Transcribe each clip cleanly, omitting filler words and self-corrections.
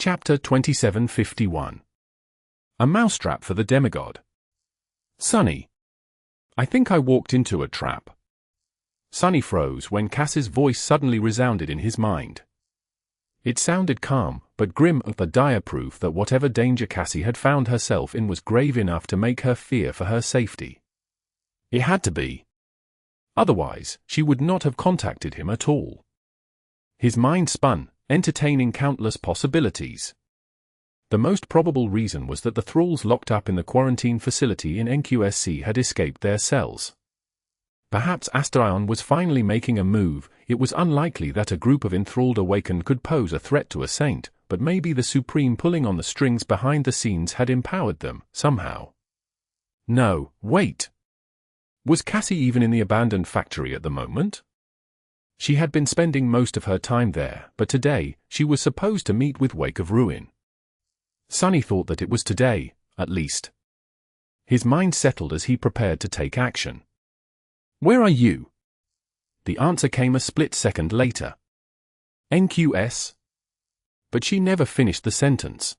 Chapter 2751. A Mousetrap for the Demigod. Sonny. I think I walked into a trap. Sonny froze when Cass's voice suddenly resounded in his mind. It sounded calm, but grim, the dire proof that whatever danger Cassie had found herself in was grave enough to make her fear for her safety. It had to be. Otherwise, she would not have contacted him at all. His mind spun, entertaining countless possibilities. The most probable reason was that the thralls locked up in the quarantine facility in NQSC had escaped their cells. Perhaps Astarion was finally making a move. It was unlikely that a group of enthralled Awakened could pose a threat to a saint, but maybe the Supreme pulling on the strings behind the scenes had empowered them, somehow. No, wait. Was Cassie even in the abandoned factory at the moment? She had been spending most of her time there, but today, she was supposed to meet with Wake of Ruin. Sonny thought that it was today, at least. His mind settled as he prepared to take action. Where are you? The answer came a split second later. NQS? But she never finished the sentence.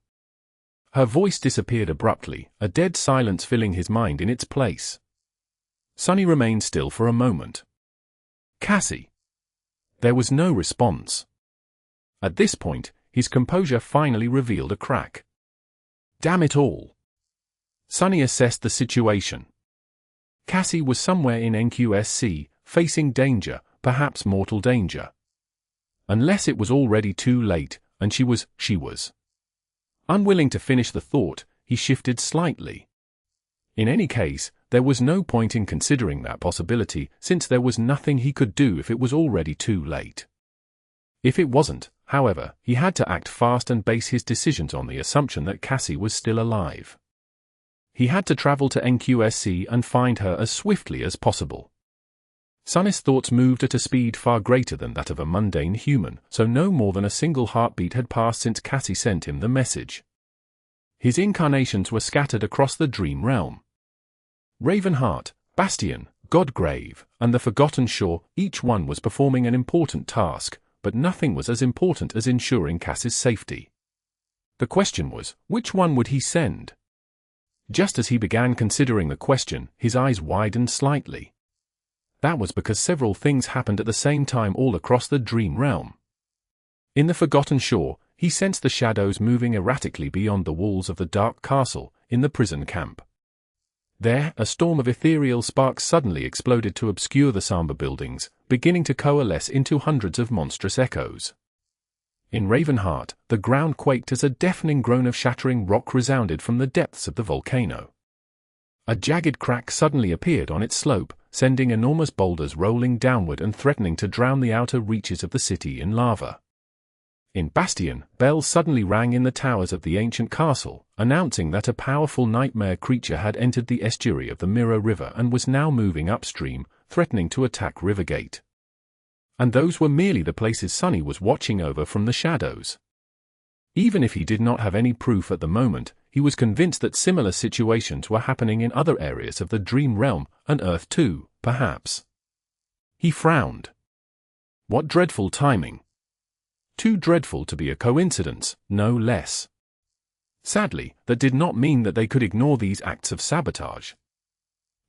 Her voice disappeared abruptly, a dead silence filling his mind in its place. Sonny remained still for a moment. Cassie. There was no response. At this point, his composure finally revealed a crack. Damn it all. Sonny assessed the situation. Cassie was somewhere in NQSC, facing danger, perhaps mortal danger. Unless it was already too late, and she was. Unwilling to finish the thought, he shifted slightly. In any case, there was no point in considering that possibility, since there was nothing he could do if it was already too late. If it wasn't, however, he had to act fast and base his decisions on the assumption that Cassie was still alive. He had to travel to NQSC and find her as swiftly as possible. Sonny's thoughts moved at a speed far greater than that of a mundane human, so no more than a single heartbeat had passed since Cassie sent him the message. His incarnations were scattered across the dream realm. Ravenheart, Bastion, Godgrave, and the Forgotten Shore, each one was performing an important task, but nothing was as important as ensuring Cass's safety. The question was, which one would he send? Just as he began considering the question, his eyes widened slightly. That was because several things happened at the same time all across the dream realm. In the Forgotten Shore, he sensed the shadows moving erratically beyond the walls of the dark castle, in the prison camp. There, a storm of ethereal sparks suddenly exploded to obscure the somber buildings, beginning to coalesce into hundreds of monstrous echoes. In Ravenheart, the ground quaked as a deafening groan of shattering rock resounded from the depths of the volcano. A jagged crack suddenly appeared on its slope, sending enormous boulders rolling downward and threatening to drown the outer reaches of the city in lava. In Bastion, bells suddenly rang in the towers of the ancient castle, announcing that a powerful nightmare creature had entered the estuary of the Mirror River and was now moving upstream, threatening to attack Rivergate. And those were merely the places Sonny was watching over from the shadows. Even if he did not have any proof at the moment, he was convinced that similar situations were happening in other areas of the dream realm, and Earth too, perhaps. He frowned. What dreadful timing. Too dreadful to be a coincidence, no less. Sadly, that did not mean that they could ignore these acts of sabotage.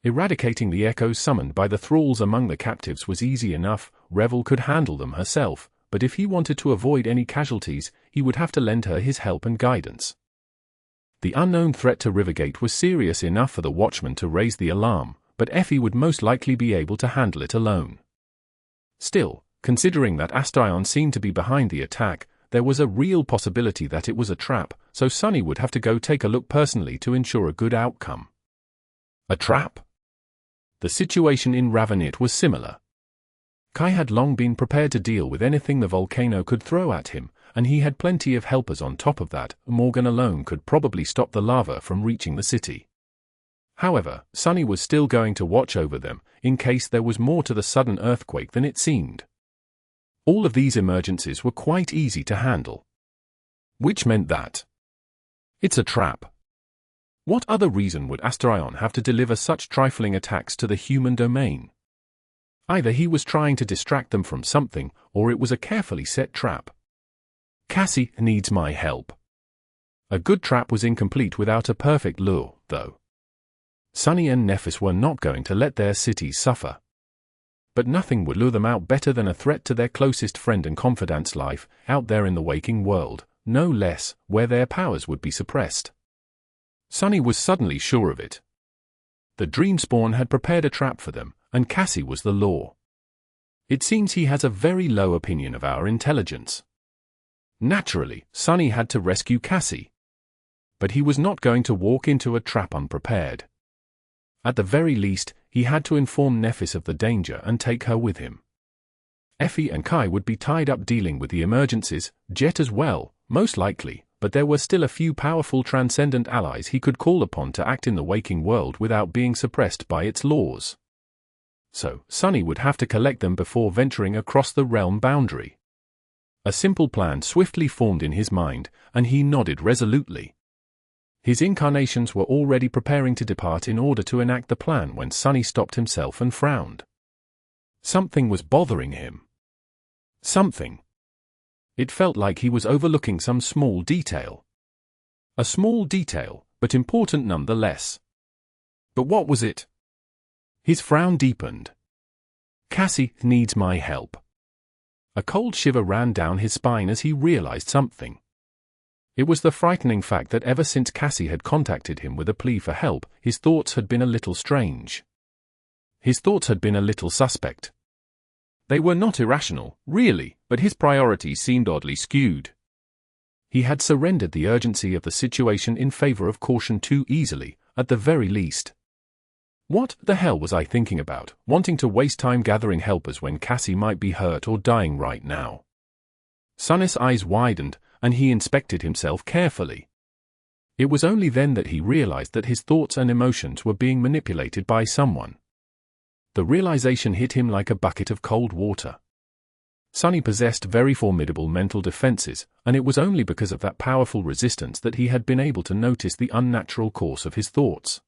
Eradicating the echoes summoned by the thralls among the captives was easy enough. Revel could handle them herself, but if he wanted to avoid any casualties, he would have to lend her his help and guidance. The unknown threat to Rivergate was serious enough for the Watchman to raise the alarm, but Effie would most likely be able to handle it alone. Still, considering that Astarion seemed to be behind the attack, there was a real possibility that it was a trap, so Sonny would have to go take a look personally to ensure a good outcome. A trap? The situation in Ravenheart was similar. Kai had long been prepared to deal with anything the volcano could throw at him, and he had plenty of helpers on top of that. Morgan alone could probably stop the lava from reaching the city. However, Sonny was still going to watch over them, in case there was more to the sudden earthquake than it seemed. All of these emergencies were quite easy to handle. Which meant that it's a trap. What other reason would Astarion have to deliver such trifling attacks to the human domain? Either he was trying to distract them from something, or it was a carefully set trap. Cassie needs my help. A good trap was incomplete without a perfect lure, though. Sunny and Nephis were not going to let their cities suffer. But nothing would lure them out better than a threat to their closest friend and confidant's life, out there in the waking world, no less, where their powers would be suppressed. Sunny was suddenly sure of it. The Dreamspawn had prepared a trap for them, and Cassie was the law. It seems he has a very low opinion of our intelligence. Naturally, Sunny had to rescue Cassie. But he was not going to walk into a trap unprepared. At the very least, he had to inform Nephis of the danger and take her with him. Effie and Kai would be tied up dealing with the emergencies, Jet as well, most likely, but there were still a few powerful transcendent allies he could call upon to act in the waking world without being suppressed by its laws. So, Sunny would have to collect them before venturing across the realm boundary. A simple plan swiftly formed in his mind, and he nodded resolutely. His incarnations were already preparing to depart in order to enact the plan when Sunny stopped himself and frowned. Something was bothering him. Something. It felt like he was overlooking some small detail. A small detail, but important nonetheless. But what was it? His frown deepened. Cassie needs my help. A cold shiver ran down his spine as he realized something. It was the frightening fact that ever since Cassie had contacted him with a plea for help, his thoughts had been a little strange. His thoughts had been a little suspect. They were not irrational, really, but his priorities seemed oddly skewed. He had surrendered the urgency of the situation in favor of caution too easily, at the very least. What the hell was I thinking about, wanting to waste time gathering helpers when Cassie might be hurt or dying right now? Sunny's eyes widened, and he inspected himself carefully. It was only then that he realized that his thoughts and emotions were being manipulated by someone. The realization hit him like a bucket of cold water. Sunny possessed very formidable mental defenses, and it was only because of that powerful resistance that he had been able to notice the unnatural course of his thoughts.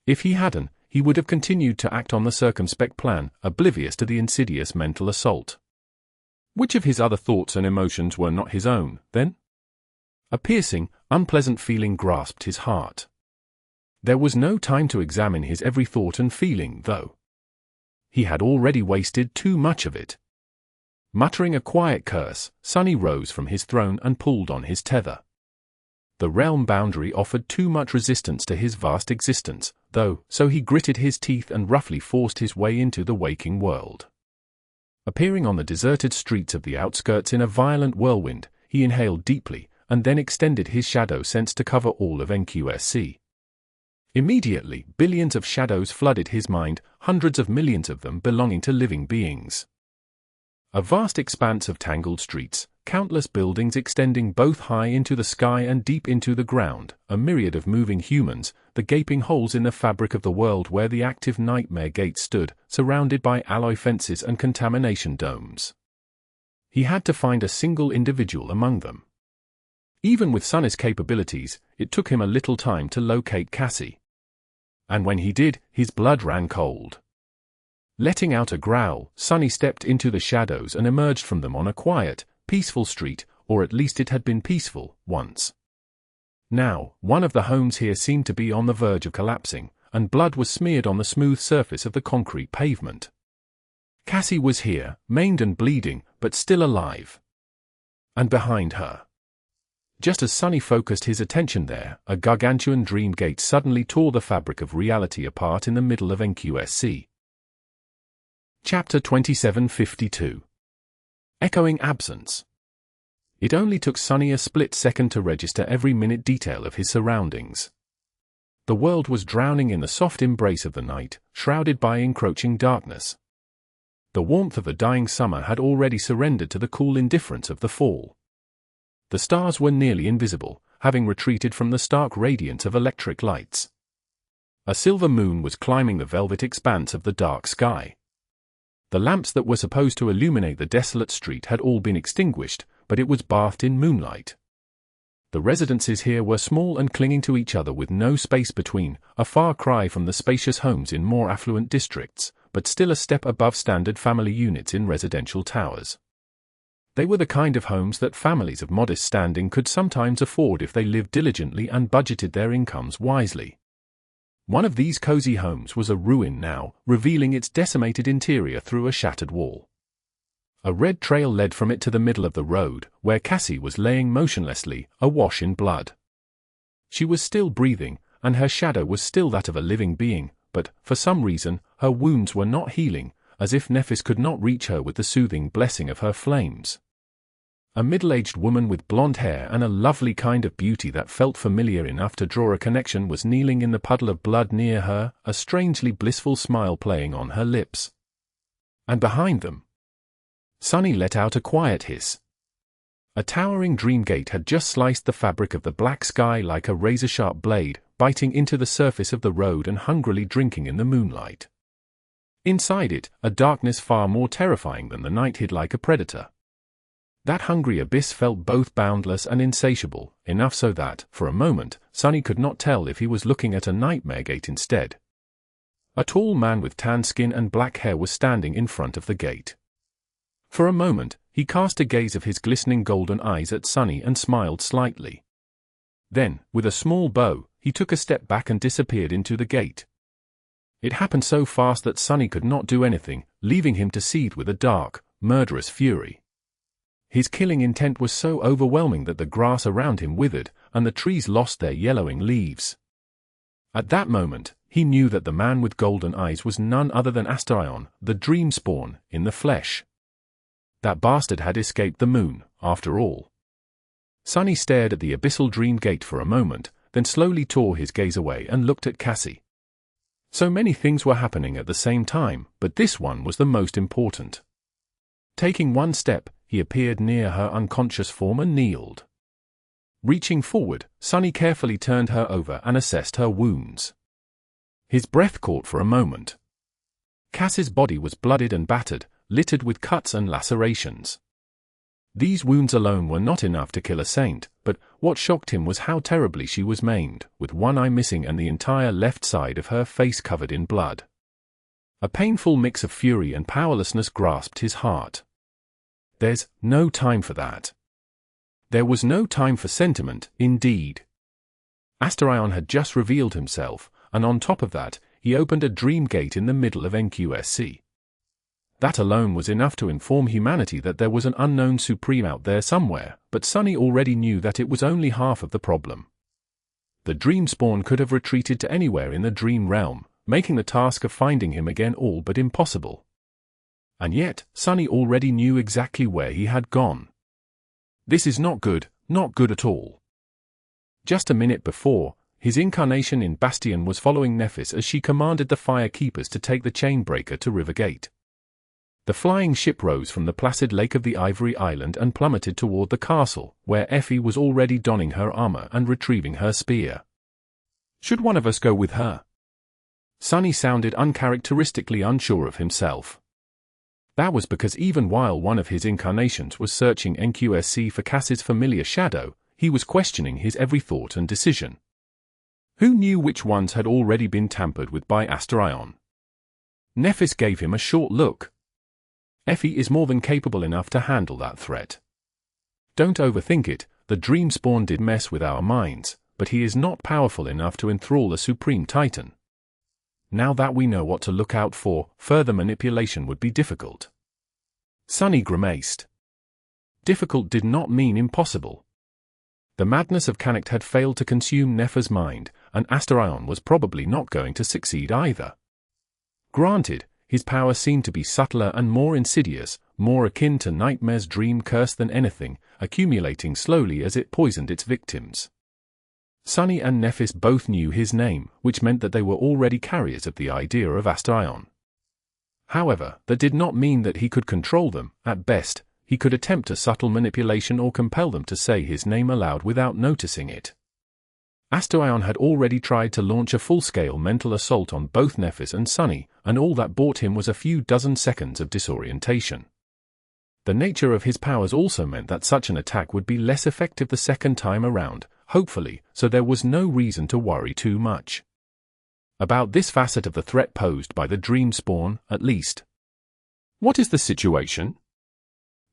If he hadn't, he would have continued to act on the circumspect plan, oblivious to the insidious mental assault. Which of his other thoughts and emotions were not his own, then? A piercing, unpleasant feeling grasped his heart. There was no time to examine his every thought and feeling, though. He had already wasted too much of it. Muttering a quiet curse, Sunny rose from his throne and pulled on his tether. The realm boundary offered too much resistance to his vast existence, though, so he gritted his teeth and roughly forced his way into the waking world. Appearing on the deserted streets of the outskirts in a violent whirlwind, he inhaled deeply, and then extended his shadow sense to cover all of NQSC. Immediately, billions of shadows flooded his mind, hundreds of millions of them belonging to living beings. A vast expanse of tangled streets, countless buildings extending both high into the sky and deep into the ground, a myriad of moving humans, the gaping holes in the fabric of the world where the active nightmare gate stood, surrounded by alloy fences and contamination domes. He had to find a single individual among them. Even with Sunny's capabilities, it took him a little time to locate Cassie. And when he did, his blood ran cold. Letting out a growl, Sunny stepped into the shadows and emerged from them on a quiet, peaceful street, or at least it had been peaceful, once. Now, one of the homes here seemed to be on the verge of collapsing, and blood was smeared on the smooth surface of the concrete pavement. Cassie was here, maimed and bleeding, but still alive. And behind her. Just as Sunny focused his attention there, a gargantuan dream gate suddenly tore the fabric of reality apart in the middle of NQSC. Chapter 2752. Echoing Absence. It only took Sunny a split second to register every minute detail of his surroundings. The world was drowning in the soft embrace of the night, shrouded by encroaching darkness. The warmth of the dying summer had already surrendered to the cool indifference of the fall. The stars were nearly invisible, having retreated from the stark radiance of electric lights. A silver moon was climbing the velvet expanse of the dark sky. The lamps that were supposed to illuminate the desolate street had all been extinguished, but it was bathed in moonlight. The residences here were small and clinging to each other with no space between, a far cry from the spacious homes in more affluent districts, but still a step above standard family units in residential towers. They were the kind of homes that families of modest standing could sometimes afford if they lived diligently and budgeted their incomes wisely. One of these cozy homes was a ruin now, revealing its decimated interior through a shattered wall. A red trail led from it to the middle of the road, where Cassie was laying motionlessly, awash in blood. She was still breathing, and her shadow was still that of a living being, but, for some reason, her wounds were not healing, as if Nephis could not reach her with the soothing blessing of her flames. A middle-aged woman with blonde hair and a lovely kind of beauty that felt familiar enough to draw a connection was kneeling in the puddle of blood near her, a strangely blissful smile playing on her lips. And behind them, Sunny let out a quiet hiss. A towering dream gate had just sliced the fabric of the black sky like a razor-sharp blade, biting into the surface of the road and hungrily drinking in the moonlight. Inside it, a darkness far more terrifying than the night hid like a predator. That hungry abyss felt both boundless and insatiable, enough so that, for a moment, Sunny could not tell if he was looking at a nightmare gate instead. A tall man with tan skin and black hair was standing in front of the gate. For a moment, he cast a gaze of his glistening golden eyes at Sunny and smiled slightly. Then, with a small bow, he took a step back and disappeared into the gate. It happened so fast that Sunny could not do anything, leaving him to seethe with a dark, murderous fury. His killing intent was so overwhelming that the grass around him withered, and the trees lost their yellowing leaves. At that moment, he knew that the man with golden eyes was none other than Astarion, the dream spawn, in the flesh. That bastard had escaped the moon, after all. Sunny stared at the abyssal dream gate for a moment, then slowly tore his gaze away and looked at Cassie. So many things were happening at the same time, but this one was the most important. Taking one step, he appeared near her unconscious form and kneeled. Reaching forward, Sunny carefully turned her over and assessed her wounds. His breath caught for a moment. Cassie's body was bloodied and battered, littered with cuts and lacerations. These wounds alone were not enough to kill a saint, but what shocked him was how terribly she was maimed, with one eye missing and the entire left side of her face covered in blood. A painful mix of fury and powerlessness grasped his heart. There's no time for that. There was no time for sentiment, indeed. Astarion had just revealed himself, and on top of that, he opened a dream gate in the middle of NQSC. That alone was enough to inform humanity that there was an unknown supreme out there somewhere, but Sunny already knew that it was only half of the problem. The dream spawn could have retreated to anywhere in the dream realm, making the task of finding him again all but impossible. And yet, Sunny already knew exactly where he had gone. This is not good at all. Just a minute before, his incarnation in Bastion was following Nephis as she commanded the fire keepers to take the chainbreaker to Rivergate. The flying ship rose from the placid lake of the Ivory Island and plummeted toward the castle, where Effie was already donning her armor and retrieving her spear. Should one of us go with her? Sunny sounded uncharacteristically unsure of himself. That was because even while one of his incarnations was searching NQSC for Cass's familiar shadow, he was questioning his every thought and decision. Who knew which ones had already been tampered with by Astarion? Nephis gave him a short look. Effie is more than capable enough to handle that threat. Don't overthink it, the dream spawn did mess with our minds, but he is not powerful enough to enthrall a supreme titan. Now that we know what to look out for, further manipulation would be difficult. Sunny grimaced. Difficult did not mean impossible. The madness of Canict had failed to consume Neph's mind, and Astarion was probably not going to succeed either. Granted, his power seemed to be subtler and more insidious, more akin to Nightmare's dream curse than anything, accumulating slowly as it poisoned its victims. Sunny and Nephis both knew his name, which meant that they were already carriers of the idea of Astarion. However, that did not mean that he could control them. At best, he could attempt a subtle manipulation or compel them to say his name aloud without noticing it. Astarion had already tried to launch a full-scale mental assault on both Nephis and Sunny, and all that bought him was a few dozen seconds of disorientation. The nature of his powers also meant that such an attack would be less effective the second time around, hopefully, so there was no reason to worry too much. About this facet of the threat posed by the dream spawn, at least. What is the situation?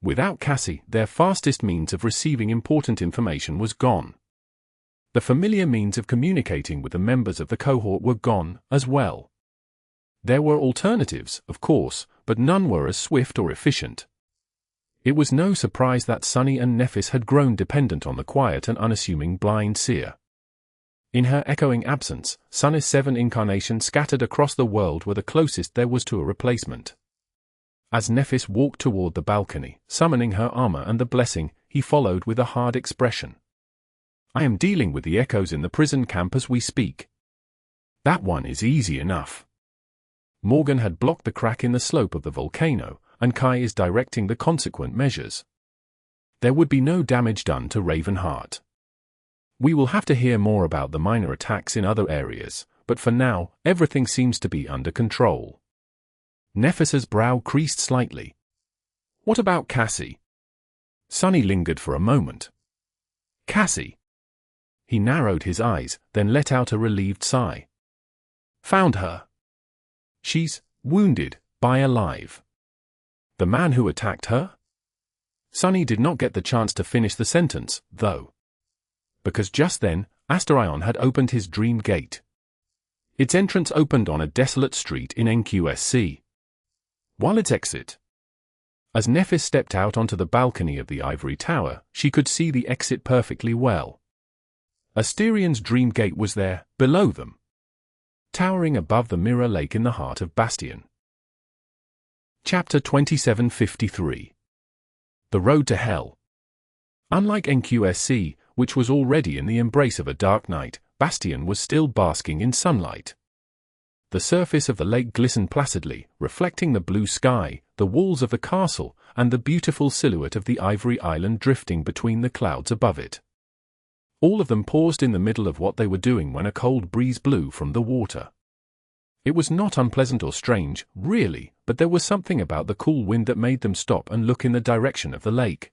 Without Cassie, their fastest means of receiving important information was gone. The familiar means of communicating with the members of the cohort were gone as well. There were alternatives, of course, but none were as swift or efficient. It was no surprise that Sunny and Nephis had grown dependent on the quiet and unassuming blind seer. In her echoing absence, Sunny's 7 incarnations scattered across the world were the closest there was to a replacement. As Nephis walked toward the balcony, summoning her armor and the blessing, he followed with a hard expression. I am dealing with the echoes in the prison camp as we speak. That one is easy enough. Morgan had blocked the crack in the slope of the volcano, and Kai is directing the consequent measures. There would be no damage done to Ravenheart. We will have to hear more about the minor attacks in other areas, but for now, everything seems to be under control. Nephis's brow creased slightly. What about Cassie? Sunny lingered for a moment. Cassie? He narrowed his eyes, then let out a relieved sigh. Found her. She's wounded, by alive. The man who attacked her? Sunny did not get the chance to finish the sentence, though. Because just then, Asterion had opened his dream gate. Its entrance opened on a desolate street in NQSC. While its exit. As Nephis stepped out onto the balcony of the ivory tower, she could see the exit perfectly well. Asterion's dream gate was there, below them, towering above the mirror lake in the heart of Bastion. Chapter 2753. The Road to Hell. Unlike NQSC, which was already in the embrace of a dark night, Bastion was still basking in sunlight. The surface of the lake glistened placidly, reflecting the blue sky, the walls of the castle, and the beautiful silhouette of the ivory island drifting between the clouds above it. All of them paused in the middle of what they were doing when a cold breeze blew from the water. It was not unpleasant or strange, really, but there was something about the cool wind that made them stop and look in the direction of the lake.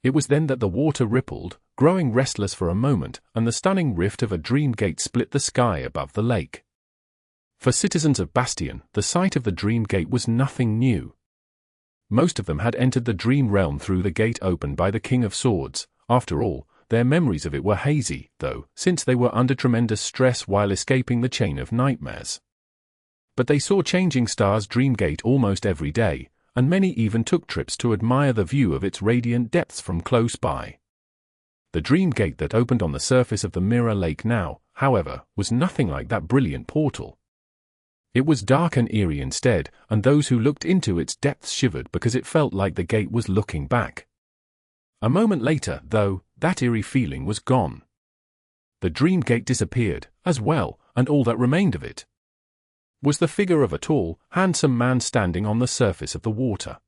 It was then that the water rippled, growing restless for a moment, and the stunning rift of a dream gate split the sky above the lake. For citizens of Bastion, the sight of the dream gate was nothing new. Most of them had entered the dream realm through the gate opened by the King of Swords. After all, their memories of it were hazy, though, since they were under tremendous stress while escaping the chain of nightmares. But they saw Changing Star's dream gate almost every day, and many even took trips to admire the view of its radiant depths from close by. The dream gate that opened on the surface of the mirror lake now, however, was nothing like that brilliant portal. It was dark and eerie instead, and those who looked into its depths shivered because it felt like the gate was looking back. A moment later, though, that eerie feeling was gone. The dream gate disappeared, as well, and all that remained of it was the figure of a tall, handsome man standing on the surface of the water.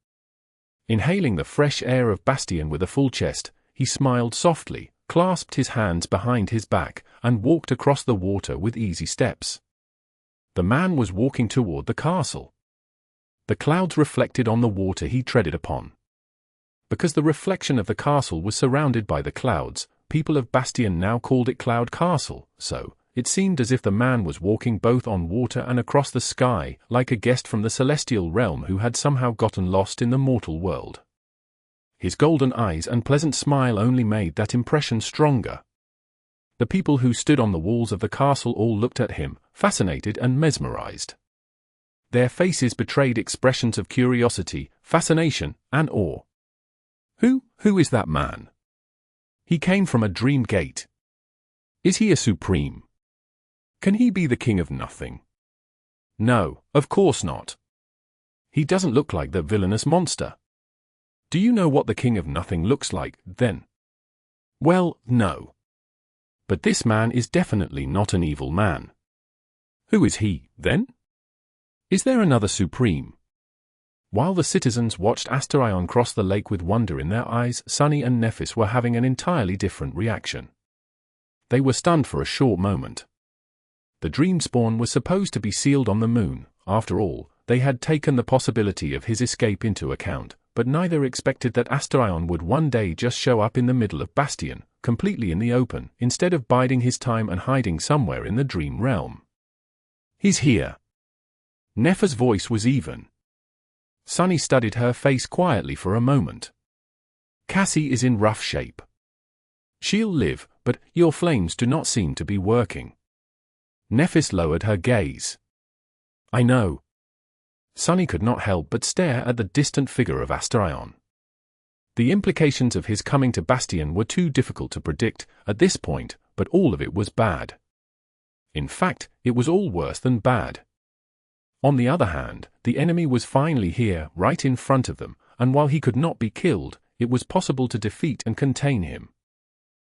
Inhaling the fresh air of Bastion with a full chest, he smiled softly, clasped his hands behind his back, and walked across the water with easy steps. The man was walking toward the castle. The clouds reflected on the water he treaded upon. Because the reflection of the castle was surrounded by the clouds, people of Bastion now called it Cloud Castle, so it seemed as if the man was walking both on water and across the sky, like a guest from the celestial realm who had somehow gotten lost in the mortal world. His golden eyes and pleasant smile only made that impression stronger. The people who stood on the walls of the castle all looked at him, fascinated and mesmerized. Their faces betrayed expressions of curiosity, fascination, and awe. Who is that man? He came from a dream gate. Is he a supreme? Can he be the king of nothing? No, of course not. He doesn't look like the villainous monster. Do you know what the king of nothing looks like, then? Well, no. But this man is definitely not an evil man. Who is he, then? Is there another supreme? While the citizens watched Asterion cross the lake with wonder in their eyes, Sunny and Nephis were having an entirely different reaction. They were stunned for a short moment. The dream spawn was supposed to be sealed on the moon. After all, they had taken the possibility of his escape into account, but neither expected that Asterion would one day just show up in the middle of Bastion, completely in the open, instead of biding his time and hiding somewhere in the dream realm. He's here. Neph's voice was even. Sunny studied her face quietly for a moment. Cassie is in rough shape. She'll live, but your flames do not seem to be working. Nephis lowered her gaze. I know. Sunny could not help but stare at the distant figure of Astarion. The implications of his coming to Bastion were too difficult to predict at this point, but all of it was bad. In fact, it was all worse than bad. On the other hand, the enemy was finally here, right in front of them, and while he could not be killed, it was possible to defeat and contain him.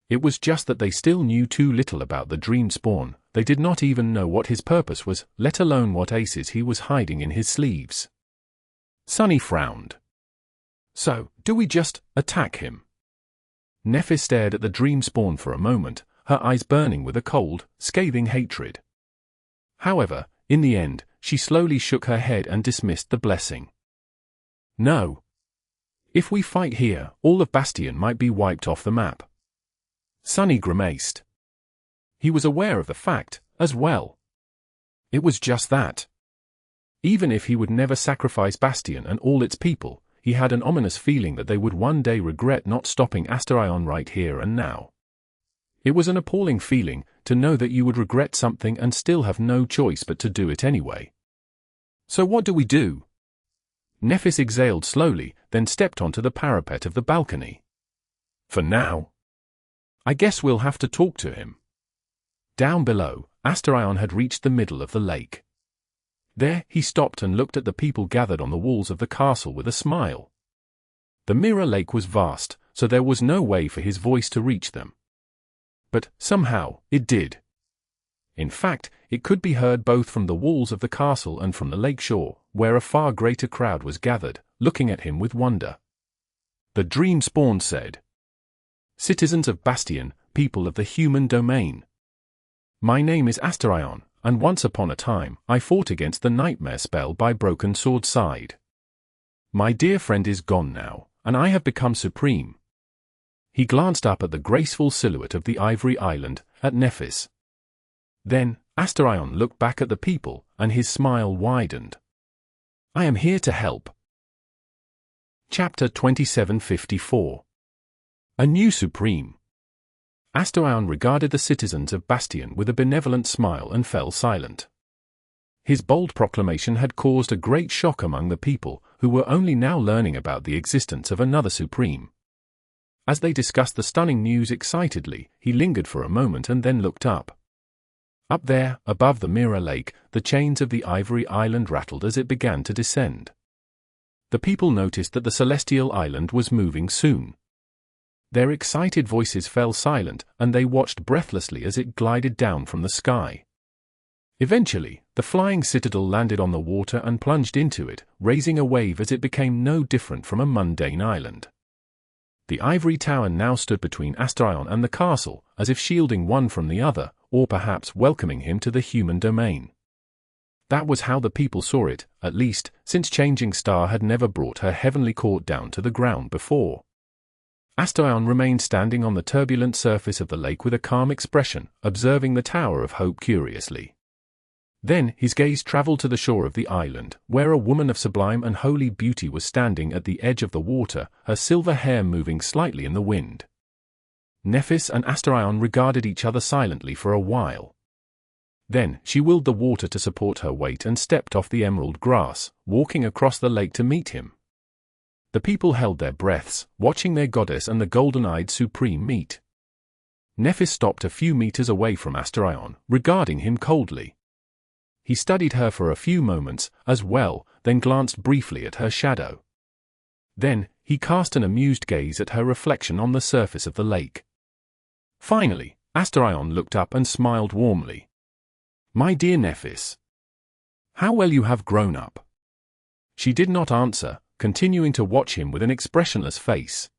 It was just that they still knew too little about the Dream Spawn. They did not even know what his purpose was, let alone what aces he was hiding in his sleeves. Sunny frowned. So, do we just attack him? Nephis stared at the Dream Spawn for a moment, her eyes burning with a cold, scathing hatred. However, in the end, she slowly shook her head and dismissed the blessing. No. If we fight here, all of Bastion might be wiped off the map. Sunny grimaced. He was aware of the fact, as well. It was just that. Even if he would never sacrifice Bastion and all its people, he had an ominous feeling that they would one day regret not stopping Astarion right here and now. It was an appalling feeling, to know that you would regret something and still have no choice but to do it anyway. So what do we do? Nephis exhaled slowly, then stepped onto the parapet of the balcony. For now. I guess we'll have to talk to him. Down below, Astarion had reached the middle of the lake. There, he stopped and looked at the people gathered on the walls of the castle with a smile. The mirror lake was vast, so there was no way for his voice to reach them. But, somehow, it did. In fact, it could be heard both from the walls of the castle and from the lake shore, where a far greater crowd was gathered, looking at him with wonder. The Dream Spawn said, Citizens of Bastion, people of the human domain. My name is Astarion, and once upon a time, I fought against the nightmare spell by Broken Sword Side. My dear friend is gone now, and I have become supreme. He glanced up at the graceful silhouette of the Ivory Island, at Nephis. Then, Astarion looked back at the people, and his smile widened. I am here to help. Chapter 2754. A New Supreme. Astarion regarded the citizens of Bastion with a benevolent smile and fell silent. His bold proclamation had caused a great shock among the people, who were only now learning about the existence of another Supreme. As they discussed the stunning news excitedly, he lingered for a moment and then looked up. Up there, above the mirror lake, the chains of the Ivory Island rattled as it began to descend. The people noticed that the celestial island was moving soon. Their excited voices fell silent, and they watched breathlessly as it glided down from the sky. Eventually, the flying citadel landed on the water and plunged into it, raising a wave as it became no different from a mundane island. The ivory tower now stood between Astarion and the castle, as if shielding one from the other, or perhaps welcoming him to the human domain. That was how the people saw it, at least, since Changing Star had never brought her heavenly court down to the ground before. Astarion remained standing on the turbulent surface of the lake with a calm expression, observing the Tower of Hope curiously. Then his gaze traveled to the shore of the island, where a woman of sublime and holy beauty was standing at the edge of the water, her silver hair moving slightly in the wind. Nephis and Astarion regarded each other silently for a while. Then she willed the water to support her weight and stepped off the emerald grass, walking across the lake to meet him. The people held their breaths, watching their goddess and the golden-eyed Supreme meet. Nephis stopped a few meters away from Astarion, regarding him coldly. He studied her for a few moments, as well, then glanced briefly at her shadow. Then, he cast an amused gaze at her reflection on the surface of the lake. Finally, Astarion looked up and smiled warmly. My dear Nephis. How well you have grown up. She did not answer, continuing to watch him with an expressionless face.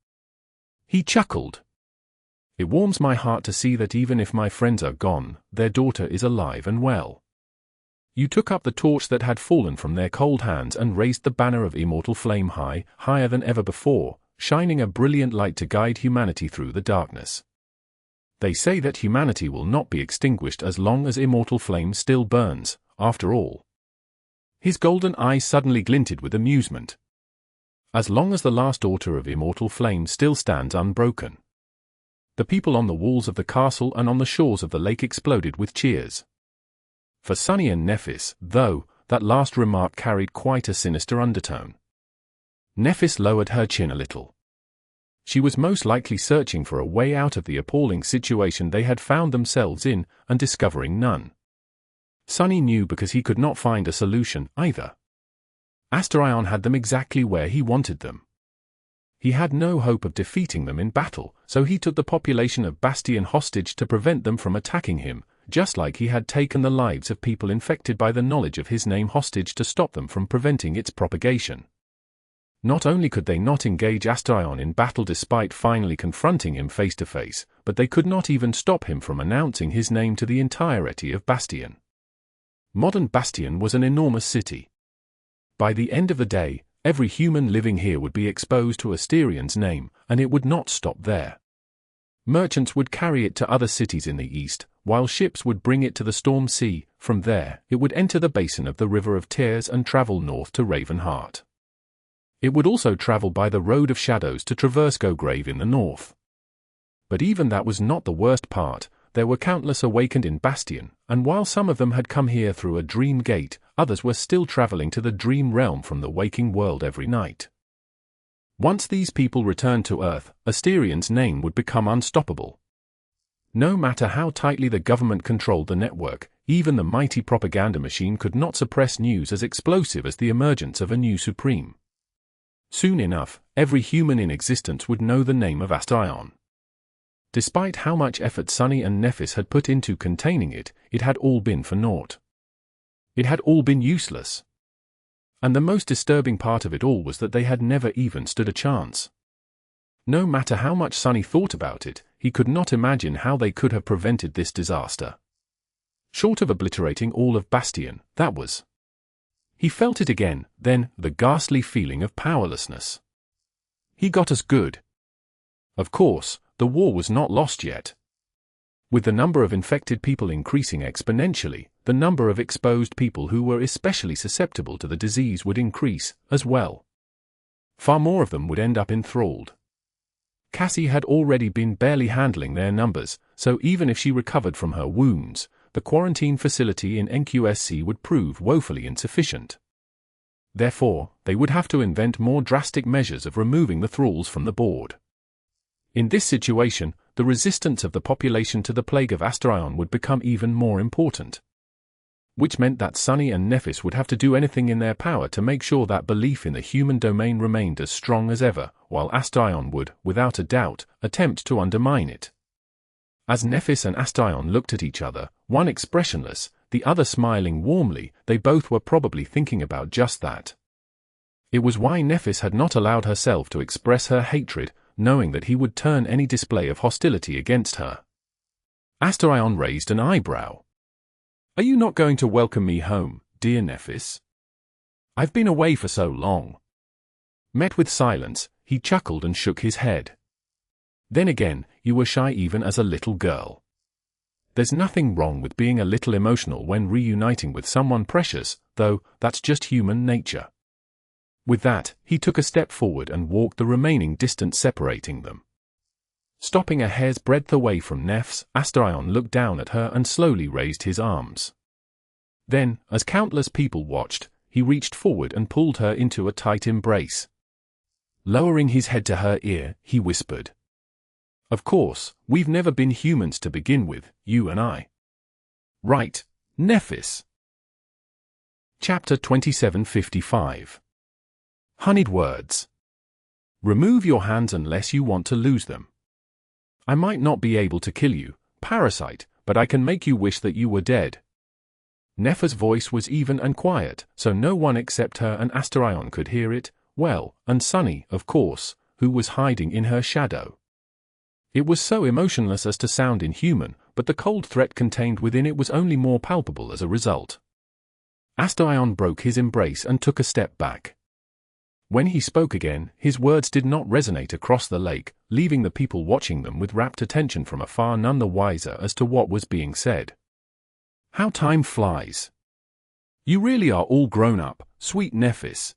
He chuckled. It warms my heart to see that even if my friends are gone, their daughter is alive and well. You took up the torch that had fallen from their cold hands and raised the banner of immortal flame high, higher than ever before, shining a brilliant light to guide humanity through the darkness. They say that humanity will not be extinguished as long as immortal flame still burns, after all. His golden eyes suddenly glinted with amusement. As long as the last altar of immortal flame still stands unbroken. The people on the walls of the castle and on the shores of the lake exploded with cheers. For Sunny and Nephis, though, that last remark carried quite a sinister undertone. Nephis lowered her chin a little. She was most likely searching for a way out of the appalling situation they had found themselves in, and discovering none. Sunny knew because he could not find a solution, either. Astarion had them exactly where he wanted them. He had no hope of defeating them in battle, so he took the population of Bastion hostage to prevent them from attacking him, just like he had taken the lives of people infected by the knowledge of his name hostage to stop them from preventing its propagation. Not only could they not engage Astarion in battle despite finally confronting him face to face, but they could not even stop him from announcing his name to the entirety of Bastion. Modern Bastion was an enormous city. By the end of the day, every human living here would be exposed to Astarion's name, and it would not stop there. Merchants would carry it to other cities in the east, while ships would bring it to the Storm Sea. From there, it would enter the basin of the River of Tears and travel north to Ravenheart. It would also travel by the Road of Shadows to traverse Godgrave in the north. But even that was not the worst part. There were countless awakened in Bastion, and while some of them had come here through a dream gate, others were still traveling to the dream realm from the waking world every night. Once these people returned to Earth, Astarion's name would become unstoppable. No matter how tightly the government controlled the network, even the mighty propaganda machine could not suppress news as explosive as the emergence of a new supreme. Soon enough, every human in existence would know the name of Astarion. Despite how much effort Sunny and Nephis had put into containing it, it had all been for naught. It had all been useless. And the most disturbing part of it all was that they had never even stood a chance. No matter how much Sunny thought about it, he could not imagine how they could have prevented this disaster. Short of obliterating all of Bastion, that was. He felt it again, then, the ghastly feeling of powerlessness. He got us good. Of course, the war was not lost yet. With the number of infected people increasing exponentially, the number of exposed people who were especially susceptible to the disease would increase, as well. Far more of them would end up enthralled. Cassie had already been barely handling their numbers, so even if she recovered from her wounds, the quarantine facility in NQSC would prove woefully insufficient. Therefore, they would have to invent more drastic measures of removing the thralls from the board. In this situation, the resistance of the population to the plague of Astarion would become even more important. Which meant that Sunny and Nephis would have to do anything in their power to make sure that belief in the human domain remained as strong as ever, while Astarion would, without a doubt, attempt to undermine it. As Nephis and Astarion looked at each other, one expressionless, the other smiling warmly, they both were probably thinking about just that. It was why Nephis had not allowed herself to express her hatred, knowing that he would turn any display of hostility against her. Astarion raised an eyebrow. "Are you not going to welcome me home, dear Nephis? I've been away for so long." Met with silence, he chuckled and shook his head. "Then again, you were shy even as a little girl. There's nothing wrong with being a little emotional when reuniting with someone precious, though, that's just human nature." With that, he took a step forward and walked the remaining distance separating them. Stopping a hair's breadth away from Nephs, Astarion looked down at her and slowly raised his arms. Then, as countless people watched, he reached forward and pulled her into a tight embrace. Lowering his head to her ear, he whispered, "Of course, we've never been humans to begin with, you and I. Right, Nephis?" Chapter 2755. Honeyed words. Remove your hands unless you want to lose them. I might not be able to kill you, parasite, but I can make you wish that you were dead. Neph's voice was even and quiet, so no one except her and Astarion could hear it, well, and Sunny, of course, who was hiding in her shadow. It was so emotionless as to sound inhuman, but the cold threat contained within it was only more palpable as a result. Astarion broke his embrace and took a step back. When he spoke again, his words did not resonate across the lake, leaving the people watching them with rapt attention from afar none the wiser as to what was being said. How time flies. You really are all grown up, sweet Nephis.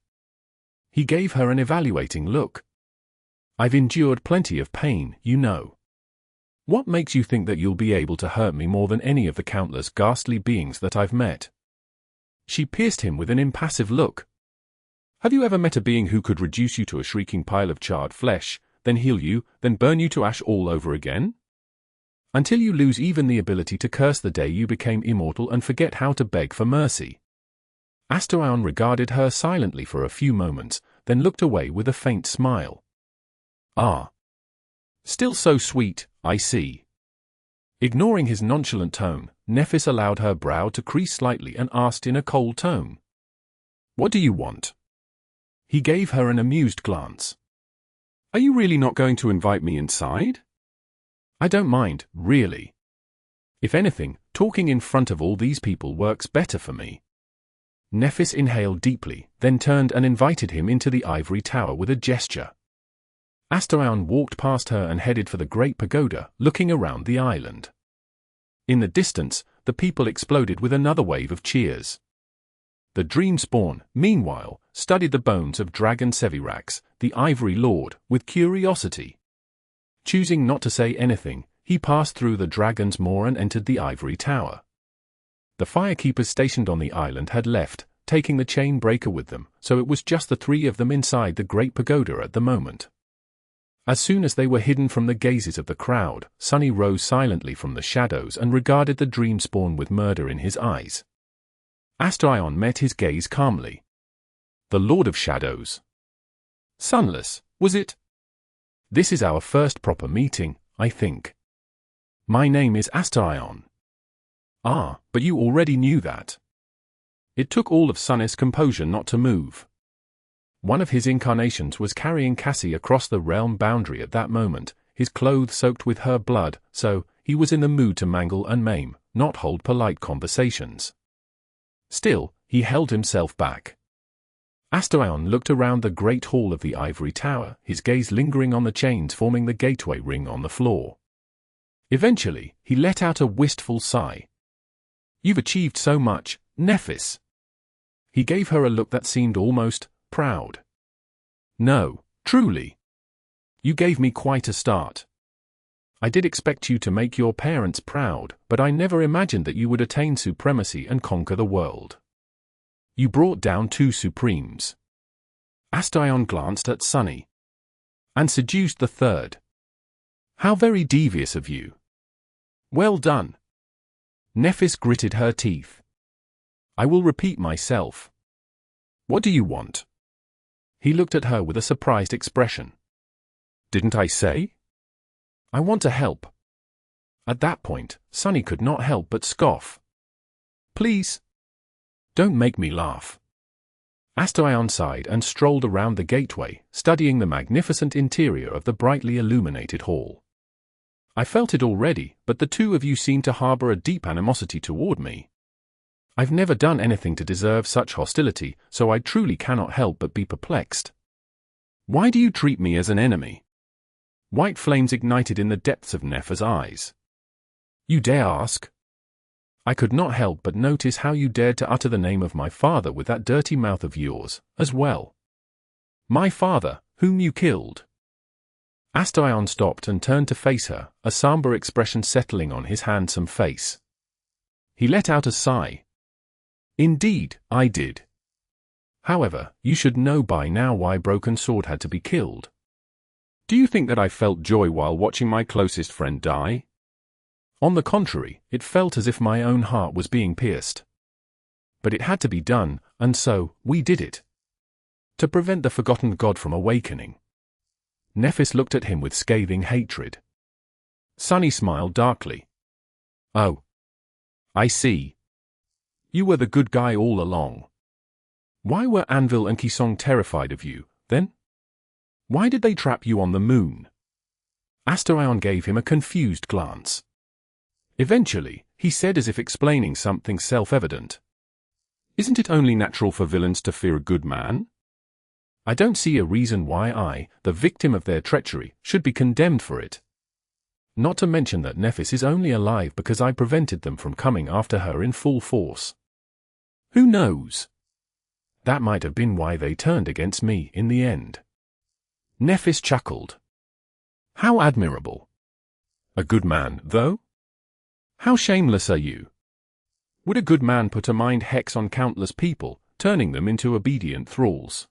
He gave her an evaluating look. I've endured plenty of pain, you know. What makes you think that you'll be able to hurt me more than any of the countless ghastly beings that I've met? She pierced him with an impassive look. Have you ever met a being who could reduce you to a shrieking pile of charred flesh, then heal you, then burn you to ash all over again? Until you lose even the ability to curse the day you became immortal and forget how to beg for mercy. Astarion regarded her silently for a few moments, then looked away with a faint smile. Ah. Still so sweet, I see. Ignoring his nonchalant tone, Nephis allowed her brow to crease slightly and asked in a cold tone. What do you want? He gave her an amused glance. Are you really not going to invite me inside? I don't mind, really. If anything, talking in front of all these people works better for me. Nephis inhaled deeply, then turned and invited him into the ivory tower with a gesture. Astarion walked past her and headed for the great pagoda, looking around the island. In the distance, the people exploded with another wave of cheers. The Dreamspawn, meanwhile, studied the bones of Dragon Sevirax, the Ivory Lord, with curiosity. Choosing not to say anything, he passed through the Dragon's Maw and entered the ivory tower. The firekeepers stationed on the island had left, taking the chain breaker with them, so it was just the three of them inside the great pagoda at the moment. As soon as they were hidden from the gazes of the crowd, Sunny rose silently from the shadows and regarded the Dreamspawn with murder in his eyes. Astarion met his gaze calmly. The Lord of Shadows. Sunless, was it? This is our first proper meeting, I think. My name is Astarion. Ah, but you already knew that. It took all of Sunnis' composure not to move. One of his incarnations was carrying Cassie across the realm boundary at that moment, his clothes soaked with her blood, so he was in the mood to mangle and maim, not hold polite conversations. Still, he held himself back. Astarion looked around the great hall of the ivory tower, his gaze lingering on the chains forming the gateway ring on the floor. Eventually, he let out a wistful sigh. You've achieved so much, Nephis. He gave her a look that seemed almost proud. No, truly. You gave me quite a start. I did expect you to make your parents proud, but I never imagined that you would attain supremacy and conquer the world. You brought down two supremes. Astarion glanced at Sunny. And seduced the third. How very devious of you. Well done. Nephis gritted her teeth. I will repeat myself. What do you want? He looked at her with a surprised expression. Didn't I say? I want to help. At that point, Sunny could not help but scoff. Please. Don't make me laugh. Astarion sighed and strolled around the gateway, studying the magnificent interior of the brightly illuminated hall. I felt it already, but the two of you seem to harbor a deep animosity toward me. I've never done anything to deserve such hostility, so I truly cannot help but be perplexed. Why do you treat me as an enemy? White flames ignited in the depths of Neph's eyes. You dare ask? I could not help but notice how you dared to utter the name of my father with that dirty mouth of yours, as well. My father, whom you killed. Astarion stopped and turned to face her, a somber expression settling on his handsome face. He let out a sigh. Indeed, I did. However, you should know by now why Broken Sword had to be killed. Do you think that I felt joy while watching my closest friend die? On the contrary, it felt as if my own heart was being pierced. But it had to be done, and so, we did it. To prevent the forgotten god from awakening. Nephis looked at him with scathing hatred. Sunny smiled darkly. Oh. I see. You were the good guy all along. Why were Anvil and Kisong terrified of you, then? Why did they trap you on the moon? Astarion gave him a confused glance. Eventually, he said as if explaining something self-evident. Isn't it only natural for villains to fear a good man? I don't see a reason why I, the victim of their treachery, should be condemned for it. Not to mention that Nephis is only alive because I prevented them from coming after her in full force. Who knows? That might have been why they turned against me in the end. Nephis chuckled. How admirable. A good man, though? How shameless are you? Would a good man put a mind hex on countless people, turning them into obedient thralls?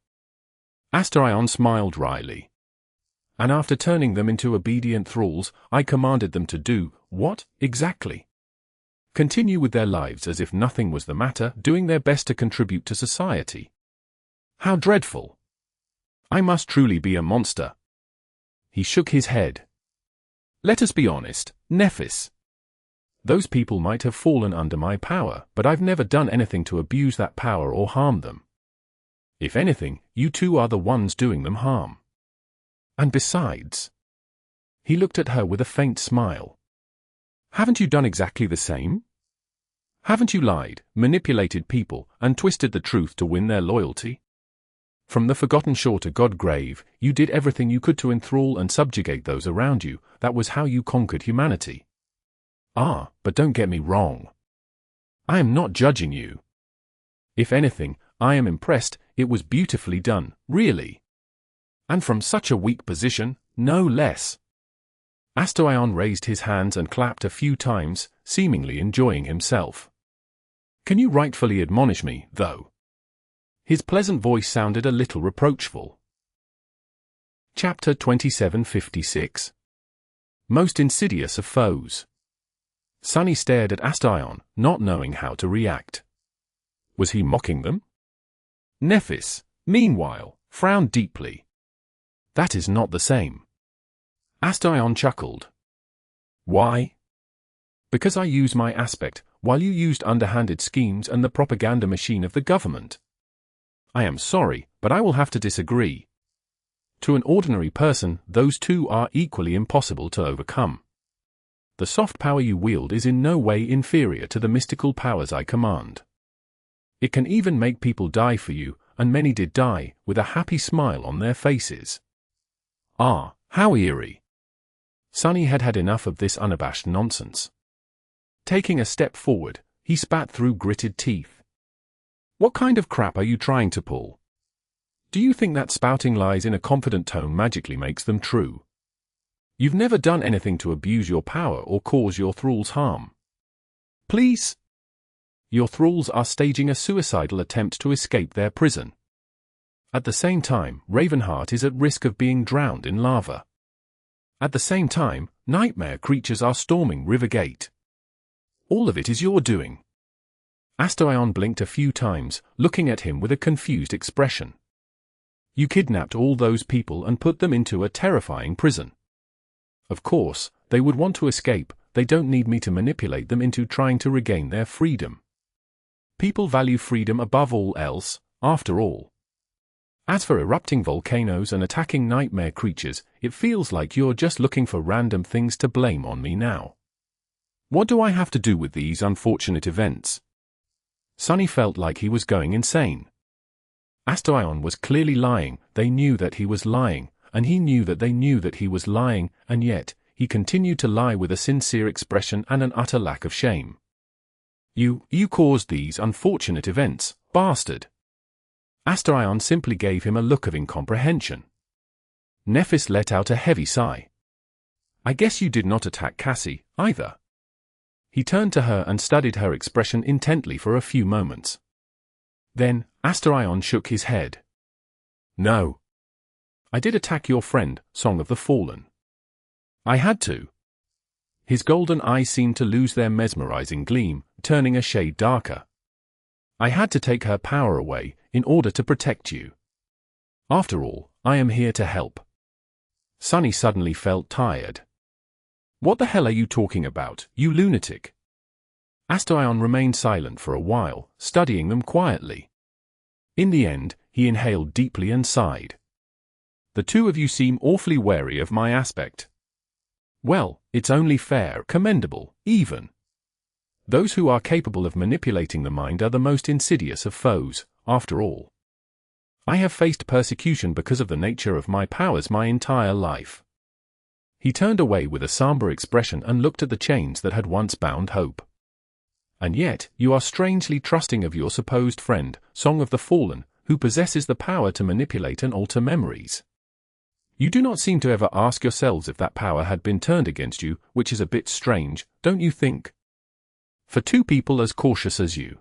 Asterion smiled wryly. And after turning them into obedient thralls, I commanded them to do, what, exactly? Continue with their lives as if nothing was the matter, doing their best to contribute to society. How dreadful. I must truly be a monster. He shook his head. Let us be honest, Nephis. Those people might have fallen under my power, but I've never done anything to abuse that power or harm them. If anything, you two are the ones doing them harm. And besides, he looked at her with a faint smile. Haven't you done exactly the same? Haven't you lied, manipulated people, and twisted the truth to win their loyalty? From the Forgotten Shore to Godgrave, you did everything you could to enthrall and subjugate those around you. That was how you conquered humanity. Ah, but don't get me wrong. I am not judging you. If anything, I am impressed. It was beautifully done, really. And from such a weak position, no less. Asterion raised his hands and clapped a few times, seemingly enjoying himself. Can you rightfully admonish me, though? His pleasant voice sounded a little reproachful. Chapter 2756. Most Insidious of Foes. Sunny stared at Asterion, not knowing how to react. Was he mocking them? Nephis, meanwhile, frowned deeply. That is not the same. Asterion chuckled. Why? Because I use my aspect, while you used underhanded schemes and the propaganda machine of the government. I am sorry, but I will have to disagree. To an ordinary person, those two are equally impossible to overcome. The soft power you wield is in no way inferior to the mystical powers I command. It can even make people die for you, and many did die, with a happy smile on their faces. Ah, how eerie. Sunny had had enough of this unabashed nonsense. Taking a step forward, he spat through gritted teeth. What kind of crap are you trying to pull? Do you think that spouting lies in a confident tone magically makes them true? You've never done anything to abuse your power or cause your thralls harm. Please? Your thralls are staging a suicidal attempt to escape their prison. At the same time, Ravenheart is at risk of being drowned in lava. At the same time, nightmare creatures are storming Rivergate. All of it is your doing. Asterion blinked a few times, looking at him with a confused expression. You kidnapped all those people and put them into a terrifying prison. Of course, they would want to escape. They don't need me to manipulate them into trying to regain their freedom. People value freedom above all else, after all. As for erupting volcanoes and attacking nightmare creatures, it feels like you're just looking for random things to blame on me now. What do I have to do with these unfortunate events? Sunny felt like he was going insane. Asterion was clearly lying. They knew that he was lying, and he knew that they knew that he was lying, and yet, he continued to lie with a sincere expression and an utter lack of shame. You caused these unfortunate events, bastard. Asterion simply gave him a look of incomprehension. Nephis let out a heavy sigh. I guess you did not attack Cassie, either. He turned to her and studied her expression intently for a few moments. Then, Asterion shook his head. No. I did attack your friend, Song of the Fallen. I had to. His golden eyes seemed to lose their mesmerizing gleam, turning a shade darker. I had to take her power away, in order to protect you. After all, I am here to help. Sunny suddenly felt tired. What the hell are you talking about, you lunatic? Asterion remained silent for a while, studying them quietly. In the end, he inhaled deeply and sighed. The two of you seem awfully wary of my aspect. Well, it's only fair, commendable, even. Those who are capable of manipulating the mind are the most insidious of foes, after all. I have faced persecution because of the nature of my powers my entire life. He turned away with a somber expression and looked at the chains that had once bound Hope. And yet, you are strangely trusting of your supposed friend, Song of the Fallen, who possesses the power to manipulate and alter memories. You do not seem to ever ask yourselves if that power had been turned against you, which is a bit strange, don't you think? For two people as cautious as you.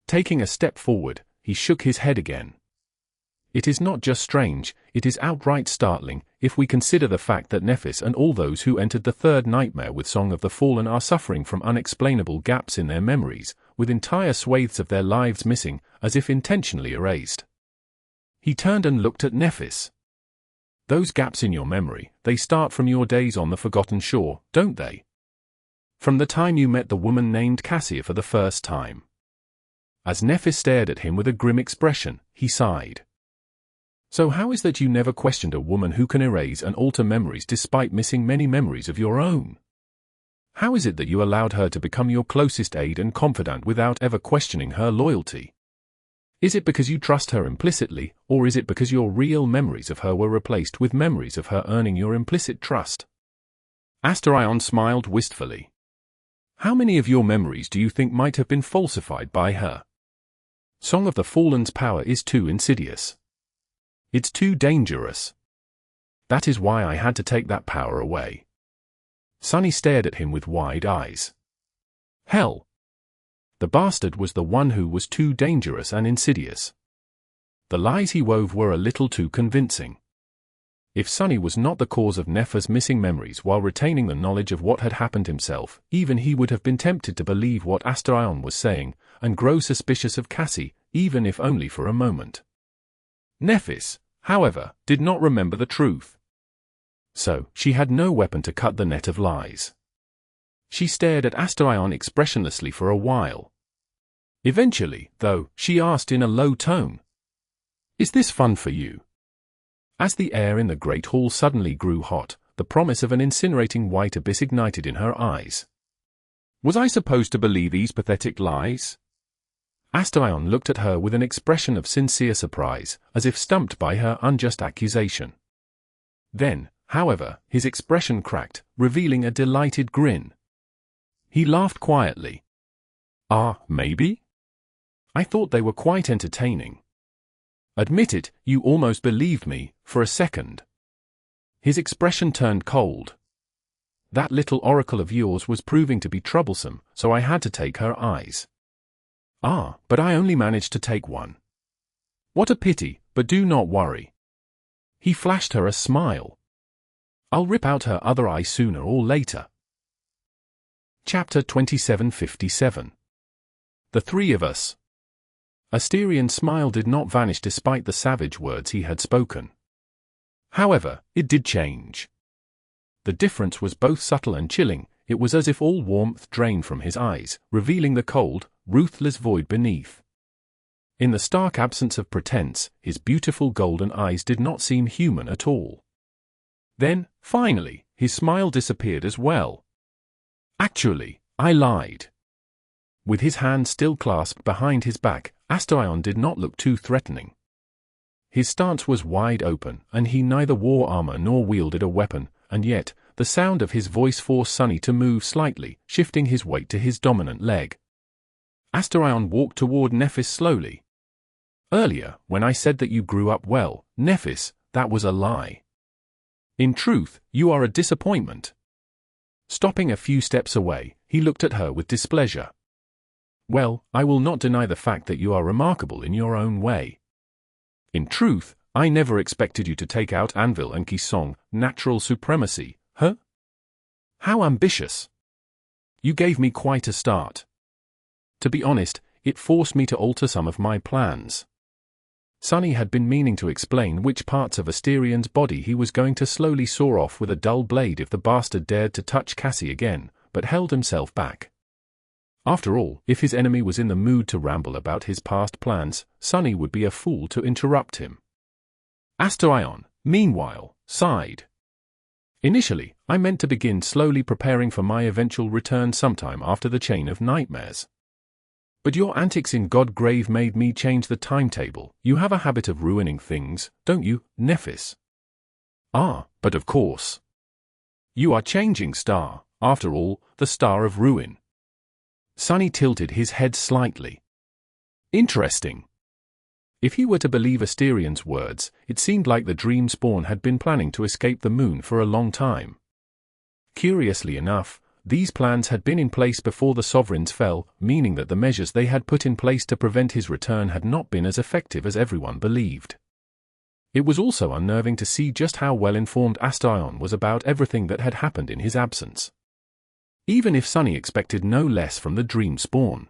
Taking a step forward, he shook his head again. It is not just strange, it is outright startling, if we consider the fact that Nephis and all those who entered the third nightmare with Song of the Fallen are suffering from unexplainable gaps in their memories, with entire swathes of their lives missing, as if intentionally erased. He turned and looked at Nephis. Those gaps in your memory, they start from your days on the Forgotten Shore, don't they? From the time you met the woman named Cassia for the first time. As Nephis stared at him with a grim expression, he sighed. So how is that you never questioned a woman who can erase and alter memories despite missing many memories of your own? How is it that you allowed her to become your closest aide and confidant without ever questioning her loyalty? Is it because you trust her implicitly, or is it because your real memories of her were replaced with memories of her earning your implicit trust? Astarion smiled wistfully. How many of your memories do you think might have been falsified by her? Song of the Fallen's power is too insidious. It's too dangerous. That is why I had to take that power away. Sunny stared at him with wide eyes. Hell! The bastard was the one who was too dangerous and insidious. The lies he wove were a little too convincing. If Sunny was not the cause of Neph's missing memories while retaining the knowledge of what had happened himself, even he would have been tempted to believe what Astarion was saying, and grow suspicious of Cassie, even if only for a moment. Nephis, however, did not remember the truth. So, she had no weapon to cut the net of lies. She stared at Astarion expressionlessly for a while. Eventually, though, she asked in a low tone, "Is this fun for you?" As the air in the great hall suddenly grew hot, the promise of an incinerating white abyss ignited in her eyes. Was I supposed to believe these pathetic lies? Astarion looked at her with an expression of sincere surprise, as if stumped by her unjust accusation. Then, however, his expression cracked, revealing a delighted grin. He laughed quietly. Maybe? I thought they were quite entertaining. Admit it, you almost believed me, for a second. His expression turned cold. That little oracle of yours was proving to be troublesome, so I had to take her eyes. But I only managed to take one. What a pity, but do not worry. He flashed her a smile. I'll rip out her other eye sooner or later. Chapter 2757. The Three of Us. Asterian's smile did not vanish despite the savage words he had spoken. However, it did change. The difference was both subtle and chilling. It was as if all warmth drained from his eyes, revealing the cold, ruthless void beneath. In the stark absence of pretense, his beautiful golden eyes did not seem human at all. Then, finally, his smile disappeared as well. Actually, I lied. With his hand still clasped behind his back, Astarion did not look too threatening. His stance was wide open, and he neither wore armor nor wielded a weapon, and yet, the sound of his voice forced Sunny to move slightly, shifting his weight to his dominant leg. Astarion walked toward Nephis slowly. Earlier, when I said that you grew up well, Nephis, that was a lie. In truth, you are a disappointment. Stopping a few steps away, he looked at her with displeasure. Well, I will not deny the fact that you are remarkable in your own way. In truth, I never expected you to take out Anvil and Kisong, natural supremacy, huh? How ambitious. You gave me quite a start. To be honest, it forced me to alter some of my plans. Sunny had been meaning to explain which parts of Asterian's body he was going to slowly saw off with a dull blade if the bastard dared to touch Cassie again, but held himself back. After all, if his enemy was in the mood to ramble about his past plans, Sunny would be a fool to interrupt him. Astarion, meanwhile, sighed. Initially, I meant to begin slowly preparing for my eventual return sometime after the chain of nightmares. But your antics in Godgrave made me change the timetable. You have a habit of ruining things, don't you, Nephis? But of course. You are changing star, after all, the star of ruin. Sunny tilted his head slightly. Interesting. If he were to believe Asterian's words, it seemed like the dream spawn had been planning to escape the moon for a long time. Curiously enough, these plans had been in place before the sovereigns fell, meaning that the measures they had put in place to prevent his return had not been as effective as everyone believed. It was also unnerving to see just how well-informed Astarion was about everything that had happened in his absence. Even if Sunny expected no less from the dream spawn.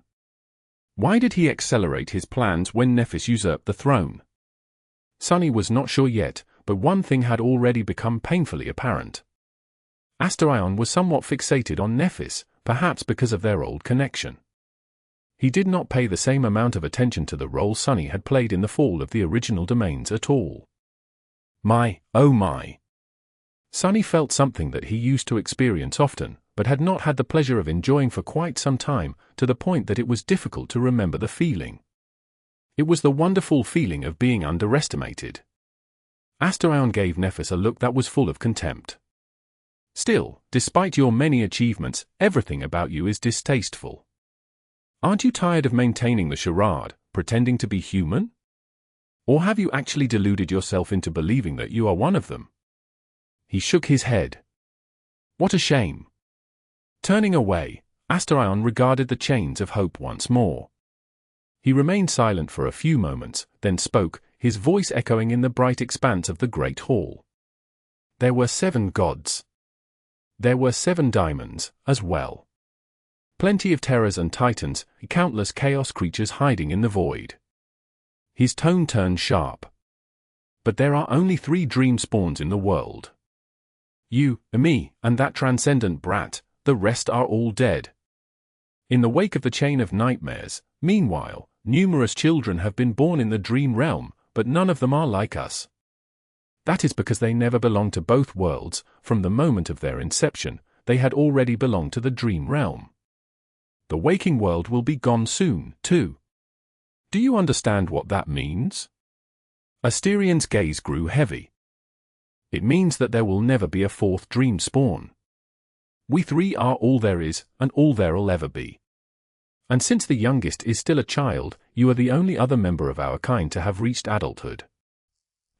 Why did he accelerate his plans when Nephis usurped the throne? Sunny was not sure yet, but one thing had already become painfully apparent. Astarion was somewhat fixated on Nephis, perhaps because of their old connection. He did not pay the same amount of attention to the role Sunny had played in the fall of the original domains at all. My, oh my. Sunny felt something that he used to experience often, but had not had the pleasure of enjoying for quite some time, to the point that it was difficult to remember the feeling. It was the wonderful feeling of being underestimated. Astarion gave Nephis a look that was full of contempt. Still, despite your many achievements, everything about you is distasteful. Aren't you tired of maintaining the charade, pretending to be human? Or have you actually deluded yourself into believing that you are one of them? He shook his head. What a shame. Turning away, Astarion regarded the chains of hope once more. He remained silent for a few moments, then spoke, his voice echoing in the bright expanse of the great hall. There were 7 gods. There were 7 diamonds, as well. Plenty of terrors and titans, countless chaos creatures hiding in the void. His tone turned sharp. But there are only 3 dream spawns in the world. You, me, and that transcendent brat, the rest are all dead. In the wake of the chain of nightmares, meanwhile, numerous children have been born in the dream realm, but none of them are like us. That is because they never belonged to both worlds. From the moment of their inception, they had already belonged to the dream realm. The waking world will be gone soon, too. Do you understand what that means? Asterian's gaze grew heavy. It means that there will never be a 4th dream spawn. We 3 are all there is, and all there'll ever be. And since the youngest is still a child, you are the only other member of our kind to have reached adulthood.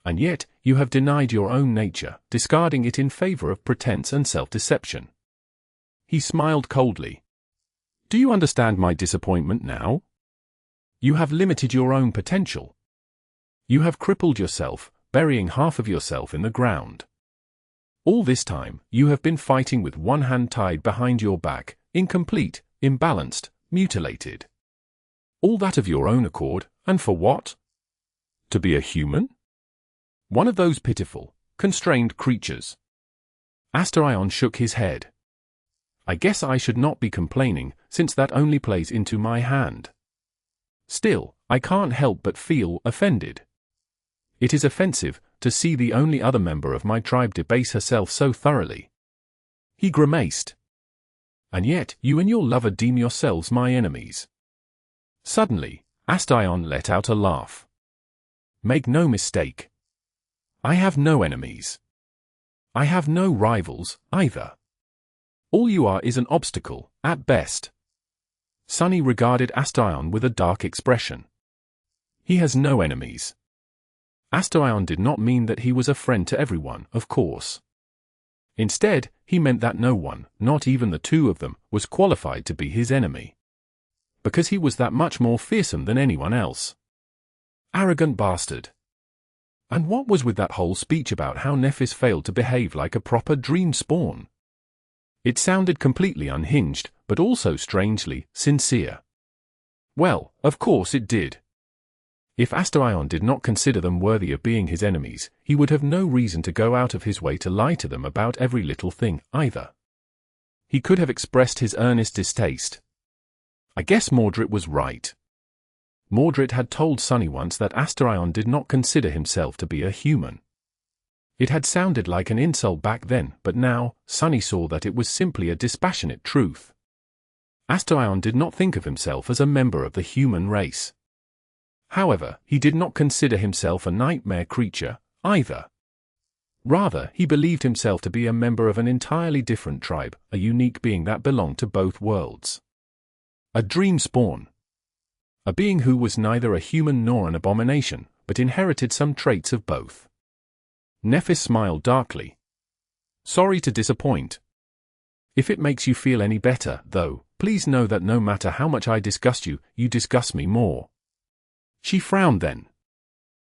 And yet, you have denied your own nature, discarding it in favor of pretense and self-deception. He smiled coldly. Do you understand my disappointment now? You have limited your own potential. You have crippled yourself, burying half of yourself in the ground. All this time, you have been fighting with one hand tied behind your back, incomplete, imbalanced, mutilated. All that of your own accord, and for what? To be a human? One of those pitiful, constrained creatures. Astarion shook his head. I guess I should not be complaining, since that only plays into my hand. Still, I can't help but feel offended. It is offensive to see the only other member of my tribe debase herself so thoroughly. He grimaced. And yet, you and your lover deem yourselves my enemies. Suddenly, Astarion let out a laugh. Make no mistake. I have no enemies. I have no rivals, either. All you are is an obstacle, at best. Sunny regarded Astarion with a dark expression. He has no enemies. Astarion did not mean that he was a friend to everyone, of course. Instead, he meant that no one, not even the 2 of them, was qualified to be his enemy. Because he was that much more fearsome than anyone else. Arrogant bastard. And what was with that whole speech about how Nephis failed to behave like a proper dream spawn? It sounded completely unhinged, but also strangely sincere. Well, of course it did. If Astarion did not consider them worthy of being his enemies, he would have no reason to go out of his way to lie to them about every little thing, either. He could have expressed his earnest distaste. I guess Mordred was right. Mordred had told Sunny once that Astarion did not consider himself to be a human. It had sounded like an insult back then, but now, Sunny saw that it was simply a dispassionate truth. Astarion did not think of himself as a member of the human race. However, he did not consider himself a nightmare creature, either. Rather, he believed himself to be a member of an entirely different tribe, a unique being that belonged to both worlds. A dream spawn. A being who was neither a human nor an abomination, but inherited some traits of both. Nephis smiled darkly. Sorry to disappoint. If it makes you feel any better, though, please know that no matter how much I disgust you, you disgust me more. She frowned then.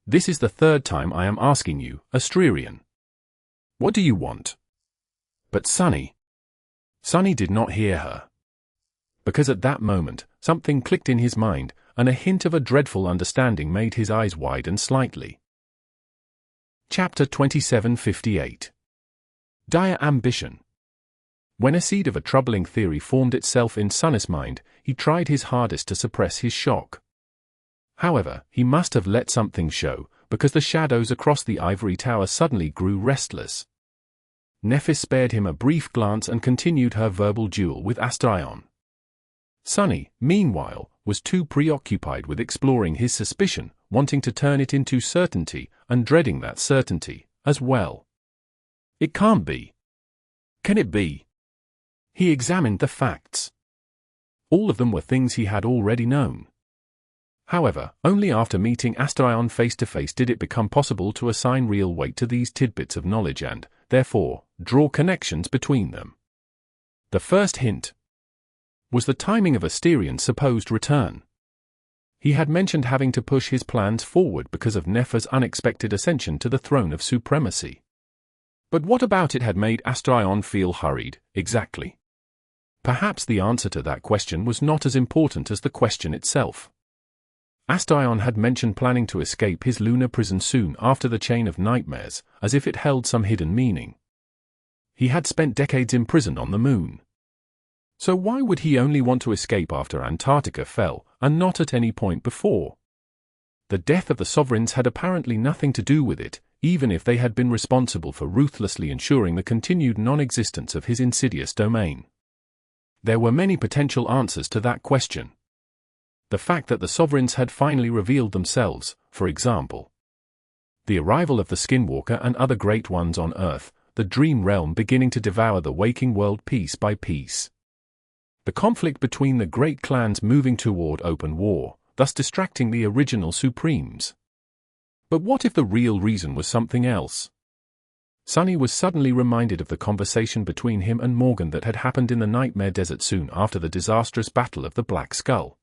This is the third time I am asking you, Astririan. What do you want? But Sunny did not hear her. Because at that moment, something clicked in his mind, and a hint of a dreadful understanding made his eyes widen slightly. Chapter 2758. Dire Ambition. When a seed of a troubling theory formed itself in Sunny's mind, he tried his hardest to suppress his shock. However, he must have let something show, because the shadows across the ivory tower suddenly grew restless. Nephis spared him a brief glance and continued her verbal duel with Astrion. Sunny, meanwhile, was too preoccupied with exploring his suspicion, wanting to turn it into certainty, and dreading that certainty, as well. It can't be. Can it be? He examined the facts. All of them were things he had already known. However, only after meeting Astrion face to face did it become possible to assign real weight to these tidbits of knowledge and, therefore, draw connections between them. The first hint was the timing of Asterian's supposed return. He had mentioned having to push his plans forward because of Neph's unexpected ascension to the throne of supremacy. But what about it had made Astrion feel hurried, exactly? Perhaps the answer to that question was not as important as the question itself. Astrion had mentioned planning to escape his lunar prison soon after the chain of nightmares, as if it held some hidden meaning. He had spent decades imprisoned on the moon. So why would he only want to escape after Antarctica fell, and not at any point before? The death of the sovereigns had apparently nothing to do with it, even if they had been responsible for ruthlessly ensuring the continued non-existence of his insidious domain. There were many potential answers to that question. The fact that the sovereigns had finally revealed themselves, for example. The arrival of the Skinwalker and other great ones on Earth, the dream realm beginning to devour the waking world piece by piece. The conflict between the great clans moving toward open war, thus distracting the original Supremes. But what if the real reason was something else? Sunny was suddenly reminded of the conversation between him and Morgan that had happened in the Nightmare Desert soon after the disastrous Battle of the Black Skull.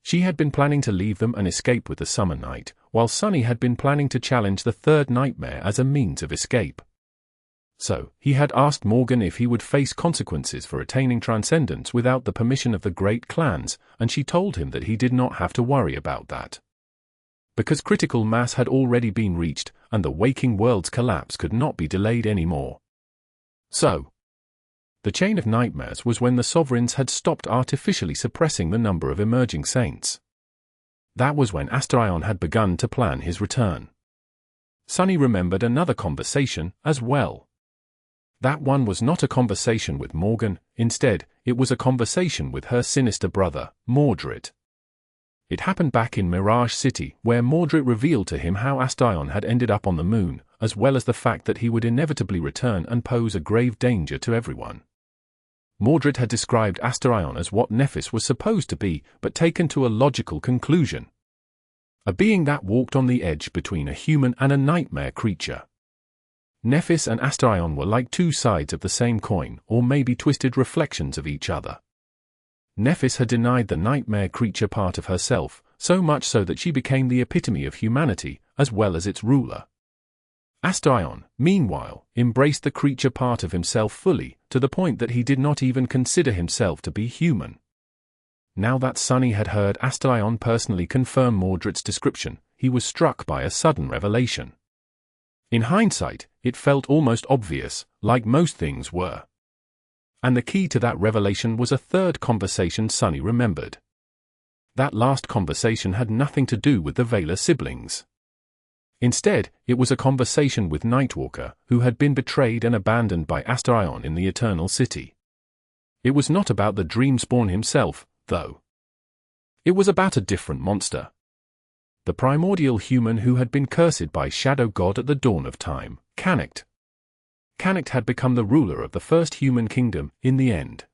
She had been planning to leave them and escape with the Summer Night, while Sunny had been planning to challenge the third nightmare as a means of escape. So, he had asked Morgan if he would face consequences for attaining transcendence without the permission of the great clans, and she told him that he did not have to worry about that. Because critical mass had already been reached, and the waking world's collapse could not be delayed anymore. So, the chain of nightmares was when the sovereigns had stopped artificially suppressing the number of emerging saints. That was when Astrion had begun to plan his return. Sunny remembered another conversation, as well. That one was not a conversation with Morgan, instead, it was a conversation with her sinister brother, Mordred. It happened back in Mirage City, where Mordred revealed to him how Astrion had ended up on the moon, as well as the fact that he would inevitably return and pose a grave danger to everyone. Mordred had described Astrion as what Nephis was supposed to be, but taken to a logical conclusion. A being that walked on the edge between a human and a nightmare creature. Nephis and Astrion were like two sides of the same coin, or maybe twisted reflections of each other. Nephis had denied the nightmare creature part of herself, so much so that she became the epitome of humanity, as well as its ruler. Astrion, meanwhile, embraced the creature part of himself fully, to the point that he did not even consider himself to be human. Now that Sunny had heard Astrion personally confirm Mordred's description, he was struck by a sudden revelation. In hindsight, it felt almost obvious, like most things were. And the key to that revelation was a third conversation Sunny remembered. That last conversation had nothing to do with the Vela siblings. Instead, it was a conversation with Nightwalker, who had been betrayed and abandoned by Astrion in the Eternal City. It was not about the Dreamspawn himself, though. It was about a different monster. The primordial human who had been cursed by Shadow God at the dawn of time, Canict. Canict had become the ruler of the first human kingdom, in the end.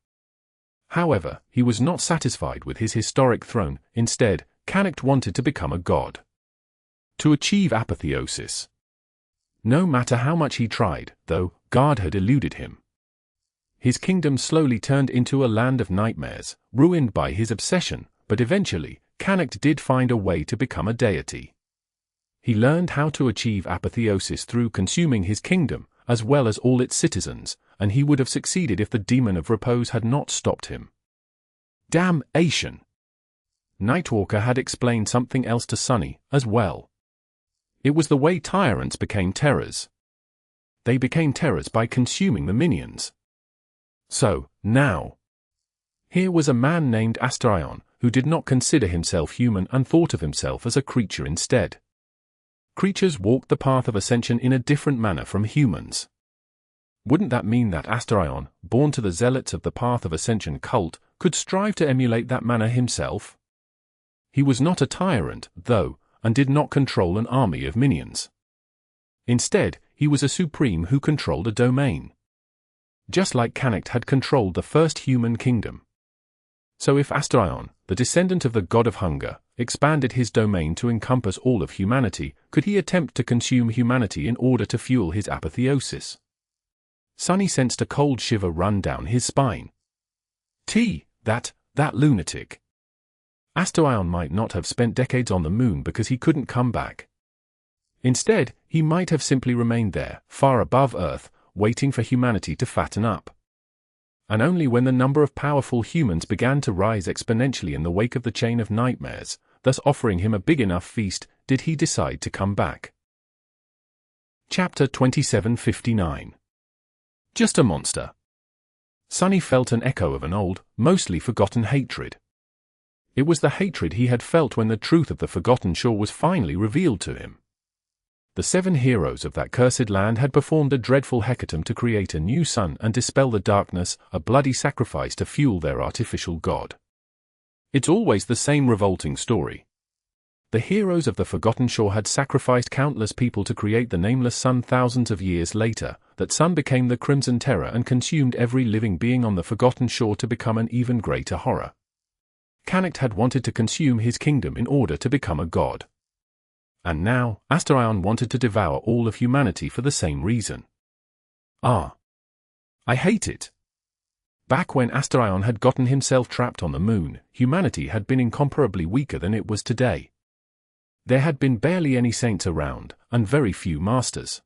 However, he was not satisfied with his historic throne. Instead, Canict wanted to become a god. To achieve apotheosis. No matter how much he tried, though, God had eluded him. His kingdom slowly turned into a land of nightmares, ruined by his obsession, but eventually, Canict did find a way to become a deity. He learned how to achieve apotheosis through consuming his kingdom, as well as all its citizens, and he would have succeeded if the demon of repose had not stopped him. Damnation! Nightwalker had explained something else to Sunny, as well. It was the way tyrants became terrors. They became terrors by consuming the minions. So, now. Here was a man named Astarion, who did not consider himself human and thought of himself as a creature instead. Creatures walked the path of ascension in a different manner from humans. Wouldn't that mean that Astarion, born to the zealots of the Path of Ascension cult, could strive to emulate that manner himself? He was not a tyrant, though, and did not control an army of minions. Instead, he was a supreme who controlled a domain. Just like Canict had controlled the first human kingdom. So if Astarion, the descendant of the god of hunger, expanded his domain to encompass all of humanity, could he attempt to consume humanity in order to fuel his apotheosis? Sunny sensed a cold shiver run down his spine. That lunatic. Astarion might not have spent decades on the moon because he couldn't come back. Instead, he might have simply remained there, far above Earth, waiting for humanity to fatten up. And only when the number of powerful humans began to rise exponentially in the wake of the chain of nightmares, thus offering him a big enough feast, did he decide to come back. Chapter 2759. Just a monster. Sunny felt an echo of an old, mostly forgotten hatred. It was the hatred he had felt when the truth of the Forgotten Shore was finally revealed to him. The 7 heroes of that cursed land had performed a dreadful hecatomb to create a new sun and dispel the darkness, a bloody sacrifice to fuel their artificial god. It's always the same revolting story. The heroes of the Forgotten Shore had sacrificed countless people to create the Nameless Sun. Thousands of years later, that sun became the Crimson Terror and consumed every living being on the Forgotten Shore to become an even greater horror. Canict had wanted to consume his kingdom in order to become a god. And now, Astarion wanted to devour all of humanity for the same reason. I hate it. Back when Astarion had gotten himself trapped on the moon, humanity had been incomparably weaker than it was today. There had been barely any saints around, and very few masters.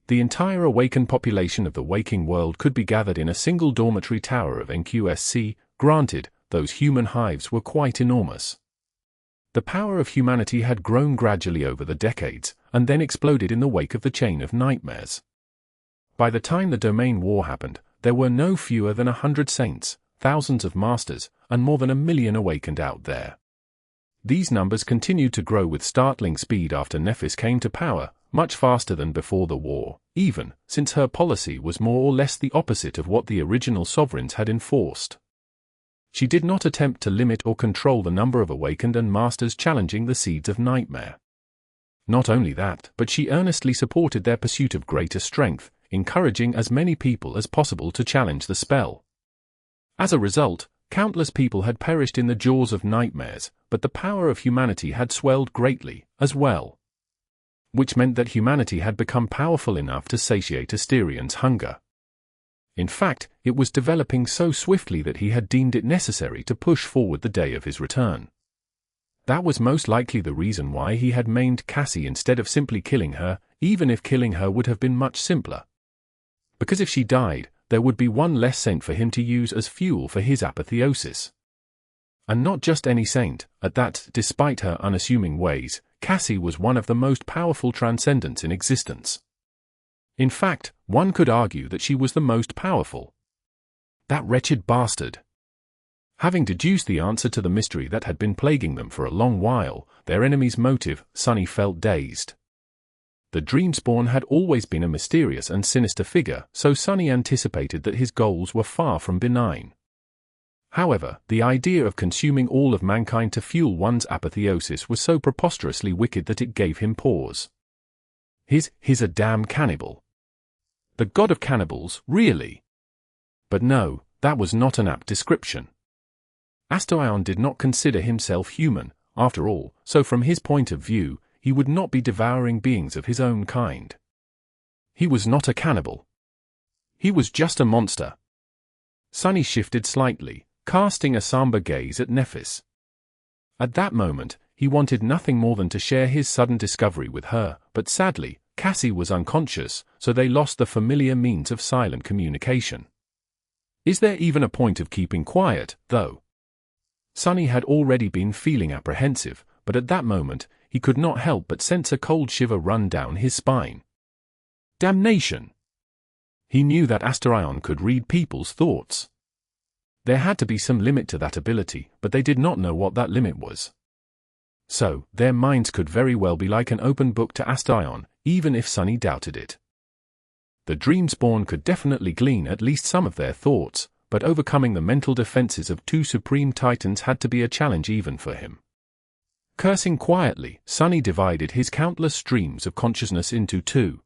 The entire awakened population of the waking world could be gathered in a single dormitory tower of NQSC. Granted, those human hives were quite enormous. The power of humanity had grown gradually over the decades, and then exploded in the wake of the chain of nightmares. By the time the domain war happened, there were no fewer than 100 saints, thousands of masters, and more than 1 million awakened out there. These numbers continued to grow with startling speed after Nephis came to power, much faster than before the war, even since her policy was more or less the opposite of what the original sovereigns had enforced. She did not attempt to limit or control the number of awakened and masters challenging the seeds of nightmare. Not only that, but she earnestly supported their pursuit of greater strength, encouraging as many people as possible to challenge the spell. As a result, countless people had perished in the jaws of nightmares, but the power of humanity had swelled greatly, as well. Which meant that humanity had become powerful enough to satiate Astarion's hunger. In fact, it was developing so swiftly that he had deemed it necessary to push forward the day of his return. That was most likely the reason why he had maimed Cassie instead of simply killing her, even if killing her would have been much simpler. Because if she died, there would be one less saint for him to use as fuel for his apotheosis. And not just any saint, at that. Despite her unassuming ways, Cassie was one of the most powerful transcendents in existence. In fact, one could argue that she was the most powerful. That wretched bastard. Having deduced the answer to the mystery that had been plaguing them for a long while, their enemy's motive, Sunny felt dazed. The Dreamspawn had always been a mysterious and sinister figure, so Sunny anticipated that his goals were far from benign. However, the idea of consuming all of mankind to fuel one's apotheosis was so preposterously wicked that it gave him pause. He's a damn cannibal. The god of cannibals, really? But no, That was not an apt description. Astaion did not consider himself human, after all, so from his point of view, he would not be devouring beings of his own kind. He was not a cannibal. He was just a monster. Sunny shifted slightly, casting a somber gaze at Nephis. At that moment, he wanted nothing more than to share his sudden discovery with her, but sadly, Cassie was unconscious, so they lost the familiar means of silent communication. Is there even a point of keeping quiet, though? Sunny had already been feeling apprehensive, but at that moment, he could not help but sense a cold shiver run down his spine. Damnation! He knew that Astaion could read people's thoughts. There had to be some limit to that ability, but they did not know what that limit was. So, their minds could very well be like an open book to Astaion, even if Sunny doubted it. The Dreamspawn could definitely glean at least some of their thoughts, but overcoming the mental defenses of two supreme titans had to be a challenge even for him. Cursing quietly, Sunny divided his countless streams of consciousness into two.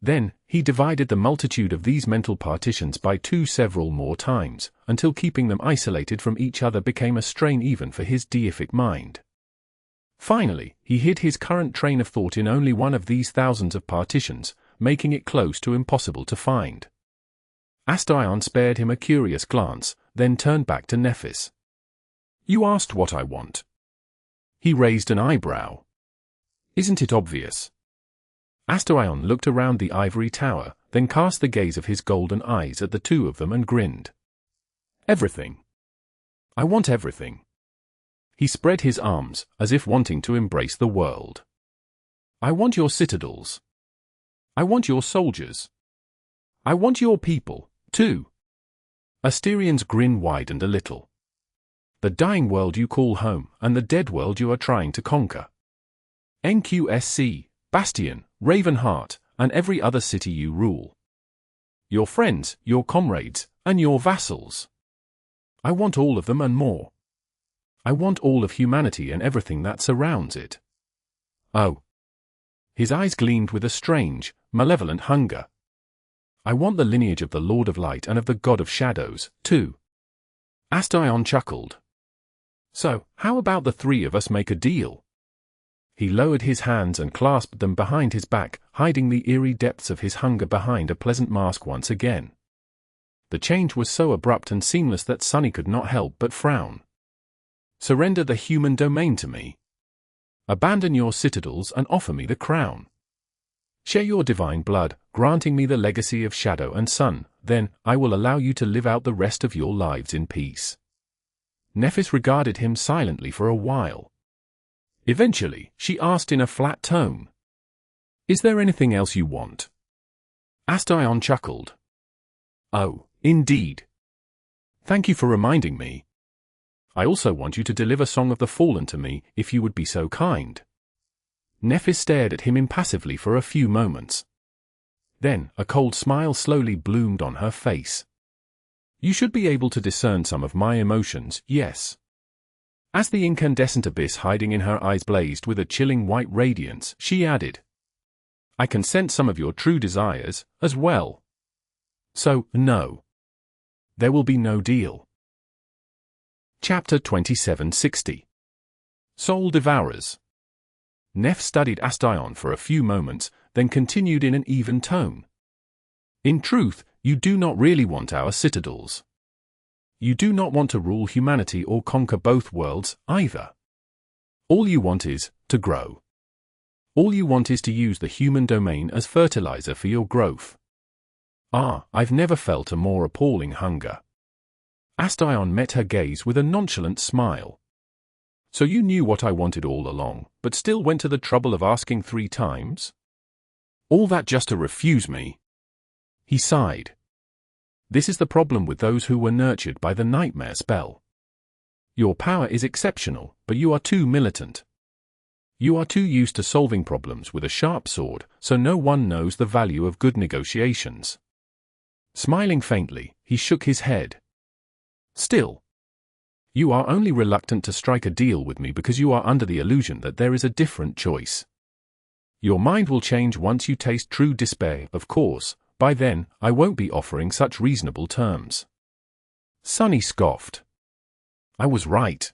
Then, he divided the multitude of these mental partitions by two several more times, until keeping them isolated from each other became a strain even for his deific mind. Finally, he hid his current train of thought in only one of these thousands of partitions, making it close to impossible to find. Astaion spared him a curious glance, then turned back to Nephis. You asked what I want. He raised an eyebrow. Isn't it obvious? Astaion looked around the ivory tower, then cast the gaze of his golden eyes at the two of them and grinned. Everything. I want everything. He spread his arms, as if wanting to embrace the world. I want your citadels. I want your soldiers. I want your people, too. Astarion's grin widened a little. The dying world you call home, and the dead world you are trying to conquer. NQSC, Bastion, Ravenheart, and every other city you rule. Your friends, your comrades, and your vassals. I want all of them and more. I want all of humanity and everything that surrounds it. Oh. His eyes gleamed with a strange, malevolent hunger. I want the lineage of the Lord of Light and of the God of Shadows, too. Astaion chuckled. So, how about the three of us make a deal? He lowered his hands and clasped them behind his back, hiding the eerie depths of his hunger behind a pleasant mask once again. The change was so abrupt and seamless that Sunny could not help but frown. Surrender the human domain to me. Abandon your citadels and offer me the crown. Share your divine blood, granting me the legacy of shadow and sun, then I will allow you to live out the rest of your lives in peace. Nephis regarded him silently for a while. Eventually, she asked in a flat tone. Is there anything else you want? Astaion chuckled. Oh, indeed. Thank you for reminding me. I also want you to deliver Song of the Fallen to me, if you would be so kind. Nephis stared at him impassively for a few moments. Then, a cold smile slowly bloomed on her face. You should be able to discern some of my emotions, yes. As the incandescent abyss hiding in her eyes blazed with a chilling white radiance, she added, I can sense some of your true desires, as well. So, no. There will be no deal. Chapter 2760. Soul Devourers. Neph studied Astaion for a few moments, then continued in an even tone. In truth, you do not really want our citadels. You do not want to rule humanity or conquer both worlds, either. All you want is to grow. All you want is to use the human domain as fertilizer for your growth. Ah, I've never felt a more appalling hunger. Astaion met her gaze with a nonchalant smile. So you knew what I wanted all along, but still went to the trouble of asking 3 times? All that just to refuse me? He sighed. This is the problem with those who were nurtured by the nightmare spell. Your power is exceptional, but you are too militant. You are too used to solving problems with a sharp sword, so no one knows the value of good negotiations. Smiling faintly, he shook his head. Still, you are only reluctant to strike a deal with me because you are under the illusion that there is a different choice. Your mind will change once you taste true despair, of course. By then, I won't be offering such reasonable terms. Sunny scoffed. I was right.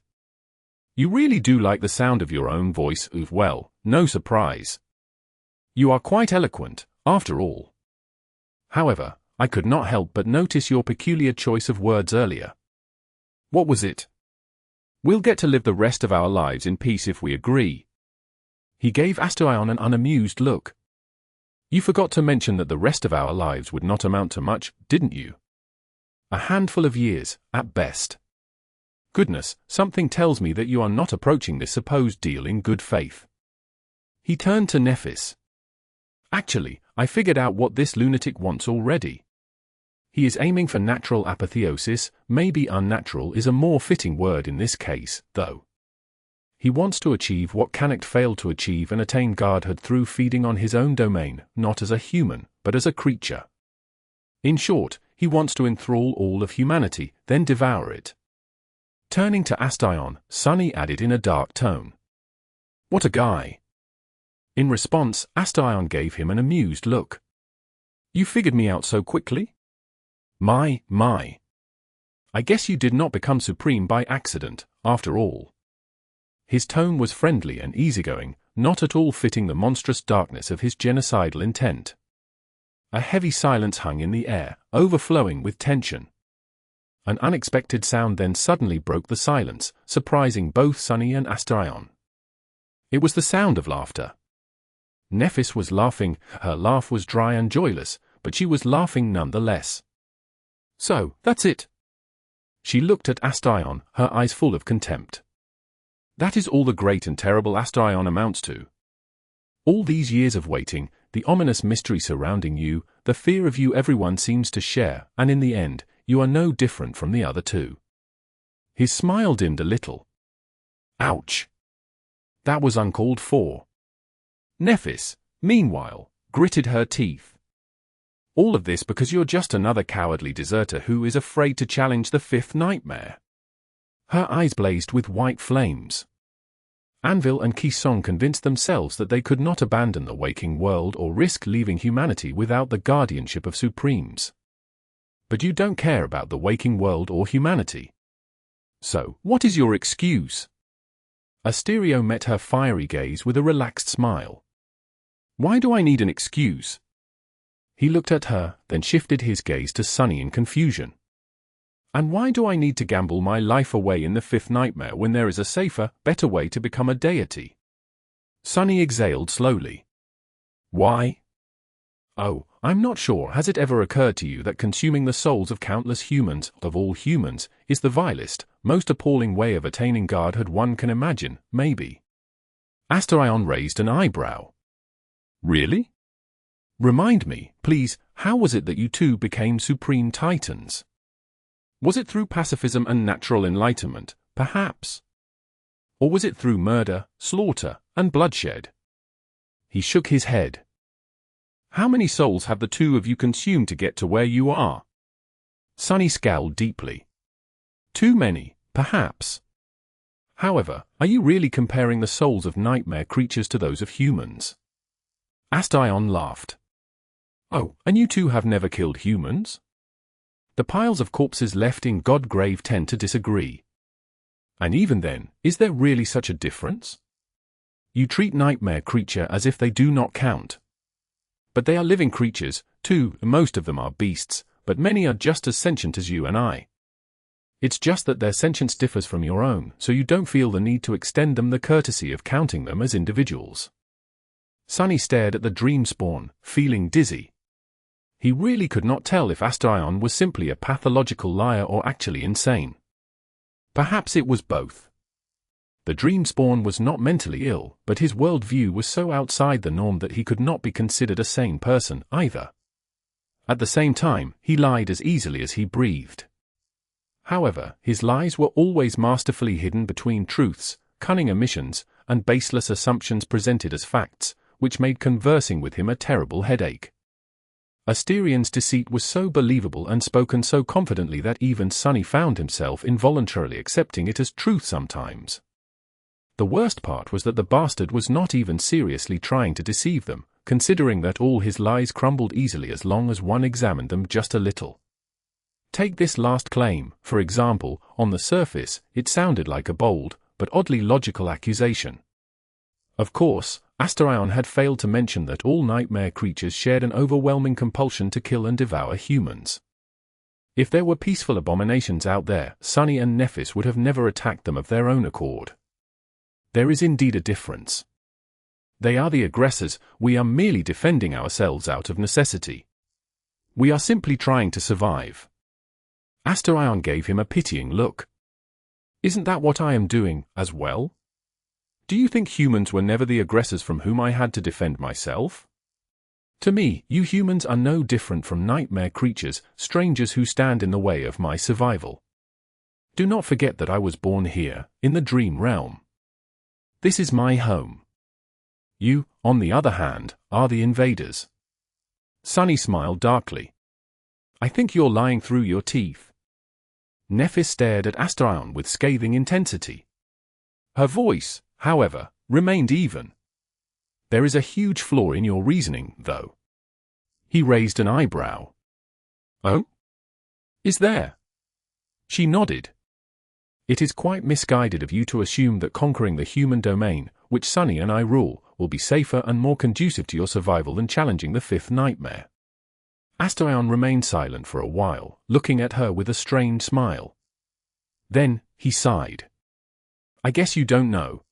You really do like the sound of your own voice, well, no surprise. You are quite eloquent, after all. However, I could not help but notice your peculiar choice of words earlier. What was it? We'll get to live the rest of our lives in peace if we agree. He gave Astaion an unamused look. You forgot to mention that the rest of our lives would not amount to much, didn't you? A handful of years, at best. Goodness, something tells me that you are not approaching this supposed deal in good faith. He turned to Nephis. Actually, I figured out what this lunatic wants already. He is aiming for natural apotheosis, maybe unnatural is a more fitting word in this case, though. He wants to achieve what Canact failed to achieve and attain godhood through feeding on his own domain, not as a human, but as a creature. In short, he wants to enthrall all of humanity, then devour it. Turning to Astaion, Sunny added in a dark tone. What a guy. In response, Astaion gave him an amused look. You figured me out so quickly? My. I guess you did not become supreme by accident, after all. His tone was friendly and easygoing, not at all fitting the monstrous darkness of his genocidal intent. A heavy silence hung in the air, overflowing with tension. An unexpected sound then suddenly broke the silence, surprising both Sunny and Astaion. It was the sound of laughter. Nephis was laughing, her laugh was dry and joyless, but she was laughing nonetheless. So, that's it. She looked at Astaion, her eyes full of contempt. That is all the great and terrible Astaion amounts to. All these years of waiting, the ominous mystery surrounding you, the fear of you everyone seems to share, and in the end, you are no different from the other two. His smile dimmed a little. Ouch. That was uncalled for. Nephis, meanwhile, gritted her teeth. All of this because you're just another cowardly deserter who is afraid to challenge the fifth nightmare. Her eyes blazed with white flames. Anvil and Kisong convinced themselves that they could not abandon the waking world or risk leaving humanity without the guardianship of Supremes. But you don't care about the waking world or humanity. So, what is your excuse? Asterio met her fiery gaze with a relaxed smile. Why do I need an excuse? He looked at her, then shifted his gaze to Sunny in confusion. And why do I need to gamble my life away in the fifth nightmare when there is a safer, better way to become a deity? Sunny exhaled slowly. Why? Oh, I'm not sure. Has it ever occurred to you that consuming the souls of countless humans, of all humans, is the vilest, most appalling way of attaining godhood one can imagine, maybe? Astaion raised an eyebrow. Really? Remind me, please, how was it that you two became Supreme Titans? Was it through pacifism and natural enlightenment, perhaps? Or was it through murder, slaughter, and bloodshed? He shook his head. How many souls have the two of you consumed to get to where you are? Sunny scowled deeply. Too many, perhaps. However, are you really comparing the souls of nightmare creatures to those of humans? Astaion laughed. Oh, and you two have never killed humans? The piles of corpses left in Godgrave tend to disagree. And even then, is there really such a difference? You treat nightmare creature as if they do not count. But they are living creatures, too, most of them are beasts, but many are just as sentient as you and I. It's just that their sentience differs from your own, so you don't feel the need to extend them the courtesy of counting them as individuals. Sunny stared at the dream spawn, feeling dizzy. He really could not tell if Astaion was simply a pathological liar or actually insane. Perhaps it was both. The dream spawn was not mentally ill, but his worldview was so outside the norm that he could not be considered a sane person either. At the same time, he lied as easily as he breathed. However, his lies were always masterfully hidden between truths, cunning omissions, and baseless assumptions presented as facts, which made conversing with him a terrible headache. Asterion's deceit was so believable and spoken so confidently that even Sunny found himself involuntarily accepting it as truth sometimes. The worst part was that the bastard was not even seriously trying to deceive them, considering that all his lies crumbled easily as long as one examined them just a little. Take this last claim, for example. On the surface, it sounded like a bold, but oddly logical accusation. Of course, Astarion had failed to mention that all nightmare creatures shared an overwhelming compulsion to kill and devour humans. If there were peaceful abominations out there, Sunny and Nephis would have never attacked them of their own accord. There is indeed a difference. They are the aggressors, we are merely defending ourselves out of necessity. We are simply trying to survive. Astarion gave him a pitying look. Isn't that what I am doing, as well? Do you think humans were never the aggressors from whom I had to defend myself? To me, you humans are no different from nightmare creatures, strangers who stand in the way of my survival. Do not forget that I was born here, in the dream realm. This is my home. You, on the other hand, are the invaders. Sunny smiled darkly. I think you're lying through your teeth. Nephis stared at Astarion with scathing intensity. Her voice, however, remained even. There is a huge flaw in your reasoning, though. He raised an eyebrow. Oh? Is there? She nodded. It is quite misguided of you to assume that conquering the human domain, which Sunny and I rule, will be safer and more conducive to your survival than challenging the fifth nightmare. Astarion remained silent for a while, looking at her with a strained smile. Then, he sighed. I guess you don't know.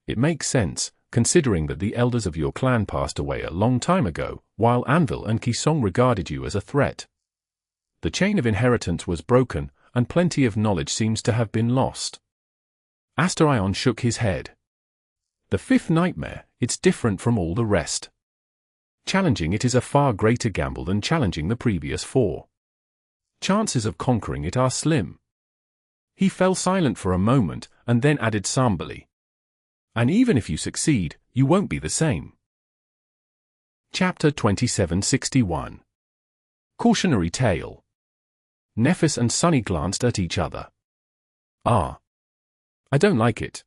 It makes sense, considering that the elders of your clan passed away a long time ago, while Anvil and Kisong regarded you as a threat. The chain of inheritance was broken, and plenty of knowledge seems to have been lost. Astarion shook his head. The fifth nightmare, it's different from all the rest. Challenging it is a far greater gamble than challenging the previous four. Chances of conquering it are slim. He fell silent for a moment, and then added somberly. And even if you succeed, you won't be the same. Chapter 2761. Cautionary Tale. Nephis and Sunny glanced at each other. I don't like it.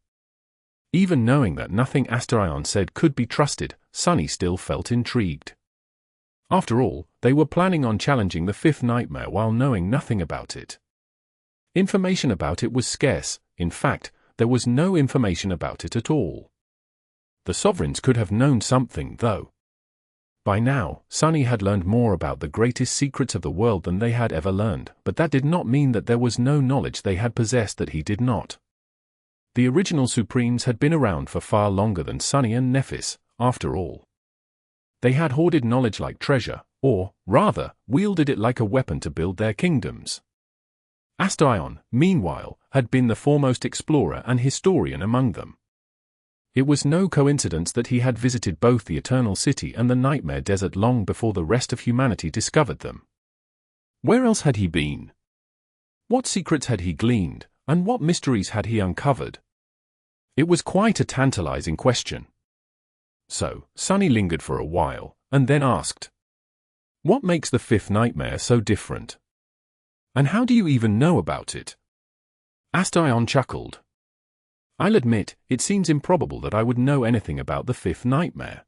Even knowing that nothing Astarion said could be trusted, Sunny still felt intrigued. After all, they were planning on challenging the fifth nightmare while knowing nothing about it. Information about it was scarce. In fact, there was no information about it at all. The sovereigns could have known something, though. By now, Sunny had learned more about the greatest secrets of the world than they had ever learned, but that did not mean that there was no knowledge they had possessed that he did not. The original Supremes had been around for far longer than Sunny and Nephis, after all. They had hoarded knowledge like treasure, or, rather, wielded it like a weapon to build their kingdoms. Astarion, meanwhile, had been the foremost explorer and historian among them. It was no coincidence that he had visited both the Eternal City and the Nightmare Desert long before the rest of humanity discovered them. Where else had he been? What secrets had he gleaned, and what mysteries had he uncovered? It was quite a tantalizing question. So, Sunny lingered for a while, and then asked, what makes the fifth nightmare so different? And how do you even know about it? Astarion chuckled. I'll admit, it seems improbable that I would know anything about the fifth nightmare.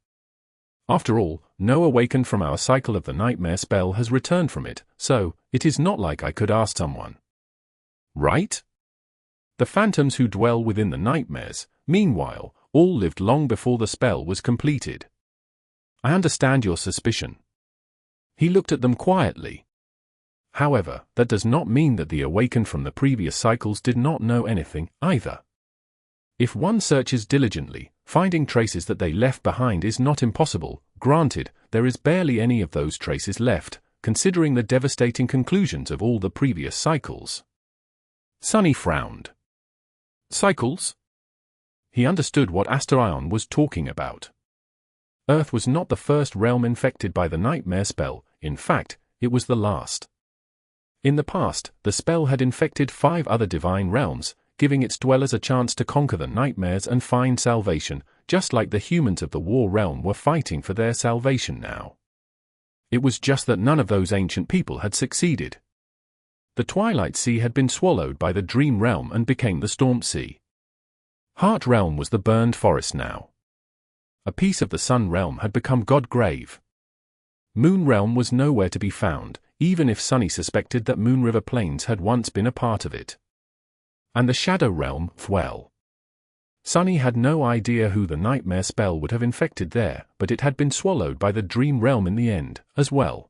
After all, no awakened from our cycle of the nightmare spell has returned from it, so it is not like I could ask someone. Right? The phantoms who dwell within the nightmares, meanwhile, all lived long before the spell was completed. I understand your suspicion. He looked at them quietly. However, that does not mean that the awakened from the previous cycles did not know anything, either. If one searches diligently, finding traces that they left behind is not impossible. Granted, there is barely any of those traces left, considering the devastating conclusions of all the previous cycles. Sunny frowned. Cycles? He understood what Astarion was talking about. Earth was not the first realm infected by the nightmare spell, in fact, it was the last. In the past, the spell had infected 5 other divine realms, giving its dwellers a chance to conquer the nightmares and find salvation, just like the humans of the war realm were fighting for their salvation now. It was just that none of those ancient people had succeeded. The Twilight Sea had been swallowed by the Dream Realm and became the Storm Sea. Heart Realm was the burned forest now. A piece of the Sun Realm had become Godgrave. Moon Realm was nowhere to be found, even if Sunny suspected that Moon River Plains had once been a part of it. And the Shadow Realm, well. Sunny had no idea who the nightmare spell would have infected there, but it had been swallowed by the Dream Realm in the end, as well.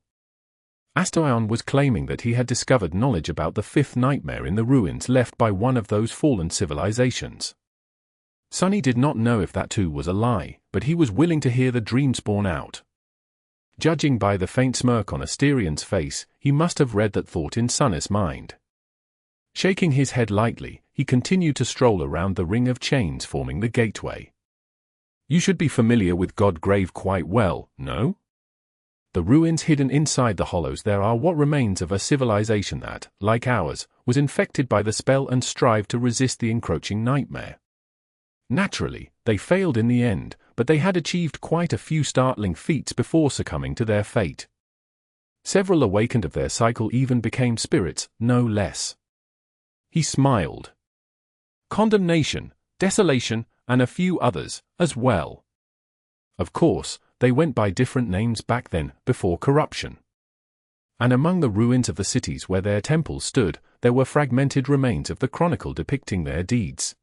Astarion was claiming that he had discovered knowledge about the fifth nightmare in the ruins left by one of those fallen civilizations. Sunny did not know if that too was a lie, but he was willing to hear the dream spawn out. Judging by the faint smirk on Astarion's face, he must have read that thought in Sunny's mind. Shaking his head lightly, he continued to stroll around the ring of chains forming the gateway. You should be familiar with Godgrave quite well, no? The ruins hidden inside the hollows there are what remains of a civilization that, like ours, was infected by the spell and strived to resist the encroaching nightmare. Naturally, they failed in the end, but they had achieved quite a few startling feats before succumbing to their fate. Several awakened of their cycle even became spirits, no less. He smiled. Condemnation, Desolation, and a few others, as well. Of course, they went by different names back then, before corruption. And among the ruins of the cities where their temples stood, there were fragmented remains of the chronicle depicting their deeds.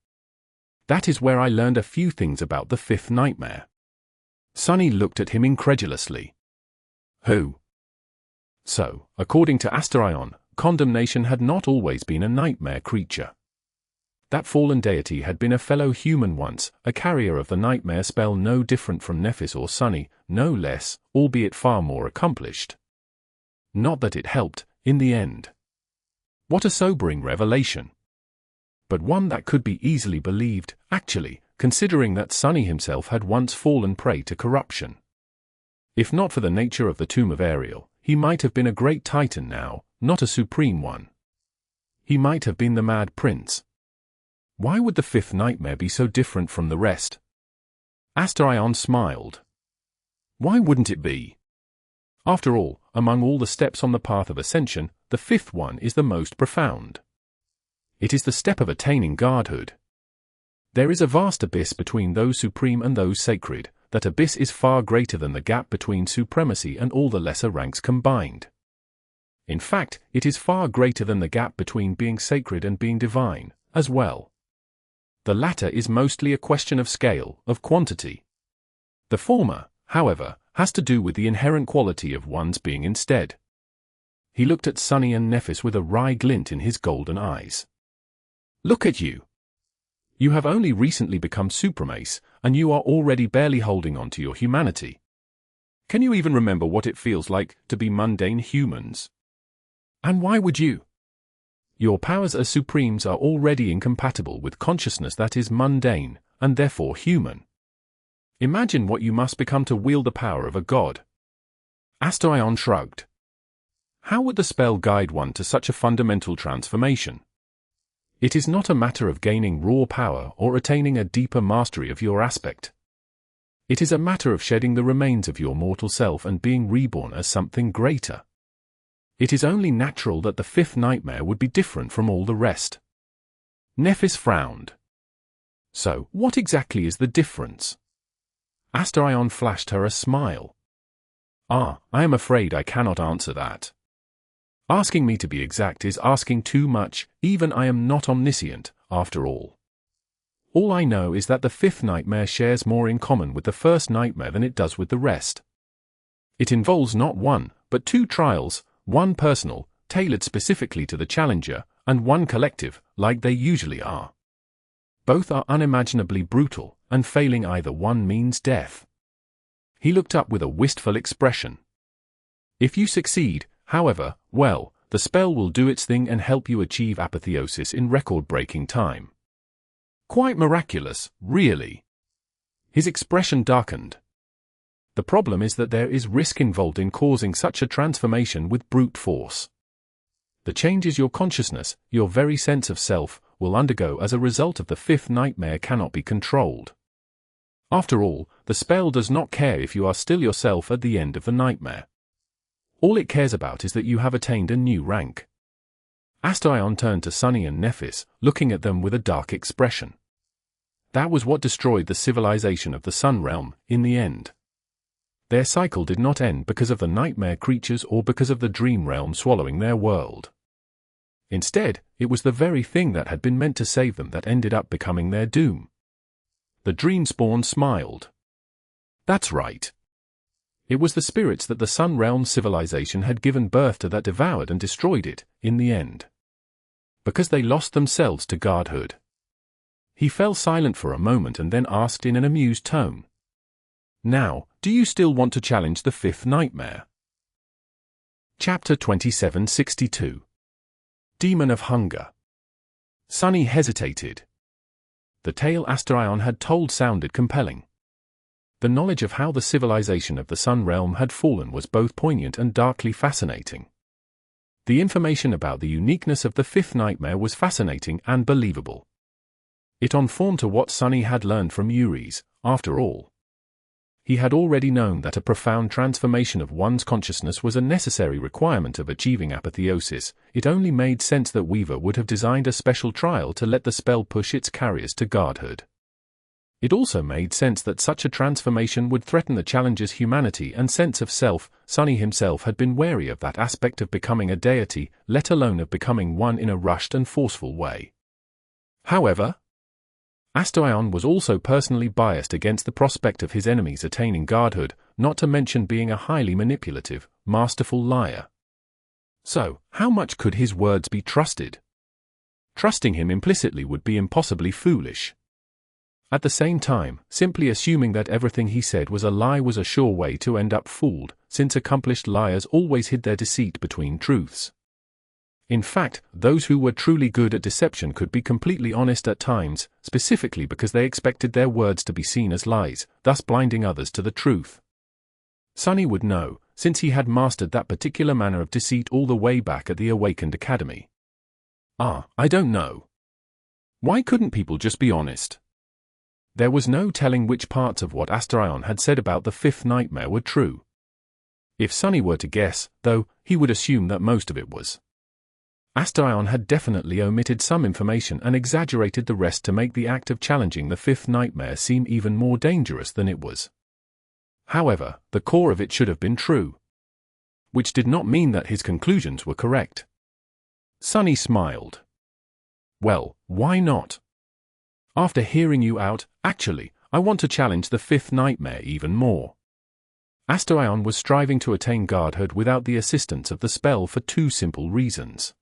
That is where I learned a few things about the fifth nightmare. Sunny looked at him incredulously. Who? So, according to Astarion, condemnation had not always been a nightmare creature. That fallen deity had been a fellow human once, a carrier of the nightmare spell no different from Nephis or Sunny, no less, albeit far more accomplished. Not that it helped, in the end. What a sobering revelation. But one that could be easily believed, actually, considering that Sunny himself had once fallen prey to corruption. If not for the nature of the tomb of Ariel, he might have been a great titan now, not a supreme one. He might have been the Mad Prince. Why would the fifth nightmare be so different from the rest? Astarion smiled. Why wouldn't it be? After all, among all the steps on the path of ascension, the fifth one is the most profound. It is the step of attaining godhood. There is a vast abyss between those supreme and those sacred. That abyss is far greater than the gap between supremacy and all the lesser ranks combined. In fact, it is far greater than the gap between being sacred and being divine, as well. The latter is mostly a question of scale, of quantity. The former, however, has to do with the inherent quality of one's being instead. He looked at Sunny and Nephis with a wry glint in his golden eyes. Look at you. You have only recently become supremace, and you are already barely holding on to your humanity. Can you even remember what it feels like to be mundane humans? And why would you? Your powers as supremes are already incompatible with consciousness that is mundane, and therefore human. Imagine what you must become to wield the power of a god. Astarion shrugged. How would the spell guide one to such a fundamental transformation? It is not a matter of gaining raw power or attaining a deeper mastery of your aspect. It is a matter of shedding the remains of your mortal self and being reborn as something greater. It is only natural that the fifth nightmare would be different from all the rest. Nephis frowned. So, what exactly is the difference? Astarion flashed her a smile. I am afraid I cannot answer that. Asking me to be exact is asking too much, even I am not omniscient, after all. All I know is that the fifth nightmare shares more in common with the first nightmare than it does with the rest. It involves not one, but two trials, one personal, tailored specifically to the challenger, and one collective, like they usually are. Both are unimaginably brutal, and failing either one means death. He looked up with a wistful expression. If you succeed, however, well, the spell will do its thing and help you achieve apotheosis in record-breaking time. Quite miraculous, really. His expression darkened. The problem is that there is risk involved in causing such a transformation with brute force. The changes your consciousness, your very sense of self, will undergo as a result of the fifth nightmare cannot be controlled. After all, the spell does not care if you are still yourself at the end of the nightmare. All it cares about is that you have attained a new rank. Astarion turned to Sunny and Nephis, looking at them with a dark expression. That was what destroyed the civilization of the Sun Realm, in the end. Their cycle did not end because of the nightmare creatures or because of the dream realm swallowing their world. Instead, it was the very thing that had been meant to save them that ended up becoming their doom. The Dreamspawn smiled. That's right. It was the spirits that the Sun Realm civilization had given birth to that devoured and destroyed it, in the end. Because they lost themselves to godhood. He fell silent for a moment and then asked in an amused tone. Now, do you still want to challenge the fifth nightmare? Chapter 2762. Demon of Hunger. Sunny hesitated. The tale Astarion had told sounded compelling. The knowledge of how the civilization of the Sun Realm had fallen was both poignant and darkly fascinating. The information about the uniqueness of the fifth nightmare was fascinating and believable. It conformed to what Sunny had learned from Uris, after all. He had already known that a profound transformation of one's consciousness was a necessary requirement of achieving apotheosis. It only made sense that Weaver would have designed a special trial to let the spell push its carriers to godhood. It also made sense that such a transformation would threaten the challenger's humanity and sense of self. Sunny himself had been wary of that aspect of becoming a deity, let alone of becoming one in a rushed and forceful way. However, Astarion was also personally biased against the prospect of his enemies attaining godhood, not to mention being a highly manipulative, masterful liar. So, how much could his words be trusted? Trusting him implicitly would be impossibly foolish. At the same time, simply assuming that everything he said was a lie was a sure way to end up fooled, since accomplished liars always hid their deceit between truths. In fact, those who were truly good at deception could be completely honest at times, specifically because they expected their words to be seen as lies, thus blinding others to the truth. Sunny would know, since he had mastered that particular manner of deceit all the way back at the Awakened Academy. I don't know. Why couldn't people just be honest? There was no telling which parts of what Astarion had said about the fifth nightmare were true. If Sunny were to guess, though, he would assume that most of it was. Astarion had definitely omitted some information and exaggerated the rest to make the act of challenging the fifth nightmare seem even more dangerous than it was. However, the core of it should have been true. Which did not mean that his conclusions were correct. Sunny smiled. Well, why not? After hearing you out, actually, I want to challenge the fifth nightmare even more. Astarion was striving to attain godhood without the assistance of the spell for two simple reasons.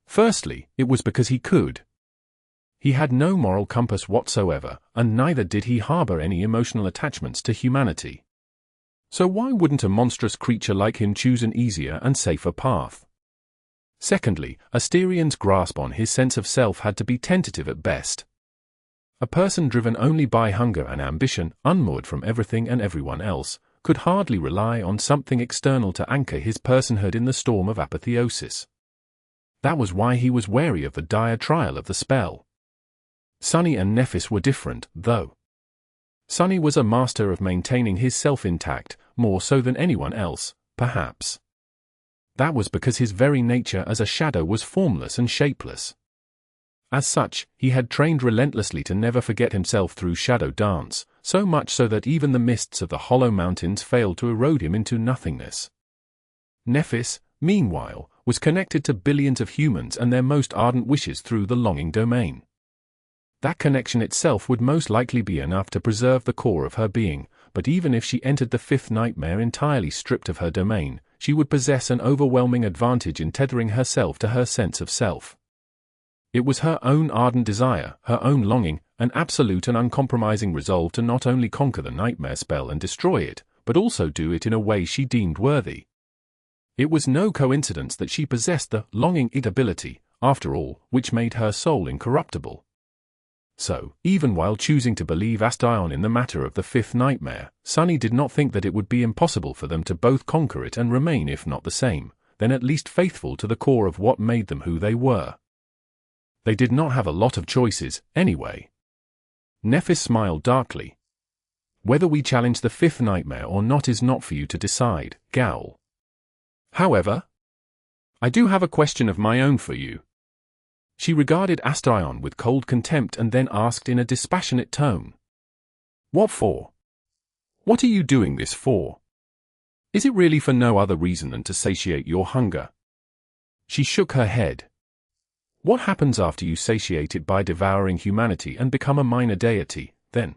Firstly, it was because he could. He had no moral compass whatsoever, and neither did he harbor any emotional attachments to humanity. So why wouldn't a monstrous creature like him choose an easier and safer path? Secondly, Astarion's grasp on his sense of self had to be tentative at best. A person driven only by hunger and ambition, unmoored from everything and everyone else, could hardly rely on something external to anchor his personhood in the storm of apotheosis. That was why he was wary of the dire trial of the spell. Sunny and Nephis were different, though. Sunny was a master of maintaining his self intact, more so than anyone else, perhaps. That was because his very nature as a shadow was formless and shapeless. As such, he had trained relentlessly to never forget himself through shadow dance, so much so that even the mists of the hollow mountains failed to erode him into nothingness. Nephis, meanwhile, was connected to billions of humans and their most ardent wishes through the longing domain. That connection itself would most likely be enough to preserve the core of her being, but even if she entered the fifth nightmare entirely stripped of her domain, she would possess an overwhelming advantage in tethering herself to her sense of self. It was her own ardent desire, her own longing, an absolute and uncompromising resolve to not only conquer the nightmare spell and destroy it, but also do it in a way she deemed worthy. It was no coincidence that she possessed the longing it ability, after all, which made her soul incorruptible. So, even while choosing to believe Astarion in the matter of the fifth nightmare, Sunny did not think that it would be impossible for them to both conquer it and remain, if not the same, then at least faithful to the core of what made them who they were. They did not have a lot of choices, anyway. Nephis smiled darkly. Whether we challenge the fifth nightmare or not is not for you to decide, Gowl. However, I do have a question of my own for you. She regarded Astarion with cold contempt and then asked in a dispassionate tone. What for? What are you doing this for? Is it really for no other reason than to satiate your hunger? She shook her head. What happens after you satiate it by devouring humanity and become a minor deity, then?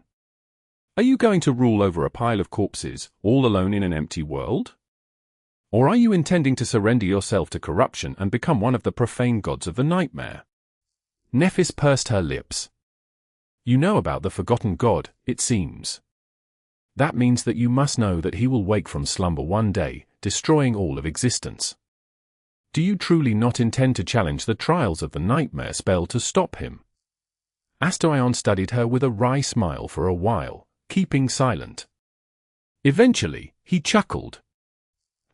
Are you going to rule over a pile of corpses, all alone in an empty world? Or are you intending to surrender yourself to corruption and become one of the profane gods of the nightmare? Nephis pursed her lips. You know about the forgotten god, it seems. That means that you must know that he will wake from slumber one day, destroying all of existence. Do you truly not intend to challenge the trials of the nightmare spell to stop him? Astarion studied her with a wry smile for a while, keeping silent. Eventually, he chuckled.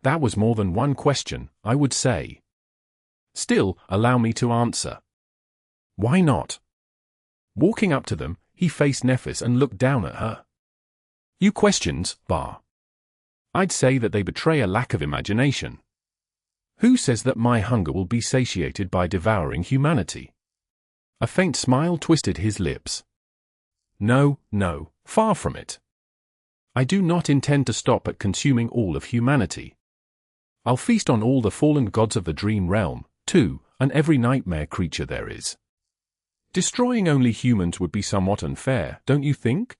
That was more than one question, I would say. Still, allow me to answer. Why not? Walking up to them, he faced Nephis and looked down at her. You questions, Bar. I'd say that they betray a lack of imagination. Who says that my hunger will be satiated by devouring humanity? A faint smile twisted his lips. No, no, far from it. I do not intend to stop at consuming all of humanity. I'll feast on all the fallen gods of the dream realm, too, and every nightmare creature there is. Destroying only humans would be somewhat unfair, don't you think?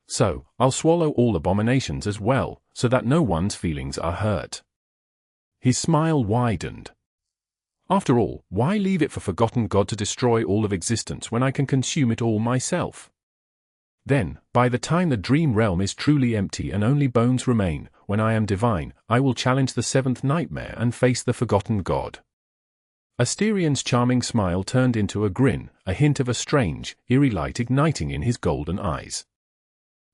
So, I'll swallow all abominations as well, so that no one's feelings are hurt. His smile widened. After all, why leave it for forgotten God to destroy all of existence when I can consume it all myself? Then, by the time the dream realm is truly empty and only bones remain, when I am divine, I will challenge the seventh nightmare and face the forgotten god. Asterian's charming smile turned into a grin, a hint of a strange, eerie light igniting in his golden eyes.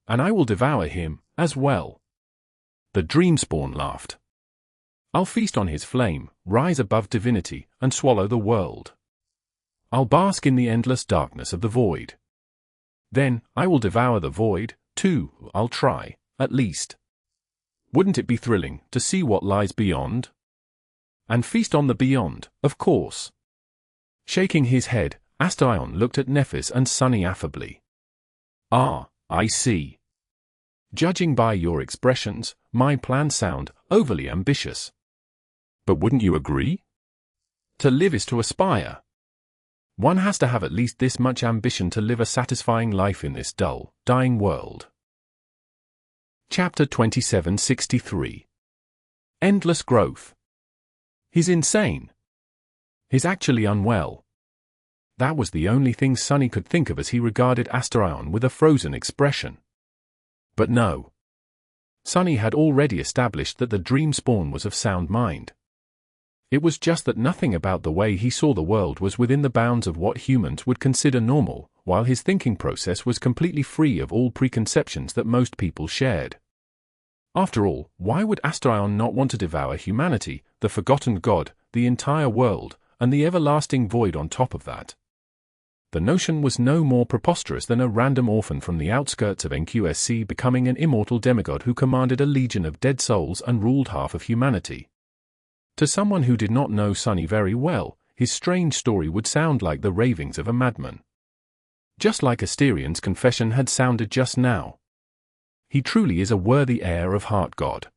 And I will devour him, as well. The Dreamspawn laughed. I'll feast on his flame, rise above divinity, and swallow the world. I'll bask in the endless darkness of the void. Then, I will devour the void, too, I'll try, at least. Wouldn't it be thrilling to see what lies beyond? And feast on the beyond, of course. Shaking his head, Astarion looked at Nephis and Sunny affably. Ah, I see. Judging by your expressions, my plans sound overly ambitious. But wouldn't you agree? To live is to aspire. One has to have at least this much ambition to live a satisfying life in this dull, dying world. Chapter 2763. Endless growth. He's insane. He's actually unwell. That was the only thing Sunny could think of as he regarded Astarion with a frozen expression. But no. Sunny had already established that the Dreamspawn was of sound mind. It was just that nothing about the way he saw the world was within the bounds of what humans would consider normal, while his thinking process was completely free of all preconceptions that most people shared. After all, why would Astarion not want to devour humanity, the forgotten god, the entire world, and the everlasting void on top of that? The notion was no more preposterous than a random orphan from the outskirts of NQSC becoming an immortal demigod who commanded a legion of dead souls and ruled half of humanity. To someone who did not know Sunny very well, his strange story would sound like the ravings of a madman. Just like Asterian's confession had sounded just now. He truly is a worthy heir of Heart God.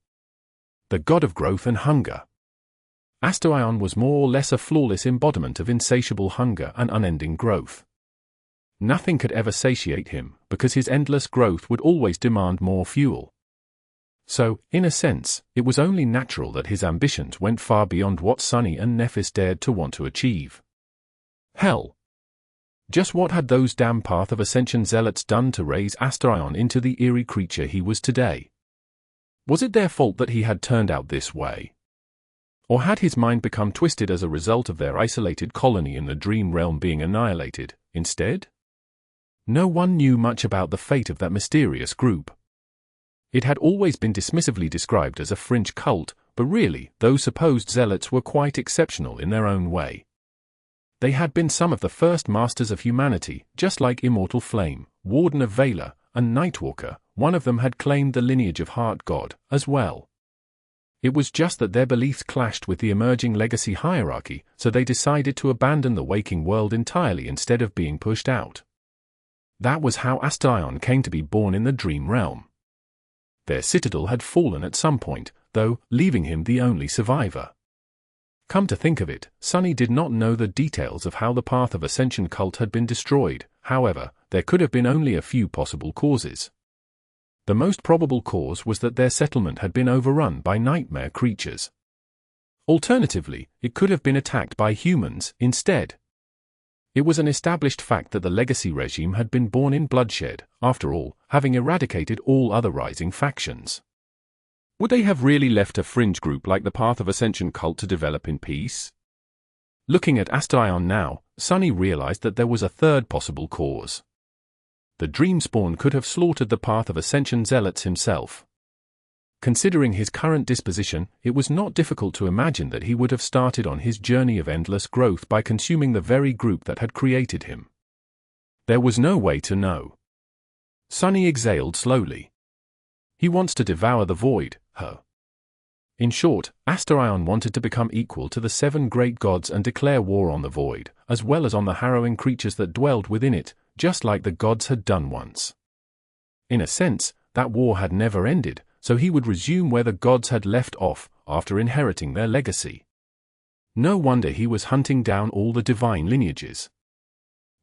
The god of growth and hunger. Astarion was more or less a flawless embodiment of insatiable hunger and unending growth. Nothing could ever satiate him, because his endless growth would always demand more fuel. So, in a sense, it was only natural that his ambitions went far beyond what Sunny and Nephis dared to want to achieve. Hell! Just what had those damn Path of Ascension zealots done to raise Astarion into the eerie creature he was today? Was it their fault that he had turned out this way? Or had his mind become twisted as a result of their isolated colony in the dream realm being annihilated, instead? No one knew much about the fate of that mysterious group. It had always been dismissively described as a fringe cult, but really, those supposed zealots were quite exceptional in their own way. They had been some of the first masters of humanity, just like Immortal Flame, Warden of Valor, and Nightwalker. One of them had claimed the lineage of Heart God, as well. It was just that their beliefs clashed with the emerging legacy hierarchy, so they decided to abandon the waking world entirely instead of being pushed out. That was how Astarion came to be born in the dream realm. Their citadel had fallen at some point, though, leaving him the only survivor. Come to think of it, Sunny did not know the details of how the Path of Ascension cult had been destroyed. However, there could have been only a few possible causes. The most probable cause was that their settlement had been overrun by nightmare creatures. Alternatively, it could have been attacked by humans instead. It was an established fact that the legacy regime had been born in bloodshed, after all, having eradicated all other rising factions. Would they have really left a fringe group like the Path of Ascension cult to develop in peace? Looking at Astaion now, Sunny realized that there was a third possible cause. The Dreamspawn could have slaughtered the Path of Ascension zealots himself. Considering his current disposition, it was not difficult to imagine that he would have started on his journey of endless growth by consuming the very group that had created him. There was no way to know. Sunny exhaled slowly. He wants to devour the void, huh? In short, Astaion wanted to become equal to the 7 great gods and declare war on the void, as well as on the harrowing creatures that dwelled within it, just like the gods had done once. In a sense, that war had never ended, so he would resume where the gods had left off, after inheriting their legacy. No wonder he was hunting down all the divine lineages.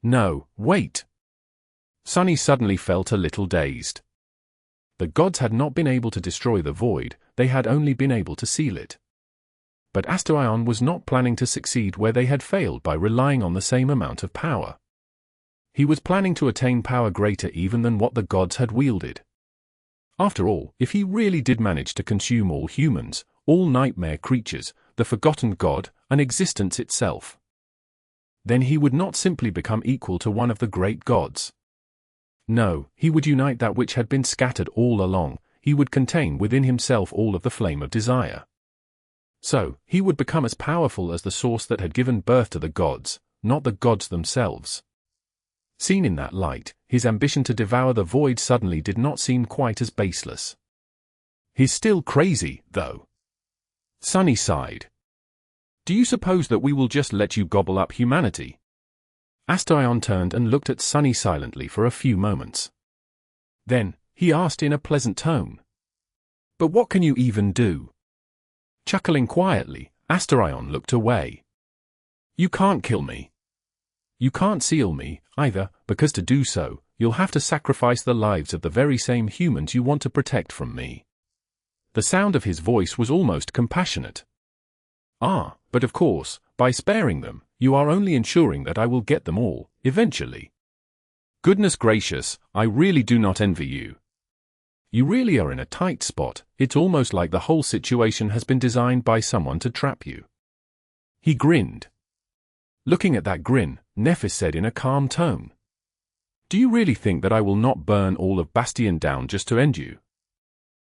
No, wait. Sunny suddenly felt a little dazed. The gods had not been able to destroy the void, they had only been able to seal it. But Astaion was not planning to succeed where they had failed by relying on the same amount of power. He was planning to attain power greater even than what the gods had wielded. After all, if he really did manage to consume all humans, all nightmare creatures, the forgotten god, and existence itself, then he would not simply become equal to one of the great gods. No, he would unite that which had been scattered all along, he would contain within himself all of the flame of desire. So, he would become as powerful as the source that had given birth to the gods, not the gods themselves. Seen in that light, his ambition to devour the void suddenly did not seem quite as baseless. He's still crazy, though. Sunny sighed. Do you suppose that we will just let you gobble up humanity? Astaion turned and looked at Sunny silently for a few moments. Then, he asked in a pleasant tone. But what can you even do? Chuckling quietly, Astaion looked away. You can't kill me. You can't seal me, either, because to do so, you'll have to sacrifice the lives of the very same humans you want to protect from me. The sound of his voice was almost compassionate. Ah, but of course, by sparing them, you are only ensuring that I will get them all, eventually. Goodness gracious, I really do not envy you. You really are in a tight spot, it's almost like the whole situation has been designed by someone to trap you. He grinned. Looking at that grin, Nephis said in a calm tone. Do you really think that I will not burn all of Bastion down just to end you?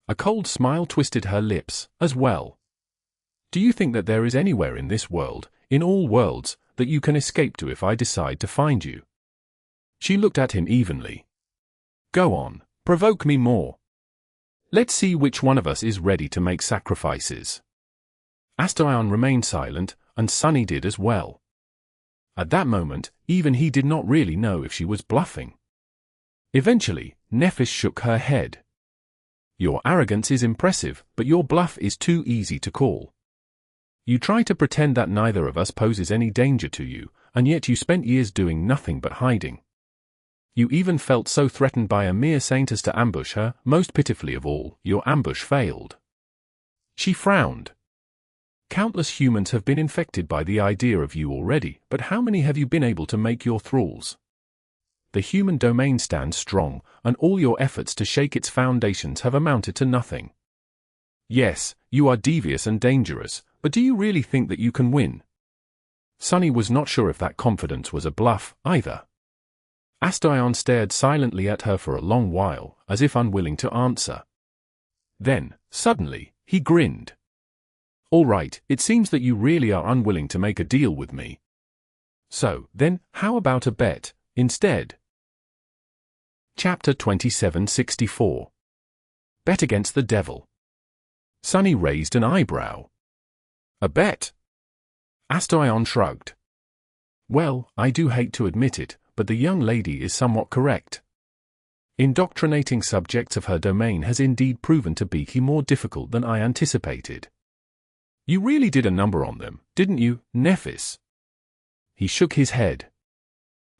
A cold smile twisted her lips, as well. Do you think that there is anywhere in this world, in all worlds, that you can escape to if I decide to find you? She looked at him evenly. Go on, provoke me more. Let's see which one of us is ready to make sacrifices. Astaion remained silent, and Sunny did as well. At that moment, even he did not really know if she was bluffing. Eventually, Nephis shook her head. Your arrogance is impressive, but your bluff is too easy to call. You try to pretend that neither of us poses any danger to you, and yet you spent years doing nothing but hiding. You even felt so threatened by a mere saint as to ambush her. Most pitifully of all, your ambush failed. She frowned. Countless humans have been infected by the idea of you already, but how many have you been able to make your thralls? The human domain stands strong, and all your efforts to shake its foundations have amounted to nothing. Yes, you are devious and dangerous, but do you really think that you can win? Sunny was not sure if that confidence was a bluff, either. Astaion stared silently at her for a long while, as if unwilling to answer. Then, suddenly, he grinned. All right, it seems that you really are unwilling to make a deal with me. So, then, how about a bet, instead? Chapter 2764. Bet against the devil. Sunny raised an eyebrow. A bet? Astaion shrugged. Well, I do hate to admit it, but the young lady is somewhat correct. Indoctrinating subjects of her domain has indeed proven to be more difficult than I anticipated. You really did a number on them, didn't you, Nephis? He shook his head.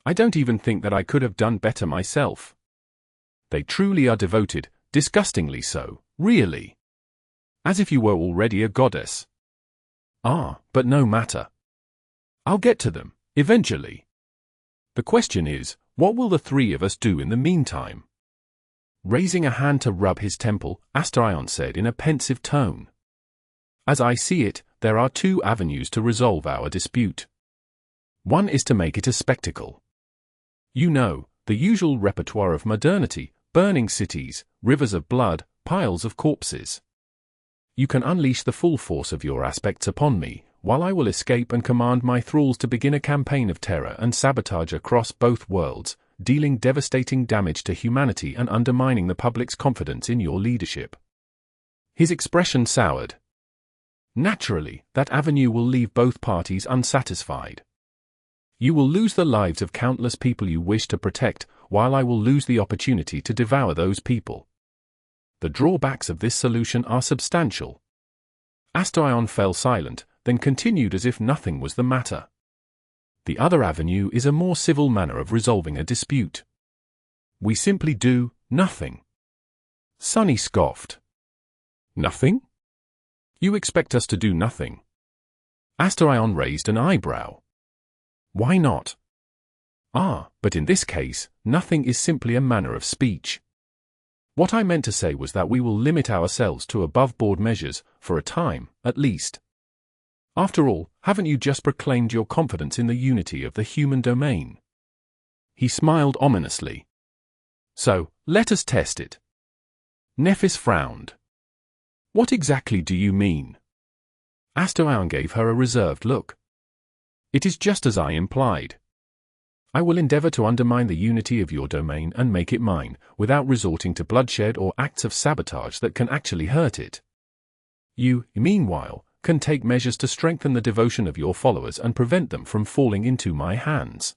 I don't even think that I could have done better myself. They truly are devoted, disgustingly so, really. As if you were already a goddess. Ah, but no matter. I'll get to them, eventually. The question is, what will the three of us do in the meantime? Raising a hand to rub his temple, Astarion said in a pensive tone. As I see it, there are two avenues to resolve our dispute. One is to make it a spectacle. You know, the usual repertoire of modernity, burning cities, rivers of blood, piles of corpses. You can unleash the full force of your aspects upon me, while I will escape and command my thralls to begin a campaign of terror and sabotage across both worlds, dealing devastating damage to humanity and undermining the public's confidence in your leadership. His expression soured. Naturally, that avenue will leave both parties unsatisfied. You will lose the lives of countless people you wish to protect, while I will lose the opportunity to devour those people. The drawbacks of this solution are substantial. Astarion fell silent, then continued as if nothing was the matter. The other avenue is a more civil manner of resolving a dispute. We simply do nothing. Sunny scoffed. Nothing? You expect us to do nothing? Astarion raised an eyebrow. Why not? Ah, but in this case, nothing is simply a manner of speech. What I meant to say was that we will limit ourselves to above-board measures, for a time, at least. After all, haven't you just proclaimed your confidence in the unity of the human domain? He smiled ominously. So, let us test it. Nephis frowned. What exactly do you mean? Astarion gave her a reserved look. It is just as I implied. I will endeavor to undermine the unity of your domain and make it mine, without resorting to bloodshed or acts of sabotage that can actually hurt it. You, meanwhile, can take measures to strengthen the devotion of your followers and prevent them from falling into my hands.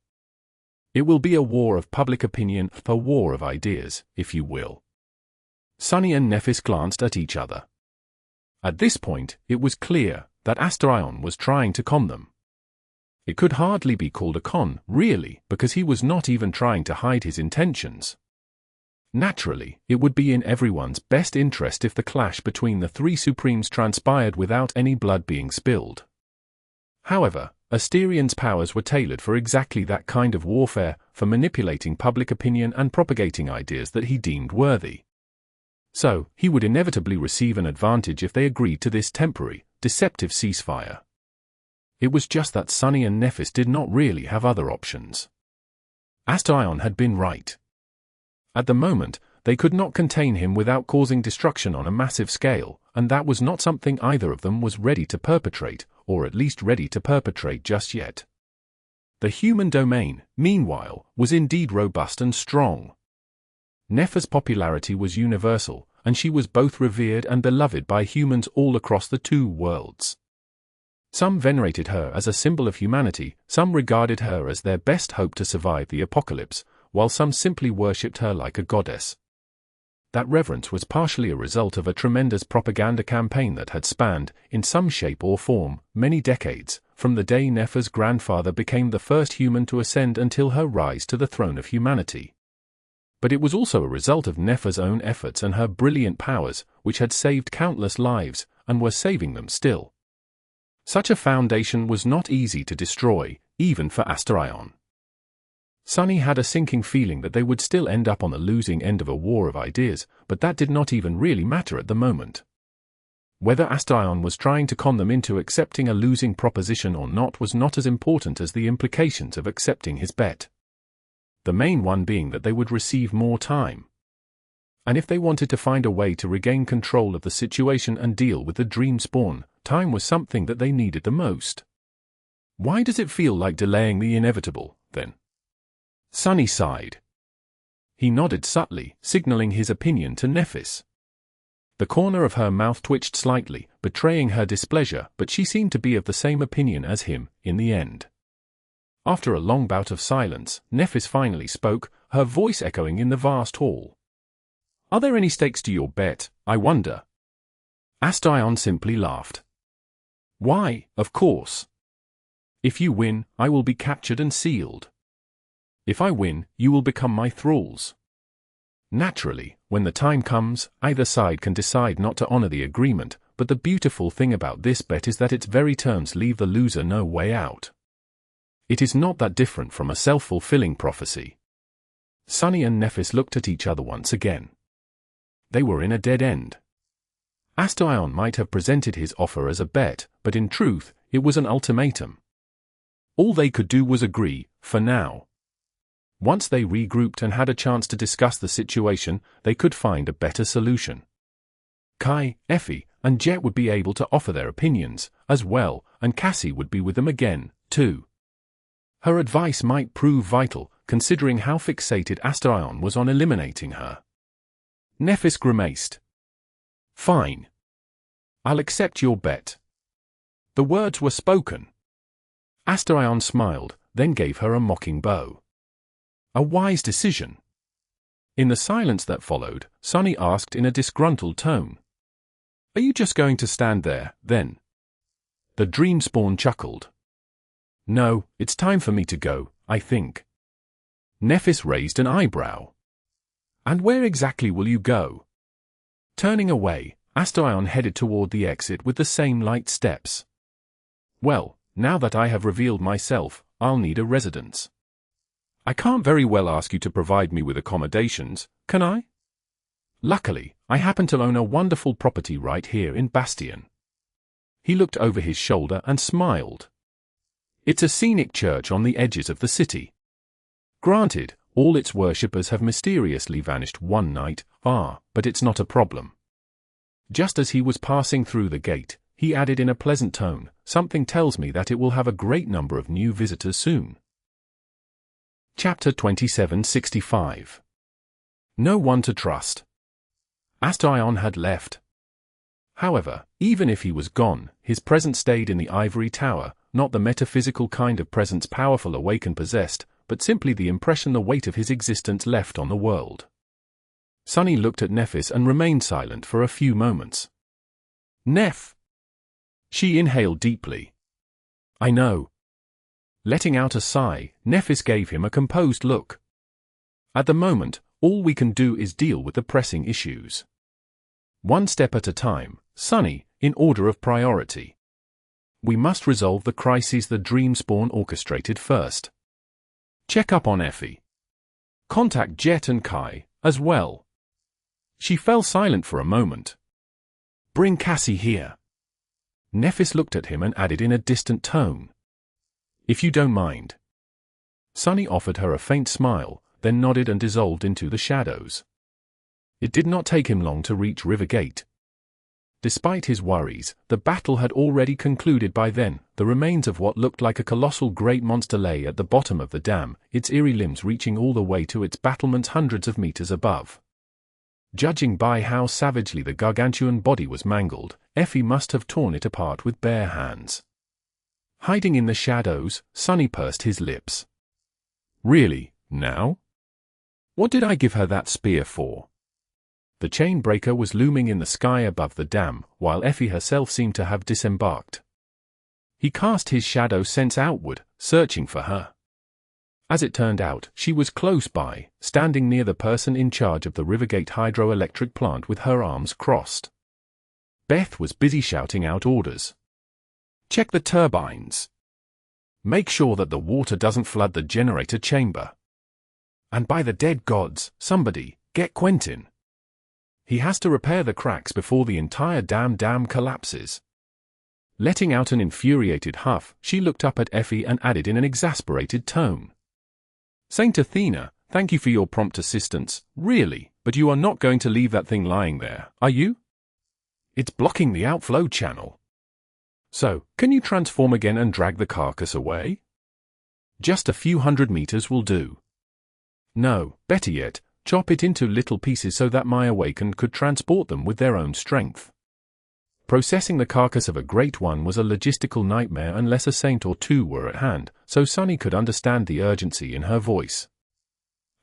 It will be a war of public opinion, a war of ideas, if you will. Sunny and Nephis glanced at each other. At this point, it was clear that Astarion was trying to con them. It could hardly be called a con, really, because he was not even trying to hide his intentions. Naturally, it would be in everyone's best interest if the clash between the three supremes transpired without any blood being spilled. However, Astarion's powers were tailored for exactly that kind of warfare, for manipulating public opinion and propagating ideas that he deemed worthy. So, he would inevitably receive an advantage if they agreed to this temporary, deceptive ceasefire. It was just that Sunny and Nephis did not really have other options. Astarion had been right. At the moment, they could not contain him without causing destruction on a massive scale, and that was not something either of them was ready to perpetrate, or at least ready to perpetrate just yet. The human domain, meanwhile, was indeed robust and strong. Nephis' popularity was universal, and she was both revered and beloved by humans all across the two worlds. Some venerated her as a symbol of humanity, some regarded her as their best hope to survive the apocalypse, while some simply worshipped her like a goddess. That reverence was partially a result of a tremendous propaganda campaign that had spanned, in some shape or form, many decades, from the day Nephis' grandfather became the first human to ascend until her rise to the throne of humanity. But it was also a result of Nephis' own efforts and her brilliant powers, which had saved countless lives, and were saving them still. Such a foundation was not easy to destroy, even for Astarion. Sunny had a sinking feeling that they would still end up on the losing end of a war of ideas, but that did not even really matter at the moment. Whether Astarion was trying to con them into accepting a losing proposition or not was not as important as the implications of accepting his bet. The main one being that they would receive more time. And if they wanted to find a way to regain control of the situation and deal with the dream spawn, time was something that they needed the most. Why does it feel like delaying the inevitable, then? Sunny sighed. He nodded subtly, signaling his opinion to Nephis. The corner of her mouth twitched slightly, betraying her displeasure, but she seemed to be of the same opinion as him, in the end. After a long bout of silence, Nephis finally spoke, her voice echoing in the vast hall. "Are there any stakes to your bet, I wonder?" Astaion simply laughed. "Why, of course. If you win, I will be captured and sealed. If I win, you will become my thralls. Naturally, when the time comes, either side can decide not to honor the agreement, but the beautiful thing about this bet is that its very terms leave the loser no way out. It is not that different from a self-fulfilling prophecy." Sunny and Nephis looked at each other once again. They were in a dead end. Astaion might have presented his offer as a bet, but in truth, it was an ultimatum. All they could do was agree, for now. Once they regrouped and had a chance to discuss the situation, they could find a better solution. Kai, Effie, and Jet would be able to offer their opinions, as well, and Cassie would be with them again, too. Her advice might prove vital, considering how fixated Astaion was on eliminating her. Nephis grimaced. "Fine. I'll accept your bet." The words were spoken. Astaion smiled, then gave her a mocking bow. A wise decision. In the silence that followed, Sunny asked in a disgruntled tone, "Are you just going to stand there, then?" The Dreamspawn chuckled. "No, it's time for me to go, I think." Nephis raised an eyebrow. "And where exactly will you go?" Turning away, Astaion headed toward the exit with the same light steps. "Well, now that I have revealed myself, I'll need a residence. I can't very well ask you to provide me with accommodations, can I? Luckily, I happen to own a wonderful property right here in Bastion." He looked over his shoulder and smiled. "It's a scenic church on the edges of the city. Granted, all its worshippers have mysteriously vanished one night, but it's not a problem." Just as he was passing through the gate, he added in a pleasant tone, "Something tells me that it will have a great number of new visitors soon." Chapter 2765. No one to trust. Astaion had left. However, even if he was gone, his presence stayed in the ivory tower, not the metaphysical kind of presence powerful awakened possessed, but simply the impression the weight of his existence left on the world. Sunny looked at Nephis and remained silent for a few moments. "Neph!" She inhaled deeply. "I know." Letting out a sigh, Nephis gave him a composed look. "At the moment, all we can do is deal with the pressing issues. One step at a time, Sunny, in order of priority. We must resolve the crises the Dreamspawn orchestrated first. Check up on Effie. Contact Jet and Kai, as well." She fell silent for a moment. "Bring Cassie here." Nephis looked at him and added in a distant tone, "If you don't mind." Sunny offered her a faint smile, then nodded and dissolved into the shadows. It did not take him long to reach Rivergate. Despite his worries, the battle had already concluded by then. The remains of what looked like a colossal great monster lay at the bottom of the dam, its eerie limbs reaching all the way to its battlements hundreds of meters above. Judging by how savagely the gargantuan body was mangled, Effie must have torn it apart with bare hands. Hiding in the shadows, Sunny pursed his lips. "Really, now? What did I give her that spear for?" The chain breaker was looming in the sky above the dam, while Effie herself seemed to have disembarked. He cast his shadow sense outward, searching for her. As it turned out, she was close by, standing near the person in charge of the Rivergate hydroelectric plant with her arms crossed. Beth was busy shouting out orders. "Check the turbines. Make sure that the water doesn't flood the generator chamber. And by the dead gods, somebody, get Quentin. He has to repair the cracks before the entire dam collapses." Letting out an infuriated huff, she looked up at Effie and added in an exasperated tone, "Saint Athena, thank you for your prompt assistance, really, but you are not going to leave that thing lying there, are you? It's blocking the outflow channel. So, can you transform again and drag the carcass away? Just a few hundred meters will do. No, better yet, chop it into little pieces so that my awakened could transport them with their own strength." Processing the carcass of a great one was a logistical nightmare unless a saint or two were at hand, so Sunny could understand the urgency in her voice.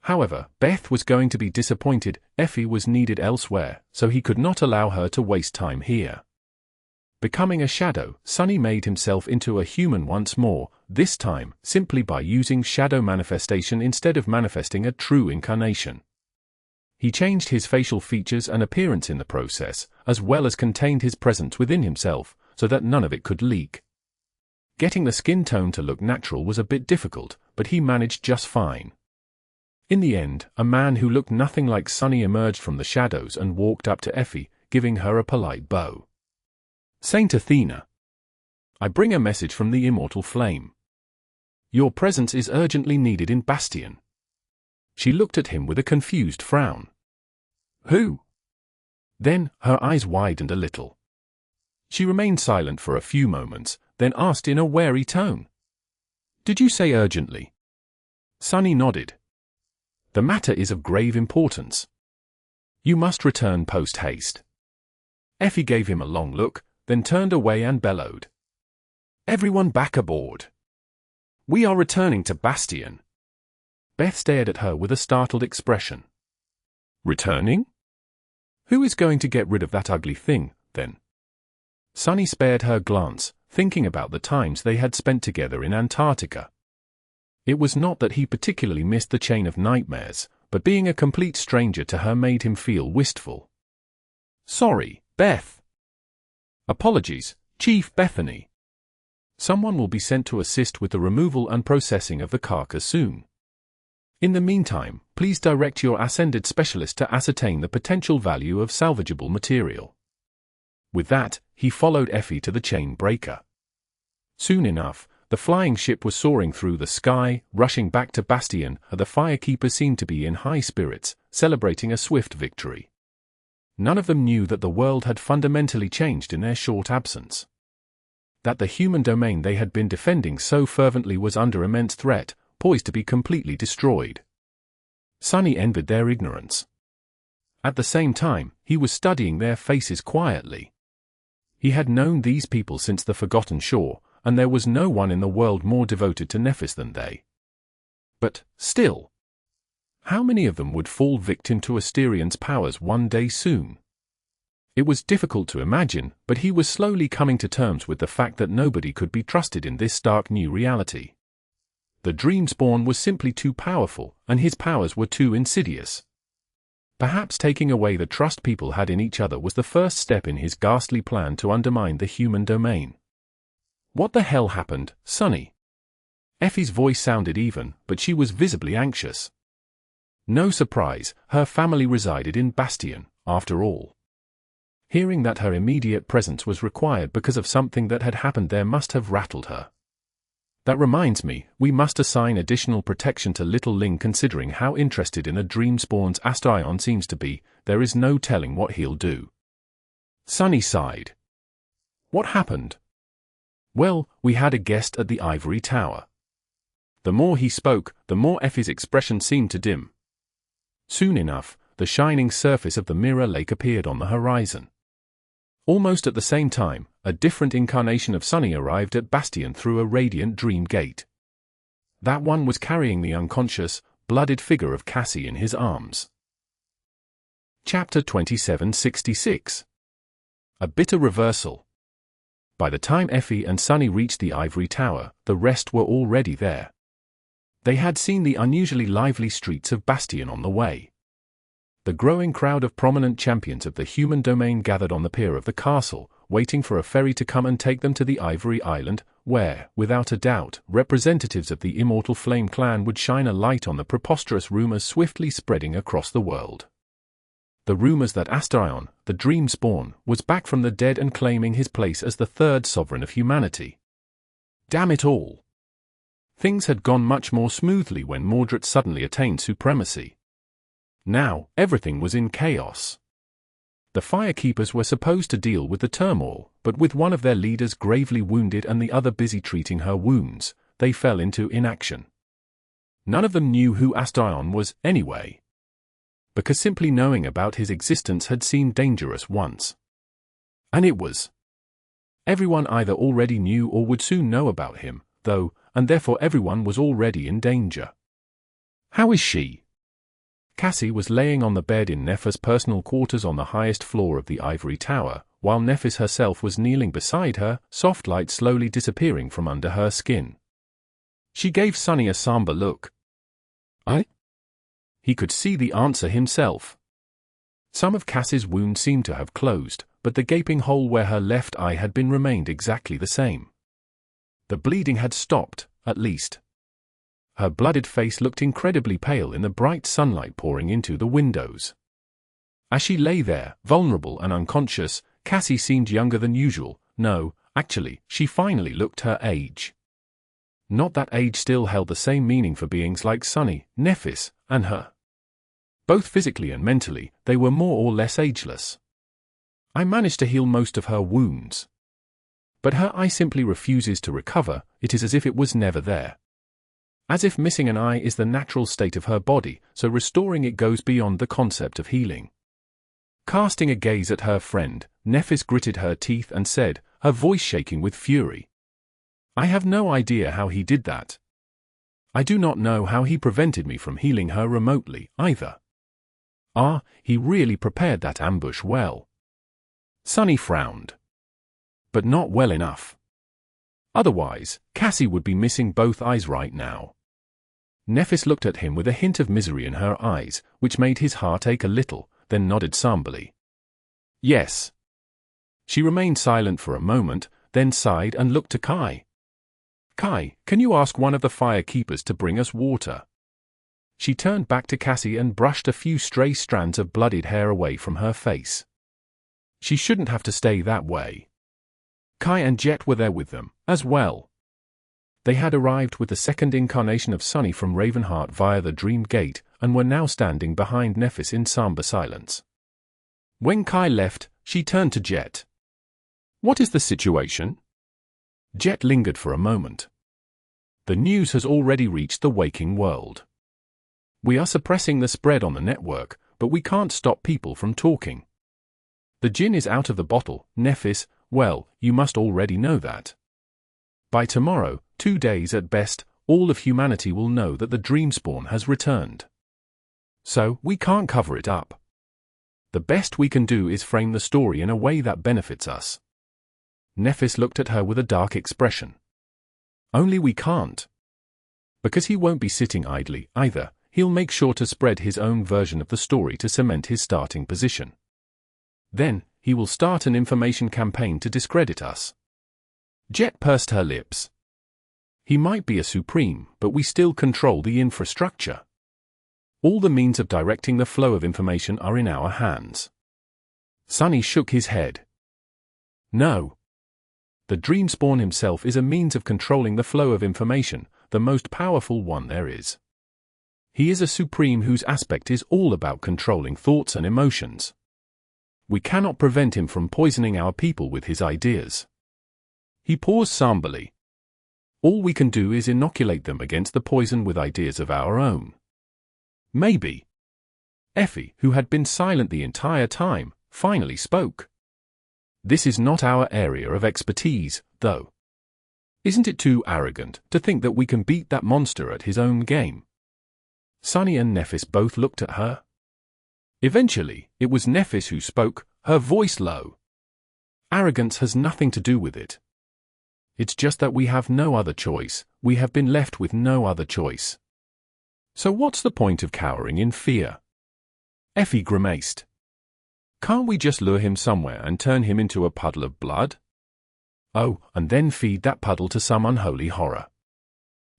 However, Beth was going to be disappointed. Effie was needed elsewhere, so he could not allow her to waste time here. Becoming a shadow, Sunny made himself into a human once more, this time simply by using shadow manifestation instead of manifesting a true incarnation. He changed his facial features and appearance in the process, as well as contained his presence within himself, so that none of it could leak. Getting the skin tone to look natural was a bit difficult, but he managed just fine. In the end, a man who looked nothing like Sunny emerged from the shadows and walked up to Effie, giving her a polite bow. "Saint Athena, I bring a message from the immortal flame. Your presence is urgently needed in Bastion." She looked at him with a confused frown. "Who?" Then, her eyes widened a little. She remained silent for a few moments, then asked in a wary tone. "Did you say urgently?" Sunny nodded. "The matter is of grave importance. You must return post-haste." Effie gave him a long look, then turned away and bellowed. "Everyone back aboard. We are returning to Bastion." Beth stared at her with a startled expression. "Returning? Who is going to get rid of that ugly thing, then?" Sunny spared her glance, thinking about the times they had spent together in Antarctica. It was not that he particularly missed the chain of nightmares, but being a complete stranger to her made him feel wistful. "Sorry, Beth." "Apologies, Chief Bethany. Someone will be sent to assist with the removal and processing of the carcass soon. In the meantime, please direct your ascended specialist to ascertain the potential value of salvageable material." With that, he followed Effie to the chain breaker. Soon enough, the flying ship was soaring through the sky, rushing back to Bastion, and the firekeepers seemed to be in high spirits, celebrating a swift victory. None of them knew that the world had fundamentally changed in their short absence. That the human domain they had been defending so fervently was under immense threat, poised to be completely destroyed. Sunny envied their ignorance. At the same time, he was studying their faces quietly. He had known these people since the Forgotten Shore, and there was no one in the world more devoted to Nephis than they. But, still, how many of them would fall victim to Asterian's powers one day soon? It was difficult to imagine, but he was slowly coming to terms with the fact that nobody could be trusted in this stark new reality. The Dreamspawn was simply too powerful, and his powers were too insidious. Perhaps taking away the trust people had in each other was the first step in his ghastly plan to undermine the human domain. "What the hell happened, Sunny?" Effie's voice sounded even, but she was visibly anxious. No surprise, her family resided in Bastion, after all. Hearing that her immediate presence was required because of something that had happened there must have rattled her. "That reminds me, we must assign additional protection to Little Ling. Considering how interested in the Dreamspawn's Astarion seems to be, there is no telling what he'll do." Sunny sighed. "What happened?" "Well, we had a guest at the Ivory Tower." The more he spoke, the more Effie's expression seemed to dim. Soon enough, the shining surface of the mirror lake appeared on the horizon. Almost at the same time, a different incarnation of Sunny arrived at Bastion through a radiant dream gate. That one was carrying the unconscious, bloodied figure of Cassie in his arms. Chapter 2766. A bitter reversal. By the time Effie and Sunny reached the Ivory Tower, the rest were already there. They had seen the unusually lively streets of Bastion on the way. The growing crowd of prominent champions of the human domain gathered on the pier of the castle, waiting for a ferry to come and take them to the Ivory Island, where, without a doubt, representatives of the Immortal Flame clan would shine a light on the preposterous rumors swiftly spreading across the world. The rumors that Astarion, the Dreamspawn, was back from the dead and claiming his place as the third sovereign of humanity. Damn it all! Things had gone much more smoothly when Mordred suddenly attained supremacy. Now, everything was in chaos. The firekeepers were supposed to deal with the turmoil, but with one of their leaders gravely wounded and the other busy treating her wounds, they fell into inaction. None of them knew who Astarion was, anyway. Because simply knowing about his existence had seemed dangerous once. And it was Everyone either already knew or would soon know about him, though, and therefore everyone was already in danger. How is she? Cassie was laying on the bed in Nephis' personal quarters on the highest floor of the ivory tower, while Nephis herself was kneeling beside her, soft light slowly disappearing from under her skin. She gave Sunny a somber look. He could see the answer himself. Some of Cassie's wound seemed to have closed, but the gaping hole where her left eye had been remained exactly the same. The bleeding had stopped, at least. Her blooded face looked incredibly pale in the bright sunlight pouring into the windows. As she lay there, vulnerable and unconscious, Cassie seemed younger than usual. No, actually, she finally looked her age. Not that age still held the same meaning for beings like Sunny, Nephis, and her. Both physically and mentally, they were more or less ageless. I managed to heal most of her wounds. But her eye simply refuses to recover. It is as if it was never there. As if missing an eye is the natural state of her body, so restoring it goes beyond the concept of healing. Casting a gaze at her friend, Nephis gritted her teeth and said, her voice shaking with fury, "I have no idea how he did that. I do not know how he prevented me from healing her remotely, either. He really prepared that ambush well." Sunny frowned. But not well enough. Otherwise, Cassie would be missing both eyes right now. Nephis looked at him with a hint of misery in her eyes, which made his heart ache a little, then nodded somberly. Yes. She remained silent for a moment, then sighed and looked to Kai. Kai, can you ask one of the firekeepers to bring us water? She turned back to Cassie and brushed a few stray strands of bloodied hair away from her face. She shouldn't have to stay that way. Kai and Jet were there with them, as well. They had arrived with the second incarnation of Sunny from Ravenheart via the Dream Gate, and were now standing behind Nephis in somber silence. When Kai left, she turned to Jet. What is the situation? Jet lingered for a moment. The news has already reached the waking world. We are suppressing the spread on the network, but we can't stop people from talking. The gin is out of the bottle, Nephis. Well, you must already know that. By tomorrow, 2 days at best, all of humanity will know that the Dreamspawn has returned. So, we can't cover it up. The best we can do is frame the story in a way that benefits us. Nephis looked at her with a dark expression. Only we can't. Because he won't be sitting idly, either. He'll make sure to spread his own version of the story to cement his starting position. Then, he will start an information campaign to discredit us. Jet pursed her lips. He might be a supreme, but we still control the infrastructure. All the means of directing the flow of information are in our hands. Sunny shook his head. No. The Dreamspawn himself is a means of controlling the flow of information, the most powerful one there is. He is a supreme whose aspect is all about controlling thoughts and emotions. We cannot prevent him from poisoning our people with his ideas. He paused somberly. All we can do is inoculate them against the poison with ideas of our own. Maybe. Effie, who had been silent the entire time, finally spoke. This is not our area of expertise, though. Isn't it too arrogant to think that we can beat that monster at his own game? Sunny and Nephis both looked at her. Eventually, it was Nephis who spoke, her voice low. Arrogance has nothing to do with it. It's just that we have no other choice, we have been left with no other choice. So what's the point of cowering in fear? Effie grimaced. Can't we just lure him somewhere and turn him into a puddle of blood? Oh, and then feed that puddle to some unholy horror.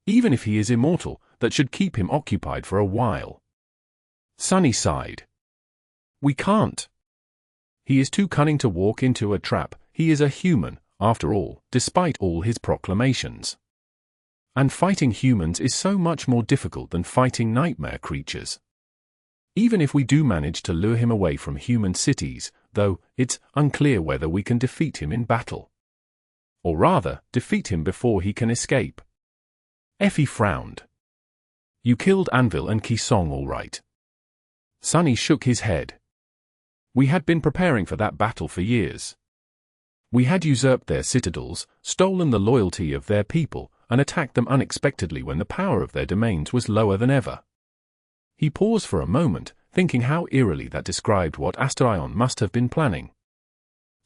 Even if he is immortal, that should keep him occupied for a while. Sunny sighed. We can't. He is too cunning to walk into a trap. He is a human, after all, despite all his proclamations. And fighting humans is so much more difficult than fighting nightmare creatures. Even if we do manage to lure him away from human cities, though, it's unclear whether we can defeat him in battle. Or rather, defeat him before he can escape. Effie frowned. You killed Anvil and Kisong all right. Sunny shook his head. We had been preparing for that battle for years. We had usurped their citadels, stolen the loyalty of their people, and attacked them unexpectedly when the power of their domains was lower than ever. He paused for a moment, thinking how eerily that described what Astarion must have been planning.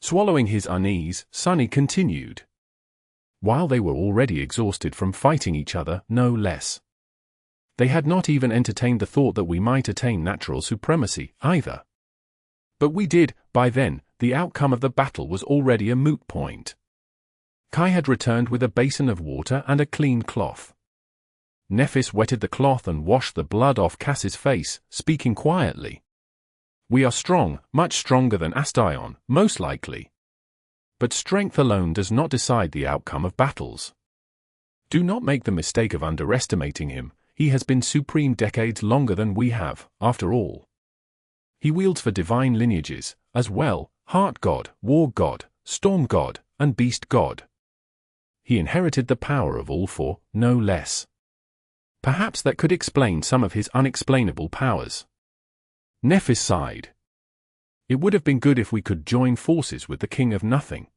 Swallowing his unease, Sunny continued. While they were already exhausted from fighting each other, no less. They had not even entertained the thought that we might attain natural supremacy, either. But we did. By then, the outcome of the battle was already a moot point. Kai had returned with a basin of water and a clean cloth. Nephis wetted the cloth and washed the blood off Cass's face, speaking quietly. We are strong, much stronger than Astarion, most likely. But strength alone does not decide the outcome of battles. Do not make the mistake of underestimating him. He has been supreme decades longer than we have, after all. He wields for divine lineages, as well, Heart God, War God, Storm God, and Beast God. He inherited the power of all four, no less. Perhaps that could explain some of his unexplainable powers. Nephis sighed. It would have been good if we could join forces with the King of Nothing.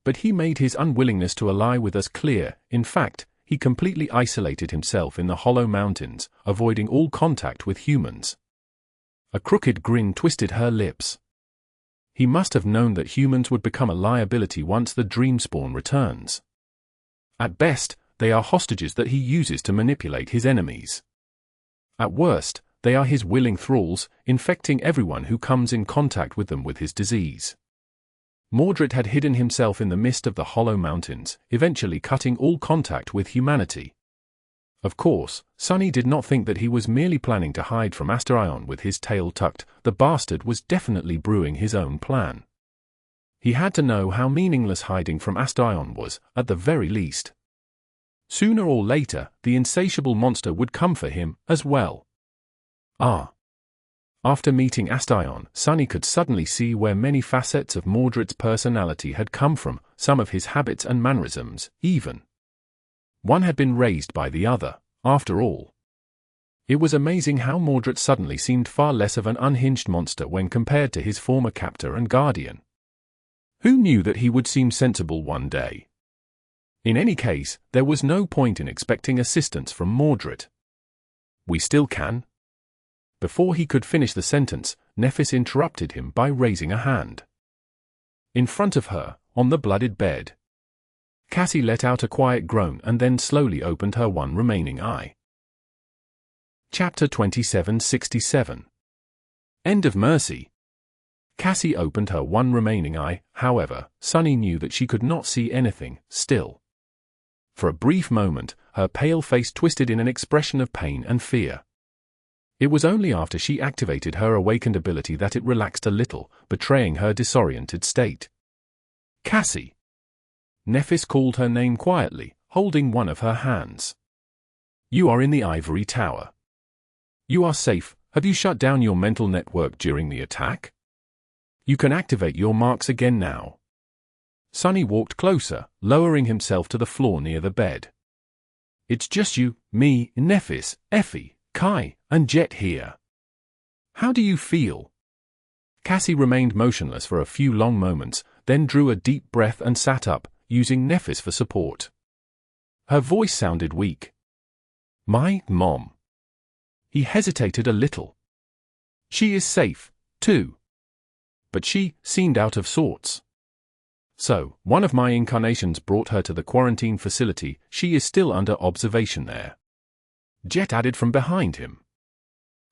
But he made his unwillingness to ally with us clear. In fact, he completely isolated himself in the Hollow Mountains, avoiding all contact with humans. A crooked grin twisted her lips. He must have known that humans would become a liability once the Dreamspawn returns. At best, they are hostages that he uses to manipulate his enemies. At worst, they are his willing thralls, infecting everyone who comes in contact with them with his disease. Mordred had hidden himself in the mist of the Hollow Mountains, eventually cutting all contact with humanity. Of course, Sunny did not think that he was merely planning to hide from Astarion with his tail tucked. The bastard was definitely brewing his own plan. He had to know how meaningless hiding from Astarion was, at the very least. Sooner or later, the insatiable monster would come for him, as well. After meeting Astarion, Sunny could suddenly see where many facets of Mordred's personality had come from, some of his habits and mannerisms, even. One had been raised by the other, after all. It was amazing how Mordred suddenly seemed far less of an unhinged monster when compared to his former captor and guardian. Who knew that he would seem sensible one day? In any case, there was no point in expecting assistance from Mordred. We still can. Before he could finish the sentence, Nephis interrupted him by raising a hand. In front of her, on the blooded bed, Cassie let out a quiet groan and then slowly opened her one remaining eye. Chapter 2767. End of Mercy. Cassie opened her one remaining eye, however, Sunny knew that she could not see anything, still. For a brief moment, her pale face twisted in an expression of pain and fear. It was only after she activated her awakened ability that it relaxed a little, betraying her disoriented state. Cassie. Nephis called her name quietly, holding one of her hands. You are in the ivory tower. You are safe. Have you shut down your mental network during the attack? You can activate your marks again now. Sunny walked closer, lowering himself to the floor near the bed. It's just you, me, Nephis, Effie, Kai, and Jet here. How do you feel? Cassie remained motionless for a few long moments, then drew a deep breath and sat up, using Nephis for support. Her voice sounded weak. My mom. He hesitated a little. She is safe, too. But she seemed out of sorts. So, one of my incarnations brought her to the quarantine facility. She is still under observation there. Jet added from behind him.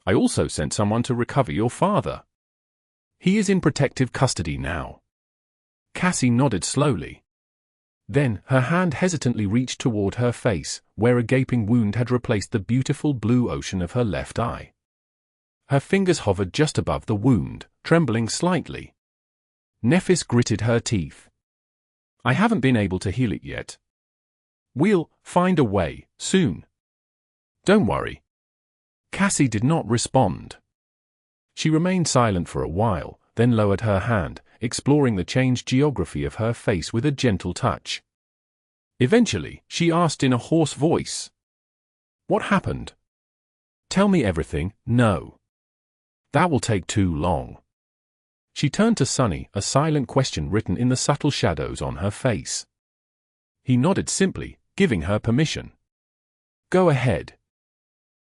I also sent someone to recover your father. He is in protective custody now. Cassie nodded slowly. Then, her hand hesitantly reached toward her face, where a gaping wound had replaced the beautiful blue ocean of her left eye. Her fingers hovered just above the wound, trembling slightly. Nephis gritted her teeth. I haven't been able to heal it yet. We'll find a way, soon. Don't worry. Cassie did not respond. She remained silent for a while, then lowered her hand, exploring the changed geography of her face with a gentle touch. Eventually, she asked in a hoarse voice. What happened? Tell me everything. No. That will take too long. She turned to Sunny, a silent question written in the subtle shadows on her face. He nodded simply, giving her permission. Go ahead.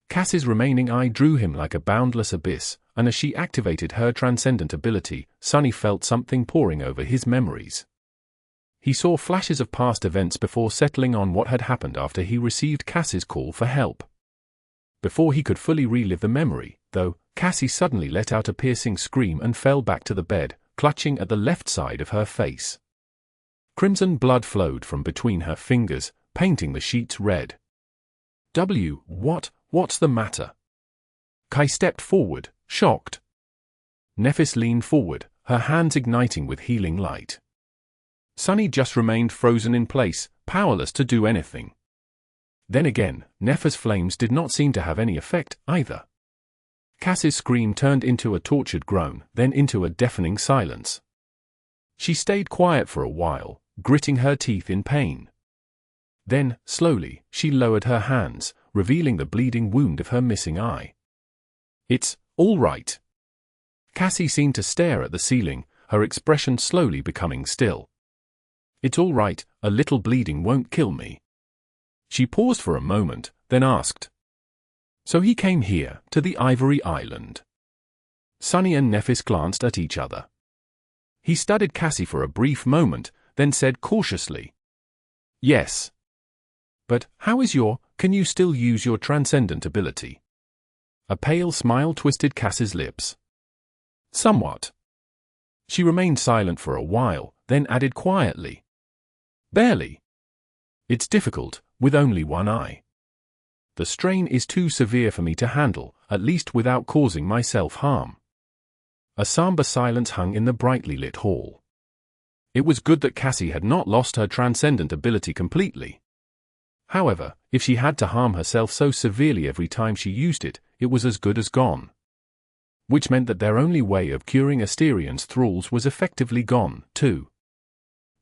Cass's remaining eye drew him like a boundless abyss, and as she activated her transcendent ability, Sunny felt something pouring over his memories. He saw flashes of past events before settling on what had happened after he received Cass's call for help. Before he could fully relive the memory, though, Cassie suddenly let out a piercing scream and fell back to the bed, clutching at the left side of her face. Crimson blood flowed from between her fingers, painting the sheets red. What's the matter? Kai stepped forward, shocked. Nephis leaned forward, her hands igniting with healing light. Sunny just remained frozen in place, powerless to do anything. Then again, Nephis' flames did not seem to have any effect, either. Cass's scream turned into a tortured groan, then into a deafening silence. She stayed quiet for a while, gritting her teeth in pain. Then, slowly, she lowered her hands, revealing the bleeding wound of her missing eye. It's all right. Cassie seemed to stare at the ceiling, her expression slowly becoming still. It's all right, a little bleeding won't kill me. She paused for a moment, then asked. So he came here, to the Ivory Island. Sunny and Nephis glanced at each other. He studied Cassie for a brief moment, then said cautiously. Yes. But, can you still use your transcendent ability? A pale smile twisted Cassie's lips. Somewhat. She remained silent for a while, then added quietly. Barely. It's difficult, with only one eye. The strain is too severe for me to handle, at least without causing myself harm. A somber silence hung in the brightly lit hall. It was good that Cassie had not lost her transcendent ability completely. However, if she had to harm herself so severely every time she used it, it was as good as gone. Which meant that their only way of curing Asterian's thralls was effectively gone, too.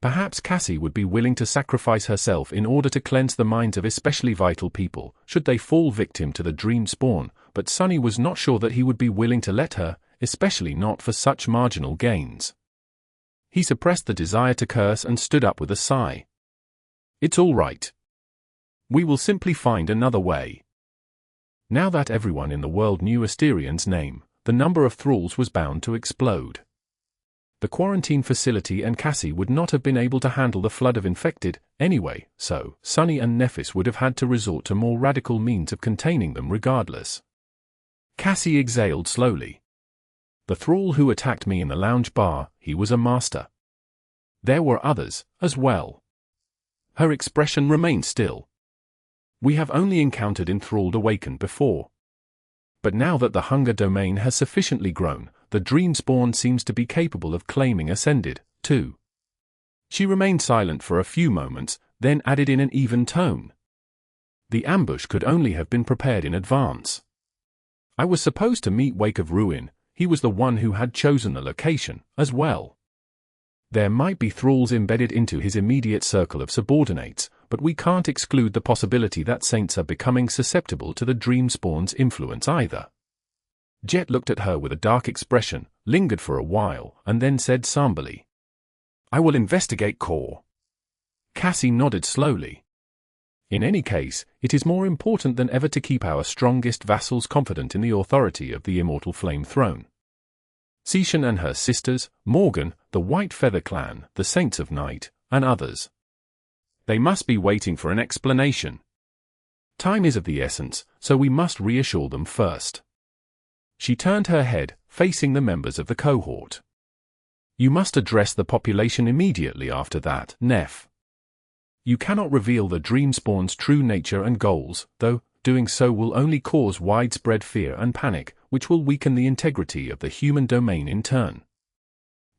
Perhaps Cassie would be willing to sacrifice herself in order to cleanse the minds of especially vital people, should they fall victim to the dream spawn, but Sunny was not sure that he would be willing to let her, especially not for such marginal gains. He suppressed the desire to curse and stood up with a sigh. It's all right. We will simply find another way. Now that everyone in the world knew Asterian's name, the number of thralls was bound to explode. The quarantine facility and Cassie would not have been able to handle the flood of infected, anyway, so Sunny and Nephis would have had to resort to more radical means of containing them regardless. Cassie exhaled slowly. The thrall who attacked me in the lounge bar, he was a master. There were others, as well. Her expression remained still. We have only encountered enthralled awakened before. But now that the hunger domain has sufficiently grown, the dream spawn seems to be capable of claiming ascended, too. She remained silent for a few moments, then added in an even tone. The ambush could only have been prepared in advance. I was supposed to meet Wake of Ruin, he was the one who had chosen the location, as well. There might be thralls embedded into his immediate circle of subordinates, but we can't exclude the possibility that saints are becoming susceptible to the dream spawn's influence either. Jet looked at her with a dark expression, lingered for a while, and then said somberly, I will investigate core. Cassie nodded slowly. In any case, it is more important than ever to keep our strongest vassals confident in the authority of the immortal flame throne. Seishan and her sisters, Morgan, the White Feather Clan, the Saints of Night, and others. They must be waiting for an explanation. Time is of the essence, so we must reassure them first. She turned her head, facing the members of the cohort. You must address the population immediately after that, Neph. You cannot reveal the dream spawn's true nature and goals, though, doing so will only cause widespread fear and panic, which will weaken the integrity of the human domain in turn.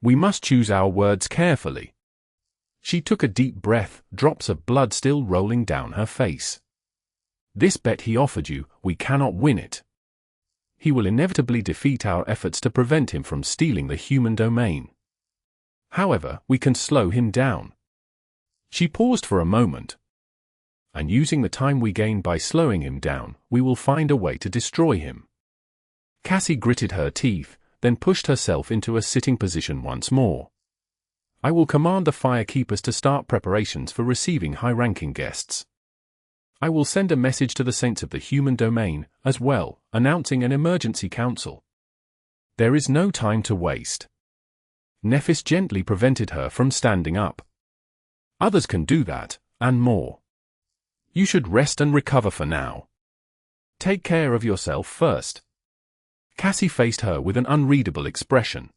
We must choose our words carefully. She took a deep breath, drops of blood still rolling down her face. This bet he offered you, we cannot win it. He will inevitably defeat our efforts to prevent him from stealing the human domain. However, we can slow him down. She paused for a moment. And using the time we gain by slowing him down, we will find a way to destroy him. Cassie gritted her teeth, then pushed herself into a sitting position once more. I will command the firekeepers to start preparations for receiving high-ranking guests. I will send a message to the saints of the human domain, as well, announcing an emergency council. There is no time to waste. Nephis gently prevented her from standing up. Others can do that, and more. You should rest and recover for now. Take care of yourself first. Cassie faced her with an unreadable expression.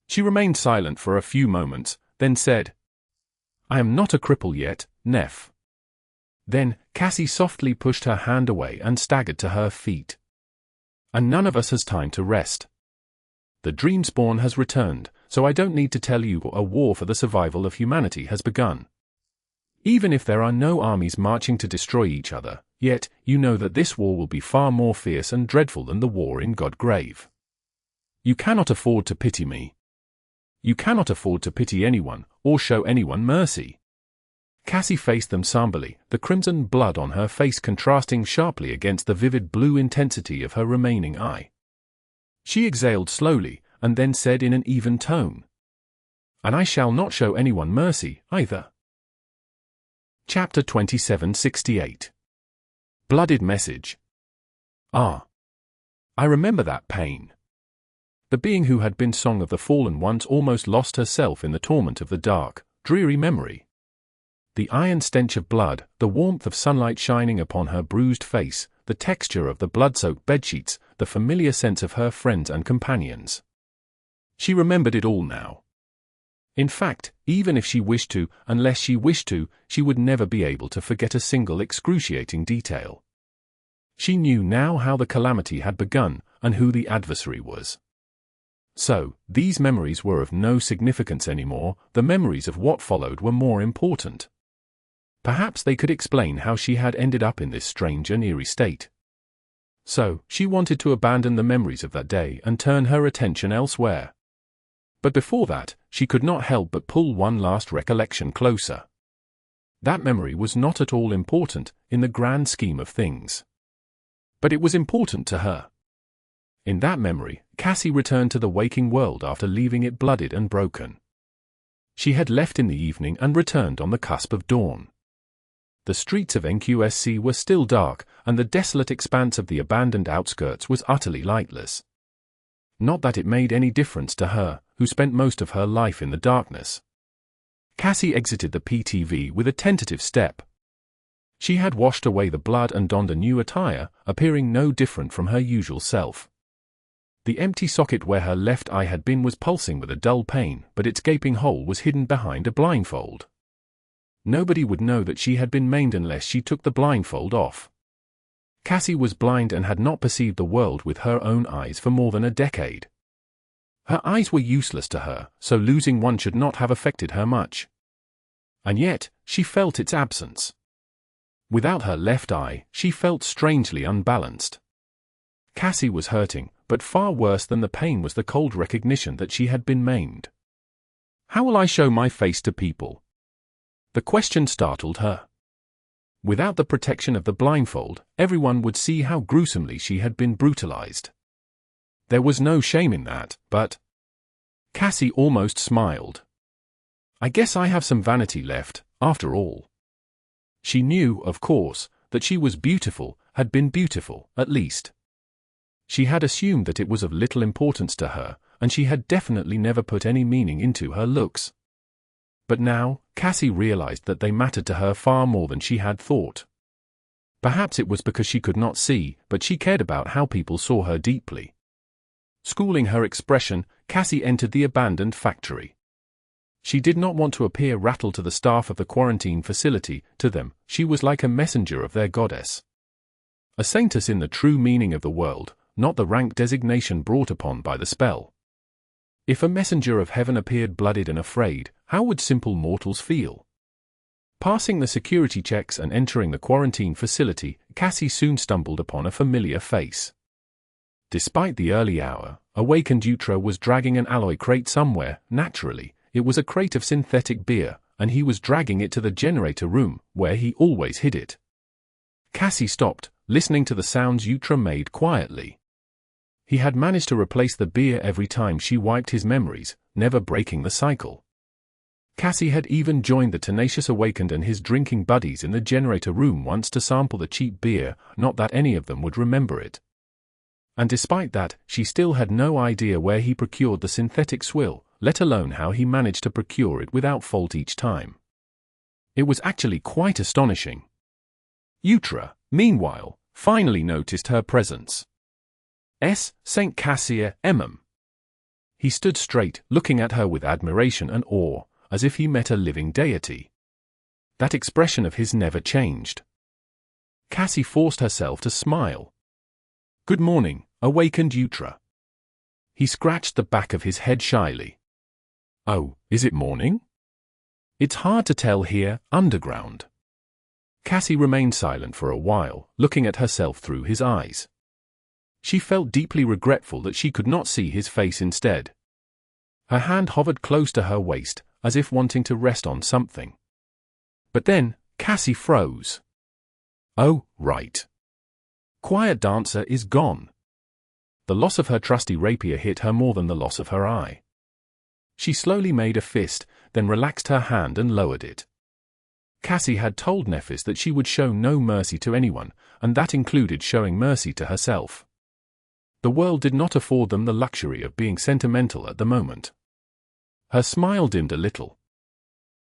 She remained silent for a few moments, then said, I am not a cripple yet, Neph. Then, Cassie softly pushed her hand away and staggered to her feet. And none of us has time to rest. The Dreamspawn has returned, so I don't need to tell you a war for the survival of humanity has begun. Even if there are no armies marching to destroy each other, yet, you know that this war will be far more fierce and dreadful than the war in Godgrave. You cannot afford to pity me. You cannot afford to pity anyone, or show anyone mercy. Cassie faced them somberly, the crimson blood on her face contrasting sharply against the vivid blue intensity of her remaining eye. She exhaled slowly, and then said in an even tone, And I shall not show anyone mercy, either. Chapter 2768. Bloodied Message. Ah. I remember that pain. The being who had been Song of the Fallen once almost lost herself in the torment of the dark, dreary memory. The iron stench of blood, the warmth of sunlight shining upon her bruised face, the texture of the blood-soaked bedsheets, the familiar sense of her friends and companions. She remembered it all now. In fact, even if she wished to, unless she wished to, she would never be able to forget a single excruciating detail. She knew now how the calamity had begun, and who the adversary was. So, these memories were of no significance anymore, the memories of what followed were more important. Perhaps they could explain how she had ended up in this strange and eerie state. So, she wanted to abandon the memories of that day and turn her attention elsewhere. But before that, she could not help but pull one last recollection closer. That memory was not at all important, in the grand scheme of things. But it was important to her. In that memory, Cassie returned to the waking world after leaving it bloodied and broken. She had left in the evening and returned on the cusp of dawn. The streets of NQSC were still dark, and the desolate expanse of the abandoned outskirts was utterly lightless. Not that it made any difference to her, who spent most of her life in the darkness. Cassie exited the PTV with a tentative step. She had washed away the blood and donned a new attire, appearing no different from her usual self. The empty socket where her left eye had been was pulsing with a dull pain, but its gaping hole was hidden behind a blindfold. Nobody would know that she had been maimed unless she took the blindfold off. Cassie was blind and had not perceived the world with her own eyes for more than a decade. Her eyes were useless to her, so losing one should not have affected her much. And yet, she felt its absence. Without her left eye, she felt strangely unbalanced. Cassie was hurting, but far worse than the pain was the cold recognition that she had been maimed. How will I show my face to people? The question startled her. Without the protection of the blindfold, everyone would see how gruesomely she had been brutalized. There was no shame in that, but... Cassie almost smiled. I guess I have some vanity left, after all. She knew, of course, that she was beautiful, had been beautiful, at least. She had assumed that it was of little importance to her, and she had definitely never put any meaning into her looks. But now, Cassie realized that they mattered to her far more than she had thought. Perhaps it was because she could not see, but she cared about how people saw her deeply. Schooling her expression, Cassie entered the abandoned factory. She did not want to appear rattled to the staff of the quarantine facility. To them, she was like a messenger of their goddess. A saintess in the true meaning of the word, not the rank designation brought upon by the spell. If a messenger of heaven appeared bloodied and afraid, how would simple mortals feel? Passing the security checks and entering the quarantine facility, Cassie soon stumbled upon a familiar face. Despite the early hour, awakened Utra was dragging an alloy crate somewhere. Naturally, it was a crate of synthetic beer, and he was dragging it to the generator room, where he always hid it. Cassie stopped, listening to the sounds Utra made quietly. He had managed to replace the beer every time she wiped his memories, never breaking the cycle. Cassie had even joined the Tenacious Awakened and his drinking buddies in the generator room once to sample the cheap beer, not that any of them would remember it. And despite that, she still had no idea where he procured the synthetic swill, let alone how he managed to procure it without fault each time. It was actually quite astonishing. Utra, meanwhile, finally noticed her presence. St. Cassia Emmem. He stood straight, looking at her with admiration and awe, as if he met a living deity. That expression of his never changed. Cassie forced herself to smile. "Good morning, awakened Utra." He scratched the back of his head shyly. "Oh, is it morning?" "It's hard to tell here, underground." Cassie remained silent for a while, looking at herself through his eyes. She felt deeply regretful that she could not see his face instead. Her hand hovered close to her waist, as if wanting to rest on something. But then, Cassie froze. Oh, right. Quiet Dancer is gone. The loss of her trusty rapier hit her more than the loss of her eye. She slowly made a fist, then relaxed her hand and lowered it. Cassie had told Nephis that she would show no mercy to anyone, and that included showing mercy to herself. The world did not afford them the luxury of being sentimental at the moment. Her smile dimmed a little.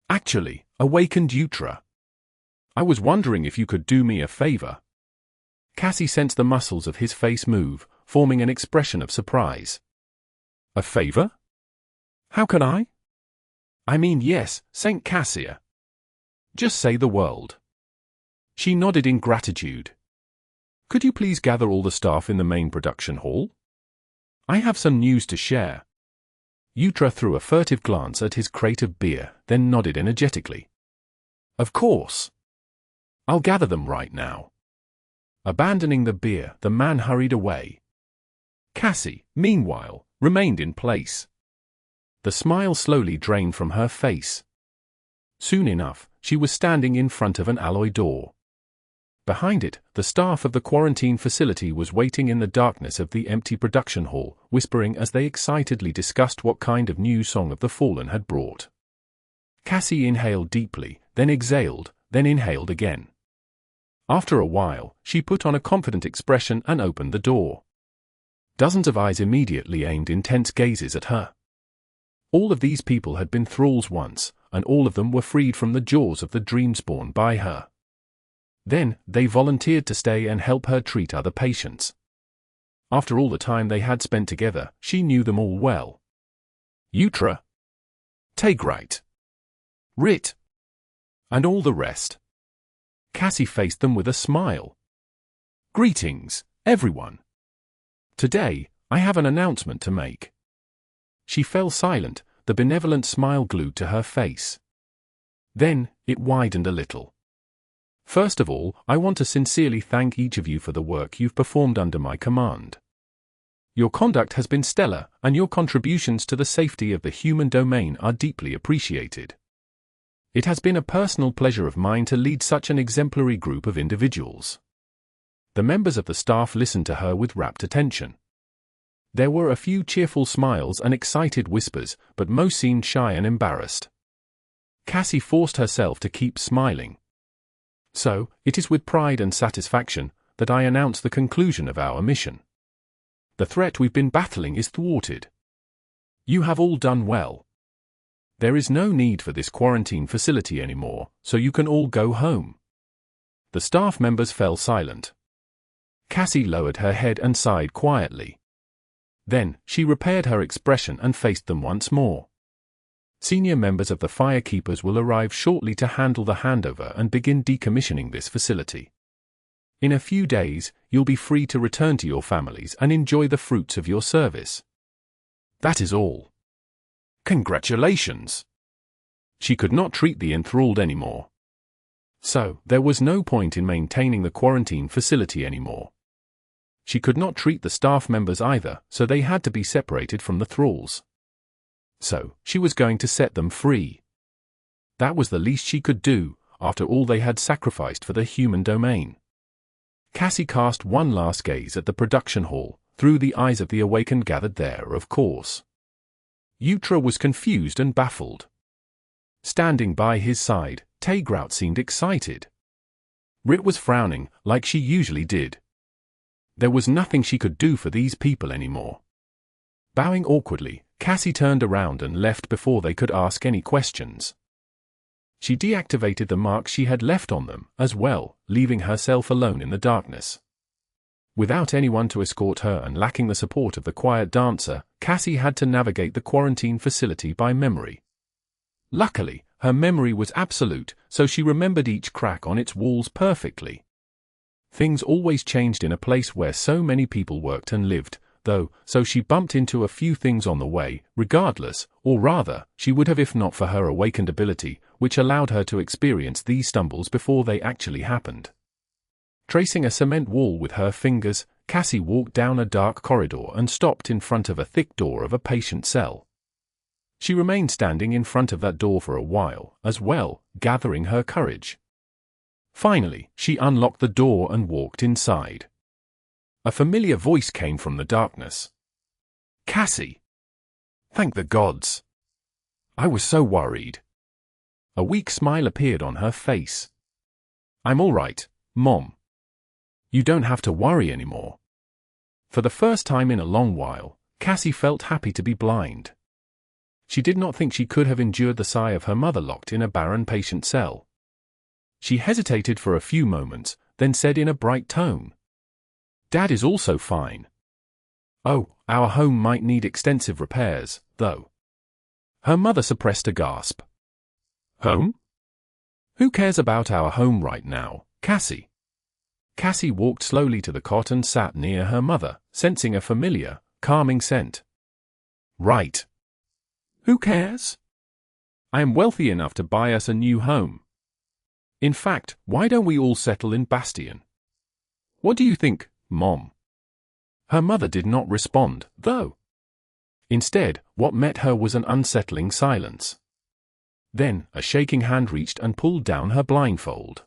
"Actually, awakened Utra. I was wondering if you could do me a favor." Cassie sensed the muscles of his face move, forming an expression of surprise. "A favor? How can I?" "I mean, yes, St. Cassia. Just say the word." She nodded in gratitude. "Could you please gather all the staff in the main production hall? I have some news to share." Utra threw a furtive glance at his crate of beer, then nodded energetically. "Of course. I'll gather them right now." Abandoning the beer, the man hurried away. Cassie, meanwhile, remained in place. The smile slowly drained from her face. Soon enough, she was standing in front of an alloy door. Behind it, the staff of the quarantine facility was waiting in the darkness of the empty production hall, whispering as they excitedly discussed what kind of new song of the fallen had brought. Cassie inhaled deeply, then exhaled, then inhaled again. After a while, she put on a confident expression and opened the door. Dozens of eyes immediately aimed intense gazes at her. All of these people had been thralls once, and all of them were freed from the jaws of the Dreamspawn by her. Then, they volunteered to stay and help her treat other patients. After all the time they had spent together, she knew them all well. Utra, Tagrite, Rit, and all the rest. Cassie faced them with a smile. "Greetings, everyone. Today, I have an announcement to make." She fell silent, the benevolent smile glued to her face. Then, it widened a little. "First of all, I want to sincerely thank each of you for the work you've performed under my command. Your conduct has been stellar, and your contributions to the safety of the human domain are deeply appreciated. It has been a personal pleasure of mine to lead such an exemplary group of individuals." The members of the staff listened to her with rapt attention. There were a few cheerful smiles and excited whispers, but most seemed shy and embarrassed. Cassie forced herself to keep smiling. "So, it is with pride and satisfaction that I announce the conclusion of our mission. The threat we've been battling is thwarted. You have all done well. There is no need for this quarantine facility anymore, so you can all go home." The staff members fell silent. Cassie lowered her head and sighed quietly. Then, she repaired her expression and faced them once more. "Senior members of the Firekeepers will arrive shortly to handle the handover and begin decommissioning this facility. In a few days, you'll be free to return to your families and enjoy the fruits of your service. That is all. Congratulations." She could not treat the enthralled anymore. So, there was no point in maintaining the quarantine facility anymore. She could not treat the staff members either, so they had to be separated from the thralls. So, she was going to set them free. That was the least she could do, after all they had sacrificed for the human domain. Cassie cast one last gaze at the production hall, through the eyes of the awakened gathered there, of course. Utra was confused and baffled. Standing by his side, Taygrout seemed excited. Rit was frowning, like she usually did. There was nothing she could do for these people anymore. Bowing awkwardly, Cassie turned around and left before they could ask any questions. She deactivated the marks she had left on them, as well, leaving herself alone in the darkness. Without anyone to escort her and lacking the support of the quiet dancer, Cassie had to navigate the quarantine facility by memory. Luckily, her memory was absolute, so she remembered each crack on its walls perfectly. Things always changed in a place where so many people worked and lived, though, so she bumped into a few things on the way, regardless, or rather, she would have if not for her awakened ability, which allowed her to experience these stumbles before they actually happened. Tracing a cement wall with her fingers, Cassie walked down a dark corridor and stopped in front of a thick door of a patient cell. She remained standing in front of that door for a while, as well, gathering her courage. Finally, she unlocked the door and walked inside. A familiar voice came from the darkness. "Cassie! Thank the gods! I was so worried." A weak smile appeared on her face. "I'm all right, Mom. You don't have to worry anymore." For the first time in a long while, Cassie felt happy to be blind. She did not think she could have endured the sigh of her mother locked in a barren patient cell. She hesitated for a few moments, then said in a bright tone, "Dad is also fine. Oh, our home might need extensive repairs, though." Her mother suppressed a gasp. "Home? Who cares about our home right now, Cassie?" Cassie walked slowly to the cot and sat near her mother, sensing a familiar, calming scent. "Right. Who cares? I am wealthy enough to buy us a new home. In fact, why don't we all settle in Bastion? What do you think, Mom?" Her mother did not respond, though. Instead, what met her was an unsettling silence. Then, a shaking hand reached and pulled down her blindfold.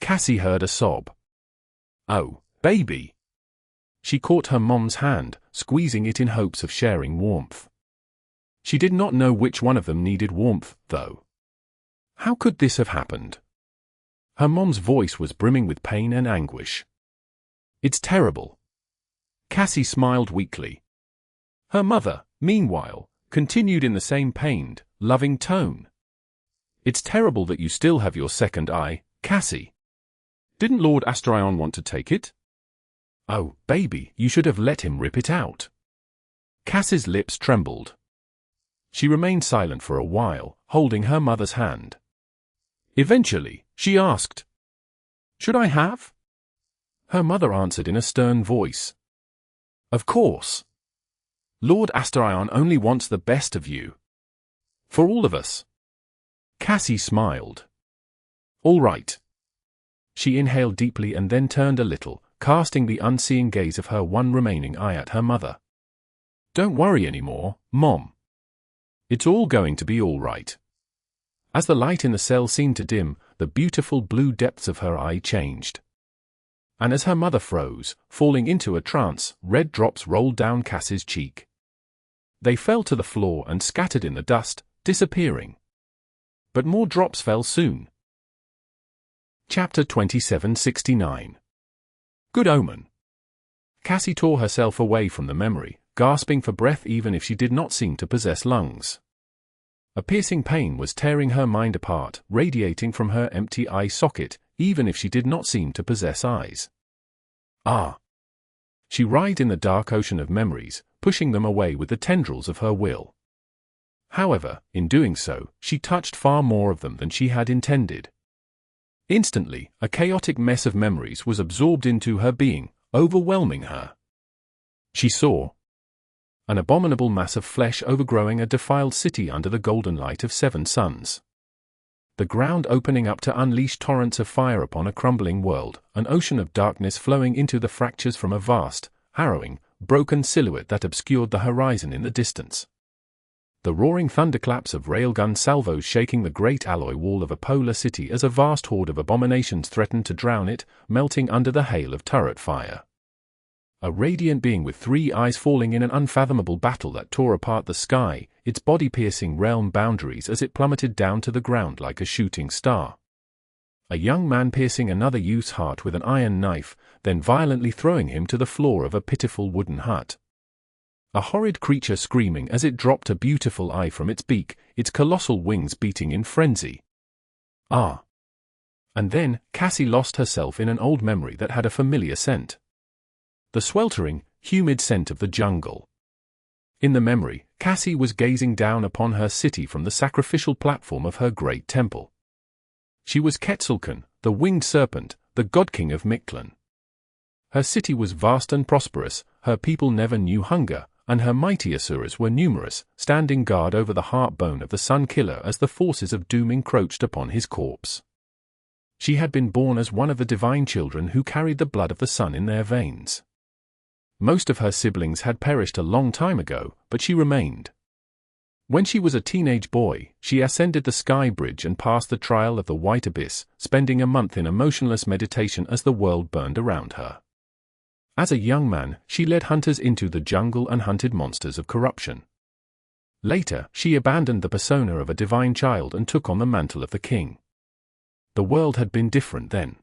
Cassie heard a sob. "Oh, baby." She caught her mom's hand, squeezing it in hopes of sharing warmth. She did not know which one of them needed warmth, though. How could this have happened? Her mom's voice was brimming with pain and anguish. "It's terrible." Cassie smiled weakly. Her mother, meanwhile, continued in the same pained, loving tone. "It's terrible that you still have your second eye, Cassie. Didn't Lord Astrion want to take it? Oh, baby, you should have let him rip it out." Cassie's lips trembled. She remained silent for a while, holding her mother's hand. Eventually, she asked, "Should I have?" Her mother answered in a stern voice, "Of course. Lord Astrion only wants the best of you. For all of us." Cassie smiled. "All right." She inhaled deeply and then turned a little, casting the unseeing gaze of her one remaining eye at her mother. "Don't worry anymore, Mom. It's all going to be all right." As the light in the cell seemed to dim, the beautiful blue depths of her eye changed. And as her mother froze, falling into a trance, red drops rolled down Cassie's cheek. They fell to the floor and scattered in the dust, disappearing. But more drops fell soon. Chapter 2769. Good Omen. Cassie tore herself away from the memory, gasping for breath even if she did not seem to possess lungs. A piercing pain was tearing her mind apart, radiating from her empty eye socket, even if she did not seem to possess eyes. Ah! She writhed in the dark ocean of memories, pushing them away with the tendrils of her will. However, in doing so, she touched far more of them than she had intended. Instantly, a chaotic mess of memories was absorbed into her being, overwhelming her. She saw an abominable mass of flesh overgrowing a defiled city under the golden light of 7 suns. The ground opening up to unleash torrents of fire upon a crumbling world, an ocean of darkness flowing into the fractures from a vast, harrowing, broken silhouette that obscured the horizon in the distance. The roaring thunderclaps of railgun salvos shaking the great alloy wall of a polar city as a vast horde of abominations threatened to drown it, melting under the hail of turret fire. A radiant being with 3 eyes falling in an unfathomable battle that tore apart the sky, its body piercing realm boundaries as it plummeted down to the ground like a shooting star. A young man piercing another youth's heart with an iron knife, then violently throwing him to the floor of a pitiful wooden hut. A horrid creature screaming as it dropped a beautiful eye from its beak, its colossal wings beating in frenzy. Ah! And then, Cassie lost herself in an old memory that had a familiar scent. The sweltering, humid scent of the jungle. In the memory, Cassie was gazing down upon her city from the sacrificial platform of her great temple. She was Quetzalcoatl, the winged serpent, the god-king of Mictlan. Her city was vast and prosperous, her people never knew hunger, and her mighty asuras were numerous, standing guard over the heartbone of the Sun Killer as the forces of doom encroached upon his corpse. She had been born as one of the divine children who carried the blood of the sun in their veins. Most of her siblings had perished a long time ago, but she remained. When she was a teenage boy, she ascended the sky bridge and passed the trial of the White Abyss, spending a month in emotionless meditation as the world burned around her. As a young man, she led hunters into the jungle and hunted monsters of corruption. Later, she abandoned the persona of a divine child and took on the mantle of the king. The world had been different then.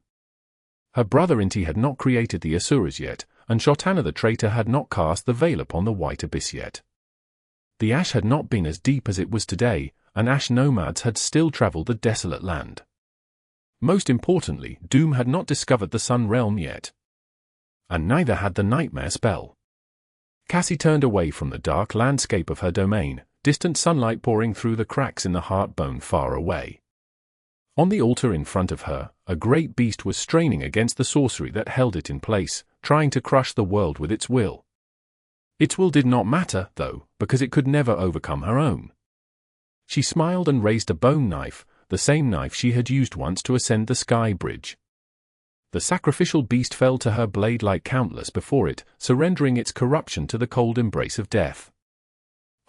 Her brother Inti had not created the Asuras yet, and Shotana the traitor had not cast the veil upon the White Abyss yet. The ash had not been as deep as it was today, and ash nomads had still traveled the desolate land. Most importantly, Doom had not discovered the Sun Realm yet. And neither had the nightmare spell. Cassie turned away from the dark landscape of her domain, distant sunlight pouring through the cracks in the heartbone far away. On the altar in front of her, a great beast was straining against the sorcery that held it in place, trying to crush the world with its will. Its will did not matter, though, because it could never overcome her own. She smiled and raised a bone knife, the same knife she had used once to ascend the sky bridge. The sacrificial beast fell to her blade like countless before it, surrendering its corruption to the cold embrace of death.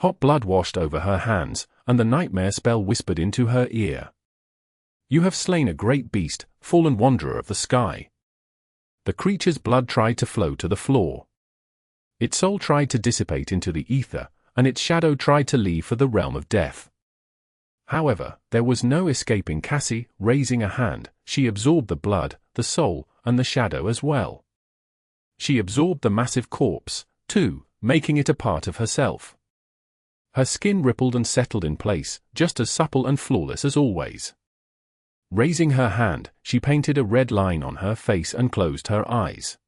Hot blood washed over her hands, and the nightmare spell whispered into her ear. "You have slain a great beast, fallen wanderer of the sky." The creature's blood tried to flow to the floor. Its soul tried to dissipate into the ether, and its shadow tried to leave for the realm of death. However, there was no escaping Cassie. Raising a hand, she absorbed the blood, the soul, and the shadow as well. She absorbed the massive corpse, too, making it a part of herself. Her skin rippled and settled in place, just as supple and flawless as always. Raising her hand, she painted a red line on her face and closed her eyes.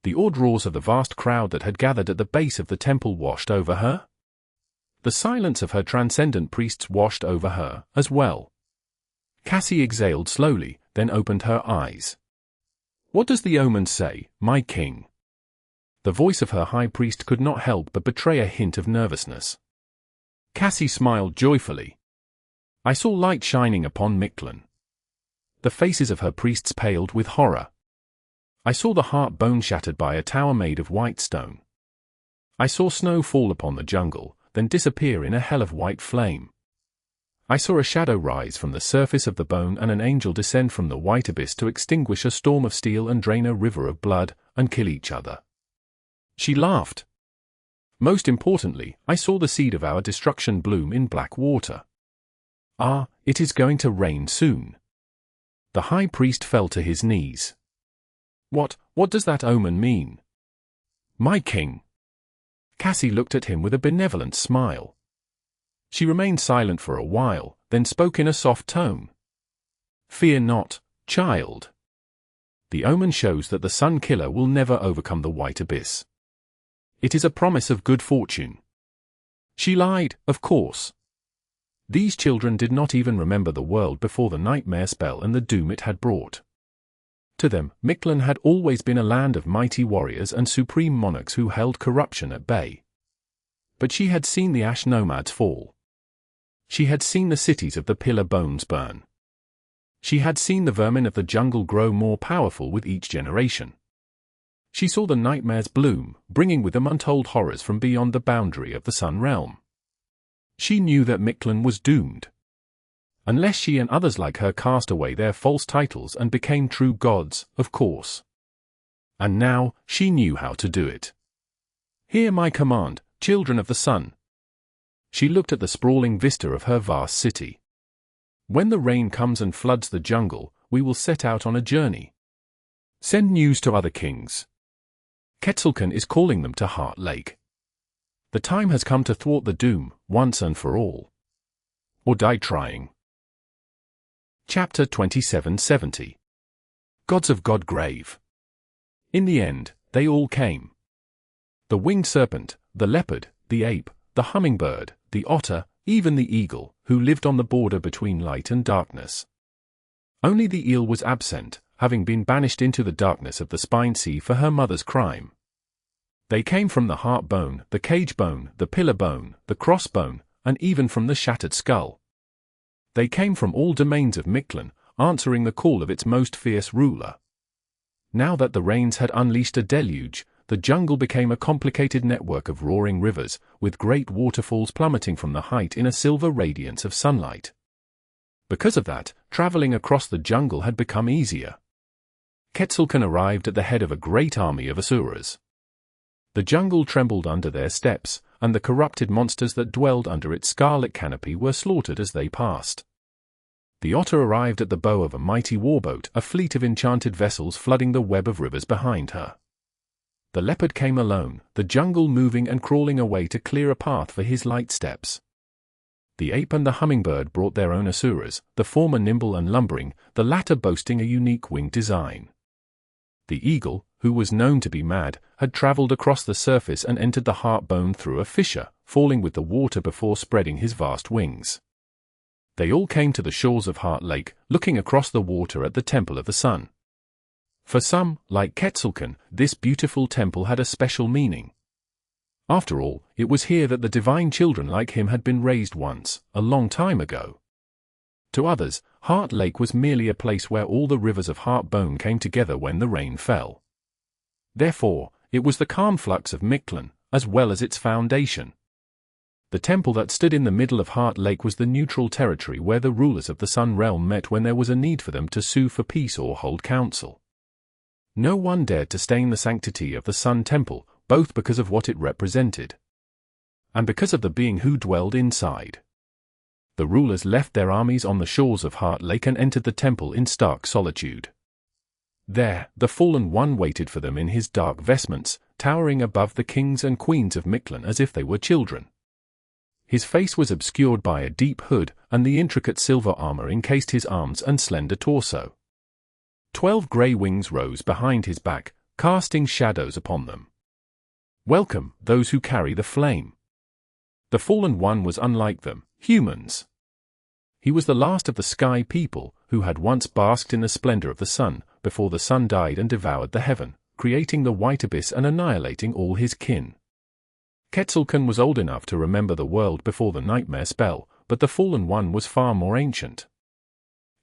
The awed roars of the vast crowd that had gathered at the base of the temple washed over her. The silence of her transcendent priests washed over her, as well. Cassie exhaled slowly, then opened her eyes. "What does the Omen say, my king?" The voice of her high priest could not help but betray a hint of nervousness. Cassie smiled joyfully. "I saw light shining upon Mictlan." The faces of her priests paled with horror. "I saw the heart bone shattered by a tower made of white stone. I saw snow fall upon the jungle, then disappear in a hell of white flame. I saw a shadow rise from the surface of the bone and an angel descend from the white abyss to extinguish a storm of steel and drain a river of blood, and kill each other." She laughed. "Most importantly, I saw the seed of our destruction bloom in black water. Ah, it is going to rain soon." The high priest fell to his knees. What does that omen mean?" "My king." Cassie looked at him with a benevolent smile. She remained silent for a while, then spoke in a soft tone. "Fear not, child. The omen shows that the Sun Killer will never overcome the White Abyss. It is a promise of good fortune." She lied, of course. These children did not even remember the world before the nightmare spell and the doom it had brought. To them, Mictlan had always been a land of mighty warriors and supreme monarchs who held corruption at bay. But she had seen the ash nomads fall. She had seen the cities of the pillar bones burn. She had seen the vermin of the jungle grow more powerful with each generation. She saw the nightmares bloom, bringing with them untold horrors from beyond the boundary of the Sun Realm. She knew that Mictlan was doomed. Unless she and others like her cast away their false titles and became true gods, of course. And now, she knew how to do it. Hear my command, children of the sun. She looked at the sprawling vista of her vast city. When the rain comes and floods the jungle, we will set out on a journey. Send news to other kings. Quetzalcoatl is calling them to Heart Lake. The time has come to thwart the doom, once and for all. Or die trying. Chapter 2770. Gods of Godgrave. In the end, they all came. The winged serpent, the leopard, the ape, the hummingbird, the otter, even the eagle, who lived on the border between light and darkness. Only the eel was absent, having been banished into the darkness of the spine sea for her mother's crime. They came from the heart bone, the cage bone, the pillar bone, the cross bone, and even from the shattered skull. They came from all domains of Mictlan, answering the call of its most fierce ruler. Now that the rains had unleashed a deluge, the jungle became a complicated network of roaring rivers, with great waterfalls plummeting from the height in a silver radiance of sunlight. Because of that, traveling across the jungle had become easier. Quetzalcoatl arrived at the head of a great army of asuras. The jungle trembled under their steps, and the corrupted monsters that dwelled under its scarlet canopy were slaughtered as they passed. The otter arrived at the bow of a mighty warboat, a fleet of enchanted vessels flooding the web of rivers behind her. The leopard came alone, the jungle moving and crawling away to clear a path for his light steps. The ape and the hummingbird brought their own asuras, the former nimble and lumbering, the latter boasting a unique winged design. The eagle, who was known to be mad, had traveled across the surface and entered the heart bone through a fissure, falling with the water before spreading his vast wings. They all came to the shores of Heart Lake, looking across the water at the Temple of the Sun. For some, like Quetzalcoatl, this beautiful temple had a special meaning. After all, it was here that the divine children like him had been raised once, a long time ago. To others, Heart Lake was merely a place where all the rivers of Heart Bone came together when the rain fell. Therefore, it was the calm flux of Mictlan, as well as its foundation. The temple that stood in the middle of Heart Lake was the neutral territory where the rulers of the Sun Realm met when there was a need for them to sue for peace or hold council. No one dared to stain the sanctity of the Sun Temple, both because of what it represented, and because of the being who dwelled inside. The rulers left their armies on the shores of Heart Lake and entered the temple in stark solitude. There, the Fallen One waited for them in his dark vestments, towering above the kings and queens of Mictlan as if they were children. His face was obscured by a deep hood, and the intricate silver armor encased his arms and slender torso. 12 grey wings rose behind his back, casting shadows upon them. Welcome, those who carry the flame. The Fallen One was unlike them, humans. He was the last of the sky people, who had once basked in the splendor of the sun, before the sun died and devoured the heaven, creating the white abyss and annihilating all his kin. Quetzalcoatl was old enough to remember the world before the nightmare spell, but the Fallen One was far more ancient.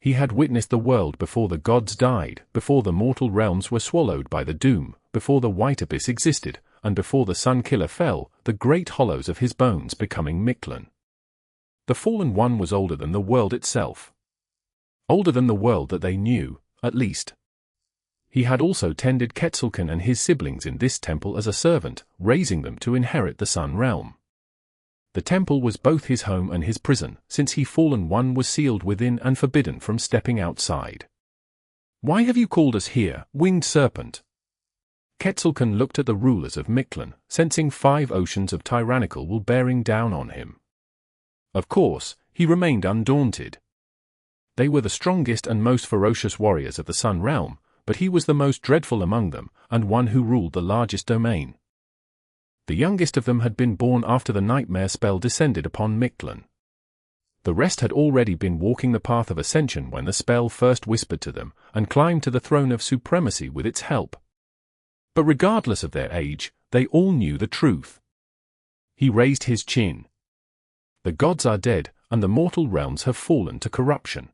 He had witnessed the world before the gods died, before the mortal realms were swallowed by the doom, before the white abyss existed, and before the Sun Killer fell, the great hollows of his bones becoming Mictlan. The Fallen One was older than the world itself. Older than the world that they knew, at least. He had also tended Quetzalcoatl and his siblings in this temple as a servant, raising them to inherit the Sun Realm. The temple was both his home and his prison, since he Fallen One was sealed within and forbidden from stepping outside. Why have you called us here, winged serpent? Quetzalcoatl looked at the rulers of Mictlan, sensing 5 oceans of tyrannical will bearing down on him. Of course, he remained undaunted. They were the strongest and most ferocious warriors of the Sun Realm, but he was the most dreadful among them, and one who ruled the largest domain. The youngest of them had been born after the nightmare spell descended upon Mictlan. The rest had already been walking the path of ascension when the spell first whispered to them, and climbed to the throne of supremacy with its help. But regardless of their age, they all knew the truth. He raised his chin. The gods are dead, and the mortal realms have fallen to corruption.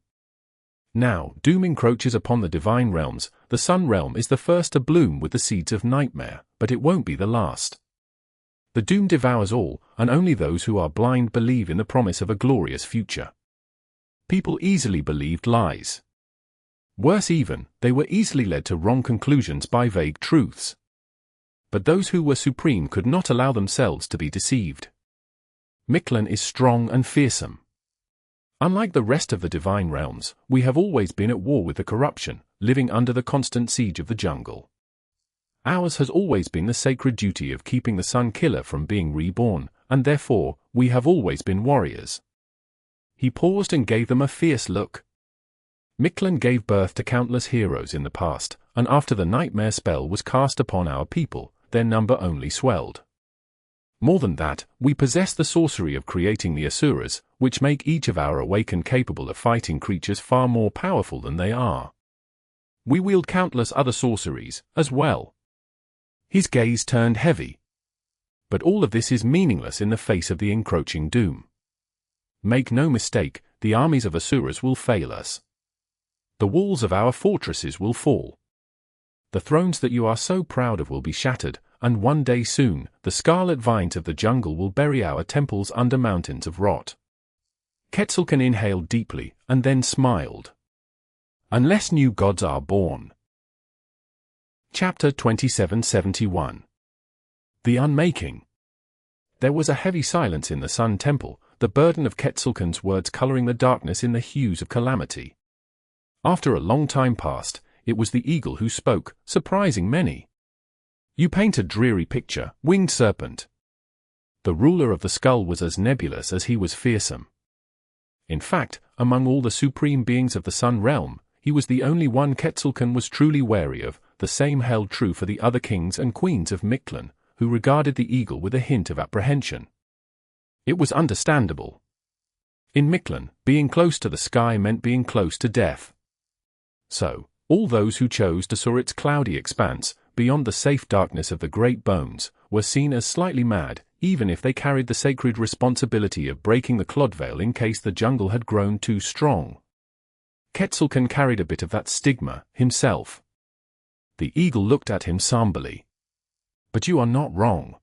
Now, doom encroaches upon the divine realms. The Sun Realm is the first to bloom with the seeds of nightmare, but it won't be the last. The doom devours all, and only those who are blind believe in the promise of a glorious future. People easily believed lies. Worse even, they were easily led to wrong conclusions by vague truths. But those who were supreme could not allow themselves to be deceived. Mictlan is strong and fearsome. Unlike the rest of the divine realms, we have always been at war with the corruption, living under the constant siege of the jungle. Ours has always been the sacred duty of keeping the Sun Killer from being reborn, and therefore, we have always been warriors. He paused and gave them a fierce look. Mictlan gave birth to countless heroes in the past, and after the nightmare spell was cast upon our people, their number only swelled. More than that, we possess the sorcery of creating the Asuras, which make each of our awakened capable of fighting creatures far more powerful than they are. We wield countless other sorceries, as well. His gaze turned heavy. But all of this is meaningless in the face of the encroaching doom. Make no mistake, the armies of Asuras will fail us. The walls of our fortresses will fall. The thrones that you are so proud of will be shattered, and one day soon, the scarlet vines of the jungle will bury our temples under mountains of rot. Quetzalcoatl inhaled deeply, and then smiled. Unless new gods are born. Chapter 2771. The Unmaking. There was a heavy silence in the Sun Temple, the burden of Quetzalcoatl's words coloring the darkness in the hues of calamity. After a long time passed, it was the eagle who spoke, surprising many. You paint a dreary picture, winged serpent. The ruler of the skull was as nebulous as he was fearsome. In fact, among all the supreme beings of the Sun Realm, he was the only one Quetzalcoatl was truly wary of. The same held true for the other kings and queens of Mictlan, who regarded the eagle with a hint of apprehension. It was understandable. In Mictlan, being close to the sky meant being close to death. So, all those who chose to soar its cloudy expanse, beyond the safe darkness of the great bones, were seen as slightly mad, even if they carried the sacred responsibility of breaking the clodveil in case the jungle had grown too strong. Quetzalcoatl carried a bit of that stigma, himself. The eagle looked at him somberly. But you are not wrong.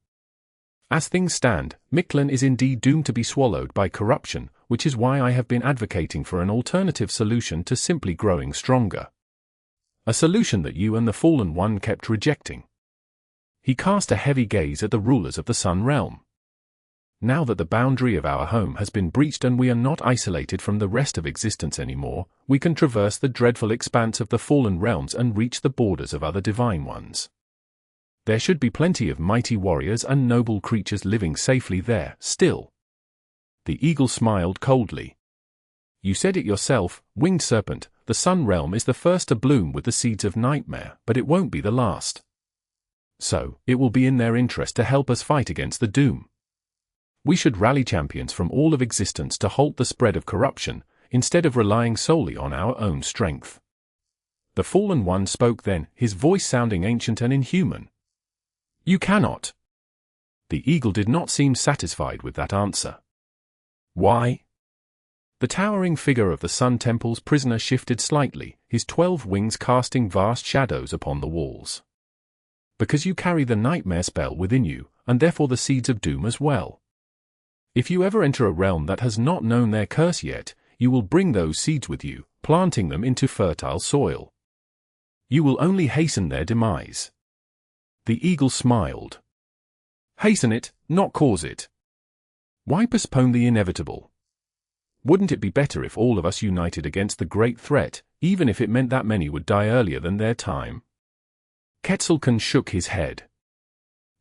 As things stand, Mictlan is indeed doomed to be swallowed by corruption, which is why I have been advocating for an alternative solution to simply growing stronger. A solution that you and the Fallen One kept rejecting. He cast a heavy gaze at the rulers of the Sun Realm. Now that the boundary of our home has been breached and we are not isolated from the rest of existence anymore, we can traverse the dreadful expanse of the fallen realms and reach the borders of other divine ones. There should be plenty of mighty warriors and noble creatures living safely there, still. The eagle smiled coldly. You said it yourself, winged serpent, the Sun Realm is the first to bloom with the seeds of nightmare, but it won't be the last. So, it will be in their interest to help us fight against the doom. We should rally champions from all of existence to halt the spread of corruption, instead of relying solely on our own strength. The Fallen One spoke then, his voice sounding ancient and inhuman. You cannot. The eagle did not seem satisfied with that answer. Why? The towering figure of the Sun Temple's prisoner shifted slightly, his 12 wings casting vast shadows upon the walls. Because you carry the nightmare spell within you, and therefore the seeds of doom as well. If you ever enter a realm that has not known their curse yet, you will bring those seeds with you, planting them into fertile soil. You will only hasten their demise. The eagle smiled. Hasten it, not cause it. Why postpone the inevitable? Wouldn't it be better if all of us united against the great threat, even if it meant that many would die earlier than their time? Quetzalcoatl shook his head.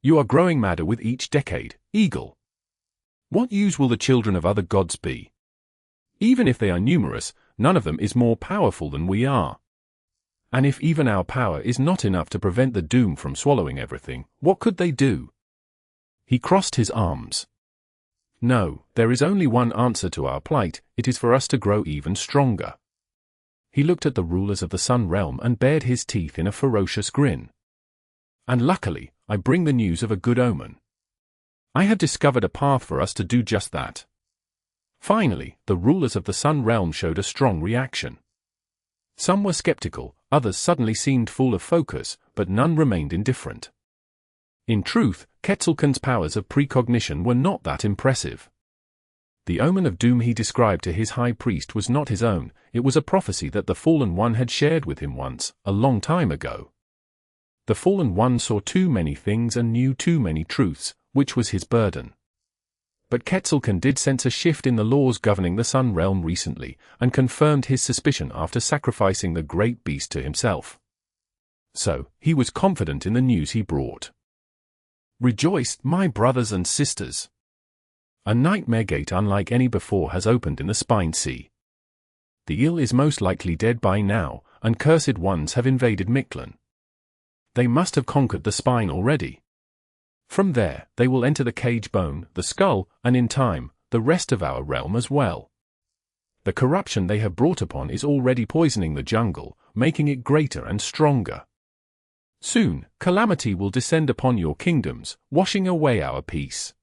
You are growing madder with each decade, eagle. What use will the children of other gods be? Even if they are numerous, none of them is more powerful than we are. And if even our power is not enough to prevent the doom from swallowing everything, what could they do? He crossed his arms. No, there is only one answer to our plight, it is for us to grow even stronger. He looked at the rulers of the Sun Realm and bared his teeth in a ferocious grin. And luckily, I bring the news of a good omen. I have discovered a path for us to do just that. Finally, the rulers of the Sun Realm showed a strong reaction. Some were skeptical, others suddenly seemed full of focus, but none remained indifferent. In truth, Quetzalcoatl's powers of precognition were not that impressive. The omen of doom he described to his high priest was not his own, it was a prophecy that the Fallen One had shared with him once, a long time ago. The Fallen One saw too many things and knew too many truths, which was his burden. But Quetzalcoatl did sense a shift in the laws governing the Sun Realm recently, and confirmed his suspicion after sacrificing the great beast to himself. So, he was confident in the news he brought. "Rejoice, my brothers and sisters! A nightmare gate unlike any before has opened in the Spine Sea. The eel is most likely dead by now, and cursed ones have invaded Mictlan. They must have conquered the spine already. From there, they will enter the cage bone, the skull, and in time, the rest of our realm as well. The corruption they have brought upon is already poisoning the jungle, making it greater and stronger. Soon, calamity will descend upon your kingdoms, washing away our peace."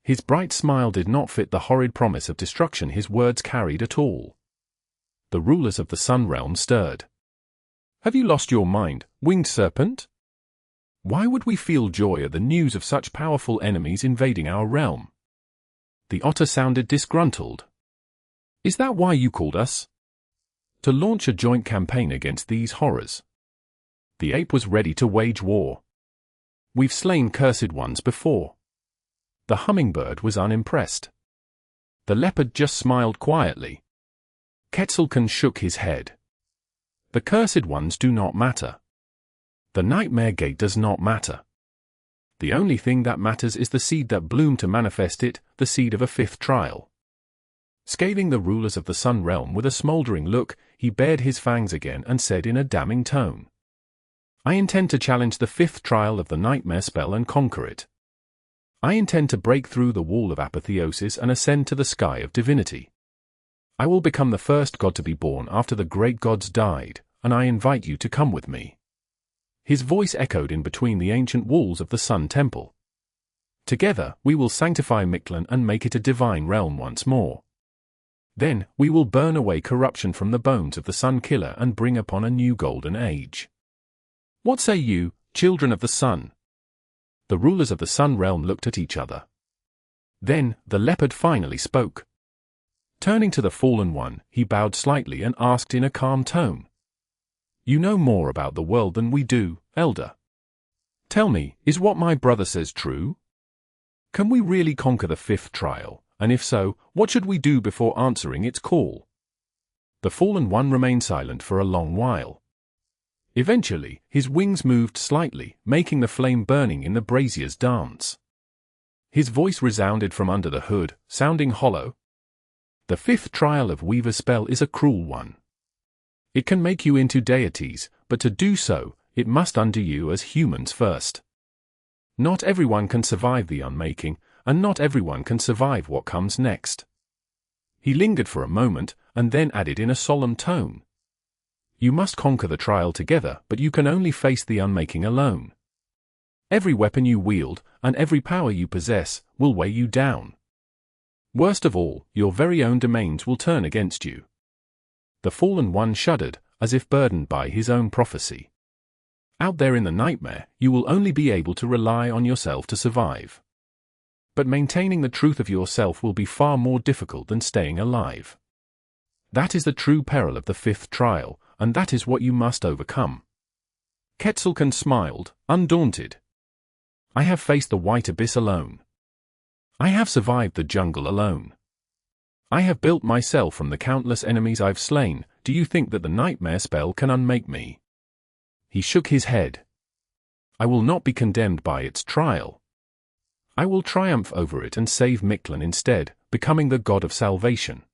His bright smile did not fit the horrid promise of destruction his words carried at all. The rulers of the Sun Realm stirred. "Have you lost your mind, winged serpent? Why would we feel joy at the news of such powerful enemies invading our realm?" The otter sounded disgruntled. "Is that why you called us? To launch a joint campaign against these horrors?" The ape was ready to wage war. "We've slain cursed ones before." The hummingbird was unimpressed. The leopard just smiled quietly. Quetzalcoatl shook his head. "The cursed ones do not matter. The nightmare gate does not matter. The only thing that matters is the seed that bloomed to manifest it, the seed of a fifth trial." Scaling the rulers of the Sun Realm with a smoldering look, he bared his fangs again and said in a damning tone, "I intend to challenge the fifth trial of the nightmare spell and conquer it. I intend to break through the wall of apotheosis and ascend to the sky of divinity. I will become the first god to be born after the great gods died, and I invite you to come with me." His voice echoed in between the ancient walls of the Sun Temple. "Together, we will sanctify Mictlan and make it a divine realm once more. Then, we will burn away corruption from the bones of the Sun Killer and bring upon a new golden age. What say you, children of the Sun?" The rulers of the Sun Realm looked at each other. Then, the leopard finally spoke. Turning to the Fallen One, he bowed slightly and asked in a calm tone, "You know more about the world than we do, Elder. Tell me, is what my brother says true? Can we really conquer the fifth trial, and if so, what should we do before answering its call?" The Fallen One remained silent for a long while. Eventually, his wings moved slightly, making the flame burning in the braziers dance. His voice resounded from under the hood, sounding hollow. "The fifth trial of Weaver's spell is a cruel one. It can make you into deities, but to do so, it must undo you as humans first. Not everyone can survive the unmaking, and not everyone can survive what comes next." He lingered for a moment, and then added in a solemn tone, "You must conquer the trial together, but you can only face the unmaking alone. Every weapon you wield, and every power you possess, will weigh you down. Worst of all, your very own domains will turn against you." The Fallen One shuddered, as if burdened by his own prophecy. "Out there in the nightmare, you will only be able to rely on yourself to survive. But maintaining the truth of yourself will be far more difficult than staying alive. That is the true peril of the fifth trial, and that is what you must overcome." Quetzalcoatl smiled, undaunted. "I have faced the white abyss alone. I have survived the jungle alone. I have built myself from the countless enemies I've slain. Do you think that the nightmare spell can unmake me?" He shook his head. "I will not be condemned by its trial. I will triumph over it and save Mictlan instead, becoming the god of salvation."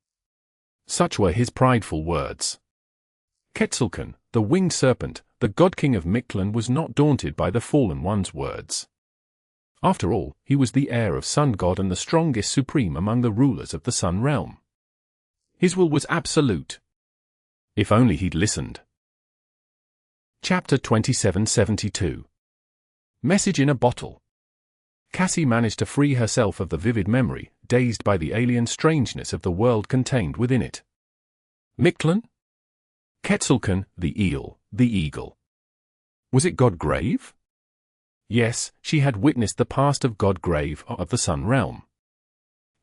Such were his prideful words. Quetzalcoatl, the winged serpent, the god-king of Mictlan, was not daunted by the Fallen One's words. After all, he was the heir of Sun God and the strongest supreme among the rulers of the Sun Realm. His will was absolute. If only he'd listened. Chapter 2772. Message in a Bottle. Cassie managed to free herself of the vivid memory, dazed by the alien strangeness of the world contained within it. Mictlan? Quetzalcoatl, the eel, the eagle. Was it Godgrave? Yes, she had witnessed the past of Godgrave of the Sun Realm.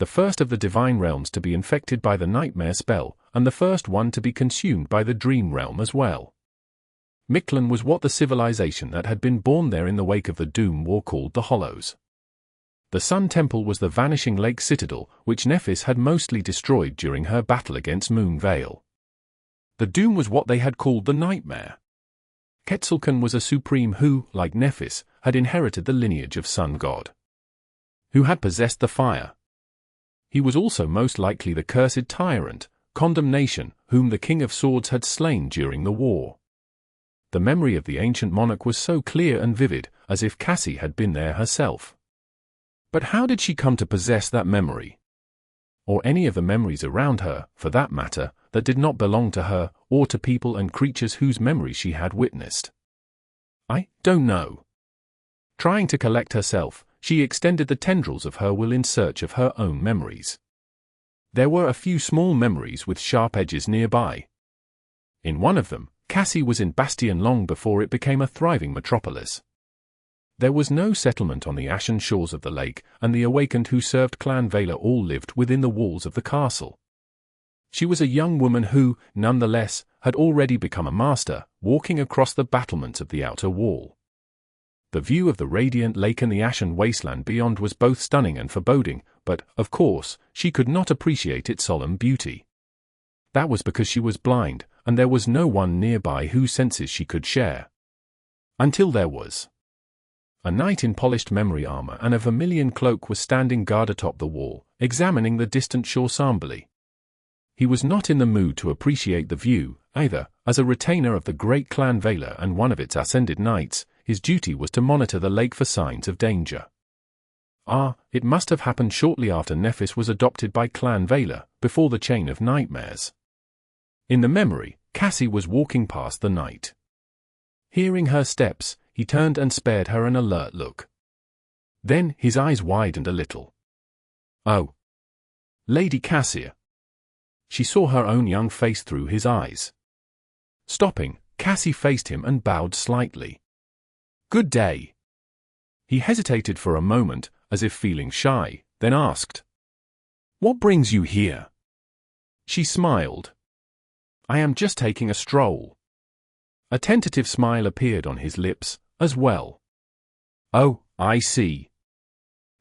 the first of the divine realms to be infected by the nightmare spell, and the first one to be consumed by the dream realm as well. Mictlan was what the civilization that had been born there in the wake of the Doom War called the Hollows. The Sun Temple was the vanishing lake citadel, which Nephis had mostly destroyed during her battle against Moonvale. The Doom was what they had called the Nightmare. Quetzalcoatl was a supreme who, like Nephis, had inherited the lineage of Sun God, who had possessed the fire. He was also most likely the cursed Tyrant, Condemnation, whom the King of Swords had slain during the war. The memory of the ancient monarch was so clear and vivid, as if Cassie had been there herself. But how did she come to possess that memory? Or any of the memories around her, for that matter, that did not belong to her, or to people and creatures whose memories she had witnessed? I don't know. Trying to collect herself, she extended the tendrils of her will in search of her own memories. There were a few small memories with sharp edges nearby. In one of them, Cassie was in Bastion long before it became a thriving metropolis. There was no settlement on the ashen shores of the lake, and the awakened who served Clan Vaylor all lived within the walls of the castle. She was a young woman who, nonetheless, had already become a master, walking across the battlements of the outer wall. The view of the radiant lake and the ashen wasteland beyond was both stunning and foreboding, but, of course, she could not appreciate its solemn beauty. That was because she was blind, and there was no one nearby whose senses she could share. Until there was. A knight in polished memory armor and a vermilion cloak was standing guard atop the wall, examining the distant shore somberly. He was not in the mood to appreciate the view, either. As a retainer of the great Clan Vaylor and one of its ascended knights, his duty was to monitor the lake for signs of danger. It must have happened shortly after Nephis was adopted by Clan Vaylor, before the chain of nightmares. In the memory, Cassie was walking past the knight. Hearing her steps, he turned and spared her an alert look. Then his eyes widened a little. Oh. Lady Cassia. She saw her own young face through his eyes. Stopping, Cassie faced him and bowed slightly. Good day. He hesitated for a moment, as if feeling shy, then asked, What brings you here? She smiled. I am just taking a stroll. A tentative smile appeared on his lips, as well. Oh, I see.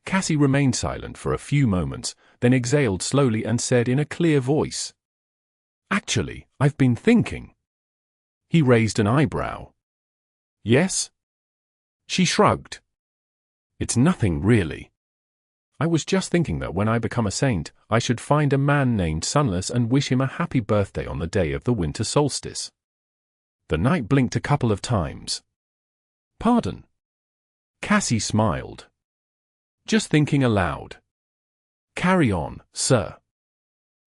Cassie remained silent for a few moments, then exhaled slowly and said in a clear voice, Actually, I've been thinking. He raised an eyebrow. Yes? She shrugged. It's nothing really. I was just thinking that when I become a saint, I should find a man named Sunless and wish him a happy birthday on the day of the winter solstice. The knight blinked a couple of times. Pardon? Cassie smiled. Just thinking aloud. Carry on, sir.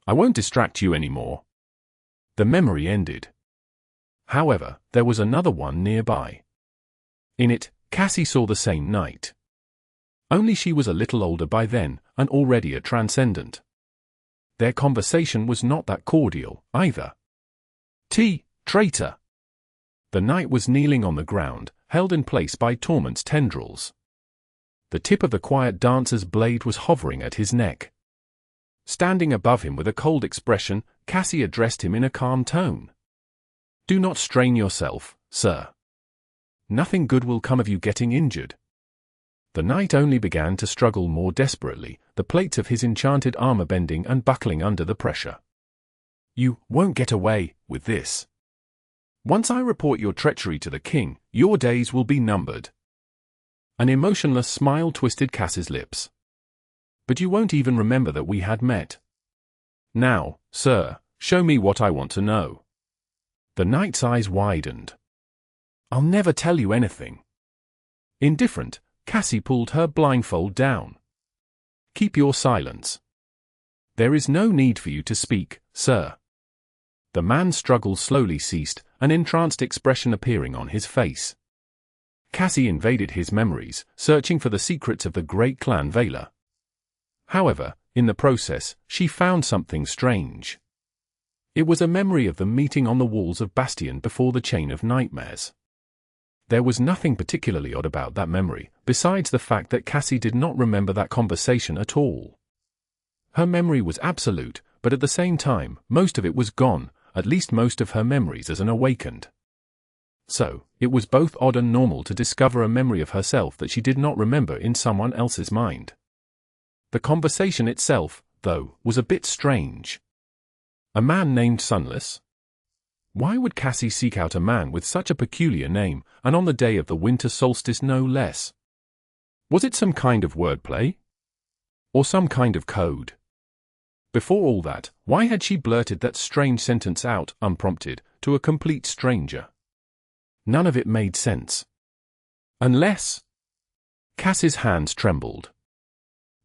I won't distract you anymore. The memory ended. However, there was another one nearby. In it, Cassie saw the same knight. Only she was a little older by then, and already a transcendent. Their conversation was not that cordial, either. Traitor! The knight was kneeling on the ground, held in place by Torment's tendrils. The tip of the quiet dancer's blade was hovering at his neck. Standing above him with a cold expression, Cassie addressed him in a calm tone. Do not strain yourself, sir. Nothing good will come of you getting injured. The knight only began to struggle more desperately, the plates of his enchanted armor bending and buckling under the pressure. You won't get away with this. Once I report your treachery to the king, your days will be numbered. An emotionless smile twisted Cass's lips. But you won't even remember that we had met. Now, sir, show me what I want to know. The knight's eyes widened. I'll never tell you anything. Indifferent, Cassie pulled her blindfold down. Keep your silence. There is no need for you to speak, sir. The man's struggle slowly ceased, an entranced expression appearing on his face. Cassie invaded his memories, searching for the secrets of the great Clan Vaylor. However, in the process, she found something strange. It was a memory of the meeting on the walls of Bastion before the chain of nightmares. There was nothing particularly odd about that memory, besides the fact that Cassie did not remember that conversation at all. Her memory was absolute, but at the same time, most of it was gone, at least most of her memories as an awakened. So, it was both odd and normal to discover a memory of herself that she did not remember in someone else's mind. The conversation itself, though, was a bit strange. A man named Sunless? Why would Cassie seek out a man with such a peculiar name, and on the day of the winter solstice no less? Was it some kind of wordplay? Or some kind of code? Before all that, why had she blurted that strange sentence out, unprompted, to a complete stranger? None of it made sense. Unless... Cassie's hands trembled.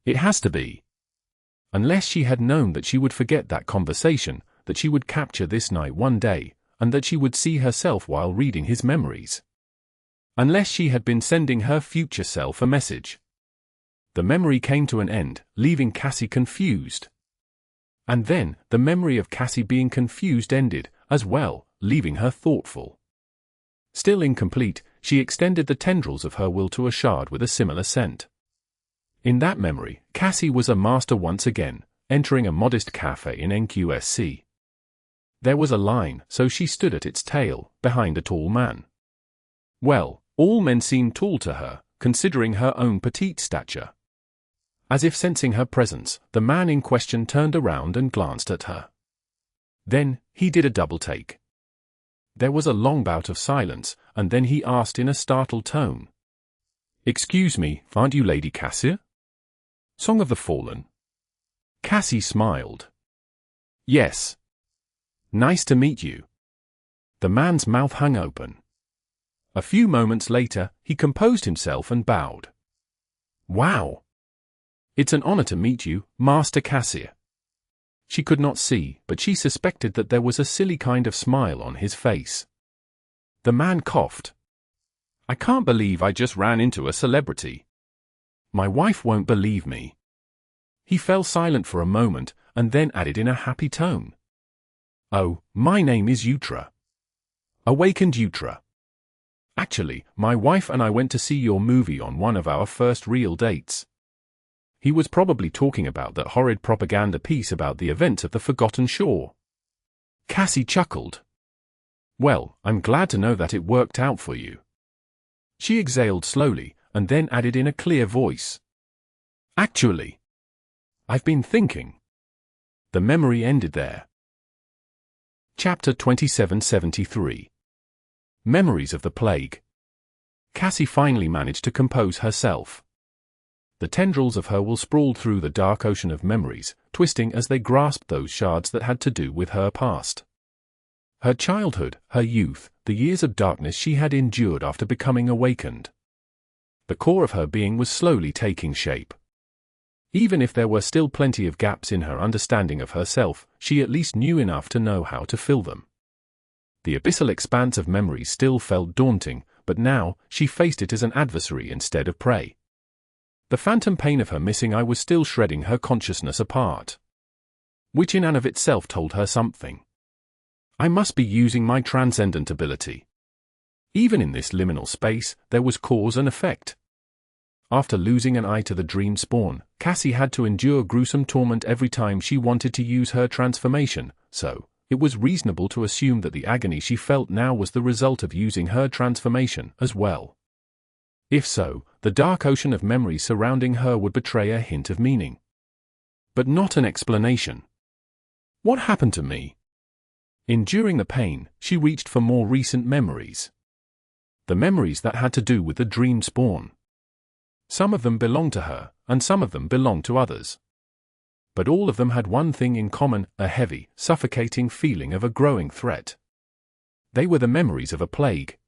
It has to be. Unless she had known that she would forget that conversation, that she would capture this night one day, and that she would see herself while reading his memories. Unless she had been sending her future self a message. The memory came to an end, leaving Cassie confused. And then, the memory of Cassie being confused ended, as well, leaving her thoughtful. Still incomplete, she extended the tendrils of her will to a shard with a similar scent. In that memory, Cassie was a master once again, entering a modest cafe in NQSC. There was a line, so she stood at its tail, behind a tall man. Well, all men seemed tall to her, considering her own petite stature. As if sensing her presence, the man in question turned around and glanced at her. Then, he did a double take. There was a long bout of silence, and then he asked in a startled tone. "Excuse me, aren't you Lady Cassie? Song of the Fallen?" Cassie smiled. "Yes. Nice to meet you." The man's mouth hung open. A few moments later, he composed himself and bowed. "Wow. It's an honor to meet you, Master Cassie." She could not see, but she suspected that there was a silly kind of smile on his face. The man coughed. "I can't believe I just ran into a celebrity. My wife won't believe me." He fell silent for a moment, and then added in a happy tone. "Oh, my name is Utra. Awakened Utra. Actually, my wife and I went to see your movie on one of our first real dates." He was probably talking about that horrid propaganda piece about the events of the Forgotten Shore. Cassie chuckled. "Well, I'm glad to know that it worked out for you." She exhaled slowly, and then added in a clear voice. "Actually, I've been thinking." The memory ended there. Chapter 2773. Memories of the Plague. Cassie finally managed to compose herself. The tendrils of her will sprawled through the dark ocean of memories, twisting as they grasped those shards that had to do with her past. Her childhood, her youth, the years of darkness she had endured after becoming awakened. The core of her being was slowly taking shape. Even if there were still plenty of gaps in her understanding of herself, she at least knew enough to know how to fill them. The abyssal expanse of memories still felt daunting, but now, she faced it as an adversary instead of prey. The phantom pain of her missing eye was still shredding her consciousness apart. Which in and of itself told her something. I must be using my transcendent ability. Even in this liminal space, there was cause and effect. After losing an eye to the dream spawn, Cassie had to endure gruesome torment every time she wanted to use her transformation, so it was reasonable to assume that the agony she felt now was the result of using her transformation as well. If so, the dark ocean of memories surrounding her would betray a hint of meaning. But not an explanation. What happened to me? Enduring the pain, she reached for more recent memories. The memories that had to do with the dream spawn. Some of them belonged to her, and some of them belonged to others. But all of them had one thing in common, a heavy, suffocating feeling of a growing threat. They were the memories of a plague.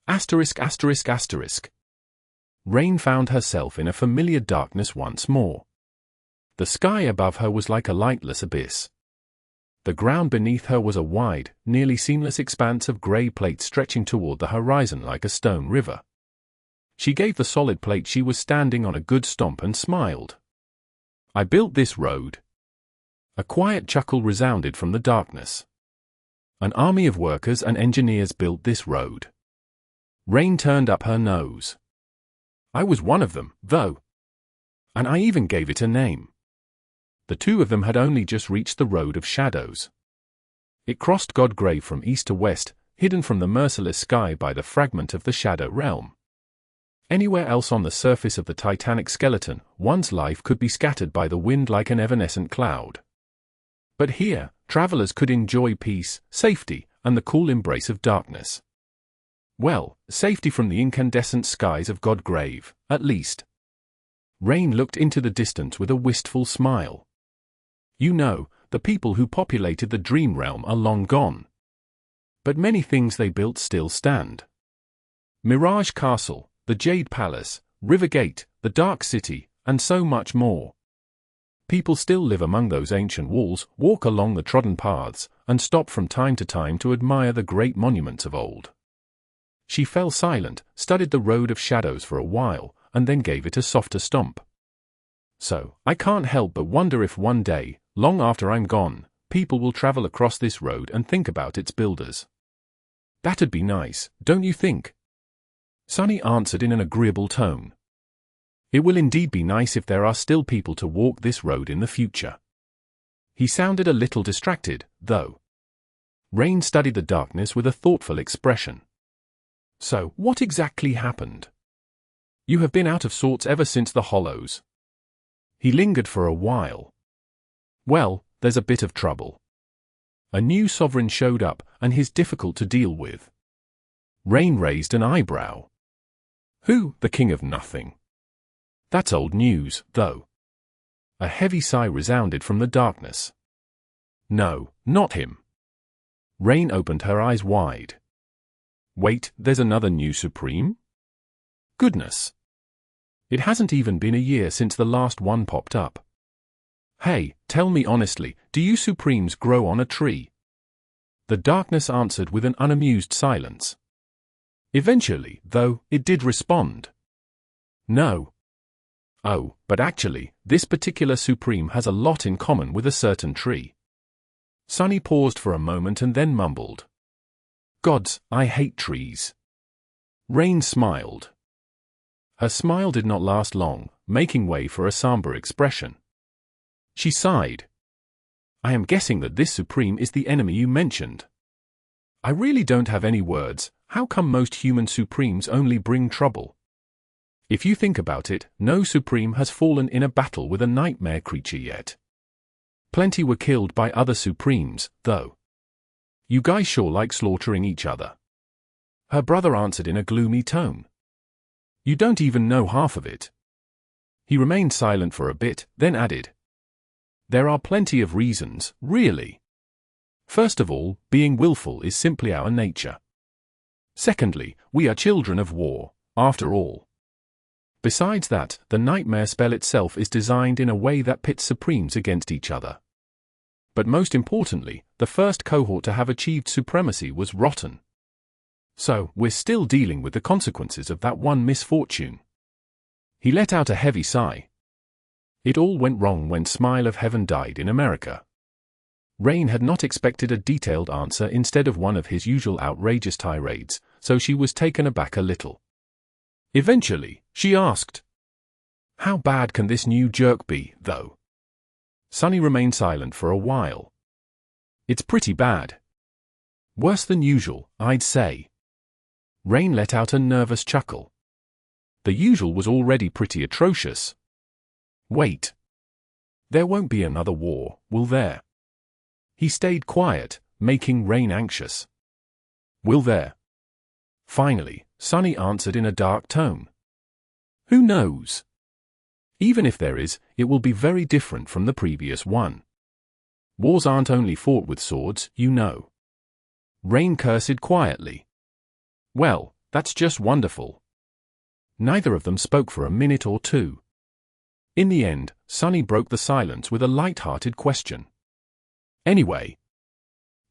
Asterisk asterisk asterisk. Rain found herself in a familiar darkness once more. The sky above her was like a lightless abyss. The ground beneath her was a wide, nearly seamless expanse of grey plate stretching toward the horizon like a stone river. She gave the solid plate she was standing on a good stomp and smiled. "I built this road." A quiet chuckle resounded from the darkness. "An army of workers and engineers built this road." Rain turned up her nose. "I was one of them, though. And I even gave it a name. The two of them had only just reached the Road of Shadows. It crossed Godgrave from east to west, hidden from the merciless sky by the fragment of the Shadow Realm. Anywhere else on the surface of the titanic skeleton, one's life could be scattered by the wind like an evanescent cloud. But here, travelers could enjoy peace, safety, and the cool embrace of darkness. Well, safety from the incandescent skies of Godgrave, at least. Rain looked into the distance with a wistful smile. You know, the people who populated the Dream Realm are long gone. But many things they built still stand. Mirage Castle, the Jade Palace, Rivergate, the Dark City, and so much more. People still live among those ancient walls, walk along the trodden paths, and stop from time to time to admire the great monuments of old. She fell silent, studied the Road of Shadows for a while, and then gave it a softer stomp. So, I can't help but wonder if one day, long after I'm gone, people will travel across this road and think about its builders. That'd be nice, don't you think? Sunny answered in an agreeable tone. It will indeed be nice if there are still people to walk this road in the future. He sounded a little distracted, though. Rain studied the darkness with a thoughtful expression. So, what exactly happened? You have been out of sorts ever since the Hollows. He lingered for a while. Well, there's a bit of trouble. A new sovereign showed up, and he's difficult to deal with. Rain raised an eyebrow. Who, the King of Nothing? That's old news, though. A heavy sigh resounded from the darkness. No, not him. Rain opened her eyes wide. Wait, there's another new Supreme? Goodness. It hasn't even been a year since the last one popped up. Hey, tell me honestly, do you Supremes grow on a tree? The darkness answered with an unamused silence. Eventually, though, it did respond. No. Oh, but actually, this particular Supreme has a lot in common with a certain tree. Sunny paused for a moment and then mumbled. Gods, I hate trees. Rain smiled. Her smile did not last long, making way for a somber expression. She sighed. I am guessing that this Supreme is the enemy you mentioned. I really don't have any words. How come most human Supremes only bring trouble? If you think about it, no Supreme has fallen in a battle with a nightmare creature yet. Plenty were killed by other Supremes, though. You guys sure like slaughtering each other. Her brother answered in a gloomy tone. You don't even know half of it. He remained silent for a bit, then added. There are plenty of reasons, really. First of all, being willful is simply our nature. Secondly, we are children of war, after all. Besides that, the nightmare spell itself is designed in a way that pits Supremes against each other. But most importantly, the first cohort to have achieved supremacy was rotten. So, we're still dealing with the consequences of that one misfortune. He let out a heavy sigh. It all went wrong when Smile of Heaven died in America. Rain had not expected a detailed answer instead of one of his usual outrageous tirades, so she was taken aback a little. Eventually, she asked, How bad can this new jerk be, though? Sunny remained silent for a while. It's pretty bad. Worse than usual, I'd say. Rain let out a nervous chuckle. The usual was already pretty atrocious. Wait. There won't be another war, will there? He stayed quiet, making Rain anxious. Will there? Finally, Sunny answered in a dark tone. Who knows? Even if there is, it will be very different from the previous one. Wars aren't only fought with swords, you know. Rain cursed quietly. Well, that's just wonderful. Neither of them spoke for a minute or two. In the end, Sunny broke the silence with a light-hearted question. Anyway,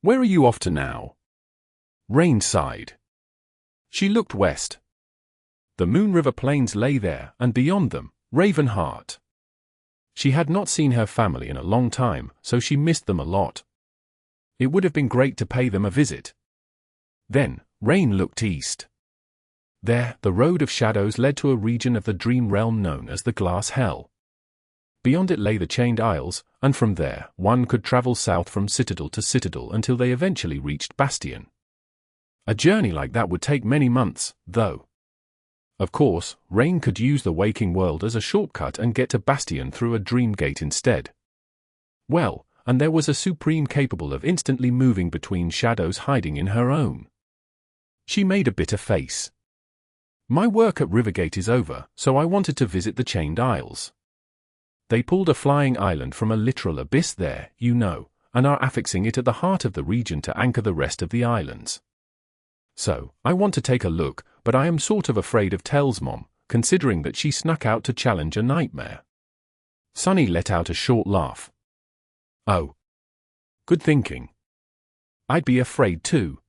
where are you off to now? Rain sighed. She looked west. The Moon River Plains lay there, and beyond them, Ravenheart. She had not seen her family in a long time, so she missed them a lot. It would have been great to pay them a visit. Then, Rain looked east. There, the Road of Shadows led to a region of the dream realm known as the Glass Hell. Beyond it lay the Chained Isles, and from there, one could travel south from citadel to citadel until they eventually reached Bastion. A journey like that would take many months, though. Of course, Rain could use the waking world as a shortcut and get to Bastion through a dream gate instead. Well, and there was a Supreme capable of instantly moving between shadows hiding in her own. She made a bitter face. My work at Rivergate is over, so I wanted to visit the Chained Isles. They pulled a flying island from a literal abyss there, you know, and are affixing it at the heart of the region to anchor the rest of the islands. So, I want to take a look, but I am sort of afraid of Tell's mom, considering that she snuck out to challenge a nightmare. Sunny let out a short laugh. Oh. Good thinking. I'd be afraid too.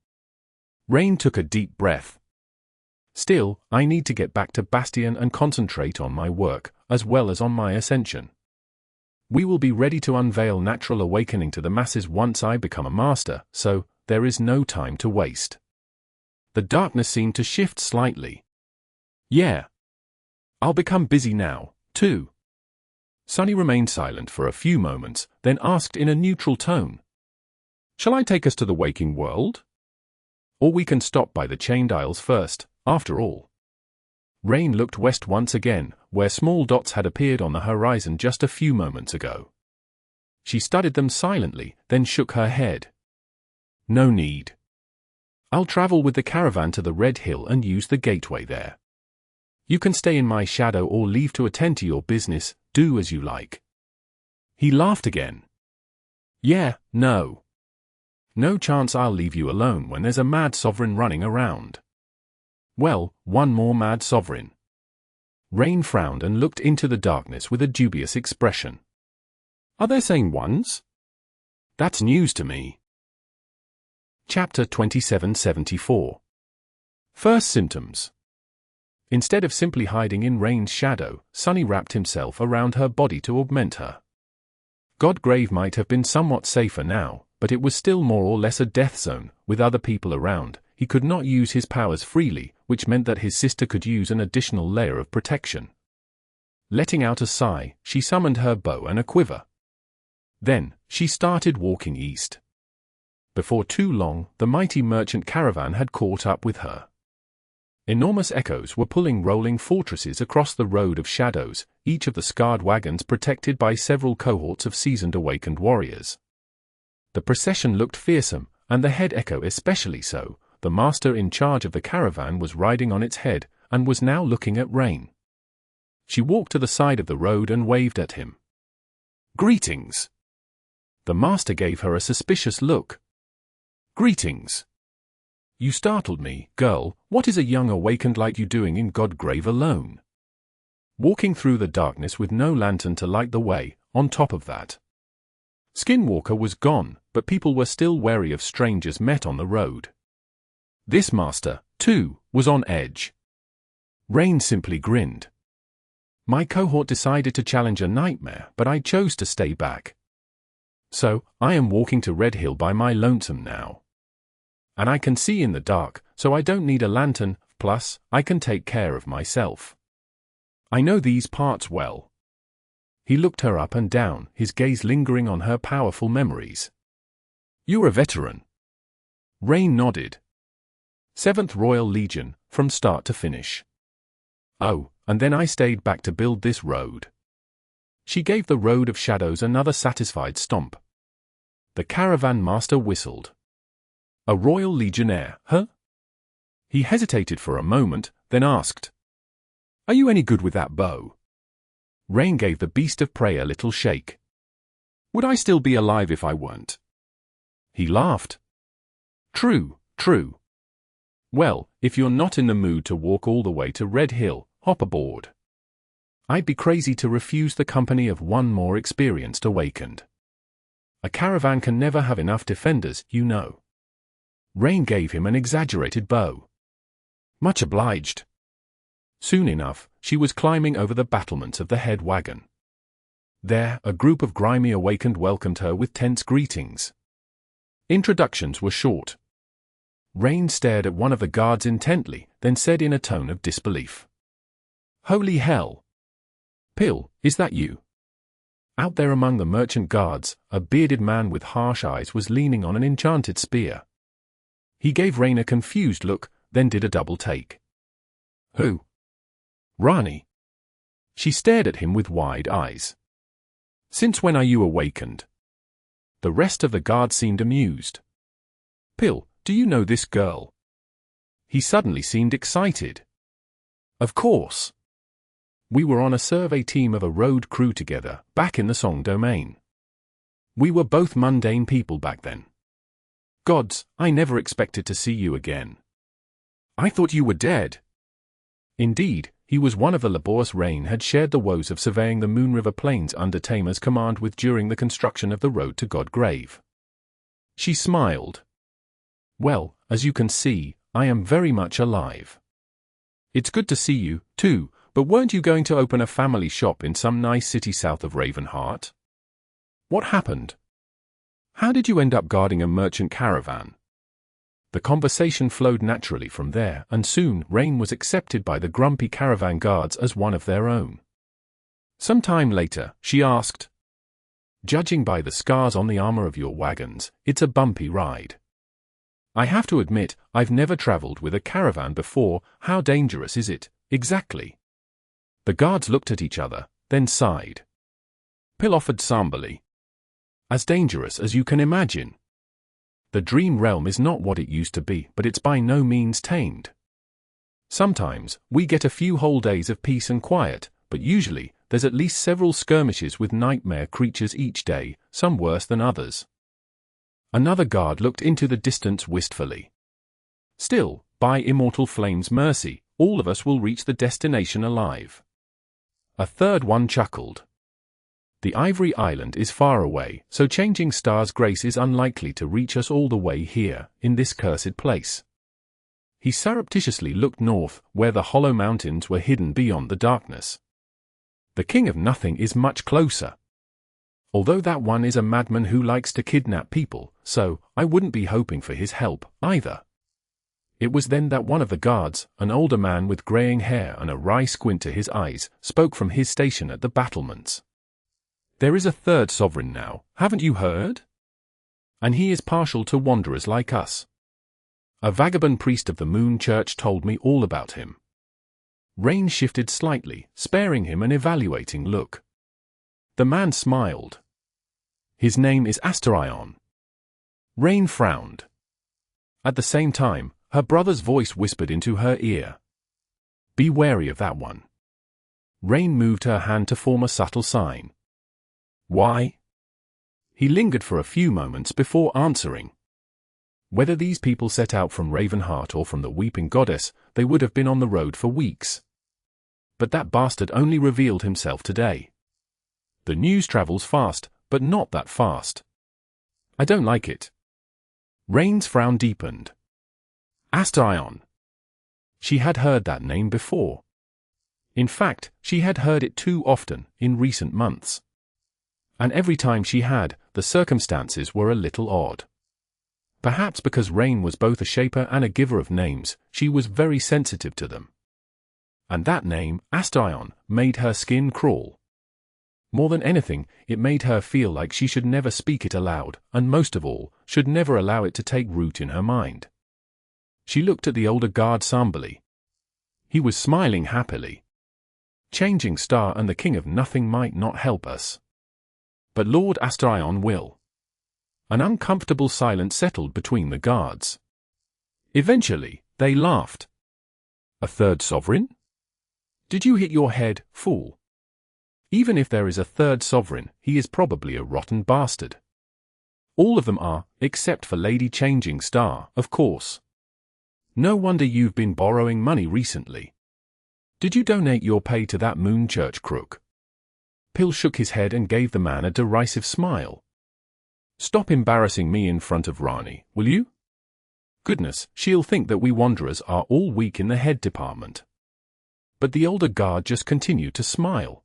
Rain took a deep breath. Still, I need to get back to Bastion and concentrate on my work, as well as on my ascension. We will be ready to unveil natural awakening to the masses once I become a master, so there is no time to waste. The darkness seemed to shift slightly. Yeah. I'll become busy now, too. Sunny remained silent for a few moments, then asked in a neutral tone. Shall I take us to the waking world? Or we can stop by the Chained Isles first, after all. Rain looked west once again, where small dots had appeared on the horizon just a few moments ago. She studied them silently, then shook her head. No need. I'll travel with the caravan to the Red Hill and use the gateway there. You can stay in my shadow or leave to attend to your business, do as you like. He laughed again. Yeah, no. No chance I'll leave you alone when there's a mad sovereign running around. Well, one more mad sovereign. Rain frowned and looked into the darkness with a dubious expression. Are there saying ones? That's news to me. Chapter 2774. First symptoms. Instead of simply hiding in Rain's shadow, Sunny wrapped himself around her body to augment her. Godgrave might have been somewhat safer now, but it was still more or less a death zone, with other people around. He could not use his powers freely, which meant that his sister could use an additional layer of protection. Letting out a sigh, she summoned her bow and a quiver. Then, she started walking east. Before too long, the mighty merchant caravan had caught up with her. Enormous echoes were pulling rolling fortresses across the road of shadows, each of the scarred wagons protected by several cohorts of seasoned awakened warriors. The procession looked fearsome, and the head echo especially so. The master in charge of the caravan was riding on its head, and was now looking at Rain. She walked to the side of the road and waved at him. Greetings. The master gave her a suspicious look. Greetings. You startled me, girl. What is a young awakened like you doing in Godgrave alone? Walking through the darkness with no lantern to light the way, on top of that. Skinwalker was gone, but people were still wary of strangers met on the road. This master, too, was on edge. Rain simply grinned. My cohort decided to challenge a nightmare, but I chose to stay back. So, I am walking to Red Hill by my lonesome now. And I can see in the dark, so I don't need a lantern, plus, I can take care of myself. I know these parts well. He looked her up and down, his gaze lingering on her powerful memories. You're a veteran. Rain nodded. 7th Royal Legion, from start to finish. Oh, and then I stayed back to build this road. She gave the Road of Shadows another satisfied stomp. The caravan master whistled. A Royal Legionnaire, huh? He hesitated for a moment, then asked. Are you any good with that bow? Rain gave the beast of prey a little shake. Would I still be alive if I weren't? He laughed. True, true. Well, if you're not in the mood to walk all the way to Red Hill, hop aboard. I'd be crazy to refuse the company of one more experienced awakened. A caravan can never have enough defenders, you know. Rain gave him an exaggerated bow. Much obliged. Soon enough, she was climbing over the battlements of the head wagon. There, a group of grimy awakened welcomed her with tense greetings. Introductions were short. Rain stared at one of the guards intently, then said in a tone of disbelief. Holy hell! Pill, is that you? Out there among the merchant guards, a bearded man with harsh eyes was leaning on an enchanted spear. He gave Rain a confused look, then did a double take. Who? Rani. She stared at him with wide eyes. Since when are you awakened? The rest of the guard seemed amused. Pill, do you know this girl? He suddenly seemed excited. Of course. We were on a survey team of a road crew together, back in the Song domain. We were both mundane people back then. Gods, I never expected to see you again. I thought you were dead. Indeed, he was one of the laborious Rain had shared the woes of surveying the Moon River Plains under Tamer's command with during the construction of the road to Godgrave. She smiled. Well, as you can see, I am very much alive. It's good to see you, too, but weren't you going to open a family shop in some nice city south of Ravenheart? What happened? How did you end up guarding a merchant caravan? The conversation flowed naturally from there, and soon Rain was accepted by the grumpy caravan guards as one of their own. Some time later, she asked, Judging by the scars on the armor of your wagons, it's a bumpy ride. I have to admit, I've never traveled with a caravan before. How dangerous is it, exactly? The guards looked at each other, then sighed. Pill offered somberly. As dangerous as you can imagine. The dream realm is not what it used to be, but it's by no means tamed. Sometimes, we get a few whole days of peace and quiet, but usually, there's at least several skirmishes with nightmare creatures each day, some worse than others. Another guard looked into the distance wistfully. Still, by Immortal Flame's mercy, all of us will reach the destination alive. A third one chuckled. The Ivory Island is far away, so Changing Star's grace is unlikely to reach us all the way here, in this cursed place. He surreptitiously looked north, where the hollow mountains were hidden beyond the darkness. The King of Nothing is much closer. Although that one is a madman who likes to kidnap people, so I wouldn't be hoping for his help, either. It was then that one of the guards, an older man with greying hair and a wry squint to his eyes, spoke from his station at the battlements. There is a third sovereign now, haven't you heard? And he is partial to wanderers like us. A vagabond priest of the Moon Church told me all about him. Rain shifted slightly, sparing him an evaluating look. The man smiled. His name is Asterion. Rain frowned. At the same time, her brother's voice whispered into her ear. Be wary of that one. Rain moved her hand to form a subtle sign. Why? He lingered for a few moments before answering. Whether these people set out from Ravenheart or from the Weeping Goddess, they would have been on the road for weeks. But that bastard only revealed himself today. The news travels fast, but not that fast. I don't like it. Rain's frown deepened. Asterion. She had heard that name before. In fact, she had heard it too often, in recent months. And every time she had, the circumstances were a little odd. Perhaps because Rain was both a shaper and a giver of names, she was very sensitive to them. And that name, Asterion, made her skin crawl. More than anything, it made her feel like she should never speak it aloud, and most of all, should never allow it to take root in her mind. She looked at the older guard somberly. He was smiling happily. Changing Star and the King of Nothing might not help us. But Lord Asterion will. An uncomfortable silence settled between the guards. Eventually, they laughed. A third sovereign? Did you hit your head, fool? Even if there is a third sovereign, he is probably a rotten bastard. All of them are, except for Lady Changing Star, of course. No wonder you've been borrowing money recently. Did you donate your pay to that Moon Church crook? Pill shook his head and gave the man a derisive smile. Stop embarrassing me in front of Rani, will you? Goodness, she'll think that we wanderers are all weak in the head department. But the older guard just continued to smile.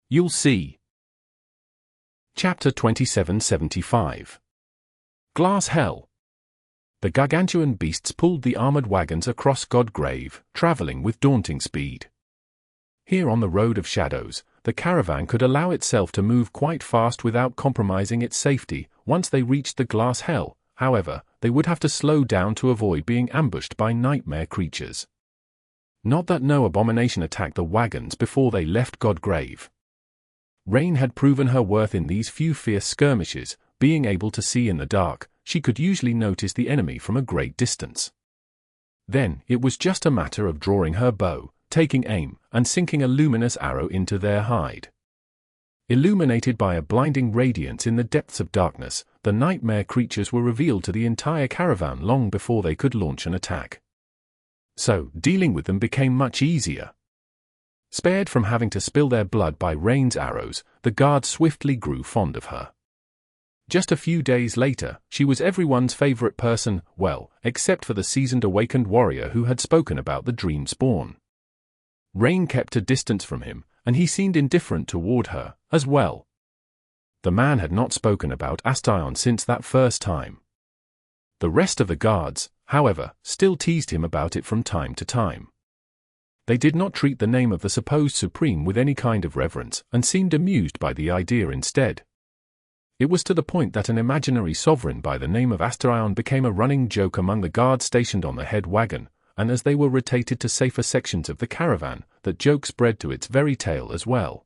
You'll see. Chapter 2775. Glass Hell. The gargantuan beasts pulled the armored wagons across Godgrave, traveling with daunting speed. Here on the Road of Shadows, the caravan could allow itself to move quite fast without compromising its safety. Once they reached the glass hell, however, they would have to slow down to avoid being ambushed by nightmare creatures. Not that no abomination attacked the wagons before they left Godgrave. Rain had proven her worth in these few fierce skirmishes. Being able to see in the dark, she could usually notice the enemy from a great distance. Then, it was just a matter of drawing her bow, taking aim, and sinking a luminous arrow into their hide. Illuminated by a blinding radiance in the depths of darkness, the nightmare creatures were revealed to the entire caravan long before they could launch an attack. So, dealing with them became much easier. Spared from having to spill their blood by Rain's arrows, the guards swiftly grew fond of her. Just a few days later, she was everyone's favorite person, well, except for the seasoned awakened warrior who had spoken about the dream spawn. Rain kept a distance from him, and he seemed indifferent toward her, as well. The man had not spoken about Astyon since that first time. The rest of the guards, however, still teased him about it from time to time. They did not treat the name of the supposed supreme with any kind of reverence, and seemed amused by the idea instead. It was to the point that an imaginary sovereign by the name of Astyon became a running joke among the guards stationed on the head wagon, and as they were rotated to safer sections of the caravan, that joke spread to its very tail as well.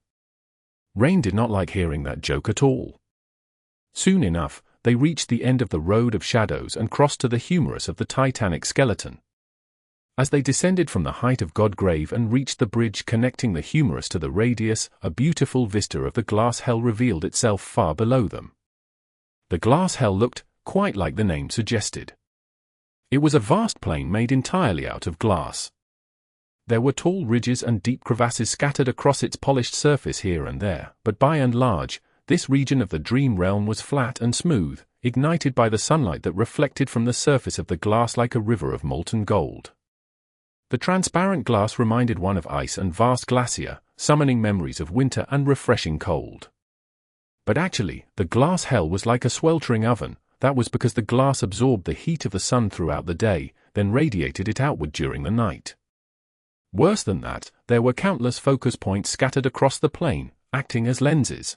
Rain did not like hearing that joke at all. Soon enough, they reached the end of the road of shadows and crossed to the humerus of the Titanic skeleton. As they descended from the height of Godgrave and reached the bridge connecting the humerus to the radius, a beautiful vista of the glass hell revealed itself far below them. The glass hell looked quite like the name suggested. It was a vast plain made entirely out of glass. There were tall ridges and deep crevasses scattered across its polished surface here and there, but by and large, this region of the dream realm was flat and smooth, ignited by the sunlight that reflected from the surface of the glass like a river of molten gold. The transparent glass reminded one of ice and vast glacier, summoning memories of winter and refreshing cold. But actually, the glass hell was like a sweltering oven. That was because the glass absorbed the heat of the sun throughout the day, then radiated it outward during the night. Worse than that, there were countless focus points scattered across the plane, acting as lenses.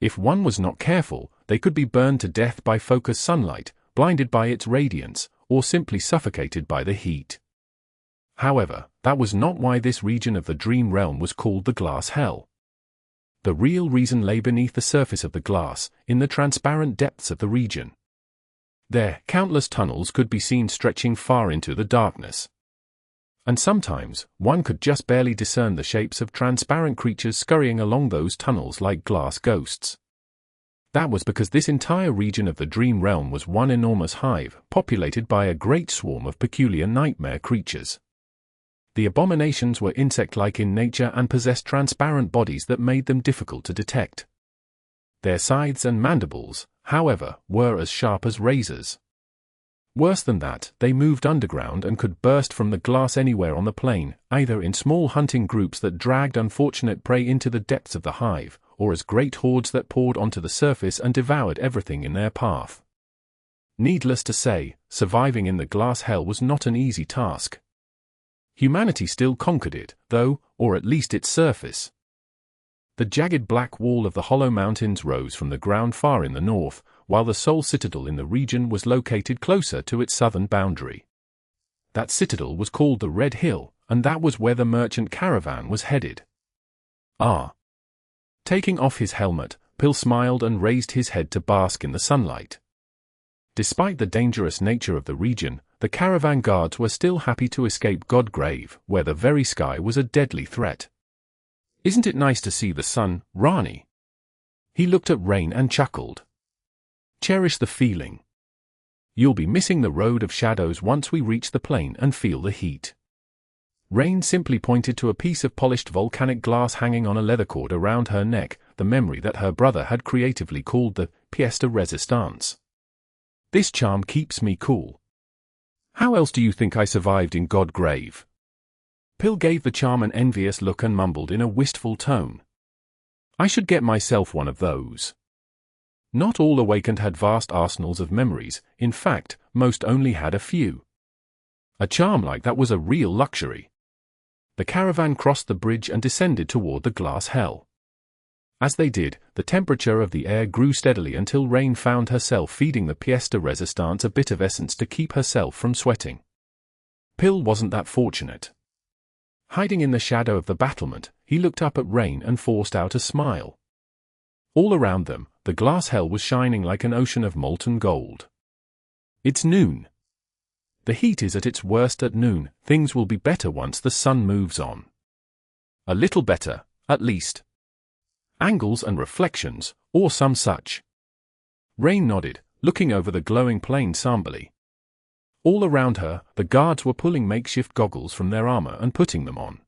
If one was not careful, they could be burned to death by focused sunlight, blinded by its radiance, or simply suffocated by the heat. However, that was not why this region of the dream realm was called the glass hell. The real reason lay beneath the surface of the glass, in the transparent depths of the region. There, countless tunnels could be seen stretching far into the darkness. And sometimes, one could just barely discern the shapes of transparent creatures scurrying along those tunnels like glass ghosts. That was because this entire region of the dream realm was one enormous hive, populated by a great swarm of peculiar nightmare creatures. The abominations were insect-like in nature and possessed transparent bodies that made them difficult to detect. Their scythes and mandibles, however, were as sharp as razors. Worse than that, they moved underground and could burst from the glass anywhere on the plane, either in small hunting groups that dragged unfortunate prey into the depths of the hive, or as great hordes that poured onto the surface and devoured everything in their path. Needless to say, surviving in the glass hell was not an easy task. Humanity still conquered it, though, or at least its surface. The jagged black wall of the Hollow Mountains rose from the ground far in the north, while the sole citadel in the region was located closer to its southern boundary. That citadel was called the Red Hill, and that was where the merchant caravan was headed. Ah! Taking off his helmet, Pil smiled and raised his head to bask in the sunlight. Despite the dangerous nature of the region, the caravan guards were still happy to escape Godgrave, where the very sky was a deadly threat. "Isn't it nice to see the sun, Rani?" He looked at Rain and chuckled. "Cherish the feeling. You'll be missing the road of shadows once we reach the plain and feel the heat." Rain simply pointed to a piece of polished volcanic glass hanging on a leather cord around her neck, the memory that her brother had creatively called the pièce de résistance. "This charm keeps me cool. How else do you think I survived in Godgrave?" Pil gave the charm an envious look and mumbled in a wistful tone. "I should get myself one of those." Not all awakened had vast arsenals of memories, in fact, most only had a few. A charm like that was a real luxury. The caravan crossed the bridge and descended toward the glass hell. As they did, the temperature of the air grew steadily until Rain found herself feeding the pièce de résistance a bit of essence to keep herself from sweating. Pill wasn't that fortunate. Hiding in the shadow of the battlement, he looked up at Rain and forced out a smile. All around them, the glass hell was shining like an ocean of molten gold. It's noon. The heat is at its worst at noon. Things will be better once the sun moves on. A little better, at least. Angles and reflections, or some such. Rain nodded, looking over the glowing plain somberly. All around her, the guards were pulling makeshift goggles from their armor and putting them on.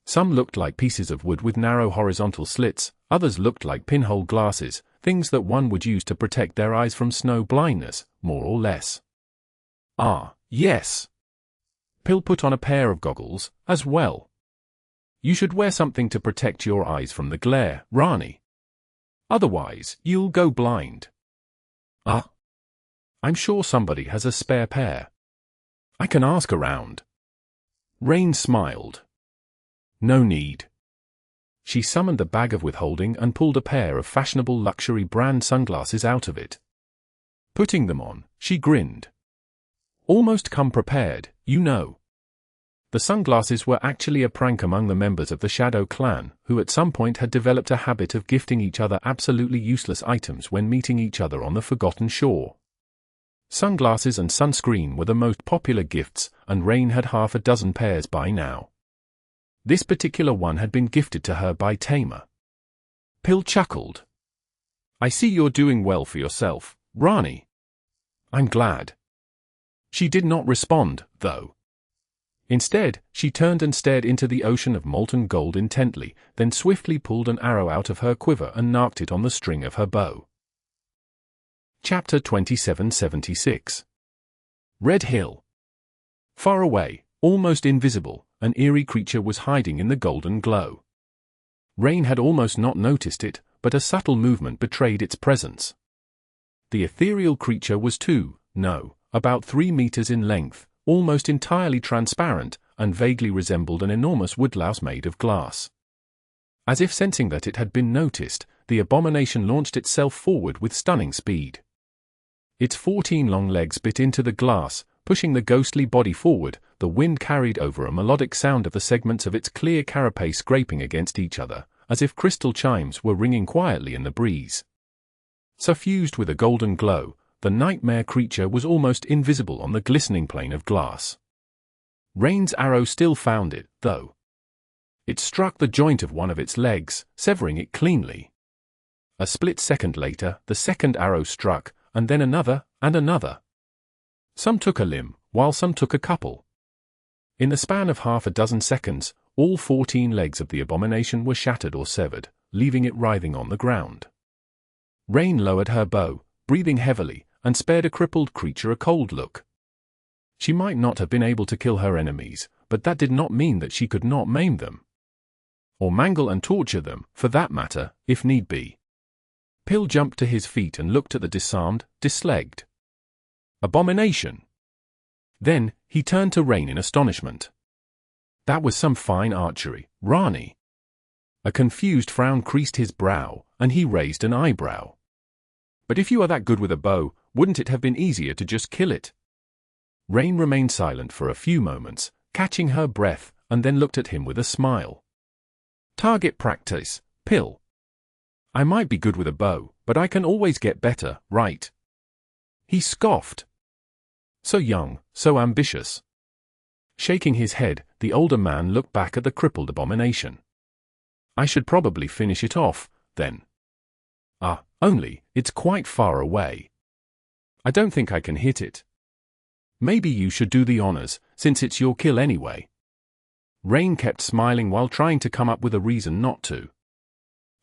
Some looked like pieces of wood with narrow horizontal slits, others looked like pinhole glasses, things that one would use to protect their eyes from snow blindness, more or less. Ah, yes. Pill put on a pair of goggles, as well. You should wear something to protect your eyes from the glare, Rani. Otherwise, you'll go blind. Ah. I'm sure somebody has a spare pair. I can ask around. Rain smiled. No need. She summoned the bag of withholding and pulled a pair of fashionable luxury brand sunglasses out of it. Putting them on, she grinned. Almost come prepared, you know. The sunglasses were actually a prank among the members of the Shadow clan, who at some point had developed a habit of gifting each other absolutely useless items when meeting each other on the Forgotten Shore. Sunglasses and sunscreen were the most popular gifts, and Rain had half a dozen pairs by now. This particular one had been gifted to her by Tamer. Pill chuckled. I see you're doing well for yourself, Rani. I'm glad. She did not respond, though. Instead, she turned and stared into the ocean of molten gold intently, then swiftly pulled an arrow out of her quiver and narked it on the string of her bow. Chapter 2776. Red Hill. Far away, almost invisible, an eerie creature was hiding in the golden glow. Rain had almost not noticed it, but a subtle movement betrayed its presence. The ethereal creature was about 3 meters in length, almost entirely transparent, and vaguely resembled an enormous woodlouse made of glass. As if sensing that it had been noticed, the abomination launched itself forward with stunning speed. Its 14 long legs bit into the glass, pushing the ghostly body forward. The wind carried over a melodic sound of the segments of its clear carapace scraping against each other, as if crystal chimes were ringing quietly in the breeze. Suffused with a golden glow, the nightmare creature was almost invisible on the glistening plane of glass. Rain's arrow still found it, though. It struck the joint of one of its legs, severing it cleanly. A split second later, the second arrow struck, and then another, and another. Some took a limb, while some took a couple. In the span of half a dozen seconds, all 14 legs of the abomination were shattered or severed, leaving it writhing on the ground. Rain lowered her bow, breathing heavily, and spared a crippled creature a cold look. She might not have been able to kill her enemies, but that did not mean that she could not maim them. Or mangle and torture them, for that matter, if need be. Pill jumped to his feet and looked at the disarmed, dislegged abomination. Then, he turned to Rain in astonishment. That was some fine archery, Rani. A confused frown creased his brow, and he raised an eyebrow. But if you are that good with a bow, wouldn't it have been easier to just kill it? Rain remained silent for a few moments, catching her breath, and then looked at him with a smile. Target practice, Pill. I might be good with a bow, but I can always get better, right? He scoffed. So young, so ambitious. Shaking his head, the older man looked back at the crippled abomination. I should probably finish it off, then. Only, it's quite far away. I don't think I can hit it. Maybe you should do the honors, since it's your kill anyway. Rain kept smiling while trying to come up with a reason not to.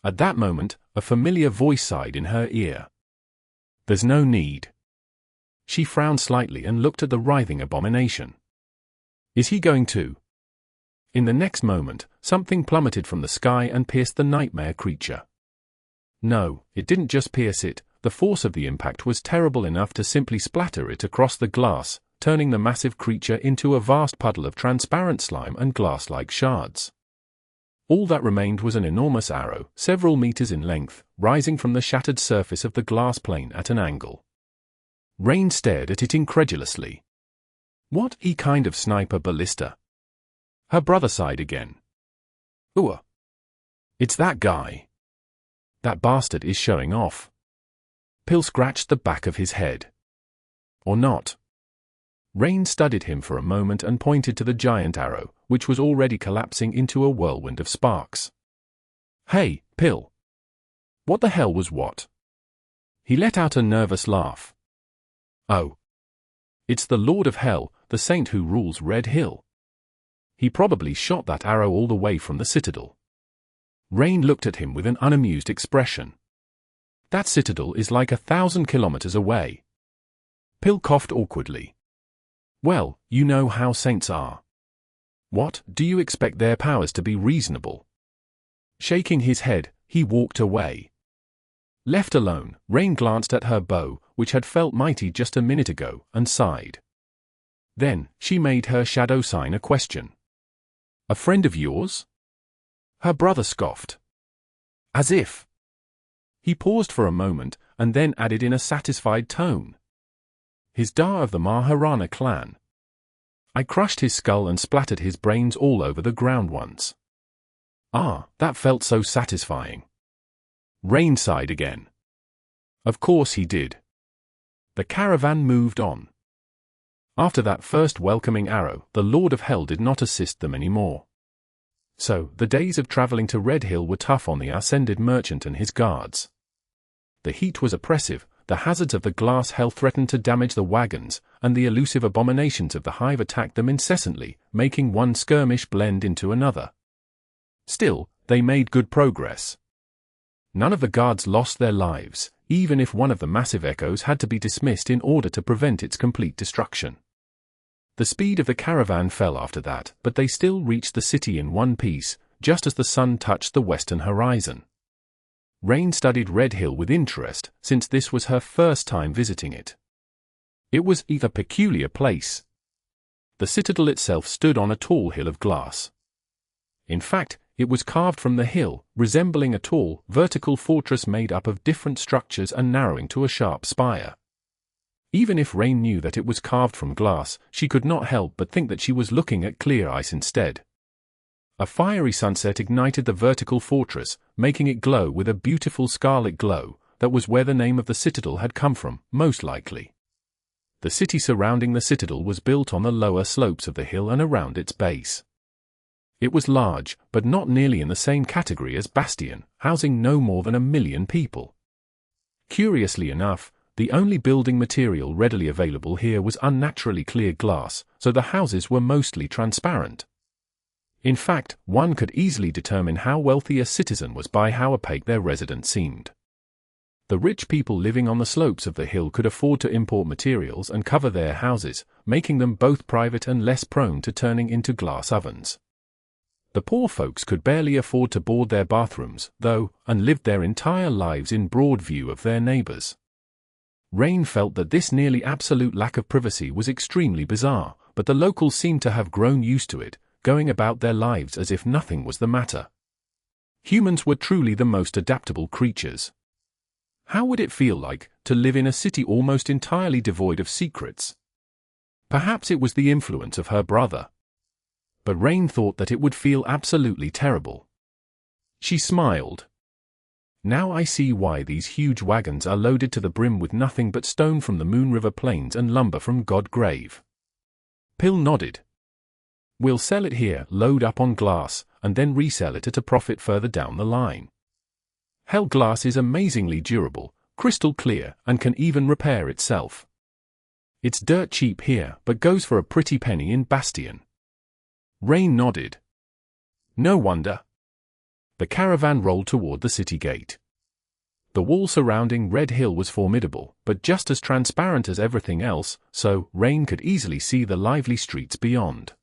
At that moment, a familiar voice sighed in her ear. There's no need. She frowned slightly and looked at the writhing abomination. Is he going to? In the next moment, something plummeted from the sky and pierced the nightmare creature. No, it didn't just pierce it, the force of the impact was terrible enough to simply splatter it across the glass, turning the massive creature into a vast puddle of transparent slime and glass-like shards. All that remained was an enormous arrow, several meters in length, rising from the shattered surface of the glass plane at an angle. Rain stared at it incredulously. What kind of sniper ballista? Her brother sighed again. Ooh. It's that guy. That bastard is showing off. Pill scratched the back of his head. Or not. Rain studied him for a moment and pointed to the giant arrow, which was already collapsing into a whirlwind of sparks. Hey, Pill. What the hell was what? He let out a nervous laugh. Oh. It's the Lord of Hell, the saint who rules Red Hill. He probably shot that arrow all the way from the citadel. Rain looked at him with an unamused expression. That citadel is like 1,000 kilometers away. Pill coughed awkwardly. Well, you know how saints are. What, do you expect their powers to be reasonable? Shaking his head, he walked away. Left alone, Rain glanced at her bow, which had felt mighty just a minute ago, and sighed. Then, she made her shadow sign a question. A friend of yours? Her brother scoffed. As if. He paused for a moment, and then added in a satisfied tone. His Da of the Maharana clan. I crushed his skull and splattered his brains all over the ground once. Ah, that felt so satisfying. Rain sighed again. Of course he did. The caravan moved on. After that first welcoming arrow, the Lord of Hell did not assist them anymore. So, the days of traveling to Red Hill were tough on the ascended merchant and his guards. The heat was oppressive, the hazards of the glass hell threatened to damage the wagons, and the elusive abominations of the hive attacked them incessantly, making one skirmish blend into another. Still, they made good progress. None of the guards lost their lives, even if one of the massive echoes had to be dismissed in order to prevent its complete destruction. The speed of the caravan fell after that, but they still reached the city in one piece, just as the sun touched the western horizon. Rain studied Red Hill with interest, since this was her first time visiting it. It was a peculiar place. The citadel itself stood on a tall hill of glass. In fact, it was carved from the hill, resembling a tall, vertical fortress made up of different structures and narrowing to a sharp spire. Even if Rain knew that it was carved from glass, she could not help but think that she was looking at clear ice instead. A fiery sunset ignited the vertical fortress, making it glow with a beautiful scarlet glow. That was where the name of the citadel had come from, most likely. The city surrounding the citadel was built on the lower slopes of the hill and around its base. It was large, but not nearly in the same category as Bastion, housing no more than 1 million people. Curiously enough, the only building material readily available here was unnaturally clear glass, so the houses were mostly transparent. In fact, one could easily determine how wealthy a citizen was by how opaque their residence seemed. The rich people living on the slopes of the hill could afford to import materials and cover their houses, making them both private and less prone to turning into glass ovens. The poor folks could barely afford to board their bathrooms, though, and lived their entire lives in broad view of their neighbors. Rain felt that this nearly absolute lack of privacy was extremely bizarre, but the locals seemed to have grown used to it, going about their lives as if nothing was the matter. Humans were truly the most adaptable creatures. How would it feel like to live in a city almost entirely devoid of secrets? Perhaps it was the influence of her brother. But Rain thought that it would feel absolutely terrible. She smiled. Now I see why these huge wagons are loaded to the brim with nothing but stone from the Moon River Plains and lumber from Godgrave. Pill nodded. We'll sell it here, load up on glass, and then resell it at a profit further down the line. Hell glass is amazingly durable, crystal clear, and can even repair itself. It's dirt cheap here, but goes for a pretty penny in Bastion. Rain nodded. No wonder. The caravan rolled toward the city gate. The wall surrounding Red Hill was formidable, but just as transparent as everything else, so Rain could easily see the lively streets beyond.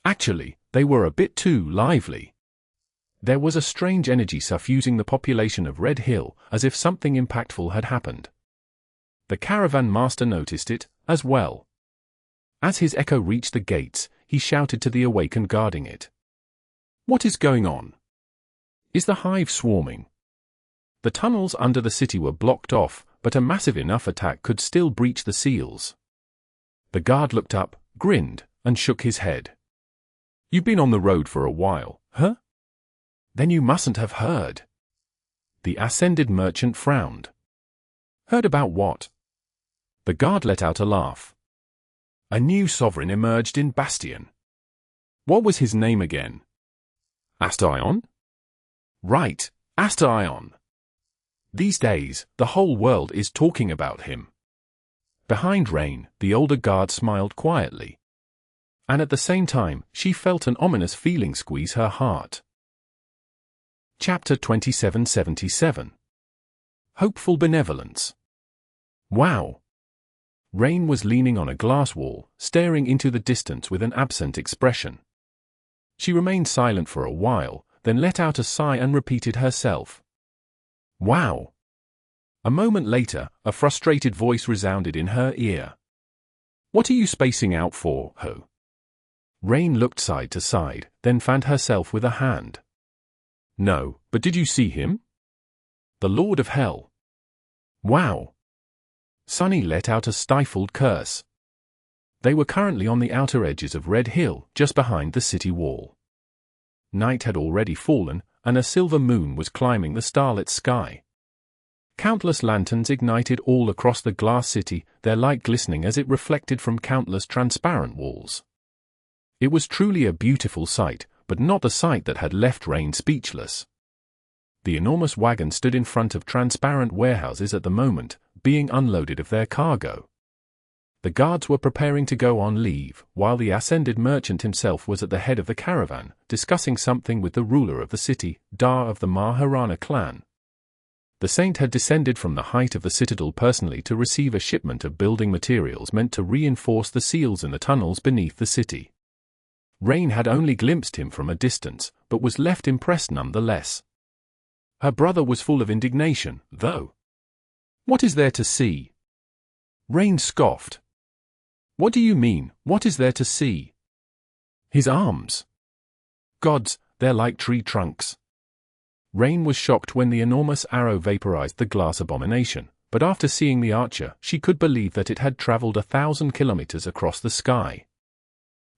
Actually, they were a bit too lively. There was a strange energy suffusing the population of Red Hill, as if something impactful had happened. The caravan master noticed it, as well. As his echo reached the gates, he shouted to the awakened guarding it. "What is going on? Is the hive swarming?" The tunnels under the city were blocked off, but a massive enough attack could still breach the seals. The guard looked up, grinned, and shook his head. "You've been on the road for a while, huh? Then you mustn't have heard." The ascended merchant frowned. "Heard about what?" The guard let out a laugh. "A new sovereign emerged in Bastion." "What was his name again?" "Astaion?" "Right, Astaion. These days, the whole world is talking about him." Behind Rain, the older guard smiled quietly. And at the same time, she felt an ominous feeling squeeze her heart. Chapter 2777. Hopeful Benevolence. Wow! Rain was leaning on a glass wall, staring into the distance with an absent expression. She remained silent for a while, then let out a sigh and repeated herself. "Wow!" A moment later, a frustrated voice resounded in her ear. "What are you spacing out for, ho?" Rain looked side to side, then fanned herself with a hand. "No, but did you see him? The Lord of Hell." "Wow!" Sunny let out a stifled curse. They were currently on the outer edges of Red Hill, just behind the city wall. Night had already fallen, and a silver moon was climbing the starlit sky. Countless lanterns ignited all across the glass city, their light glistening as it reflected from countless transparent walls. It was truly a beautiful sight, but not the sight that had left Rain speechless. The enormous wagon stood in front of transparent warehouses at the moment, being unloaded of their cargo. The guards were preparing to go on leave, while the ascended merchant himself was at the head of the caravan, discussing something with the ruler of the city, Dar of the Maharana clan. The saint had descended from the height of the citadel personally to receive a shipment of building materials meant to reinforce the seals in the tunnels beneath the city. Rain had only glimpsed him from a distance, but was left impressed nonetheless. Her brother was full of indignation, though. "What is there to see?" Rain scoffed. "What do you mean, what is there to see?" "His arms. Gods, they're like tree trunks." Rain was shocked when the enormous arrow vaporized the glass abomination, but after seeing the archer, she could believe that it had traveled 1,000 kilometers across the sky.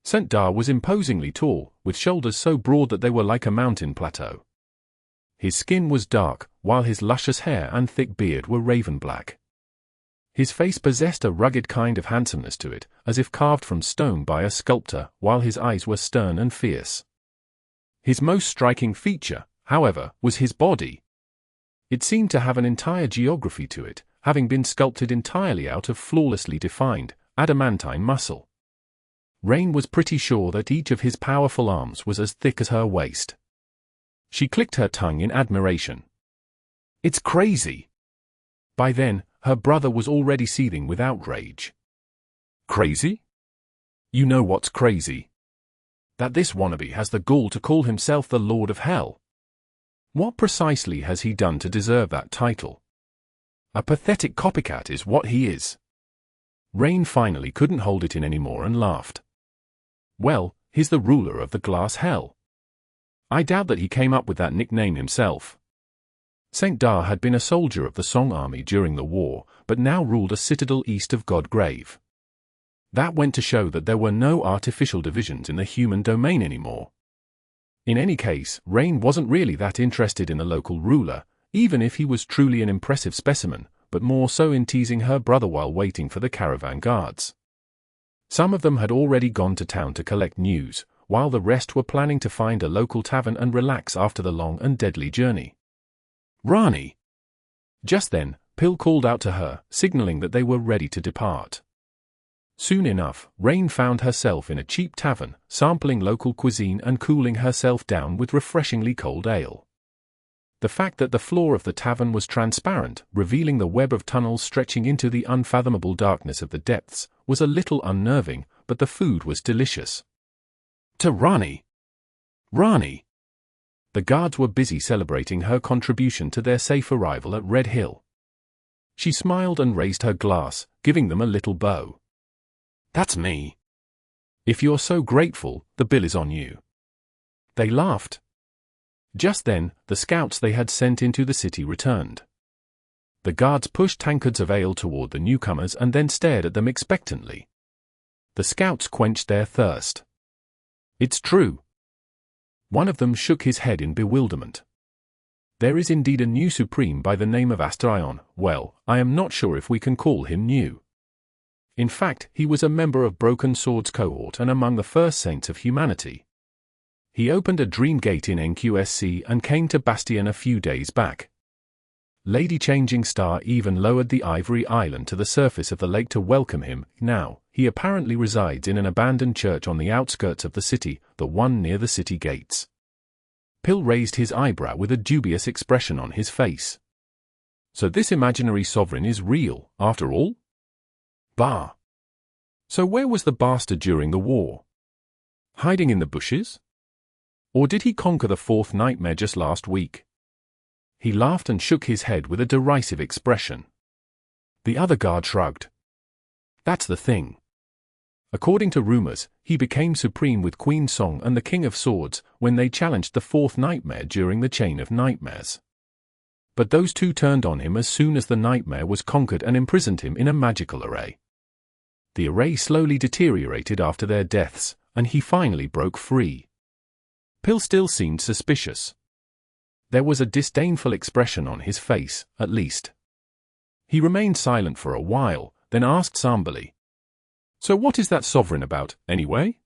Saint Dar was imposingly tall, with shoulders so broad that they were like a mountain plateau. His skin was dark, while his luscious hair and thick beard were raven black. His face possessed a rugged kind of handsomeness to it, as if carved from stone by a sculptor, while his eyes were stern and fierce. His most striking feature, however, was his body. It seemed to have an entire geography to it, having been sculpted entirely out of flawlessly defined, adamantine muscle. Rain was pretty sure that each of his powerful arms was as thick as her waist. She clicked her tongue in admiration. "It's crazy!" By then, her brother was already seething with outrage. "Crazy? You know what's crazy? That this wannabe has the gall to call himself the Lord of Hell. What precisely has he done to deserve that title? A pathetic copycat is what he is." Rain finally couldn't hold it in anymore and laughed. "Well, he's the ruler of the glass hell. I doubt that he came up with that nickname himself. Saint Dar had been a soldier of the Song army during the war, but now ruled a citadel east of Godgrave. That went to show that there were no artificial divisions in the human domain anymore. In any case, Rain wasn't really that interested in the local ruler, even if he was truly an impressive specimen, but more so in teasing her brother while waiting for the caravan guards. Some of them had already gone to town to collect news, while the rest were planning to find a local tavern and relax after the long and deadly journey. "Rani!" Just then, Pill called out to her, signaling that they were ready to depart. Soon enough, Rain found herself in a cheap tavern, sampling local cuisine and cooling herself down with refreshingly cold ale. The fact that the floor of the tavern was transparent, revealing the web of tunnels stretching into the unfathomable darkness of the depths, was a little unnerving, but the food was delicious. "To Rani! Rani!" The guards were busy celebrating her contribution to their safe arrival at Red Hill. She smiled and raised her glass, giving them a little bow. "That's me. If you're so grateful, the bill is on you." They laughed. Just then, the scouts they had sent into the city returned. The guards pushed tankards of ale toward the newcomers and then stared at them expectantly. The scouts quenched their thirst. "It's true." One of them shook his head in bewilderment. "There is indeed a new supreme by the name of Astarion. Well, I am not sure if we can call him new. In fact, he was a member of Broken Sword's cohort and among the first saints of humanity. He opened a dream gate in NQSC and came to Bastion a few days back. Lady Changing Star even lowered the Ivory Island to the surface of the lake to welcome him. Now, he apparently resides in an abandoned church on the outskirts of the city, the one near the city gates." Pill raised his eyebrow with a dubious expression on his face. "So this imaginary sovereign is real, after all?" "Bah! So where was the bastard during the war? Hiding in the bushes? Or did he conquer the fourth nightmare just last week?" He laughed and shook his head with a derisive expression. The other guard shrugged. "That's the thing. According to rumors, he became supreme with Queen Song and the King of Swords when they challenged the fourth nightmare during the Chain of Nightmares. But those two turned on him as soon as the nightmare was conquered and imprisoned him in a magical array. The array slowly deteriorated after their deaths, and he finally broke free." Pill still seemed suspicious. There was a disdainful expression on his face, at least. He remained silent for a while, then asked somberly, "So what is that sovereign about, anyway?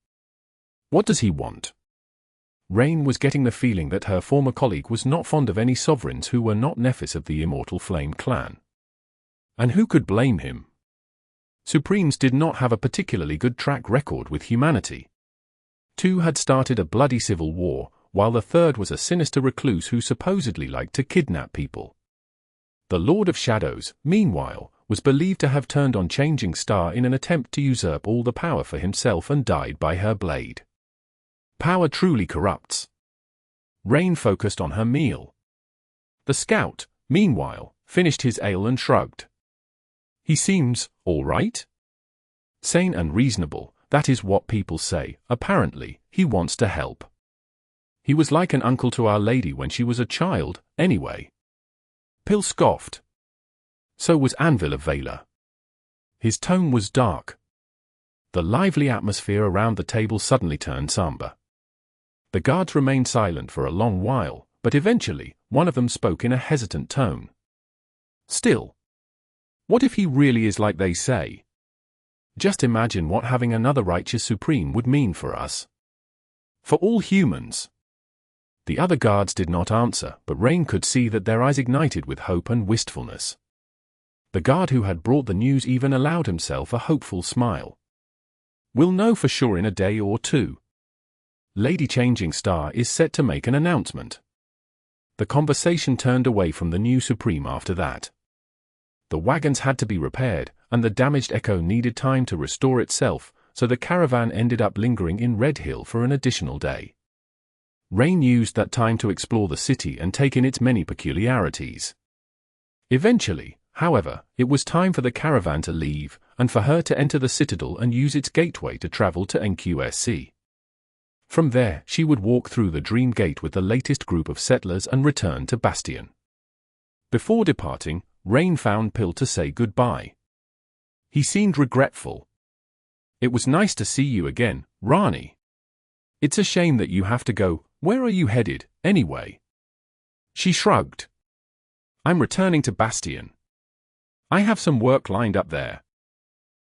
What does he want?" Rain was getting the feeling that her former colleague was not fond of any sovereigns who were not Nephis of the Immortal Flame clan. And who could blame him? Supremes did not have a particularly good track record with humanity. Two had started a bloody civil war, while the third was a sinister recluse who supposedly liked to kidnap people. The Lord of Shadows, meanwhile, was believed to have turned on Changing Star in an attempt to usurp all the power for himself and died by her blade. Power truly corrupts. Rain focused on her meal. The scout, meanwhile, finished his ale and shrugged. "He seems all right. Sane and reasonable, that is what people say. Apparently, he wants to help. He was like an uncle to Our Lady when she was a child, anyway." Pill scoffed. So was Anvil of Valor. His tone was dark. The lively atmosphere around the table suddenly turned somber. The guards remained silent for a long while, but eventually, one of them spoke in a hesitant tone. "Still, what if he really is like they say? Just imagine what having another righteous supreme would mean for us. For all humans." The other guards did not answer, but Rain could see that their eyes ignited with hope and wistfulness. The guard who had brought the news even allowed himself a hopeful smile. "We'll know for sure in a day or two. Lady Changing Star is set to make an announcement." The conversation turned away from the new supreme after that. The wagons had to be repaired, and the damaged Echo needed time to restore itself, so the caravan ended up lingering in Red Hill for an additional day. Rain used that time to explore the city and take in its many peculiarities. Eventually, however, it was time for the caravan to leave, and for her to enter the citadel and use its gateway to travel to NQSC. From there, she would walk through the Dream Gate with the latest group of settlers and return to Bastion. Before departing, Rain found Pill to say goodbye. He seemed regretful. "It was nice to see you again, Rani. It's a shame that you have to go. Where are you headed, anyway?" She shrugged. "I'm returning to Bastion. I have some work lined up there."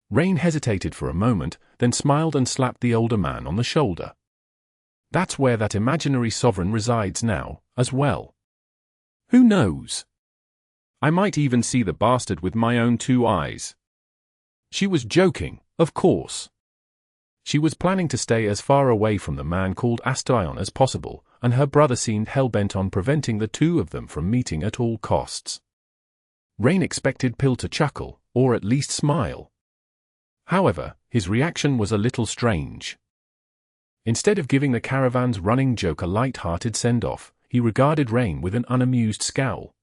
Rain hesitated for a moment, then smiled and slapped the older man on the shoulder. "That's where that imaginary sovereign resides now, as well. Who knows? I might even see the bastard with my own two eyes." She was joking, of course. She was planning to stay as far away from the man called Astarion as possible, and her brother seemed hell-bent on preventing the two of them from meeting at all costs. Rain expected Pill to chuckle, or at least smile. However, his reaction was a little strange. Instead of giving the caravan's running joke a light-hearted send-off, he regarded Rain with an unamused scowl.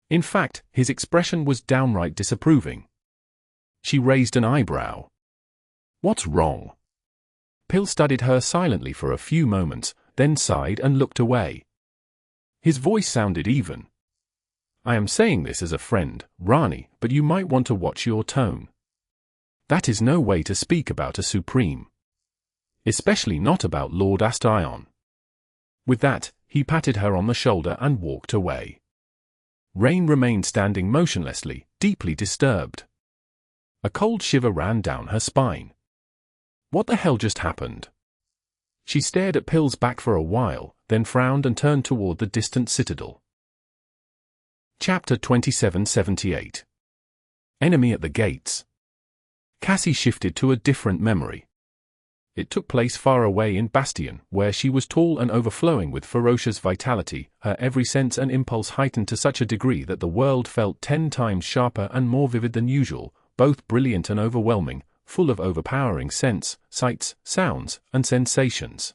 In fact, his expression was downright disapproving. She raised an eyebrow. "What's wrong?" Pill studied her silently for a few moments, then sighed and looked away. His voice sounded even. I am saying this as a friend, Rani, but you might want to watch your tone. That is no way to speak about a supreme. Especially not about Lord Astion. With that, he patted her on the shoulder and walked away. Rain remained standing motionlessly, deeply disturbed. A cold shiver ran down her spine. What the hell just happened? She stared at Pill's back for a while, then frowned and turned toward the distant citadel. Chapter 2778. Enemy at the Gates. Cassie shifted to a different memory. It took place far away in Bastion, where she was tall and overflowing with ferocious vitality, her every sense and impulse heightened to such a degree that the world felt 10 times sharper and more vivid than usual, both brilliant and overwhelming, full of overpowering scents, sights, sounds, and sensations.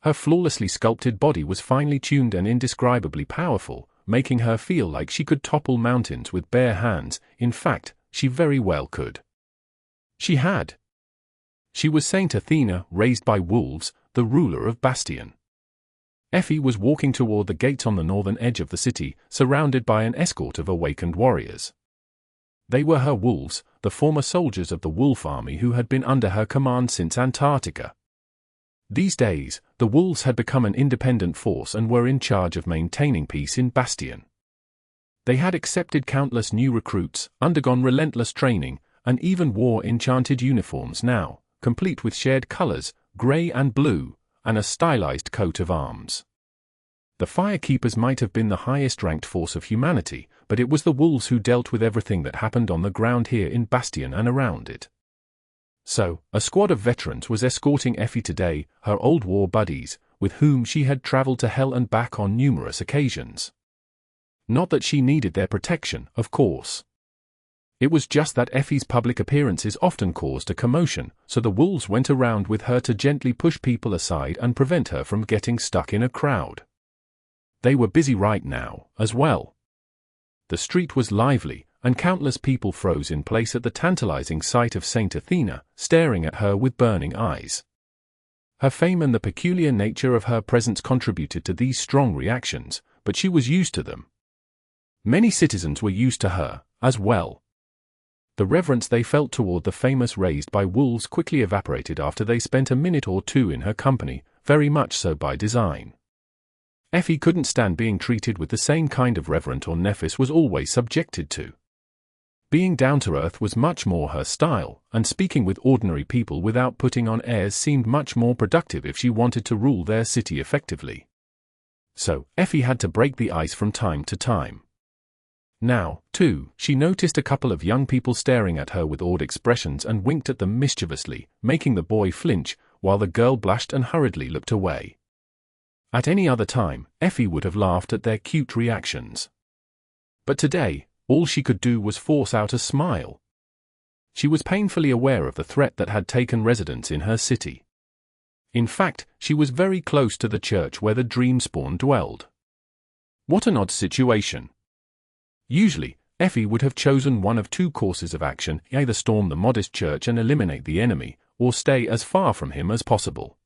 Her flawlessly sculpted body was finely tuned and indescribably powerful, making her feel like she could topple mountains with bare hands. In fact, she very well could. She had. She was Saint Athena, raised by wolves, the ruler of Bastion. Effie was walking toward the gates on the northern edge of the city, surrounded by an escort of awakened warriors. They were her wolves, the former soldiers of the wolf army who had been under her command since Antarctica. These days, the wolves had become an independent force and were in charge of maintaining peace in Bastion. They had accepted countless new recruits, undergone relentless training, and even wore enchanted uniforms now, complete with shared colors, gray and blue, and a stylized coat of arms. The Firekeepers might have been the highest-ranked force of humanity, but it was the wolves who dealt with everything that happened on the ground here in Bastion and around it. So, a squad of veterans was escorting Effie today, her old war buddies, with whom she had traveled to hell and back on numerous occasions. Not that she needed their protection, of course. It was just that Effie's public appearances often caused a commotion, so the wolves went around with her to gently push people aside and prevent her from getting stuck in a crowd. They were busy right now, as well. The street was lively, and countless people froze in place at the tantalizing sight of Saint Athena, staring at her with burning eyes. Her fame and the peculiar nature of her presence contributed to these strong reactions, but she was used to them. Many citizens were used to her, as well. The reverence they felt toward the famous raised by wolves quickly evaporated after they spent a minute or two in her company, very much so by design. Effie couldn't stand being treated with the same kind of reverence or Nephis was always subjected to. Being down-to-earth was much more her style, and speaking with ordinary people without putting on airs seemed much more productive if she wanted to rule their city effectively. So, Effie had to break the ice from time to time. Now, too, she noticed a couple of young people staring at her with odd expressions and winked at them mischievously, making the boy flinch, while the girl blushed and hurriedly looked away. At any other time, Effie would have laughed at their cute reactions. But today, all she could do was force out a smile. She was painfully aware of the threat that had taken residence in her city. In fact, she was very close to the church where the Dreamspawn dwelled. What an odd situation. Usually, Effie would have chosen one of two courses of action, either storm the modest church and eliminate the enemy, or stay as far from him as possible.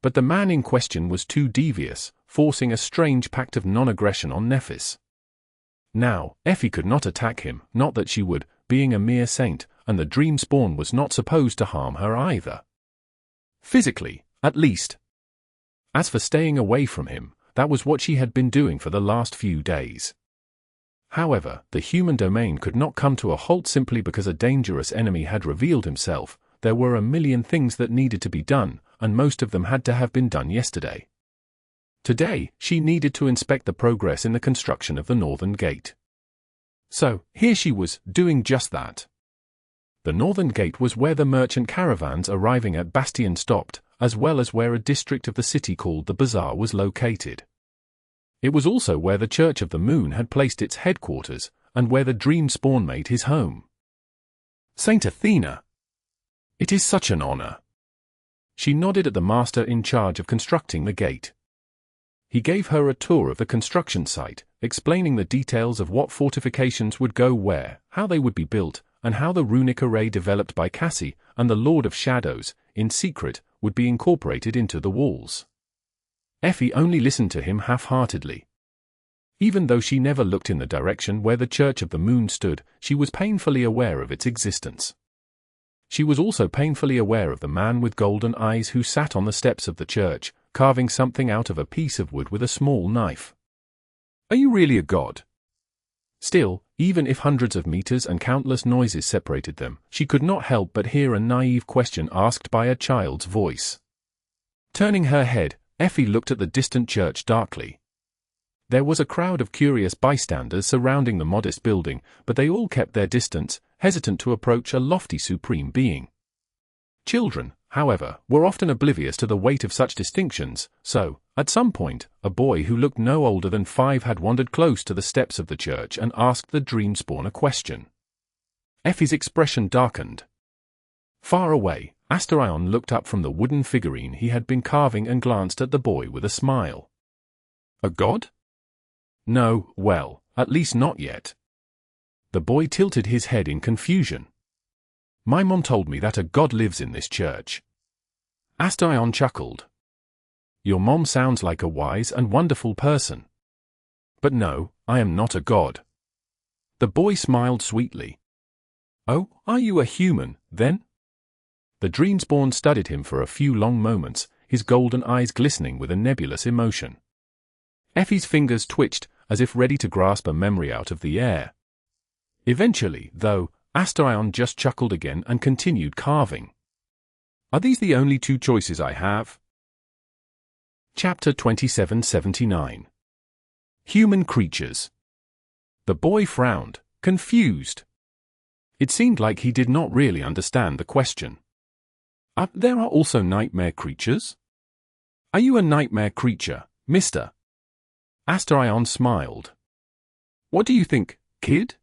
But the man in question was too devious, forcing a strange pact of non-aggression on Nephis. Now, Effie could not attack him, not that she would, being a mere saint, and the Dreamspawn was not supposed to harm her either. Physically, at least. As for staying away from him, that was what she had been doing for the last few days. However, the human domain could not come to a halt simply because a dangerous enemy had revealed himself. There were a million things that needed to be done, and most of them had to have been done yesterday. Today, she needed to inspect the progress in the construction of the Northern Gate. So, here she was, doing just that. The Northern Gate was where the merchant caravans arriving at Bastion stopped, as well as where a district of the city called the Bazaar was located. It was also where the Church of the Moon had placed its headquarters, and where the Dreamspawn made his home. Saint Athena! It is such an honor. She nodded at the master in charge of constructing the gate. He gave her a tour of the construction site, explaining the details of what fortifications would go where, how they would be built, and how the runic array developed by Cassie and the Lord of Shadows, in secret, would be incorporated into the walls. Effie only listened to him half-heartedly. Even though she never looked in the direction where the Church of the Moon stood, she was painfully aware of its existence. She was also painfully aware of the man with golden eyes who sat on the steps of the church, carving something out of a piece of wood with a small knife. Are you really a god? Still, even if hundreds of meters and countless noises separated them, she could not help but hear a naive question asked by a child's voice. Turning her head, Effie looked at the distant church darkly. There was a crowd of curious bystanders surrounding the modest building, but they all kept their distance, hesitant to approach a lofty supreme being. Children, however, were often oblivious to the weight of such distinctions, so, at some point, a boy who looked no older than 5 had wandered close to the steps of the church and asked the Dreamspawn a question. Effie's expression darkened. Far away, Astarion looked up from the wooden figurine he had been carving and glanced at the boy with a smile. A god? No, well, at least not yet. The boy tilted his head in confusion. My mom told me that a god lives in this church. Astarion chuckled. Your mom sounds like a wise and wonderful person. But no, I am not a god. The boy smiled sweetly. Oh, are you a human, then? The Dreamspawn studied him for a few long moments, his golden eyes glistening with a nebulous emotion. Effie's fingers twitched, as if ready to grasp a memory out of the air. Eventually, though, Astarion just chuckled again and continued carving. Are these the only 2 choices I have? Chapter 2779. Human Creatures. The boy frowned, confused. It seemed like he did not really understand the question. There are also nightmare creatures? Are you a nightmare creature, mister? Astarion smiled. What do you think, kid?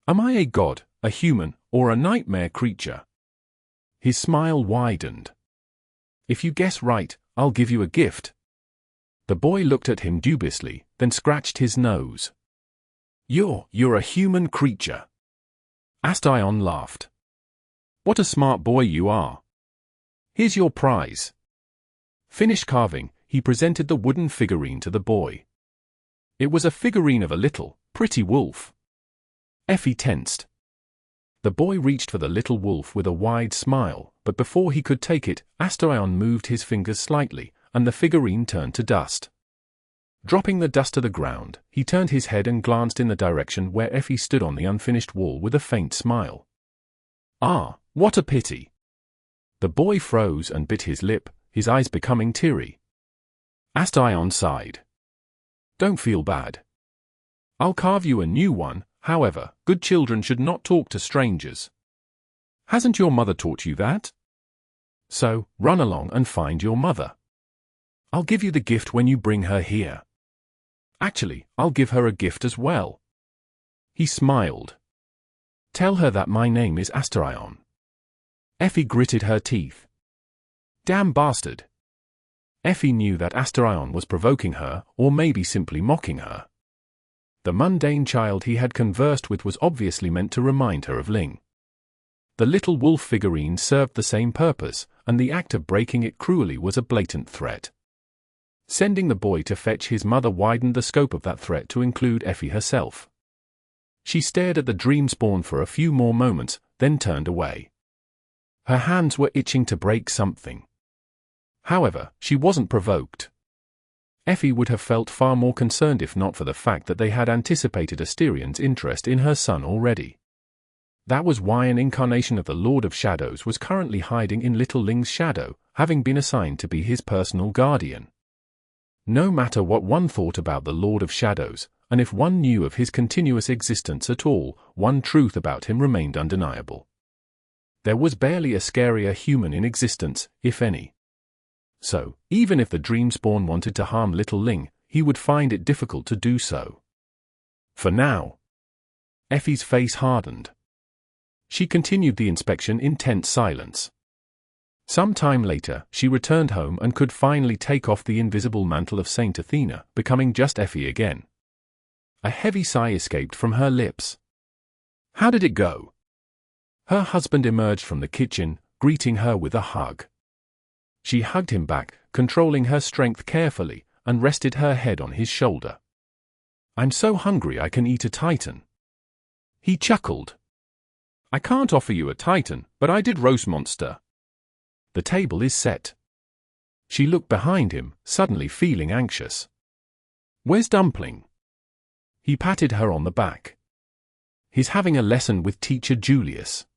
Am I a god, a human, or a nightmare creature? His smile widened. If you guess right, I'll give you a gift. The boy looked at him dubiously, then scratched his nose. You're a human creature. Astarion laughed. What a smart boy you are. Here's your prize. Finished carving, he presented the wooden figurine to the boy. It was a figurine of a little, pretty wolf. Effie tensed. The boy reached for the little wolf with a wide smile, but before he could take it, Astarion moved his fingers slightly, and the figurine turned to dust. Dropping the dust to the ground, he turned his head and glanced in the direction where Effie stood on the unfinished wall with a faint smile. Ah, what a pity. The boy froze and bit his lip, his eyes becoming teary. Astarion sighed. Don't feel bad. I'll carve you a new one, however, good children should not talk to strangers. Hasn't your mother taught you that? So, run along and find your mother. I'll give you the gift when you bring her here. Actually, I'll give her a gift as well. He smiled. Tell her that my name is Astarion. Effie gritted her teeth. Damn bastard. Effie knew that Astarion was provoking her, or maybe simply mocking her. The mundane child he had conversed with was obviously meant to remind her of Ling. The little wolf figurine served the same purpose, and the act of breaking it cruelly was a blatant threat. Sending the boy to fetch his mother widened the scope of that threat to include Effie herself. She stared at the Dreamspawn for a few more moments, then turned away. Her hands were itching to break something. However, she wasn't provoked. Effie would have felt far more concerned if not for the fact that they had anticipated Astarion's interest in her son already. That was why an incarnation of the Lord of Shadows was currently hiding in little Ling's shadow, having been assigned to be his personal guardian. No matter what one thought about the Lord of Shadows, and if one knew of his continuous existence at all, one truth about him remained undeniable. There was barely a scarier human in existence, if any. So, even if the Dreamspawn wanted to harm little Ling, he would find it difficult to do so. For now. Effie's face hardened. She continued the inspection in tense silence. Some time later, she returned home and could finally take off the invisible mantle of Saint Athena, becoming just Effie again. A heavy sigh escaped from her lips. How did it go? Her husband emerged from the kitchen, greeting her with a hug. She hugged him back, controlling her strength carefully, and rested her head on his shoulder. "I'm so hungry I can eat a titan." He chuckled. "I can't offer you a titan, but I did roast monster. The table is set." She looked behind him, suddenly feeling anxious. "Where's Dumpling?" He patted her on the back. "He's having a lesson with teacher Julius.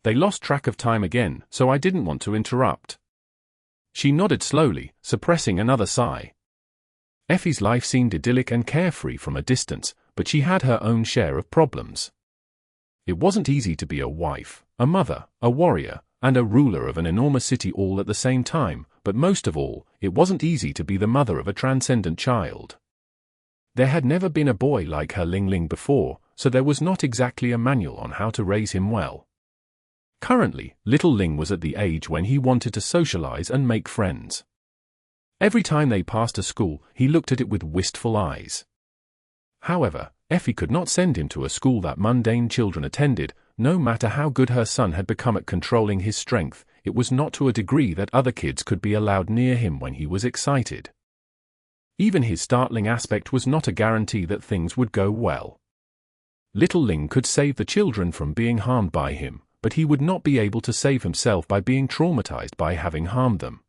They lost track of time again, so I didn't want to interrupt." She nodded slowly, suppressing another sigh. Effie's life seemed idyllic and carefree from a distance, but she had her own share of problems. It wasn't easy to be a wife, a mother, a warrior, and a ruler of an enormous city all at the same time, but most of all, it wasn't easy to be the mother of a transcendent child. There had never been a boy like her Ling Ling before, so there was not exactly a manual on how to raise him well. Currently, little Ling was at the age when he wanted to socialize and make friends. Every time they passed a school, he looked at it with wistful eyes. However, Effie could not send him to a school that mundane children attended. No matter how good her son had become at controlling his strength, it was not to a degree that other kids could be allowed near him when he was excited. Even his startling aspect was not a guarantee that things would go well. Little Ling could save the children from being harmed by him, but he would not be able to save himself by being traumatized by having harmed them.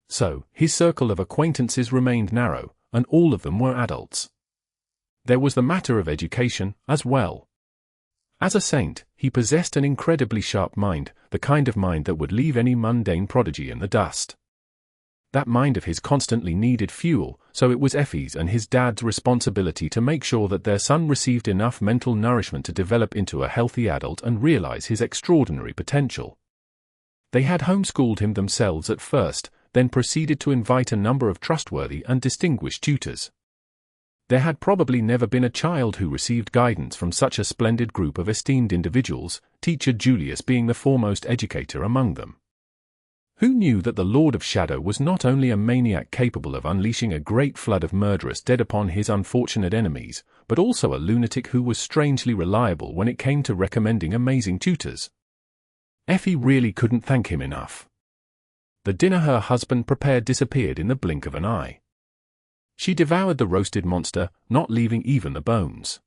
So, his circle of acquaintances remained narrow, and all of them were adults. There was the matter of education, as well. As a saint, he possessed an incredibly sharp mind, the kind of mind that would leave any mundane prodigy in the dust. That mind of his constantly needed fuel, so it was Effie's and his dad's responsibility to make sure that their son received enough mental nourishment to develop into a healthy adult and realize his extraordinary potential. They had homeschooled him themselves at first, then proceeded to invite a number of trustworthy and distinguished tutors. There had probably never been a child who received guidance from such a splendid group of esteemed individuals, teacher Julius being the foremost educator among them. Who knew that the Lord of Shadow was not only a maniac capable of unleashing a great flood of murderous dead upon his unfortunate enemies, but also a lunatic who was strangely reliable when it came to recommending amazing tutors? Effie really couldn't thank him enough. The dinner her husband prepared disappeared in the blink of an eye. She devoured the roasted monster, not leaving even the bones.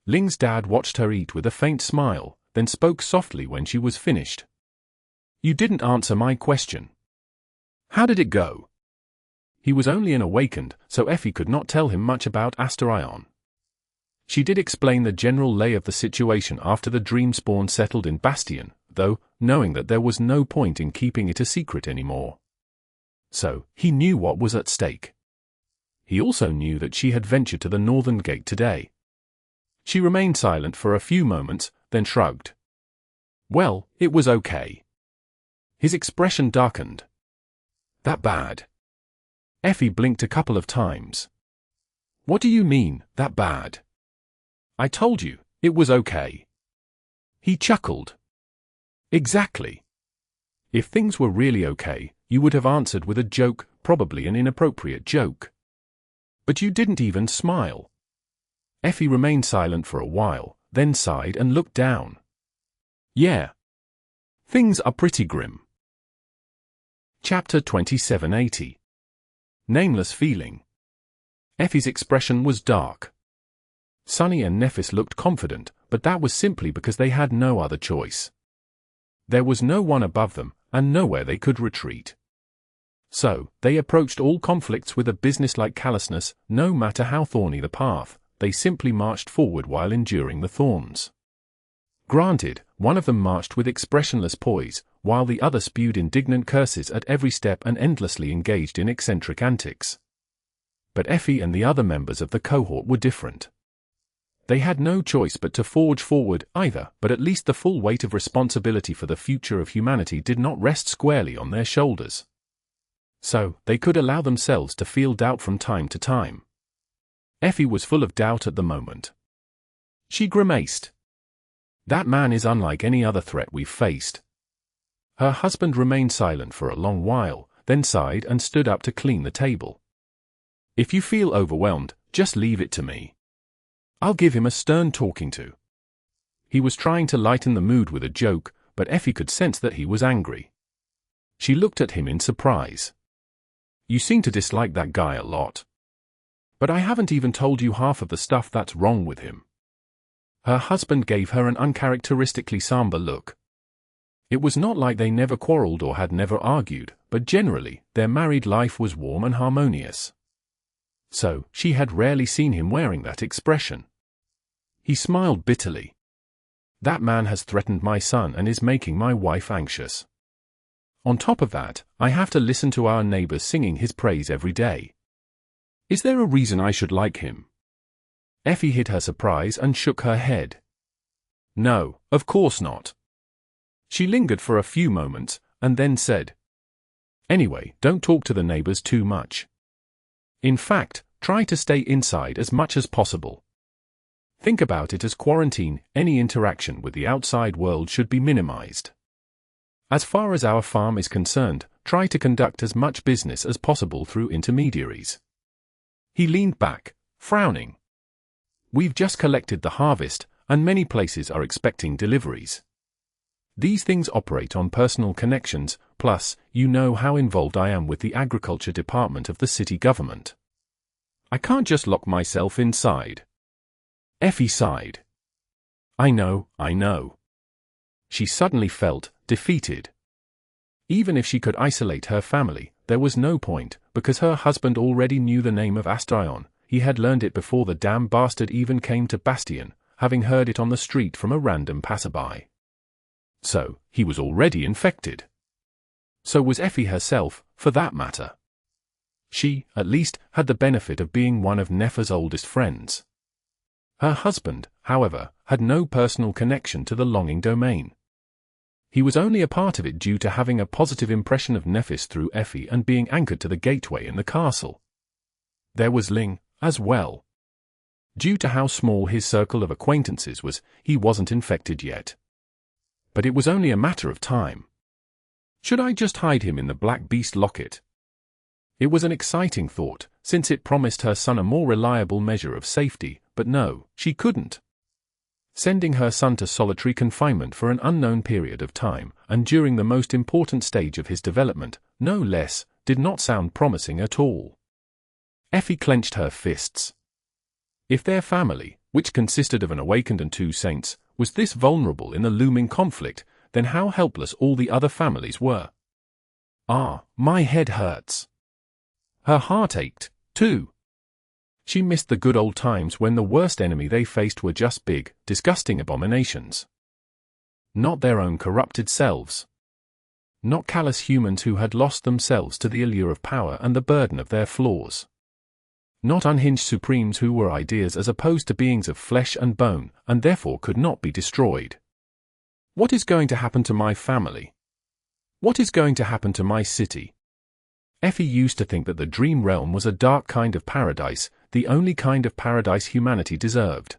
Ling's dad watched her eat with a faint smile, then spoke softly when she was finished. "You didn't answer my question. How did it go?" He was only an awakened, so Effie could not tell him much about Asterion. She did explain the general lay of the situation after the Dreamspawn settled in Bastion, though, knowing that there was no point in keeping it a secret anymore. So, he knew what was at stake. He also knew that she had ventured to the northern gate today. She remained silent for a few moments, then shrugged. "Well, it was okay." His expression darkened. "That bad?" Effie blinked a couple of times. "What do you mean, that bad?" "I told you, it was okay." He chuckled. "Exactly. If things were really okay, you would have answered with a joke, probably an inappropriate joke. But you didn't even smile." Effie remained silent for a while, then sighed and looked down. "Yeah. Things are pretty grim." Chapter 2780. Nameless Feeling. Effie's expression was dark. Sunny and Nephis looked confident, but that was simply because they had no other choice. There was no one above them, and nowhere they could retreat. So, they approached all conflicts with a businesslike callousness. No matter how thorny the path, they simply marched forward while enduring the thorns. Granted, one of them marched with expressionless poise, while the other spewed indignant curses at every step and endlessly engaged in eccentric antics. But Effie and the other members of the cohort were different. They had no choice but to forge forward either, but at least the full weight of responsibility for the future of humanity did not rest squarely on their shoulders. So, they could allow themselves to feel doubt from time to time. Effie was full of doubt at the moment. She grimaced. "That man is unlike any other threat we've faced." Her husband remained silent for a long while, then sighed and stood up to clean the table. "If you feel overwhelmed, just leave it to me. I'll give him a stern talking to." He was trying to lighten the mood with a joke, but Effie could sense that he was angry. She looked at him in surprise. You seem to dislike that guy a lot. But I haven't even told you half of the stuff that's wrong with him. Her husband gave her an uncharacteristically somber look. It was not like they never quarreled or had never argued, but generally, their married life was warm and harmonious. So, she had rarely seen him wearing that expression. He smiled bitterly. That man has threatened my son and is making my wife anxious. On top of that, I have to listen to our neighbors singing his praise every day. Is there a reason I should like him? Effie hid her surprise and shook her head. No, of course not. She lingered for a few moments, and then said, Anyway, don't talk to the neighbors too much. In fact, try to stay inside as much as possible. Think about it as quarantine. Any interaction with the outside world should be minimized. As far as our farm is concerned, try to conduct as much business as possible through intermediaries. He leaned back, frowning. We've just collected the harvest, and many places are expecting deliveries. These things operate on personal connections, plus, you know how involved I am with the agriculture department of the city government. I can't just lock myself inside. Effie sighed. I know. She suddenly felt defeated. Even if she could isolate her family, there was no point, because her husband already knew the name of Astrion. He had learned it before the damn bastard even came to Bastion, having heard it on the street from a random passerby. So, he was already infected. So was Effie herself, for that matter. She, at least, had the benefit of being one of Nefer's oldest friends. Her husband, however, had no personal connection to the longing domain. He was only a part of it due to having a positive impression of Nephis through Effie and being anchored to the gateway in the castle. There was Ling, as well. Due to how small his circle of acquaintances was, he wasn't infected yet. But it was only a matter of time. Should I just hide him in the Black Beast locket? It was an exciting thought, since it promised her son a more reliable measure of safety, but no, she couldn't. Sending her son to solitary confinement for an unknown period of time, and during the most important stage of his development, no less, did not sound promising at all. Effie clenched her fists. If their family, which consisted of an awakened and 2 saints, was this vulnerable in the looming conflict, then how helpless all the other families were. Ah, my head hurts. Her heart ached, too. She missed the good old times when the worst enemy they faced were just big, disgusting abominations. Not their own corrupted selves. Not callous humans who had lost themselves to the allure of power and the burden of their flaws. Not unhinged supremes who were ideas as opposed to beings of flesh and bone, and therefore could not be destroyed. What is going to happen to my family? What is going to happen to my city? Effie used to think that the dream realm was a dark kind of paradise, the only kind of paradise humanity deserved.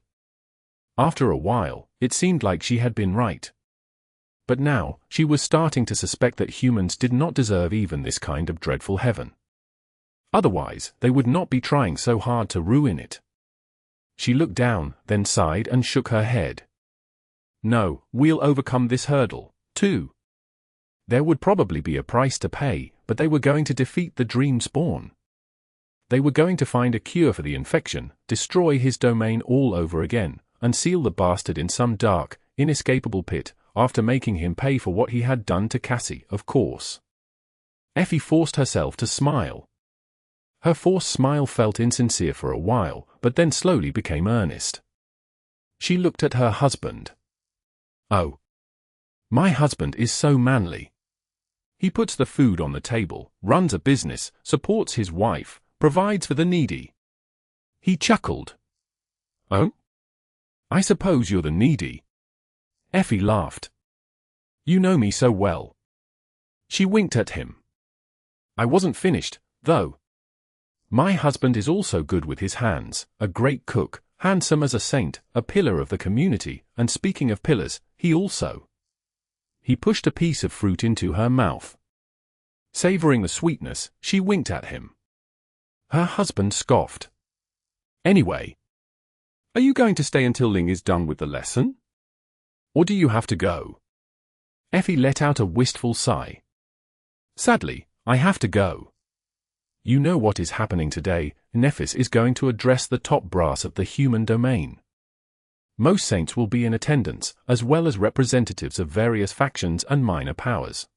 After a while, it seemed like she had been right. But now, she was starting to suspect that humans did not deserve even this kind of dreadful heaven. Otherwise, they would not be trying so hard to ruin it. She looked down, then sighed and shook her head. No, we'll overcome this hurdle, too. There would probably be a price to pay, but they were going to defeat the dream spawn. They were going to find a cure for the infection, destroy his domain all over again, and seal the bastard in some dark, inescapable pit, after making him pay for what he had done to Cassie, of course. Effie forced herself to smile. Her forced smile felt insincere for a while, but then slowly became earnest. She looked at her husband. Oh. My husband is so manly. He puts the food on the table, runs a business, supports his wife, provides for the needy. He chuckled. Oh? I suppose you're the needy. Effie laughed. You know me so well. She winked at him. I wasn't finished, though. My husband is also good with his hands, a great cook, handsome as a saint, a pillar of the community, and speaking of pillars, he also. He pushed a piece of fruit into her mouth. Savoring the sweetness, she winked at him. Her husband scoffed. Anyway. Are you going to stay until Ling is done with the lesson? Or do you have to go? Effie let out a wistful sigh. Sadly, I have to go. You know what is happening today. Nephis is going to address the top brass of the human domain. Most saints will be in attendance, as well as representatives of various factions and minor powers.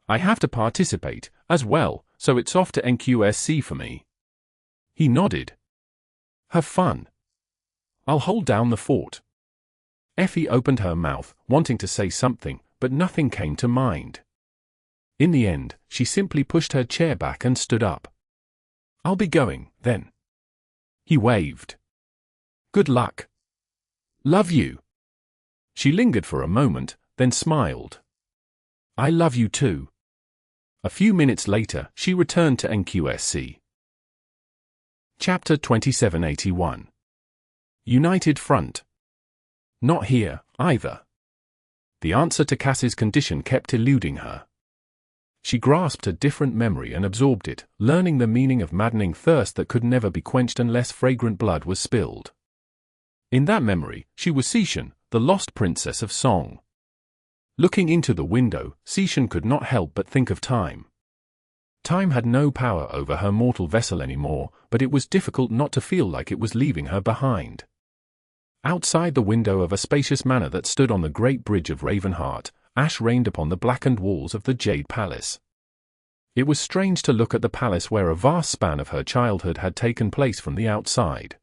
I have to participate, as well, so it's off to NQSC for me. He nodded. Have fun. I'll hold down the fort. Effie opened her mouth, wanting to say something, but nothing came to mind. In the end, she simply pushed her chair back and stood up. I'll be going, then. He waved. Good luck. Love you. She lingered for a moment, then smiled. I love you too. A few minutes later, she returned to NQSC. Chapter 2781. United Front. Not here, either. The answer to Cass's condition kept eluding her. She grasped a different memory and absorbed it, learning the meaning of maddening thirst that could never be quenched unless fragrant blood was spilled. In that memory, she was Seishan, the lost princess of song. Looking into the window, Seishan could not help but think of time. Time had no power over her mortal vessel anymore, but it was difficult not to feel like it was leaving her behind. Outside the window of a spacious manor that stood on the great bridge of Ravenheart, ash rained upon the blackened walls of the Jade Palace. It was strange to look at the palace where a vast span of her childhood had taken place from the outside.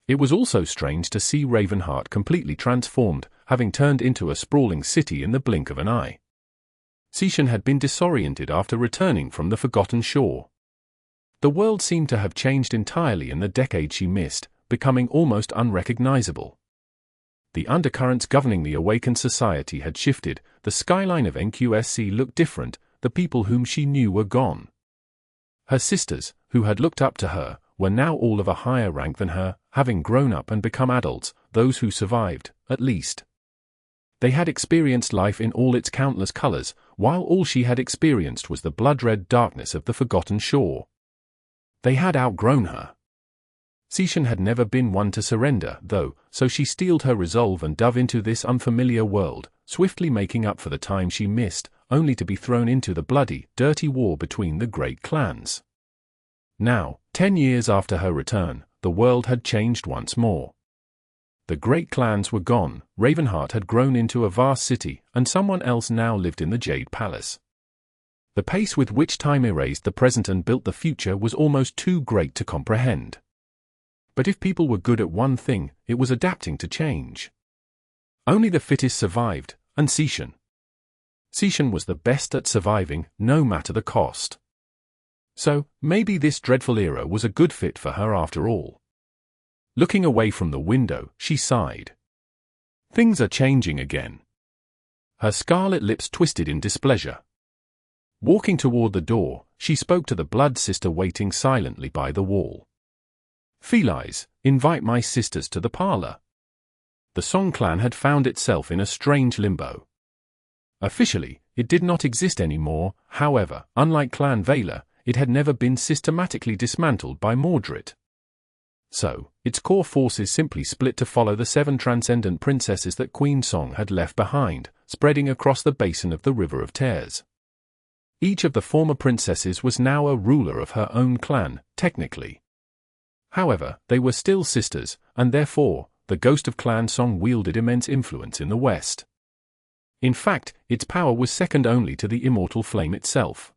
It was also strange to see Ravenheart completely transformed, having turned into a sprawling city in the blink of an eye. Seishan had been disoriented after returning from the Forgotten Shore. The world seemed to have changed entirely in the decade she missed, becoming almost unrecognizable. The undercurrents governing the awakened society had shifted, the skyline of NQSC looked different, the people whom she knew were gone. Her sisters, who had looked up to her, were now all of a higher rank than her, having grown up and become adults, those who survived, at least. They had experienced life in all its countless colors, while all she had experienced was the blood-red darkness of the Forgotten Shore. They had outgrown her. Seishan had never been one to surrender, though, so she steeled her resolve and dove into this unfamiliar world, swiftly making up for the time she missed, only to be thrown into the bloody, dirty war between the great clans. Now, 10 years after her return, the world had changed once more. The great clans were gone, Ravenheart had grown into a vast city, and someone else now lived in the Jade Palace. The pace with which time erased the present and built the future was almost too great to comprehend. But if people were good at one thing, it was adapting to change. Only the fittest survived, and Seishan. Seishan was the best at surviving, no matter the cost. So, maybe this dreadful era was a good fit for her after all. Looking away from the window, she sighed. Things are changing again. Her scarlet lips twisted in displeasure. Walking toward the door, she spoke to the blood sister waiting silently by the wall. Felise, invite my sisters to the parlor. The Song clan had found itself in a strange limbo. Officially, it did not exist anymore, however, unlike Clan Vela, it had never been systematically dismantled by Mordred. So, its core forces simply split to follow the 7 transcendent princesses that Queen Song had left behind, spreading across the basin of the River of Tears. Each of the former princesses was now a ruler of her own clan, technically. However, they were still sisters, and therefore, the ghost of Clan Song wielded immense influence in the West. In fact, its power was second only to the immortal flame itself.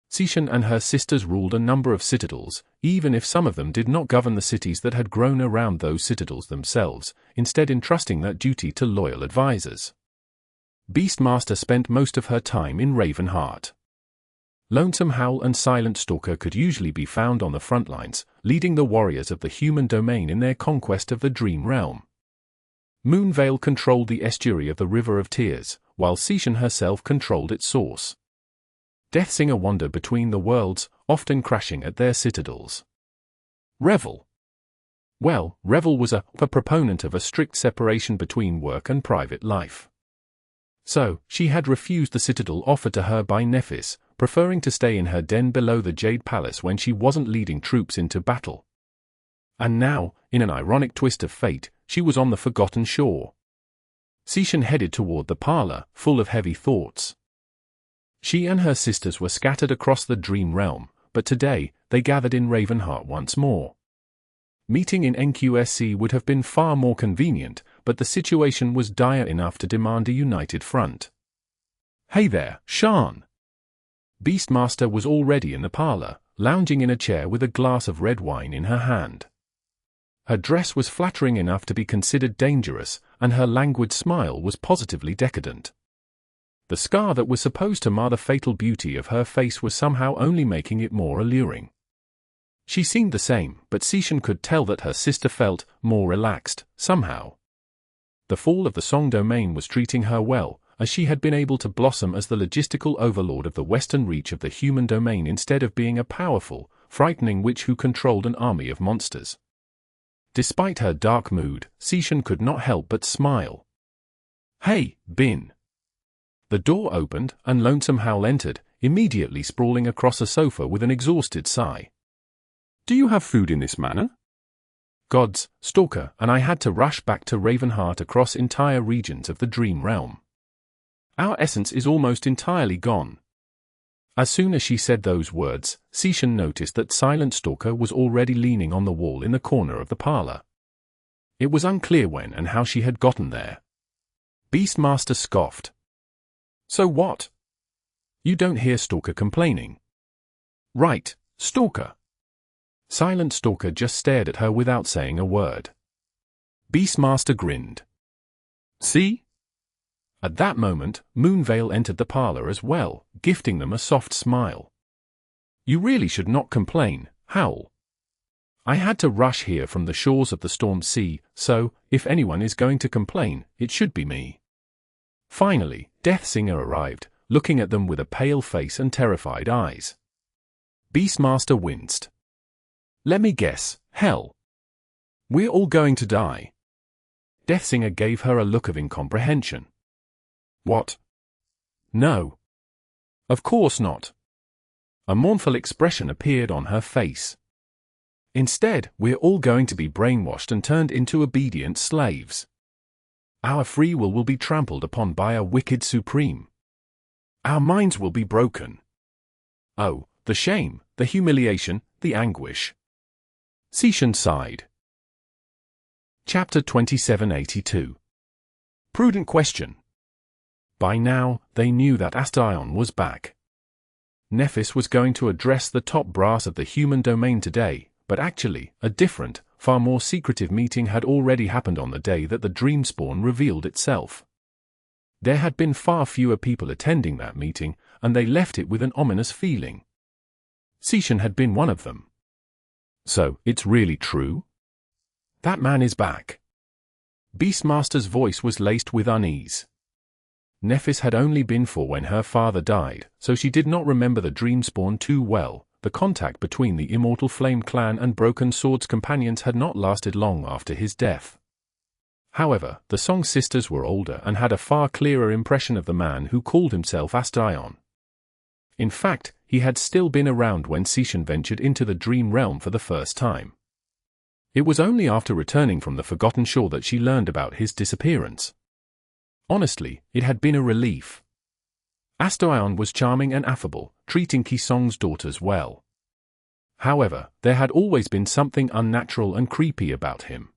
Seishan and her sisters ruled a number of citadels, even if some of them did not govern the cities that had grown around those citadels themselves, instead entrusting that duty to loyal advisors. Beastmaster spent most of her time in Ravenheart. Lonesome Howl and Silent Stalker could usually be found on the front lines, leading the warriors of the human domain in their conquest of the Dream Realm. Moonveil controlled the estuary of the River of Tears, while Seishan herself controlled its source. Deathsinger wandered between the worlds, often crashing at their citadels. Revel. Well, Revel was a proponent of a strict separation between work and private life. So, she had refused the citadel offered to her by Nephis, preferring to stay in her den below the Jade Palace when she wasn't leading troops into battle. And now, in an ironic twist of fate, she was on the Forgotten Shore. Caution headed toward the parlor, full of heavy thoughts. She and her sisters were scattered across the dream realm, but today, they gathered in Ravenheart once more. Meeting in NQSC would have been far more convenient, but the situation was dire enough to demand a united front. "Hey there, Shan!" Beastmaster was already in the parlor, lounging in a chair with a glass of red wine in her hand. Her dress was flattering enough to be considered dangerous, and her languid smile was positively decadent. The scar that was supposed to mar the fatal beauty of her face was somehow only making it more alluring. She seemed the same, but Caution could tell that her sister felt more relaxed, somehow. The fall of the Song domain was treating her well, as she had been able to blossom as the logistical overlord of the western reach of the human domain instead of being a powerful, frightening witch who controlled an army of monsters. Despite her dark mood, Caution could not help but smile. "Hey, Bin." The door opened, and Lonesome Howl entered, immediately sprawling across a sofa with an exhausted sigh. "Do you have food in this manor?" "Gods, Stalker, and I had to rush back to Ravenheart across entire regions of the Dream Realm. Our essence is almost entirely gone." As soon as she said those words, Caution noticed that Silent Stalker was already leaning on the wall in the corner of the parlor. It was unclear when and how she had gotten there. Beastmaster scoffed. "So what? You don't hear Stalker complaining?" "Right, Stalker." Silent Stalker just stared at her without saying a word. Beastmaster grinned. "See?" At that moment, Moonveil entered the parlor as well, gifting them a soft smile. "You really should not complain, Howl. I had to rush here from the shores of the storm sea, so, if anyone is going to complain, it should be me." Finally, Deathsinger arrived, looking at them with a pale face and terrified eyes. Beastmaster winced. "Let me guess, hell. We're all going to die." Deathsinger gave her a look of incomprehension. "What? No. Of course not." A mournful expression appeared on her face. "Instead, we're all going to be brainwashed and turned into obedient slaves. Our free will be trampled upon by a wicked supreme. Our minds will be broken. Oh, the shame, the humiliation, the anguish." Caution sighed. Chapter 2782. Prudent question. By now, they knew that Astaion was back. Nephis was going to address the top brass of the human domain today, but actually, a different, far more secretive meeting had already happened on the day that the Dreamspawn revealed itself. There had been far fewer people attending that meeting, and they left it with an ominous feeling. Caution had been one of them. "So, it's really true? That man is back." Beastmaster's voice was laced with unease. Nephis had only been for when her father died, so she did not remember the Dreamspawn too well. The contact between the Immortal Flame clan and Broken Sword's companions had not lasted long after his death. However, the Song sisters were older and had a far clearer impression of the man who called himself Astaion. In fact, he had still been around when Caution ventured into the Dream Realm for the first time. It was only after returning from the Forgotten Shore that she learned about his disappearance. Honestly, it had been a relief. Astaion was charming and affable, treating Kisong's daughters well. However, there had always been something unnatural and creepy about him.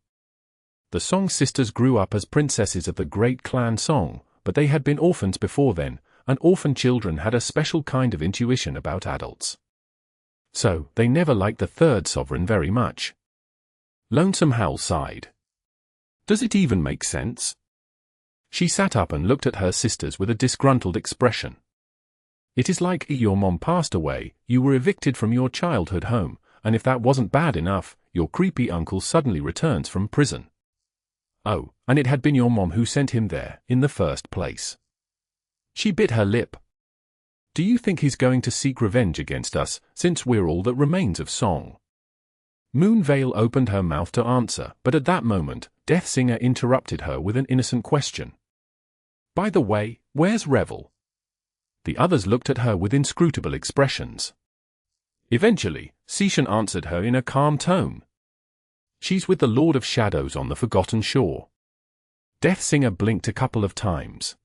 The Song sisters grew up as princesses of the great clan Song, but they had been orphans before then, and orphan children had a special kind of intuition about adults. So, they never liked the third sovereign very much. Lonesome Howl sighed. "Does it even make sense?" She sat up and looked at her sisters with a disgruntled expression. "It is like your mom passed away, you were evicted from your childhood home, and if that wasn't bad enough, your creepy uncle suddenly returns from prison. Oh, and it had been your mom who sent him there, in the first place." She bit her lip. "Do you think he's going to seek revenge against us, since we're all that remains of Song?" Moonveil opened her mouth to answer, but at that moment, Deathsinger interrupted her with an innocent question. "By the way, where's Revel?" The others looked at her with inscrutable expressions. Eventually, Caution answered her in a calm tone. "She's with the Lord of Shadows on the Forgotten Shore." Death Singer blinked a couple of times.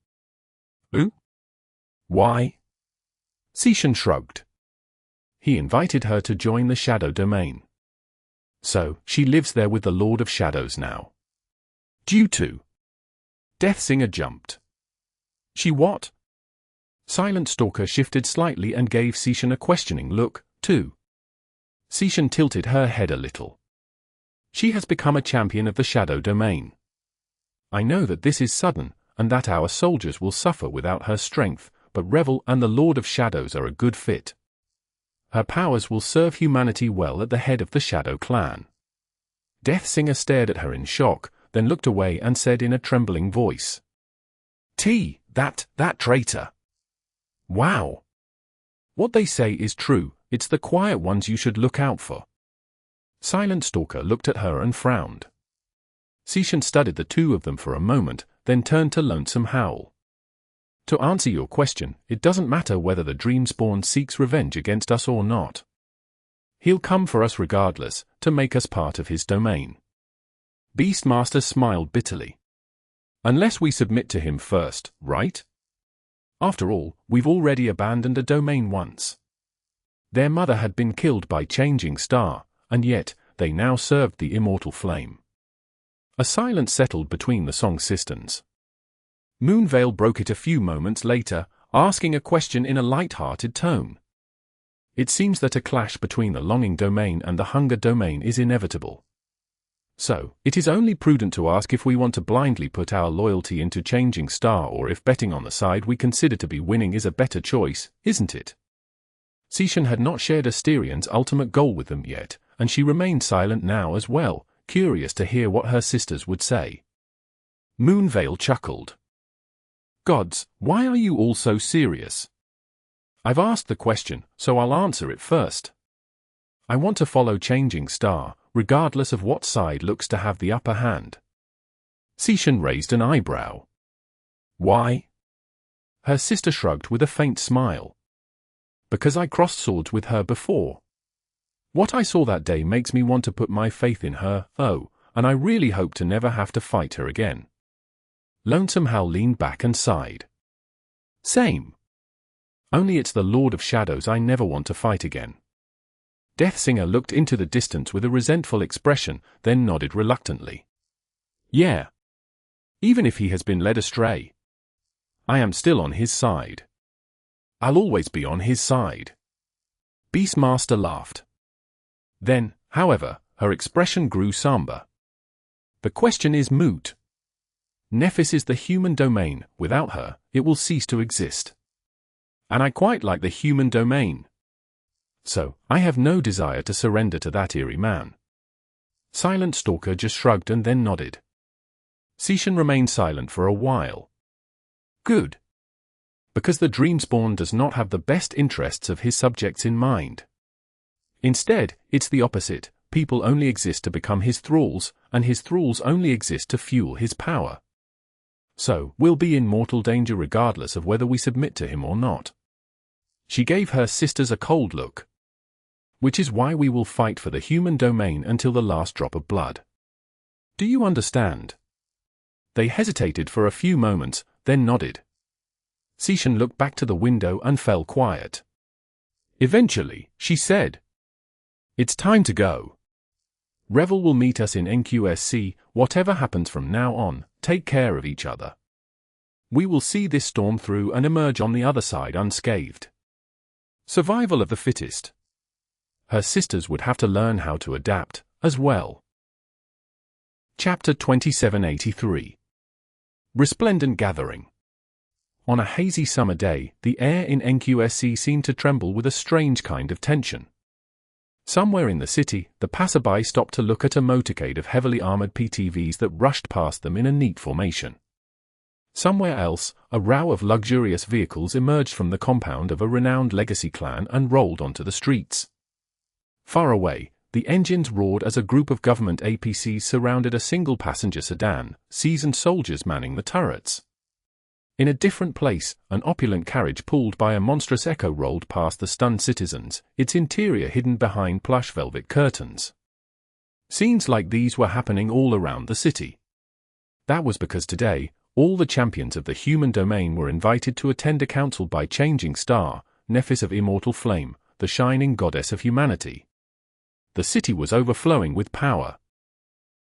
Who? Why? Seishan shrugged. He invited her to join the Shadow Domain. So, she lives there with the Lord of Shadows now. Due to? Death Singer jumped. She what? Silent Stalker shifted slightly and gave Seishan a questioning look, too. Seishan tilted her head a little. She has become a champion of the Shadow Domain. I know that this is sudden, and that our soldiers will suffer without her strength, but Revel and the Lord of Shadows are a good fit. Her powers will serve humanity well at the head of the Shadow Clan. Death Singer stared at her in shock, then looked away and said in a trembling voice. That traitor. Wow. What they say is true, it's the quiet ones you should look out for. Silent Stalker looked at her and frowned. Seishan studied the two of them for a moment, then turned to Lonesome Howl. To answer your question, it doesn't matter whether the Dreamspawn seeks revenge against us or not. He'll come for us regardless, to make us part of his domain. Beastmaster smiled bitterly. Unless we submit to him first, right? After all, we've already abandoned a domain once. Their mother had been killed by Changing Star, and yet, they now served the immortal flame. A silence settled between the Song Sisters. Moonveil broke it a few moments later, asking a question in a light-hearted tone. It seems that a clash between the Longing Domain and the Hunger Domain is inevitable. So, it is only prudent to ask if we want to blindly put our loyalty into Changing Star or if betting on the side we consider to be winning is a better choice, isn't it? Seishan had not shared Asterian's ultimate goal with them yet, and she remained silent now as well, curious to hear what her sisters would say. Moonveil chuckled. Gods, why are you all so serious? I've asked the question, so I'll answer it first. I want to follow Changing Star, regardless of what side looks to have the upper hand. Seishan raised an eyebrow. Why? Her sister shrugged with a faint smile. Because I crossed swords with her before. What I saw that day makes me want to put my faith in her, and I really hope to never have to fight her again. Lonesome Howl leaned back and sighed. Same. Only it's the Lord of Shadows I never want to fight again. Death Singer looked into the distance with a resentful expression, then nodded reluctantly. Yeah. Even if he has been led astray. I am still on his side. I'll always be on his side. Beastmaster laughed. Then, however, her expression grew somber. The question is moot. Nephis is the human domain, without her, it will cease to exist. And I quite like the human domain. So, I have no desire to surrender to that eerie man. Silent Stalker just shrugged and then nodded. Seishan remained silent for a while. Good. Because the Dreamspawn does not have the best interests of his subjects in mind. Instead, it's the opposite, people only exist to become his thralls, and his thralls only exist to fuel his power. So, we'll be in mortal danger regardless of whether we submit to him or not. She gave her sisters a cold look. Which is why we will fight for the human domain until the last drop of blood. Do you understand? They hesitated for a few moments, then nodded. Seishan looked back to the window and fell quiet. Eventually, she said, It's time to go. Revel will meet us in NQSC, whatever happens from now on, take care of each other. We will see this storm through and emerge on the other side unscathed. Survival of the fittest. Her sisters would have to learn how to adapt, as well. Chapter 2783. Resplendent Gathering. On a hazy summer day, the air in NQSC seemed to tremble with a strange kind of tension. Somewhere in the city, the passerby stopped to look at a motorcade of heavily armored PTVs that rushed past them in a neat formation. Somewhere else, a row of luxurious vehicles emerged from the compound of a renowned legacy clan and rolled onto the streets. Far away, the engines roared as a group of government APCs surrounded a single-passenger sedan, seasoned soldiers manning the turrets. In a different place, an opulent carriage pulled by a monstrous echo rolled past the stunned citizens, its interior hidden behind plush velvet curtains. Scenes like these were happening all around the city. That was because today, all the champions of the human domain were invited to attend a council by Changing Star, Nephis of Immortal Flame, the shining goddess of humanity. The city was overflowing with power.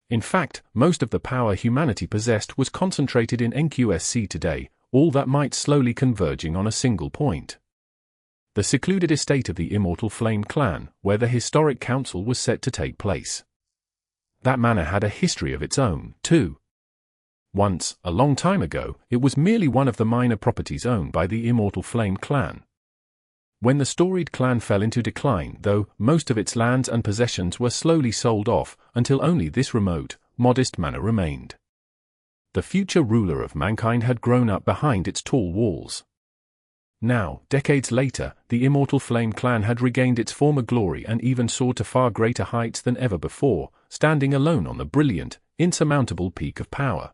In fact, most of the power humanity possessed was concentrated in NQSC today, all that might slowly converging on a single point. The secluded estate of the Immortal Flame clan, where the historic council was set to take place. That manor had a history of its own, too. Once, a long time ago, it was merely one of the minor properties owned by the Immortal Flame clan. When the storied clan fell into decline, though, most of its lands and possessions were slowly sold off, until only this remote, modest manor remained. The future ruler of mankind had grown up behind its tall walls. Now, decades later, the Immortal Flame clan had regained its former glory and even soared to far greater heights than ever before, standing alone on the brilliant, insurmountable peak of power.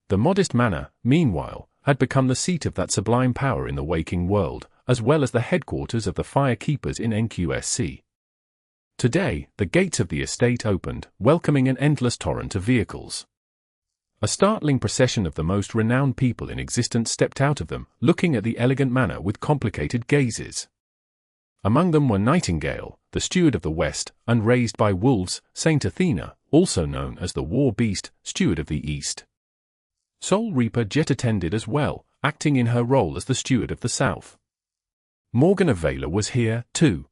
The modest manor, meanwhile, had become the seat of that sublime power in the waking world, as well as the headquarters of the Fire Keepers in NQSC. Today, the gates of the estate opened, welcoming an endless torrent of vehicles. A startling procession of the most renowned people in existence stepped out of them, looking at the elegant manor with complicated gazes. Among them were Nightingale, the steward of the West, and raised by wolves, Saint Athena, also known as the War Beast, steward of the East. Soul Reaper Jet attended as well, acting in her role as the steward of the South. Morgan of Valor was here, too.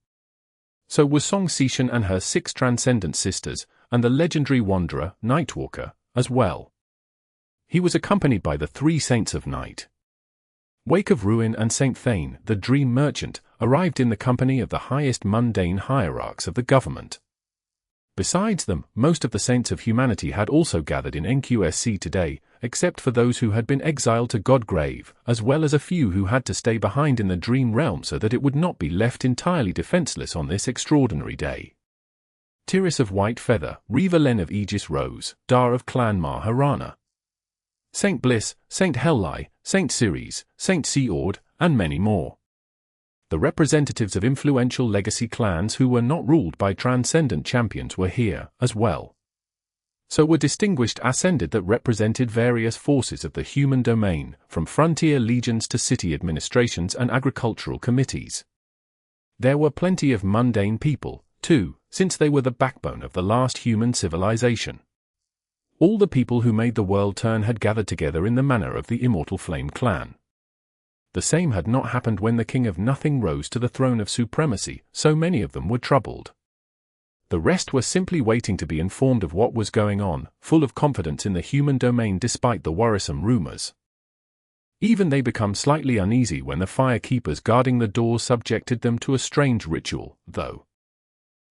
So was Song Sishan and her 6 transcendent sisters, and the legendary wanderer, Nightwalker, as well. He was accompanied by the 3 Saints of Night. Wake of Ruin and Saint Thane, the Dream Merchant, arrived in the company of the highest mundane hierarchs of the government. Besides them, most of the Saints of Humanity had also gathered in NQSC today, except for those who had been exiled to Godgrave, as well as a few who had to stay behind in the Dream Realm so that it would not be left entirely defenseless on this extraordinary day. Tiris of White Feather, Reva Len of Aegis Rose, Dar of Clan Maharana, Saint Bliss, Saint Hellai, Saint Ceres, Saint Seord, and many more. The representatives of influential legacy clans who were not ruled by transcendent champions were here, as well. So were distinguished ascended that represented various forces of the human domain, from frontier legions to city administrations and agricultural committees. There were plenty of mundane people, too, since they were the backbone of the last human civilization. All the people who made the world turn had gathered together in the manor of the Immortal Flame clan. The same had not happened when the King of Nothing rose to the throne of supremacy, so many of them were troubled. The rest were simply waiting to be informed of what was going on, full of confidence in the human domain despite the worrisome rumors. Even they became slightly uneasy when the Fire Keepers guarding the door subjected them to a strange ritual, though.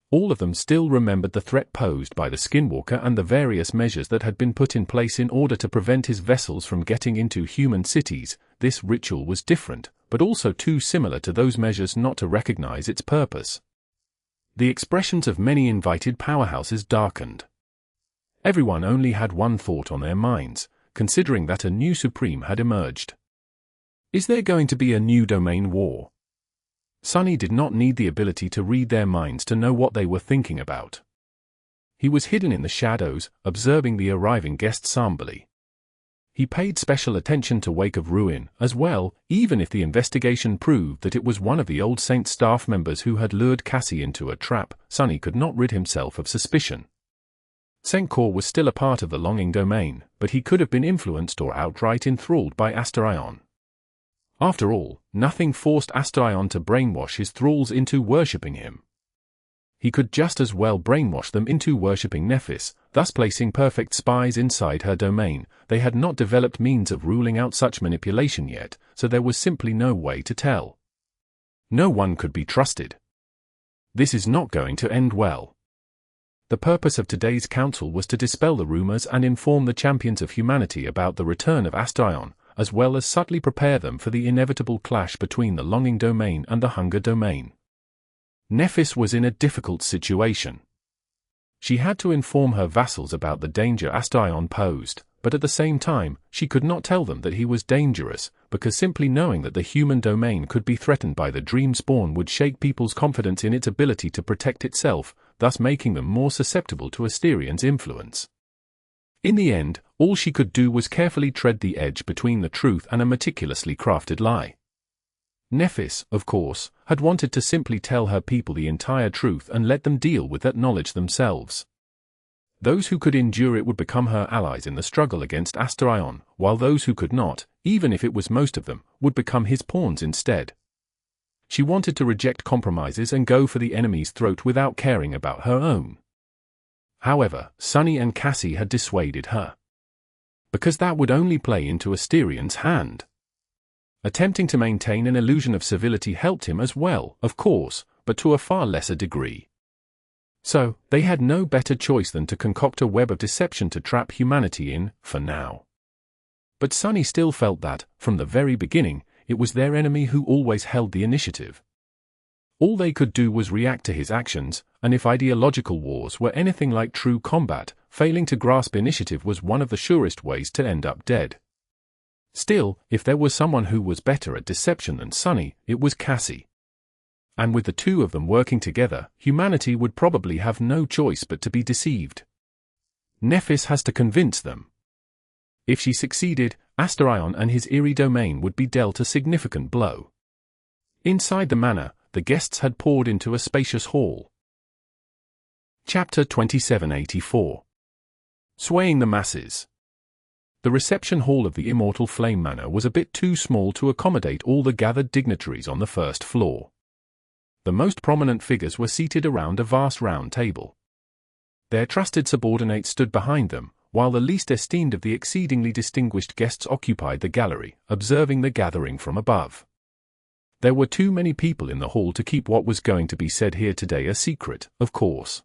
All of them still remembered the threat posed by the Skinwalker and the various measures that had been put in place in order to prevent his vessels from getting into human cities. This ritual was different, but also too similar to those measures not to recognize its purpose. The expressions of many invited powerhouses darkened. Everyone only had one thought on their minds, considering that a new supreme had emerged. Is there going to be a new domain war? Sunny did not need the ability to read their minds to know what they were thinking about. He was hidden in the shadows, observing the arriving guests somberly. He paid special attention to Wake of Ruin as well, even if the investigation proved that it was one of the old Saint staff members who had lured Cassie into a trap. Sunny could not rid himself of suspicion. Senkor was still a part of the longing domain, but he could have been influenced or outright enthralled by Astarion. After all, nothing forced Astarion to brainwash his thralls into worshipping him. He could just as well brainwash them into worshipping Nephis, thus placing perfect spies inside her domain. They had not developed means of ruling out such manipulation yet, so there was simply no way to tell. No one could be trusted. This is not going to end well. The purpose of today's council was to dispel the rumors and inform the champions of humanity about the return of Astarion, as well as subtly prepare them for the inevitable clash between the longing domain and the hunger domain. Nephis was in a difficult situation. She had to inform her vassals about the danger Astarion posed, but at the same time, she could not tell them that he was dangerous, because simply knowing that the human domain could be threatened by the dream spawn would shake people's confidence in its ability to protect itself, thus making them more susceptible to Astarion's influence. In the end, all she could do was carefully tread the edge between the truth and a meticulously crafted lie. Nephis, of course, had wanted to simply tell her people the entire truth and let them deal with that knowledge themselves. Those who could endure it would become her allies in the struggle against Astarion, while those who could not, even if it was most of them, would become his pawns instead. She wanted to reject compromises and go for the enemy's throat without caring about her own. However, Sunny and Cassie had dissuaded her. Because that would only play into Astarion's hand. Attempting to maintain an illusion of civility helped him as well, of course, but to a far lesser degree. So, they had no better choice than to concoct a web of deception to trap humanity in, for now. But Sunny still felt that, from the very beginning, it was their enemy who always held the initiative. All they could do was react to his actions, and if ideological wars were anything like true combat, failing to grasp initiative was one of the surest ways to end up dead. Still, if there was someone who was better at deception than Sunny, it was Cassie. And with the two of them working together, humanity would probably have no choice but to be deceived. Nephis has to convince them. If she succeeded, Astarion and his eerie domain would be dealt a significant blow. Inside the manor, the guests had poured into a spacious hall. Chapter 2784. Swaying the Masses. The reception hall of the Immortal Flame Manor was a bit too small to accommodate all the gathered dignitaries on the first floor. The most prominent figures were seated around a vast round table. Their trusted subordinates stood behind them, while the least esteemed of the exceedingly distinguished guests occupied the gallery, observing the gathering from above. There were too many people in the hall to keep what was going to be said here today a secret, of course.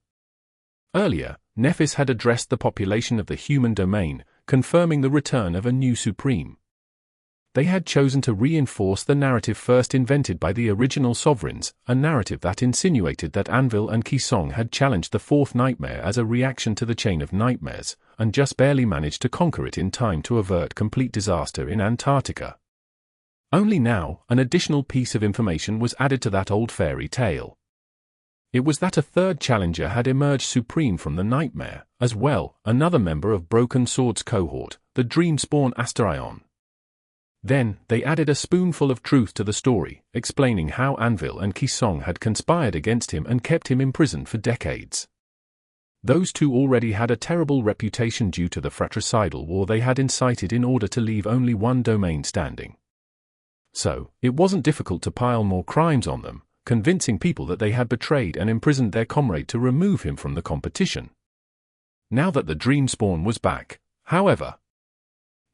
Earlier, Nephis had addressed the population of the human domain, confirming the return of a new supreme. They had chosen to reinforce the narrative first invented by the original sovereigns, a narrative that insinuated that Anvil and Kisong had challenged the fourth nightmare as a reaction to the chain of nightmares, and just barely managed to conquer it in time to avert complete disaster in Antarctica. Only now, an additional piece of information was added to that old fairy tale. It was that a third challenger had emerged supreme from the nightmare, as well, another member of Broken Sword's cohort, the Dreamspawn Astarion. Then, they added a spoonful of truth to the story, explaining how Anvil and Kisong had conspired against him and kept him imprisoned for decades. Those two already had a terrible reputation due to the fratricidal war they had incited in order to leave only one domain standing. So, it wasn't difficult to pile more crimes on them, convincing people that they had betrayed and imprisoned their comrade to remove him from the competition. Now that the Dreamspawn was back, however,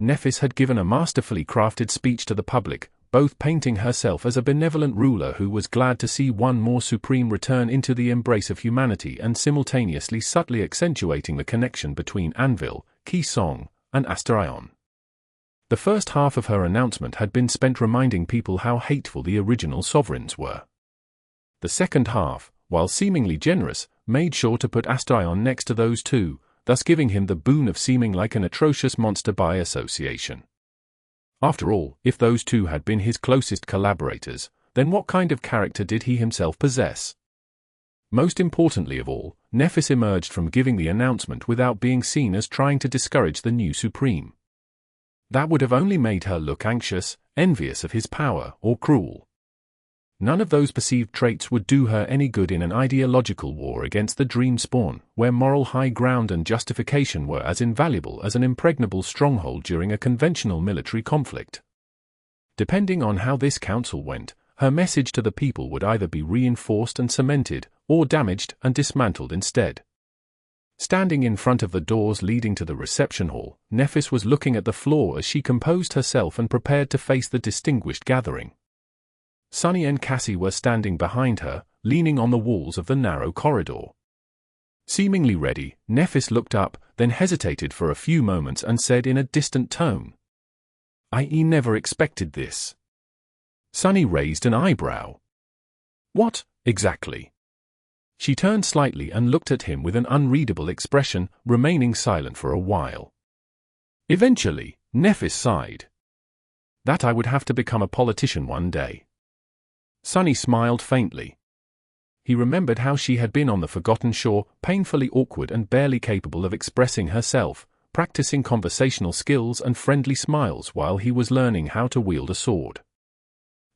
Nephis had given a masterfully crafted speech to the public, both painting herself as a benevolent ruler who was glad to see one more supreme return into the embrace of humanity and simultaneously subtly accentuating the connection between Anvil, Kisong, and Astarion. The first half of her announcement had been spent reminding people how hateful the original sovereigns were. The second half, while seemingly generous, made sure to put Astarion next to those two, thus giving him the boon of seeming like an atrocious monster by association. After all, if those two had been his closest collaborators, then what kind of character did he himself possess? Most importantly of all, Nephis emerged from giving the announcement without being seen as trying to discourage the new supreme. That would have only made her look anxious, envious of his power, or cruel. None of those perceived traits would do her any good in an ideological war against the Dreamspawn, where moral high ground and justification were as invaluable as an impregnable stronghold during a conventional military conflict. Depending on how this council went, her message to the people would either be reinforced and cemented, or damaged and dismantled instead. Standing in front of the doors leading to the reception hall, Nephis was looking at the floor as she composed herself and prepared to face the distinguished gathering. Sunny and Cassie were standing behind her, leaning on the walls of the narrow corridor. Seemingly ready, Nephis looked up, then hesitated for a few moments and said in a distant tone, "I never expected this." Sunny raised an eyebrow. "What, exactly?" She turned slightly and looked at him with an unreadable expression, remaining silent for a while. Eventually, Nephis sighed. "That I would have to become a politician one day." Sunny smiled faintly. He remembered how she had been on the Forgotten Shore, painfully awkward and barely capable of expressing herself, practicing conversational skills and friendly smiles while he was learning how to wield a sword.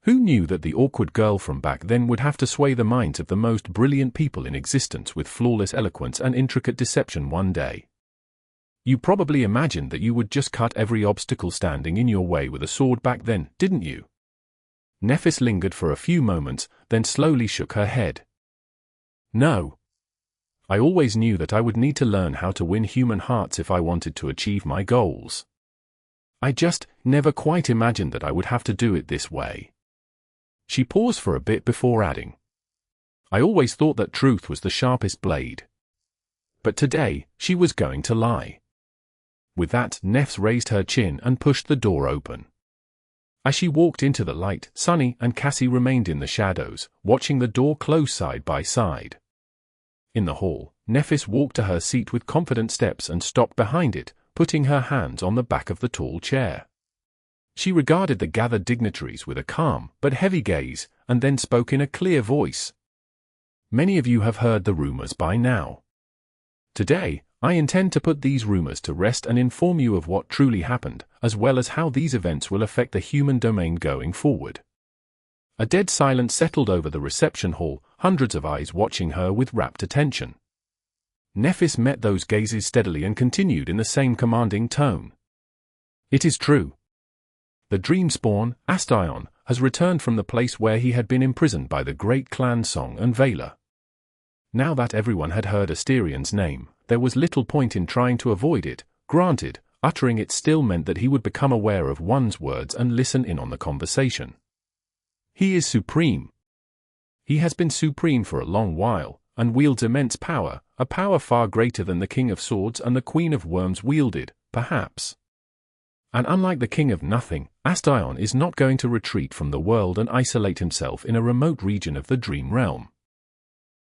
Who knew that the awkward girl from back then would have to sway the minds of the most brilliant people in existence with flawless eloquence and intricate deception one day? You probably imagined that you would just cut every obstacle standing in your way with a sword back then, didn't you? Nephis lingered for a few moments, then slowly shook her head. No. I always knew that I would need to learn how to win human hearts if I wanted to achieve my goals. I just never quite imagined that I would have to do it this way. She paused for a bit before adding, I always thought that truth was the sharpest blade. But today, she was going to lie. With that, Nephs raised her chin and pushed the door open. As she walked into the light, Sunny and Cassie remained in the shadows, watching the door close side by side. In the hall, Nephis walked to her seat with confident steps and stopped behind it, putting her hands on the back of the tall chair. She regarded the gathered dignitaries with a calm but heavy gaze, and then spoke in a clear voice. Many of you have heard the rumors by now. Today, I intend to put these rumors to rest and inform you of what truly happened, as well as how these events will affect the human domain going forward. A dead silence settled over the reception hall, hundreds of eyes watching her with rapt attention. Nephis met those gazes steadily and continued in the same commanding tone. It is true. The dream-spawn, Astaion, has returned from the place where he had been imprisoned by the great clan Song and Valor. Now that everyone had heard Asterion's name, there was little point in trying to avoid it. Granted, uttering it still meant that he would become aware of one's words and listen in on the conversation. He is supreme. He has been supreme for a long while, and wields immense power, a power far greater than the King of Swords and the Queen of Worms wielded, perhaps. And unlike the King of Nothing, Astaion is not going to retreat from the world and isolate himself in a remote region of the Dream Realm.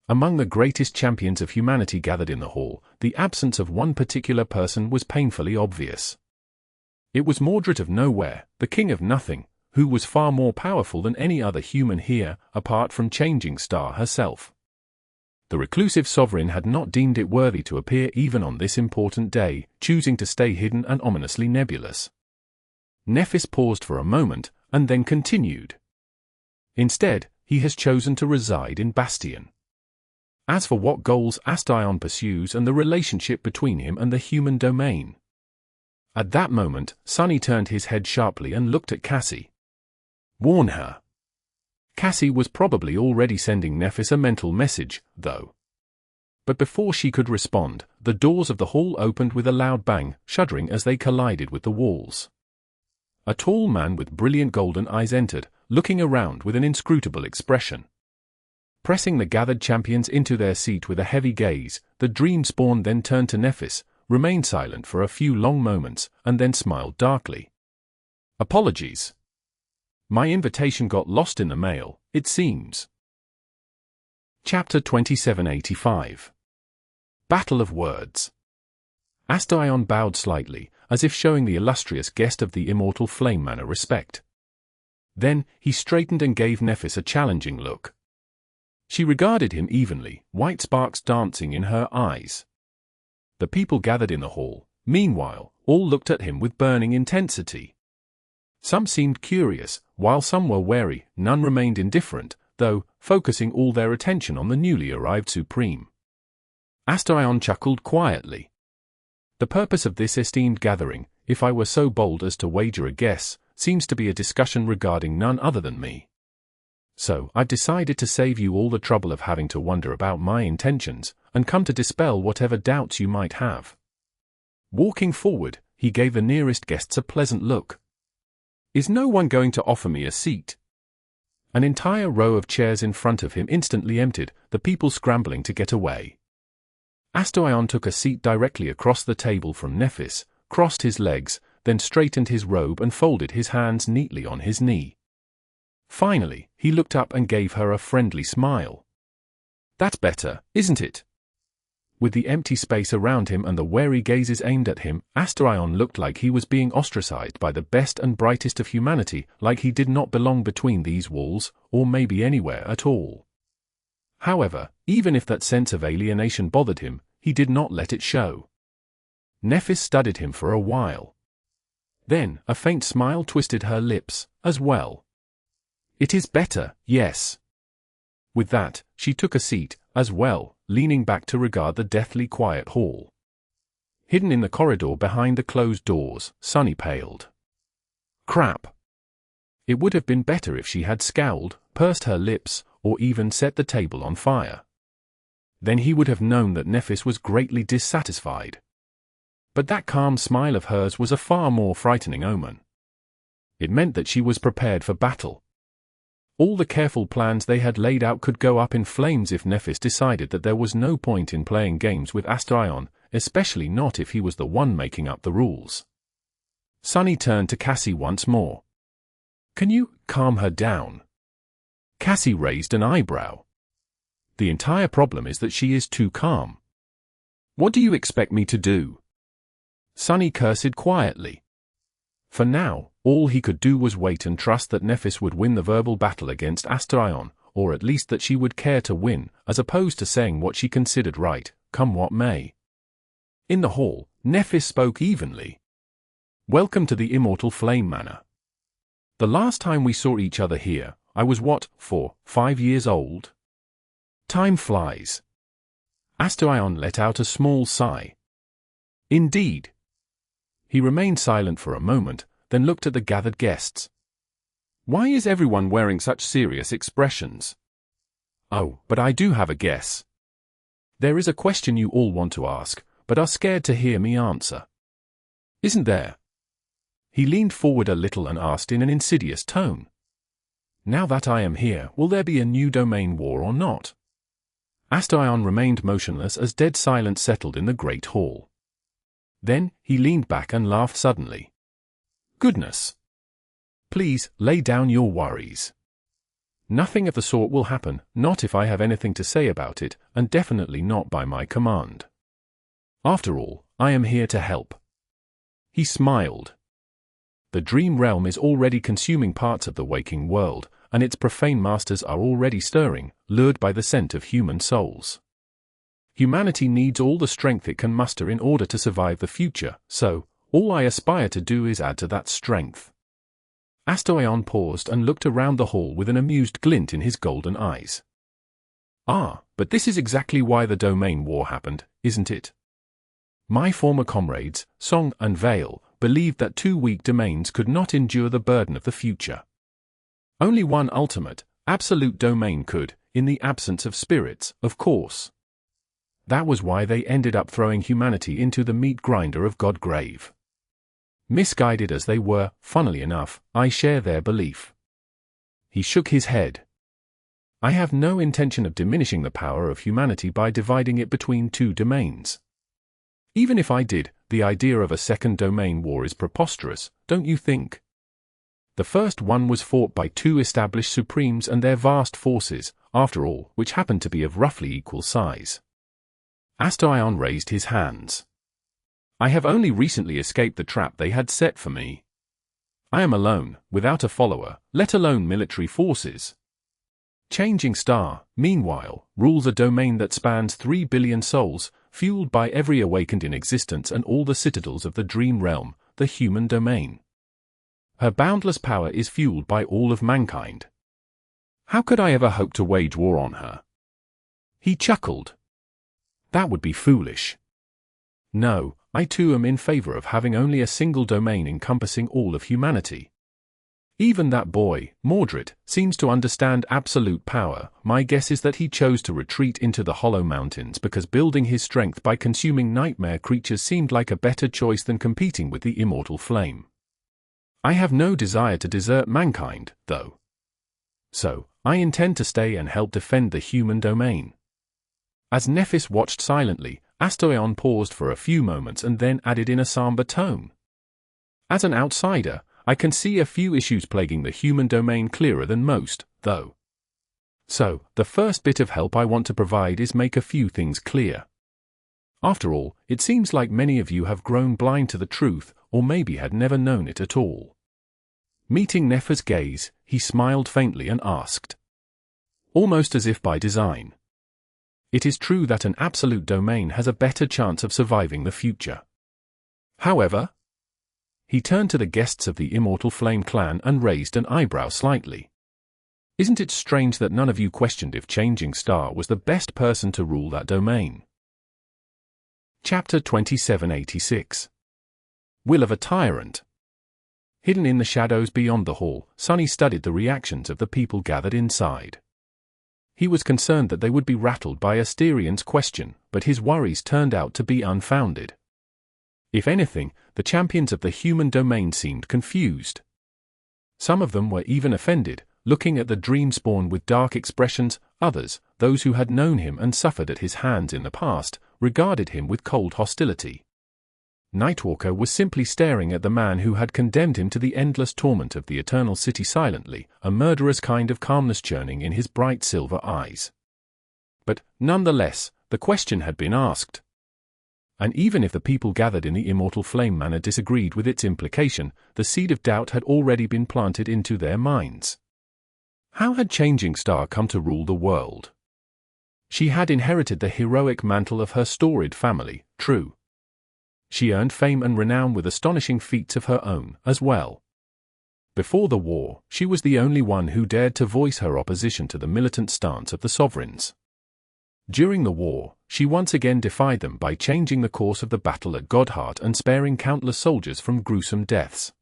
Among the greatest champions of humanity gathered in the hall, the absence of one particular person was painfully obvious. It was Mordred of Nowhere, the King of Nothing, who was far more powerful than any other human here, apart from Changing Star herself. The reclusive sovereign had not deemed it worthy to appear even on this important day, choosing to stay hidden and ominously nebulous. Nephis paused for a moment, and then continued. Instead, he has chosen to reside in Bastion. As for what goals Astaion pursues and the relationship between him and the human domain. At that moment, Sunny turned his head sharply and looked at Cassie. Warn her. Cassie was probably already sending Nephis a mental message, though. But before she could respond, the doors of the hall opened with a loud bang, shuddering as they collided with the walls. A tall man with brilliant golden eyes entered, looking around with an inscrutable expression. Pressing the gathered champions into their seat with a heavy gaze, the dream-spawn then turned to Nephis, remained silent for a few long moments, and then smiled darkly. Apologies. My invitation got lost in the mail, it seems. Chapter 2785. Battle of Words. Astaion bowed slightly, as if showing the illustrious guest of the immortal Flame Manor respect. Then, he straightened and gave Nephis a challenging look. She regarded him evenly, white sparks dancing in her eyes. The people gathered in the hall, meanwhile, all looked at him with burning intensity. Some seemed curious, while some were wary. None remained indifferent, though, focusing all their attention on the newly arrived Supreme. Astaion chuckled quietly. The purpose of this esteemed gathering, if I were so bold as to wager a guess, seems to be a discussion regarding none other than me. So, I've decided to save you all the trouble of having to wonder about my intentions, and come to dispel whatever doubts you might have. Walking forward, he gave the nearest guests a pleasant look. Is no one going to offer me a seat? An entire row of chairs in front of him instantly emptied, the people scrambling to get away. Astaion took a seat directly across the table from Nephis, crossed his legs, then straightened his robe and folded his hands neatly on his knee. Finally, he looked up and gave her a friendly smile. That's better, isn't it? With the empty space around him and the wary gazes aimed at him, Astaion looked like he was being ostracized by the best and brightest of humanity, like he did not belong between these walls, or maybe anywhere at all. However, even if that sense of alienation bothered him, he did not let it show. Nephis studied him for a while. Then, a faint smile twisted her lips, as well. It is better, yes. With that, she took a seat, as well, leaning back to regard the deathly quiet hall. Hidden in the corridor behind the closed doors, Sunny paled. Crap. It would have been better if she had scowled, pursed her lips, or even set the table on fire. Then he would have known that Nephis was greatly dissatisfied. But that calm smile of hers was a far more frightening omen. It meant that she was prepared for battle. All the careful plans they had laid out could go up in flames if Nephis decided that there was no point in playing games with Astarion, especially not if he was the one making up the rules. Sunny turned to Cassie once more. Can you calm her down? Cassie raised an eyebrow. The entire problem is that she is too calm. What do you expect me to do? Sunny cursed quietly. For now, all he could do was wait and trust that Nephis would win the verbal battle against Astarion, or at least that she would care to win, as opposed to saying what she considered right, come what may. In the hall, Nephis spoke evenly. Welcome to the Immortal Flame Manor. The last time we saw each other here, I was 5 years old? Time flies. Astarion let out a small sigh. Indeed. He remained silent for a moment, then looked at the gathered guests. Why is everyone wearing such serious expressions? Oh, but I do have a guess. There is a question you all want to ask, but are scared to hear me answer. Isn't there? He leaned forward a little and asked in an insidious tone. Now that I am here, will there be a new domain war or not? Astarion remained motionless as dead silence settled in the great hall. Then, he leaned back and laughed suddenly. Goodness! Please, lay down your worries. Nothing of the sort will happen, not if I have anything to say about it, and definitely not by my command. After all, I am here to help. He smiled. The dream realm is already consuming parts of the waking world, and its profane masters are already stirring, lured by the scent of human souls. Humanity needs all the strength it can muster in order to survive the future, so, all I aspire to do is add to that strength. Astarion paused and looked around the hall with an amused glint in his golden eyes. Ah, but this is exactly why the domain war happened, isn't it? My former comrades, Song and Vale, believed that two weak domains could not endure the burden of the future. Only one ultimate, absolute domain could, in the absence of spirits, of course. That was why they ended up throwing humanity into the meat grinder of Godgrave. Misguided as they were, funnily enough, I share their belief. He shook his head. I have no intention of diminishing the power of humanity by dividing it between two domains. Even if I did, the idea of a second domain war is preposterous, don't you think? The first one was fought by two established supremes and their vast forces, after all, which happened to be of roughly equal size. Astarion raised his hands. I have only recently escaped the trap they had set for me. I am alone, without a follower, let alone military forces. Changing Star, meanwhile, rules a domain that spans 3 billion souls, fueled by every awakened in existence and all the citadels of the dream realm, the human domain. Her boundless power is fueled by all of mankind. How could I ever hope to wage war on her? He chuckled. That would be foolish. No, I too am in favor of having only a single domain encompassing all of humanity. Even that boy, Mordred, seems to understand absolute power. My guess is that he chose to retreat into the Hollow Mountains because building his strength by consuming nightmare creatures seemed like a better choice than competing with the immortal flame. I have no desire to desert mankind, though. So, I intend to stay and help defend the human domain. As Nephis watched silently, Astarion paused for a few moments and then added in a somber tone. As an outsider, I can see a few issues plaguing the human domain clearer than most, though. So, the first bit of help I want to provide is make a few things clear. After all, it seems like many of you have grown blind to the truth, or maybe had never known it at all. Meeting Nephis' gaze, he smiled faintly and asked. Almost as if by design. It is true that an absolute domain has a better chance of surviving the future. However, he turned to the guests of the Immortal Flame clan and raised an eyebrow slightly. Isn't it strange that none of you questioned if Changing Star was the best person to rule that domain? Chapter 2786. Will of a Tyrant. Hidden in the shadows beyond the hall, Sonny studied the reactions of the people gathered inside. He was concerned that they would be rattled by Asterian's question, but his worries turned out to be unfounded. If anything, the champions of the human domain seemed confused. Some of them were even offended, looking at the Dreamspawn with dark expressions. Others, those who had known him and suffered at his hands in the past, regarded him with cold hostility. Nightwalker was simply staring at the man who had condemned him to the endless torment of the Eternal City silently, a murderous kind of calmness churning in his bright silver eyes. But, nonetheless, the question had been asked. And even if the people gathered in the Immortal Flame Manor disagreed with its implication, the seed of doubt had already been planted into their minds. How had Changing Star come to rule the world? She had inherited the heroic mantle of her storied family, true. She earned fame and renown with astonishing feats of her own, as well. Before the war, she was the only one who dared to voice her opposition to the militant stance of the sovereigns. During the war, she once again defied them by changing the course of the battle at Godheart and sparing countless soldiers from gruesome deaths.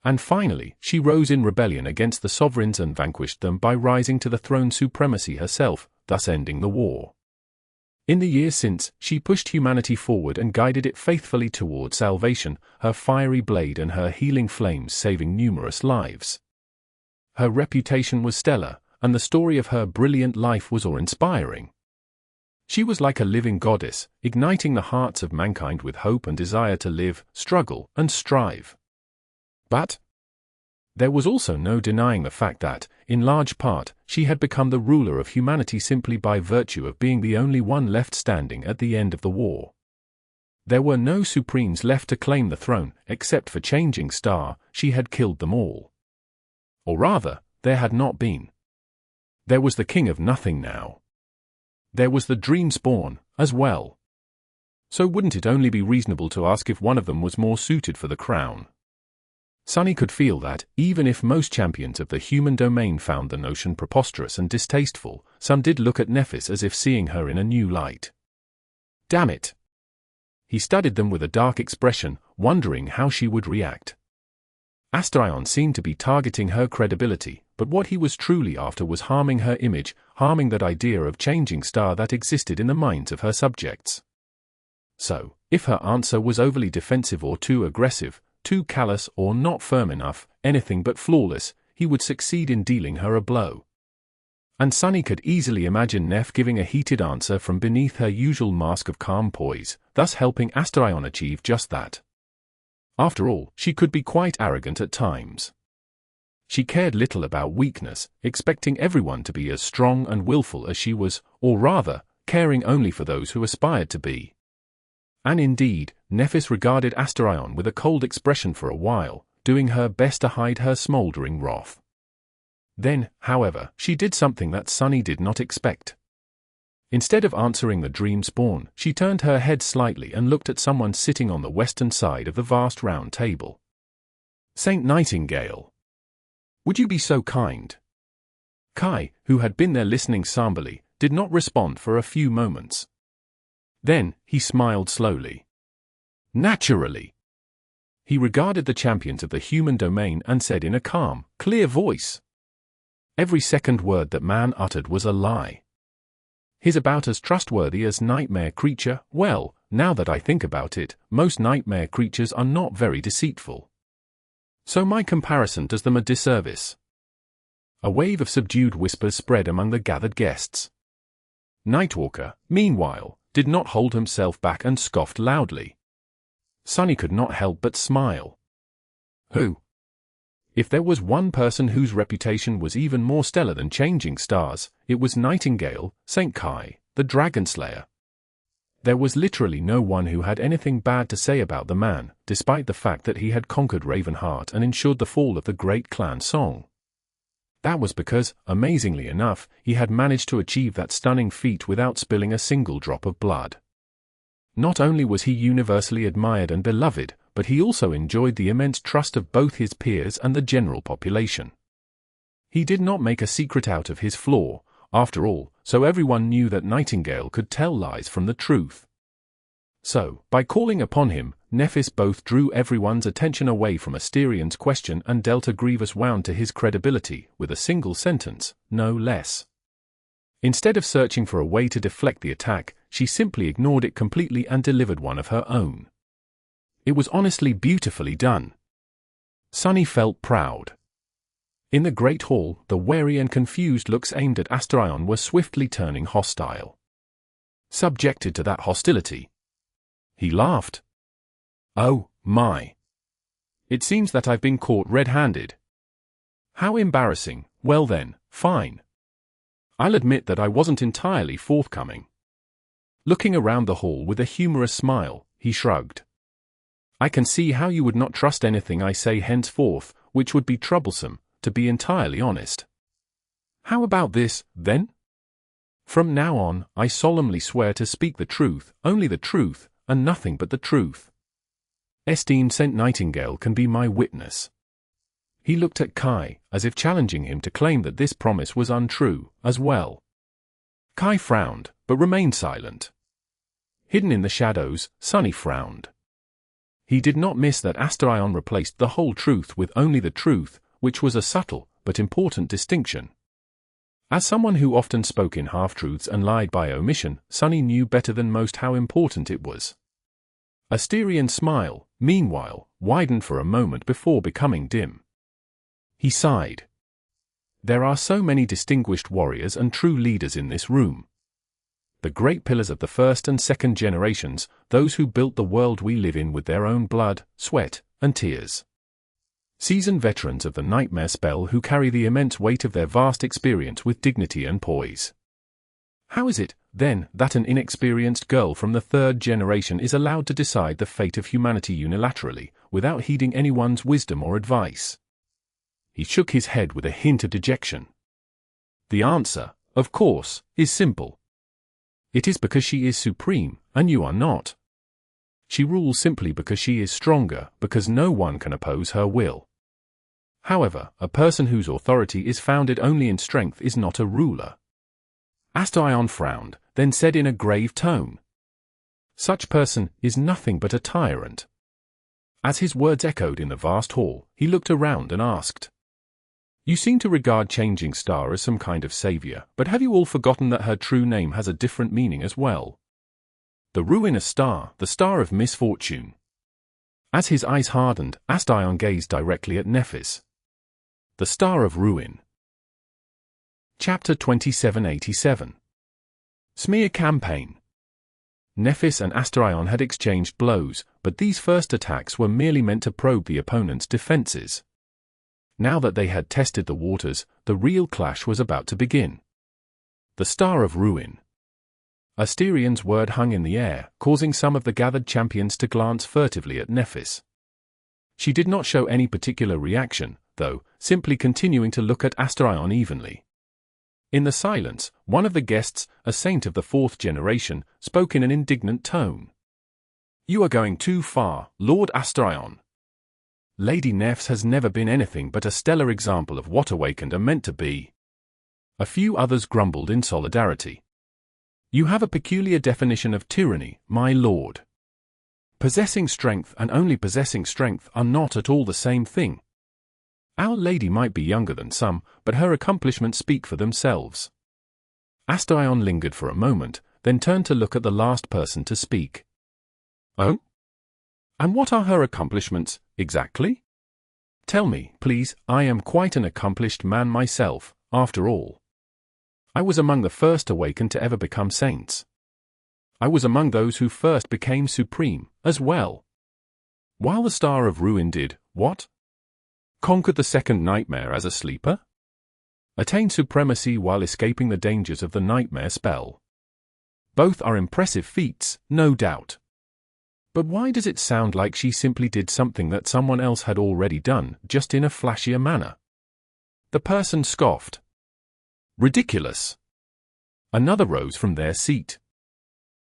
And finally, she rose in rebellion against the sovereigns and vanquished them by rising to the throne supremacy herself, thus ending the war. In the years since, she pushed humanity forward and guided it faithfully toward salvation, her fiery blade and her healing flames saving numerous lives. Her reputation was stellar, and the story of her brilliant life was awe-inspiring. She was like a living goddess, igniting the hearts of mankind with hope and desire to live, struggle, and strive. But there was also no denying the fact that, in large part, she had become the ruler of humanity simply by virtue of being the only one left standing at the end of the war. There were no supremes left to claim the throne, except for Changing Star. She had killed them all. Or rather, there had not been. There was the King of Nothing now. There was the Dreamspawn, as well. So wouldn't it only be reasonable to ask if one of them was more suited for the crown? Sonny could feel that, even if most champions of the human domain found the notion preposterous and distasteful, some did look at Nephis as if seeing her in a new light. Damn it! He studied them with a dark expression, wondering how she would react. Asterion seemed to be targeting her credibility, but what he was truly after was harming her image, harming that idea of Changing Star that existed in the minds of her subjects. So, if her answer was overly defensive or too aggressive, too callous or not firm enough, anything but flawless, he would succeed in dealing her a blow. And Sonny could easily imagine Neph giving a heated answer from beneath her usual mask of calm poise, thus helping Asterion achieve just that. After all, she could be quite arrogant at times. She cared little about weakness, expecting everyone to be as strong and willful as she was, or rather, caring only for those who aspired to be. And indeed, Nephis regarded Asterion with a cold expression for a while, doing her best to hide her smouldering wrath. Then, however, she did something that Sonny did not expect. Instead of answering the Dreamspawn, she turned her head slightly and looked at someone sitting on the western side of the vast round table. Saint Nightingale. Would you be so kind? Kai, who had been there listening somberly, did not respond for a few moments. Then, he smiled slowly. Naturally. He regarded the champions of the human domain and said in a calm, clear voice. Every second word that man uttered was a lie. He's about as trustworthy as nightmare creature. Well, now that I think about it, most nightmare creatures are not very deceitful. So my comparison does them a disservice. A wave of subdued whispers spread among the gathered guests. Nightwalker, meanwhile, did not hold himself back and scoffed loudly. Sonny could not help but smile. Who? If there was one person whose reputation was even more stellar than Changing Stars, it was Nightingale, St. Kai, the Dragon Slayer. There was literally no one who had anything bad to say about the man, despite the fact that he had conquered Ravenheart and ensured the fall of the great clan Song. That was because, amazingly enough, he had managed to achieve that stunning feat without spilling a single drop of blood. Not only was he universally admired and beloved, but he also enjoyed the immense trust of both his peers and the general population. He did not make a secret out of his flaw, after all, so everyone knew that Nightingale could tell lies from the truth. So, by calling upon him, Nephis both drew everyone's attention away from Asterian's question and dealt a grievous wound to his credibility, with a single sentence, no less. Instead of searching for a way to deflect the attack, she simply ignored it completely and delivered one of her own. It was honestly beautifully done. Sunny felt proud. In the great hall, the wary and confused looks aimed at Asterion were swiftly turning hostile. Subjected to that hostility, he laughed. Oh, my. It seems that I've been caught red-handed. How embarrassing. Well then, fine. I'll admit that I wasn't entirely forthcoming. Looking around the hall with a humorous smile, he shrugged. I can see how you would not trust anything I say henceforth, which would be troublesome, to be entirely honest. How about this, then? From now on, I solemnly swear to speak the truth, only the truth, and nothing but the truth. Esteemed St. Nightingale can be my witness. He looked at Kai, as if challenging him to claim that this promise was untrue, as well. Kai frowned, but remained silent. Hidden in the shadows, Sunny frowned. He did not miss that Asterion replaced the whole truth with only the truth, which was a subtle, but important distinction. As someone who often spoke in half-truths and lied by omission, Sunny knew better than most how important it was. Asterian's smile, meanwhile, widened for a moment before becoming dim. He sighed. There are so many distinguished warriors and true leaders in this room. The great pillars of the first and second generations, those who built the world we live in with their own blood, sweat, and tears. Seasoned veterans of the nightmare spell who carry the immense weight of their vast experience with dignity and poise. How is it, then, that an inexperienced girl from the third generation is allowed to decide the fate of humanity unilaterally, without heeding anyone's wisdom or advice? He shook his head with a hint of dejection. The answer, of course, is simple. It is because she is supreme, and you are not. She rules simply because she is stronger, because no one can oppose her will. However, a person whose authority is founded only in strength is not a ruler. Asterion frowned, then said in a grave tone, such person is nothing but a tyrant. As his words echoed in the vast hall, he looked around and asked, you seem to regard Changing Star as some kind of savior, but have you all forgotten that her true name has a different meaning as well? The ruinous star, the star of misfortune. As his eyes hardened, Asterion gazed directly at Nephis. The star of ruin. Chapter 2787. Smear Campaign. Nephis and Asterion had exchanged blows, but these first attacks were merely meant to probe the opponent's defenses. Now that they had tested the waters, the real clash was about to begin. The Star of Ruin. Asterian's word hung in the air, causing some of the gathered champions to glance furtively at Nephis. She did not show any particular reaction, though, simply continuing to look at Asterion evenly. In the silence, one of the guests, a saint of the fourth generation, spoke in an indignant tone. You are going too far, Lord Asterion. Lady Nephs has never been anything but a stellar example of what Awakened are meant to be. A few others grumbled in solidarity. You have a peculiar definition of tyranny, my lord. Possessing strength and only possessing strength are not at all the same thing. Our lady might be younger than some, but her accomplishments speak for themselves. Asterion lingered for a moment, then turned to look at the last person to speak. Oh? And what are her accomplishments, exactly? Tell me, please, I am quite an accomplished man myself, after all. I was among the first awakened to ever become saints. I was among those who first became supreme, as well. While the Star of Ruin did, what? Conquered the second nightmare as a sleeper? Attained supremacy while escaping the dangers of the nightmare spell. Both are impressive feats, no doubt. But why does it sound like she simply did something that someone else had already done, just in a flashier manner? The person scoffed. Ridiculous. Another rose from their seat.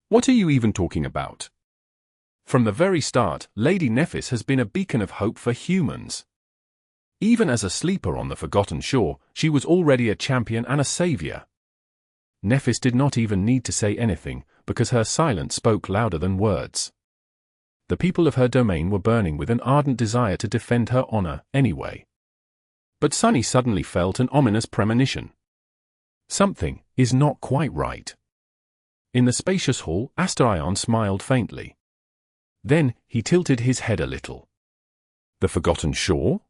What are you even talking about? From the very start, Lady Nephis has been a beacon of hope for humans. Even as a sleeper on the Forgotten Shore, she was already a champion and a savior. Nephis did not even need to say anything, because her silence spoke louder than words. The people of her domain were burning with an ardent desire to defend her honor, anyway. But Sunny suddenly felt an ominous premonition. Something is not quite right. In the spacious hall, Astarion smiled faintly. Then, he tilted his head a little. The Forgotten Shore?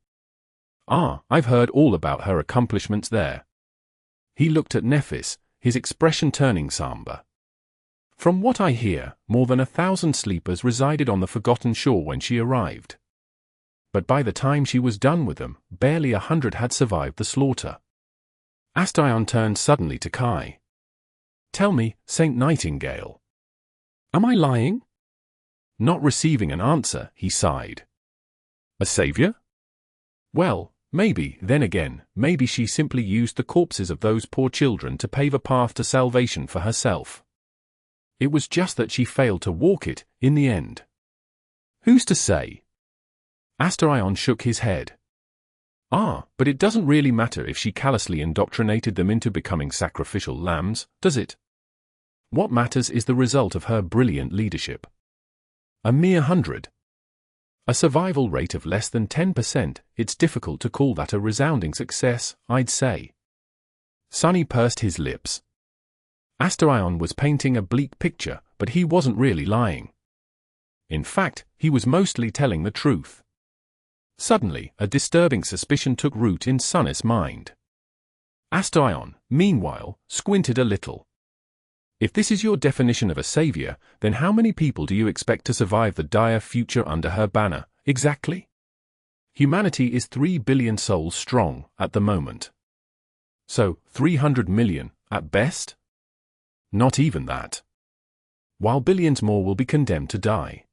Ah, I've heard all about her accomplishments there. He looked at Nephis, his expression turning somber. From what I hear, more than 1,000 sleepers resided on the Forgotten Shore when she arrived. But by the time she was done with them, barely 100 had survived the slaughter. Astarion turned suddenly to Kai. Tell me, Saint Nightingale. Am I lying? Not receiving an answer, he sighed. A savior? Well, maybe, then again, maybe she simply used the corpses of those poor children to pave a path to salvation for herself. It was just that she failed to walk it, in the end. Who's to say? Astarion shook his head. Ah, but it doesn't really matter if she callously indoctrinated them into becoming sacrificial lambs, does it? What matters is the result of her brilliant leadership. A mere 100. A survival rate of less than 10%, it's difficult to call that a resounding success, I'd say. Sunny pursed his lips. Astarion was painting a bleak picture, but he wasn't really lying. In fact, he was mostly telling the truth. Suddenly, a disturbing suspicion took root in Sunny's mind. Astarion, meanwhile, squinted a little. If this is your definition of a savior, then how many people do you expect to survive the dire future under her banner, exactly? Humanity is 3 billion souls strong, at the moment. So, 300 million, at best? Not even that. While billions more will be condemned to die.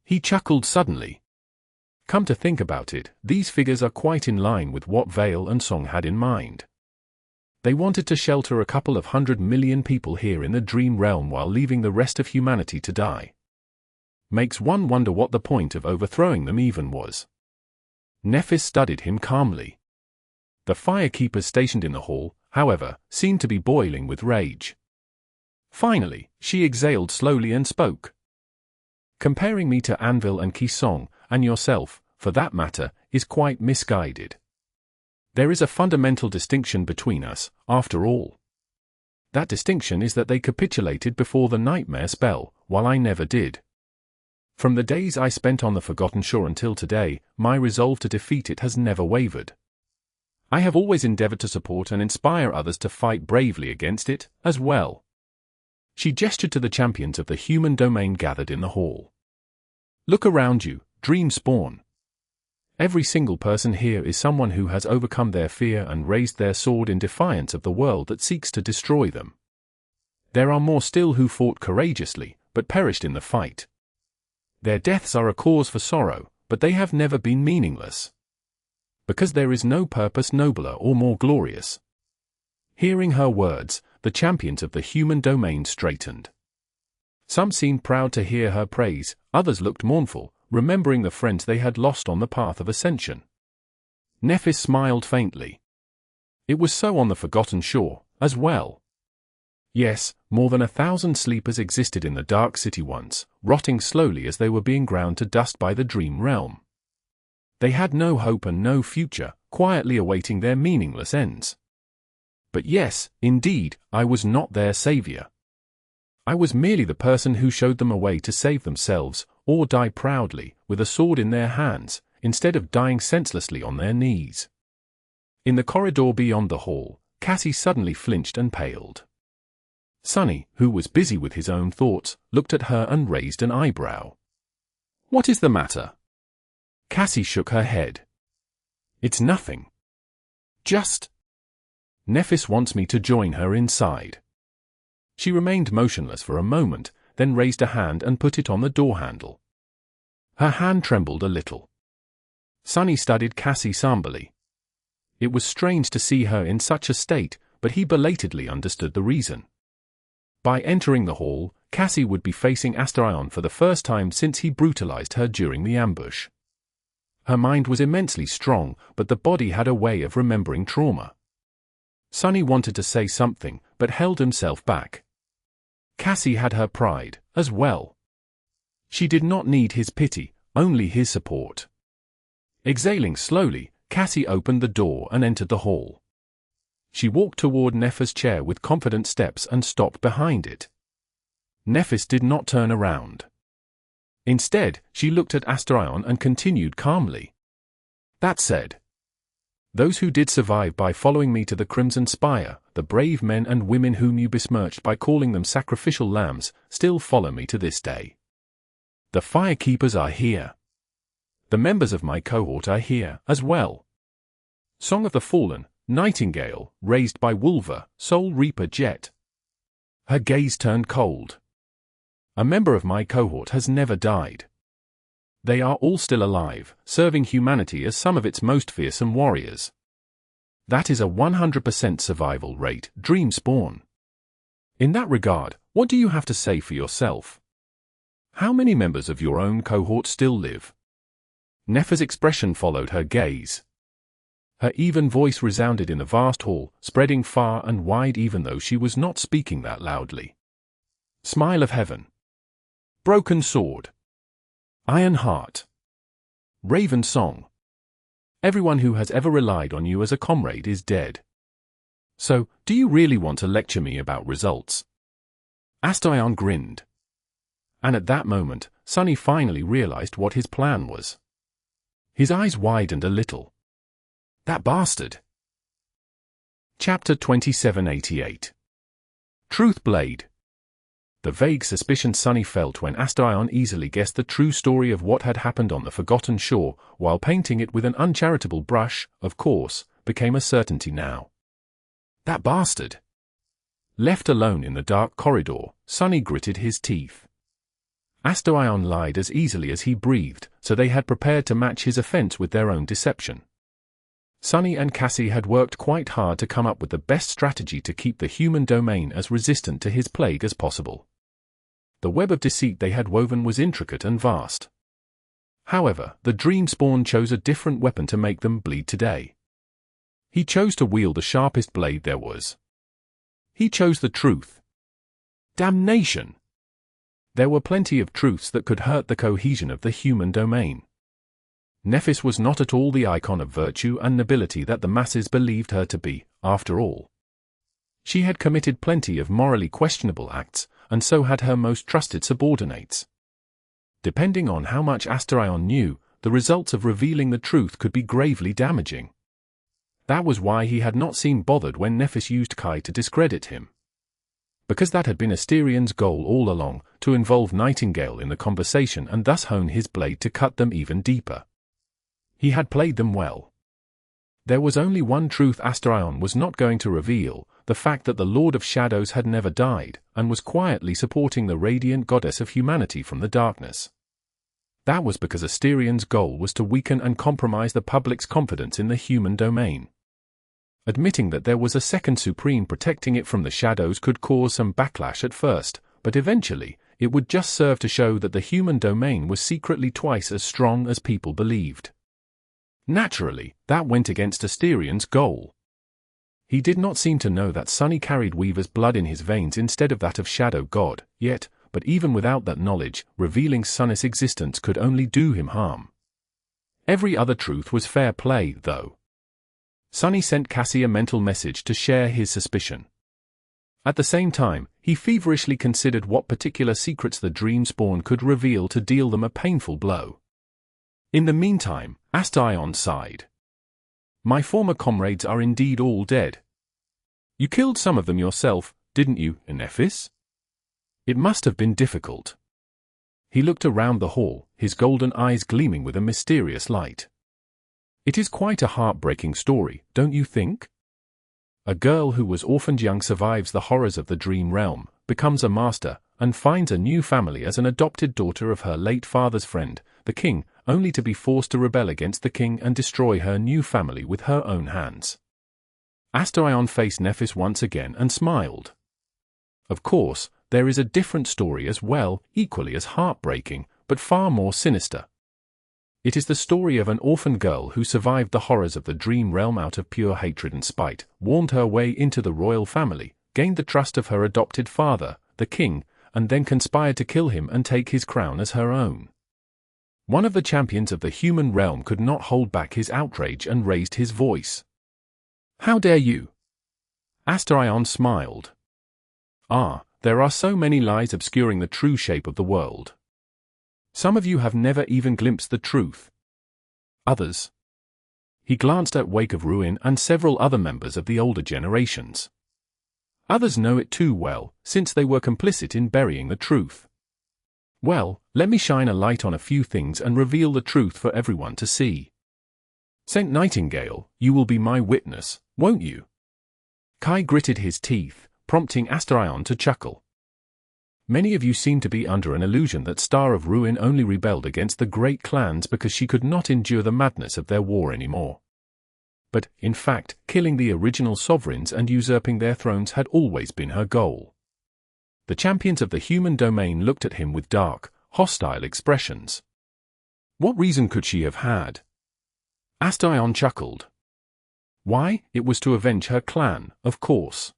He chuckled suddenly. Come to think about it, these figures are quite in line with what Vale and Song had in mind. They wanted to shelter a couple of 100 million people here in the Dream Realm while leaving the rest of humanity to die. Makes one wonder what the point of overthrowing them even was. Nephis studied him calmly. The firekeepers stationed in the hall, however, seemed to be boiling with rage. Finally, she exhaled slowly and spoke. Comparing me to Anvil and Kisong, and yourself, for that matter, is quite misguided. There is a fundamental distinction between us, after all. That distinction is that they capitulated before the nightmare spell, while I never did. From the days I spent on the Forgotten Shore until today, my resolve to defeat it has never wavered. I have always endeavored to support and inspire others to fight bravely against it, as well. She gestured to the champions of the human domain gathered in the hall. Look around you, Dream Spawn. Every single person here is someone who has overcome their fear and raised their sword in defiance of the world that seeks to destroy them. There are more still who fought courageously, but perished in the fight. Their deaths are a cause for sorrow, but they have never been meaningless. Because there is no purpose nobler or more glorious. Hearing her words, the champions of the human domain straightened. Some seemed proud to hear her praise, others looked mournful, remembering the friends they had lost on the path of ascension. Nephis smiled faintly. It was so on the Forgotten Shore, as well. Yes, more than 1,000 sleepers existed in the Dark City once, rotting slowly as they were being ground to dust by the Dream Realm. They had no hope and no future, quietly awaiting their meaningless ends. But yes, indeed, I was not their savior. I was merely the person who showed them a way to save themselves, or die proudly, with a sword in their hands, instead of dying senselessly on their knees. In the corridor beyond the hall, Cassie suddenly flinched and paled. Sunny, who was busy with his own thoughts, looked at her and raised an eyebrow. What is the matter? Cassie shook her head. It's nothing. Just... Nephis wants me to join her inside. She remained motionless for a moment, then raised a hand and put it on the door handle. Her hand trembled a little. Sunny studied Cassie somberly. It was strange to see her in such a state, but he belatedly understood the reason. By entering the hall, Cassie would be facing Astarion for the first time since he brutalized her during the ambush. Her mind was immensely strong, but the body had a way of remembering trauma. Sunny wanted to say something, but held himself back. Cassie had her pride, as well. She did not need his pity, only his support. Exhaling slowly, Cassie opened the door and entered the hall. She walked toward Nephis' chair with confident steps and stopped behind it. Nephis did not turn around. Instead, she looked at Astarion and continued calmly. That said, those who did survive by following me to the Crimson Spire, the brave men and women whom you besmirched by calling them sacrificial lambs, still follow me to this day. The Firekeepers are here. The members of my cohort are here, as well. Song of the Fallen, Nightingale, raised by Wolver, Soul Reaper Jet. Her gaze turned cold. A member of my cohort has never died. They are all still alive, serving humanity as some of its most fearsome warriors. That is a 100% survival rate, Dreamspawn. In that regard, what do you have to say for yourself? How many members of your own cohort still live? Nephis' expression followed her gaze. Her even voice resounded in the vast hall, spreading far and wide even though she was not speaking that loudly. Smile of Heaven. Broken Sword. Iron Heart. Raven Song. Everyone who has ever relied on you as a comrade is dead. So, do you really want to lecture me about results? Astarion grinned. And at that moment, Sunny finally realized what his plan was. His eyes widened a little. That bastard. Chapter 2788. Truth Blade. The vague suspicion Sunny felt when Astarion easily guessed the true story of what had happened on the Forgotten Shore, while painting it with an uncharitable brush, of course, became a certainty now. That bastard. Left alone in the dark corridor, Sunny gritted his teeth. Astarion lied as easily as he breathed, so they had prepared to match his offense with their own deception. Sunny and Cassie had worked quite hard to come up with the best strategy to keep the human domain as resistant to his plague as possible. The web of deceit they had woven was intricate and vast. However, the Dreamspawn chose a different weapon to make them bleed today. He chose to wield the sharpest blade there was. He chose the truth. Damnation! There were plenty of truths that could hurt the cohesion of the human domain. Nephis was not at all the icon of virtue and nobility that the masses believed her to be, after all. She had committed plenty of morally questionable acts, and so had her most trusted subordinates. Depending on how much Astarion knew, the results of revealing the truth could be gravely damaging. That was why he had not seemed bothered when Nephis used Kai to discredit him. Because that had been Astarion's goal all along, to involve Nightingale in the conversation and thus hone his blade to cut them even deeper. He had played them well. There was only one truth Astarion was not going to reveal, the fact that the Lord of Shadows had never died, and was quietly supporting the radiant goddess of humanity from the darkness. That was because Astarion's goal was to weaken and compromise the public's confidence in the human domain. Admitting that there was a second supreme protecting it from the shadows could cause some backlash at first, but eventually, it would just serve to show that the human domain was secretly twice as strong as people believed. Naturally, that went against Astarion's goal. He did not seem to know that Sunny carried Weaver's blood in his veins instead of that of Shadow God, yet, but even without that knowledge, revealing Sunny's existence could only do him harm. Every other truth was fair play, though. Sunny sent Cassie a mental message to share his suspicion. At the same time, he feverishly considered what particular secrets the Dreamspawn could reveal to deal them a painful blow. In the meantime, Astarion sighed. My former comrades are indeed all dead. You killed some of them yourself, didn't you, Nephis? It must have been difficult. He looked around the hall, his golden eyes gleaming with a mysterious light. It is quite a heartbreaking story, don't you think? A girl who was orphaned young survives the horrors of the dream realm, becomes a master, and finds a new family as an adopted daughter of her late father's friend, the king, only to be forced to rebel against the king and destroy her new family with her own hands. Astarion faced Nephis once again and smiled. Of course, there is a different story as well, equally as heartbreaking, but far more sinister. It is the story of an orphan girl who survived the horrors of the dream realm out of pure hatred and spite, warmed her way into the royal family, gained the trust of her adopted father, the king, and then conspired to kill him and take his crown as her own. One of the champions of the human realm could not hold back his outrage and raised his voice. "How dare you?" Astarion smiled. "Ah, there are so many lies obscuring the true shape of the world. Some of you have never even glimpsed the truth. Others." He glanced at Wake of Ruin and several other members of the older generations. "Others know it too well, since they were complicit in burying the truth. Well, let me shine a light on a few things and reveal the truth for everyone to see. St. Nightingale, you will be my witness, won't you?" Kai gritted his teeth, prompting Astarion to chuckle. "Many of you seem to be under an illusion that Star of Ruin only rebelled against the great clans because she could not endure the madness of their war anymore. But, in fact, killing the original sovereigns and usurping their thrones had always been her goal." The champions of the human domain looked at him with dark, hostile expressions. "What reason could she have had?" Astarion chuckled. "Why, it was to avenge her clan, of course."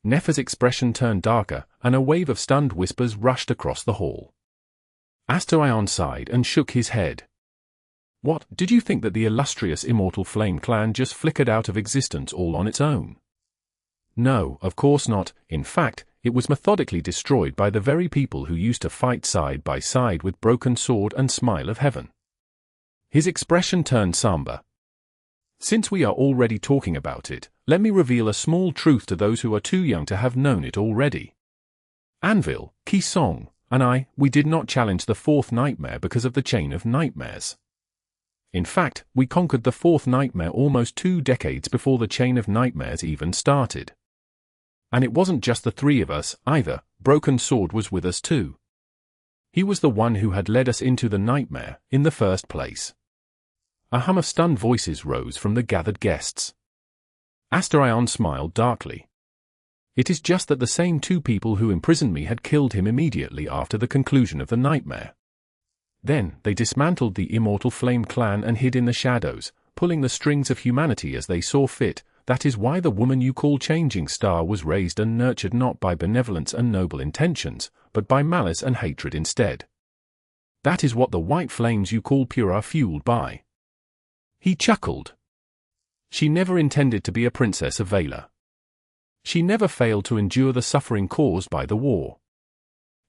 Nefer's expression turned darker, and a wave of stunned whispers rushed across the hall. Astarion sighed and shook his head. "What, did you think that the illustrious Immortal Flame clan just flickered out of existence all on its own? No, of course not. In fact, it was methodically destroyed by the very people who used to fight side by side with Broken Sword and Smile of Heaven." His expression turned somber. "Since we are already talking about it, let me reveal a small truth to those who are too young to have known it already. Anvil, Kisong, and we did not challenge the fourth nightmare because of the chain of nightmares. In fact, we conquered the fourth nightmare almost 2 decades before the chain of nightmares even started. And it wasn't just the 3 of us, either. Broken Sword was with us too. He was the one who had led us into the nightmare, in the first place." A hum of stunned voices rose from the gathered guests. Astarion smiled darkly. "It is just that the same 2 people who imprisoned me had killed him immediately after the conclusion of the nightmare. Then, they dismantled the Immortal Flame clan and hid in the shadows, pulling the strings of humanity as they saw fit. That is why the woman you call Changing Star was raised and nurtured not by benevolence and noble intentions, but by malice and hatred instead. That is what the white flames you call pure are fueled by." He chuckled. "She never intended to be a princess of Valor. She never failed to endure the suffering caused by the war.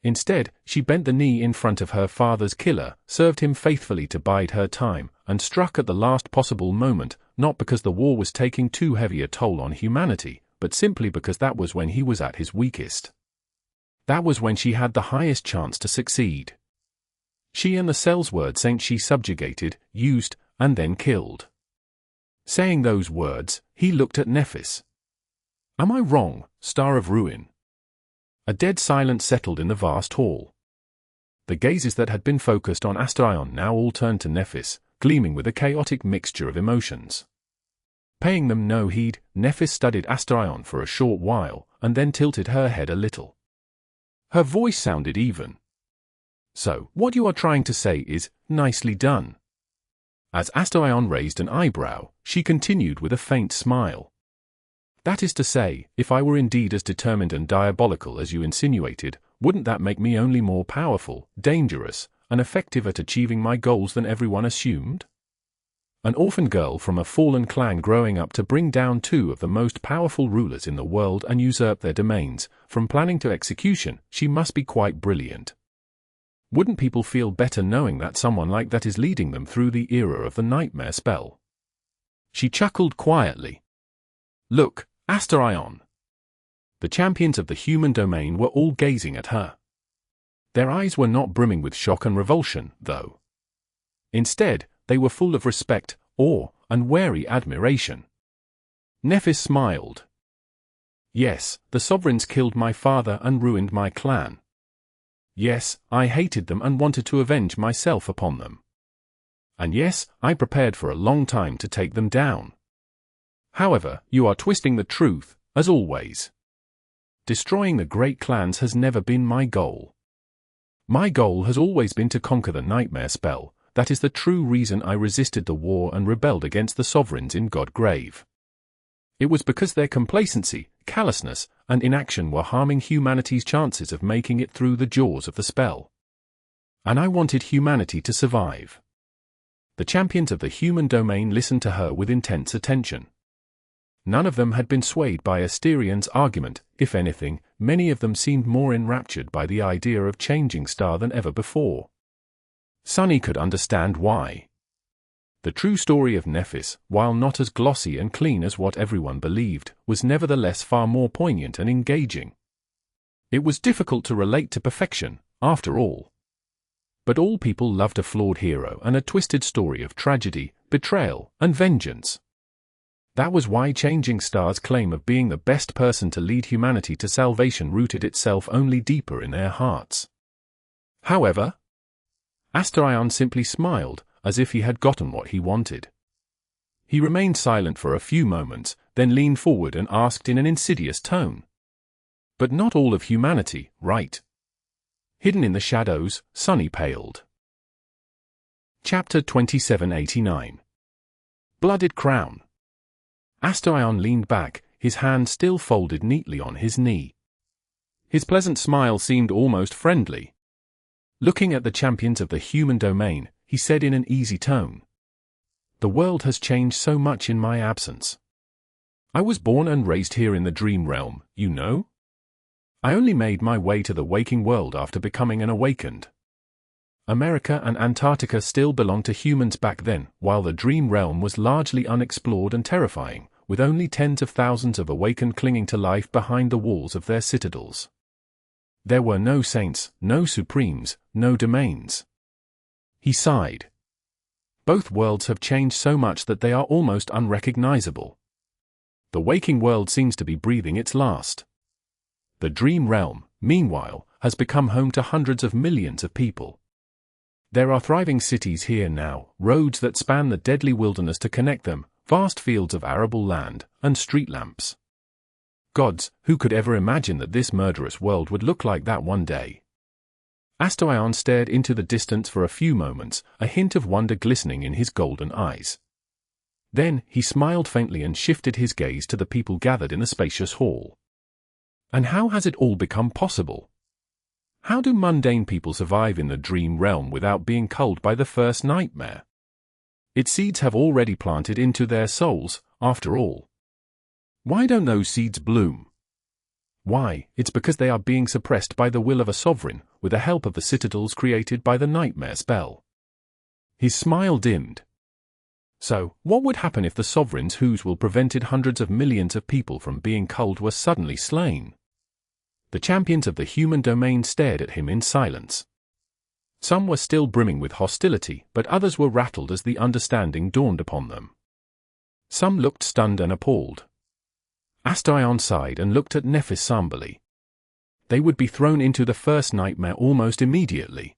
Instead, she bent the knee in front of her father's killer, served him faithfully to bide her time, and struck at the last possible moment, not because the war was taking too heavy a toll on humanity, but simply because that was when he was at his weakest. That was when she had the highest chance to succeed. She and the Sellsword Saint she subjugated, used, and then killed." Saying those words, he looked at Nephis. "Am I wrong, Star of Ruin?" A dead silence settled in the vast hall. The gazes that had been focused on Astarion now all turned to Nephis, gleaming with a chaotic mixture of emotions. Paying them no heed, Nephis studied Astarion for a short while, and then tilted her head a little. Her voice sounded even. "So, what you are trying to say is, nicely done." As Astarion raised an eyebrow, she continued with a faint smile. "That is to say, if I were indeed as determined and diabolical as you insinuated, wouldn't that make me only more powerful, dangerous, and effective at achieving my goals than everyone assumed? An orphan girl from a fallen clan growing up to bring down 2 of the most powerful rulers in the world and usurp their domains, from planning to execution, she must be quite brilliant. Wouldn't people feel better knowing that someone like that is leading them through the era of the nightmare spell?" She chuckled quietly. "Look, Astarion." The champions of the human domain were all gazing at her. Their eyes were not brimming with shock and revulsion, though. Instead, they were full of respect, awe, and wary admiration. Nephis smiled. "Yes, the sovereigns killed my father and ruined my clan. Yes, I hated them and wanted to avenge myself upon them. And yes, I prepared for a long time to take them down. However, you are twisting the truth, as always. destroying the great clans has never been my goal. My goal has always been to conquer the nightmare spell. That is the true reason I resisted the war and rebelled against the sovereigns in Godgrave. It was because their complacency, callousness, and inaction were harming humanity's chances of making it through the jaws of the spell. And I wanted humanity to survive. The champions of the human domain listened to her with intense attention. None of them had been swayed by Asterian's argument. If anything, many of them seemed more enraptured by the idea of changing star than ever before. Sunny could understand why. The true story of Nephis, while not as glossy and clean as what everyone believed, was nevertheless far more poignant and engaging. It was difficult to relate to perfection, after all. But all people loved a flawed hero and a twisted story of tragedy, betrayal, and vengeance. That was why Changing Star's claim of being the best person to lead humanity to salvation rooted itself only deeper in their hearts. However, Asterion simply smiled, as if he had gotten what he wanted. He remained silent for a few moments, then leaned forward and asked in an insidious tone. But not all of humanity, right? Hidden in the shadows, Sunny paled. Chapter 2789. Bloodied Crown. Asterion leaned back, his hand still folded neatly on his knee. His pleasant smile seemed almost friendly. Looking at the champions of the human domain, he said in an easy tone, "The world has changed so much in my absence. I was born and raised here in the dream realm, you know? I only made my way to the waking world after becoming an awakened. America and Antarctica still belonged to humans back then, while the dream realm was largely unexplored and terrifying, with only tens of thousands of awakened clinging to life behind the walls of their citadels. There were no saints, no supremes, no domains." He sighed. Both worlds have changed so much that they are almost unrecognizable. The waking world seems to be breathing its last. The dream realm, meanwhile, has become home to hundreds of millions of people. There are thriving cities here now, roads that span the deadly wilderness to connect them, vast fields of arable land, and street lamps. Gods, who could ever imagine that this murderous world would look like that one day? Asterion stared into the distance for a few moments, a hint of wonder glistening in his golden eyes. Then, he smiled faintly and shifted his gaze to the people gathered in the spacious hall. And how has it all become possible? How do mundane people survive in the dream realm without being culled by the first nightmare? Its seeds have already planted into their souls, after all. Why don't those seeds bloom? Why, it's because they are being suppressed by the will of a sovereign, with the help of the citadels created by the nightmare spell. His smile dimmed. So, what would happen if the sovereigns whose will prevented hundreds of millions of people from being culled were suddenly slain? The champions of the human domain stared at him in silence. Some were still brimming with hostility, but others were rattled as the understanding dawned upon them. Some looked stunned and appalled. Asterion sighed and looked at Nephis somberly. They would be thrown into the first nightmare almost immediately.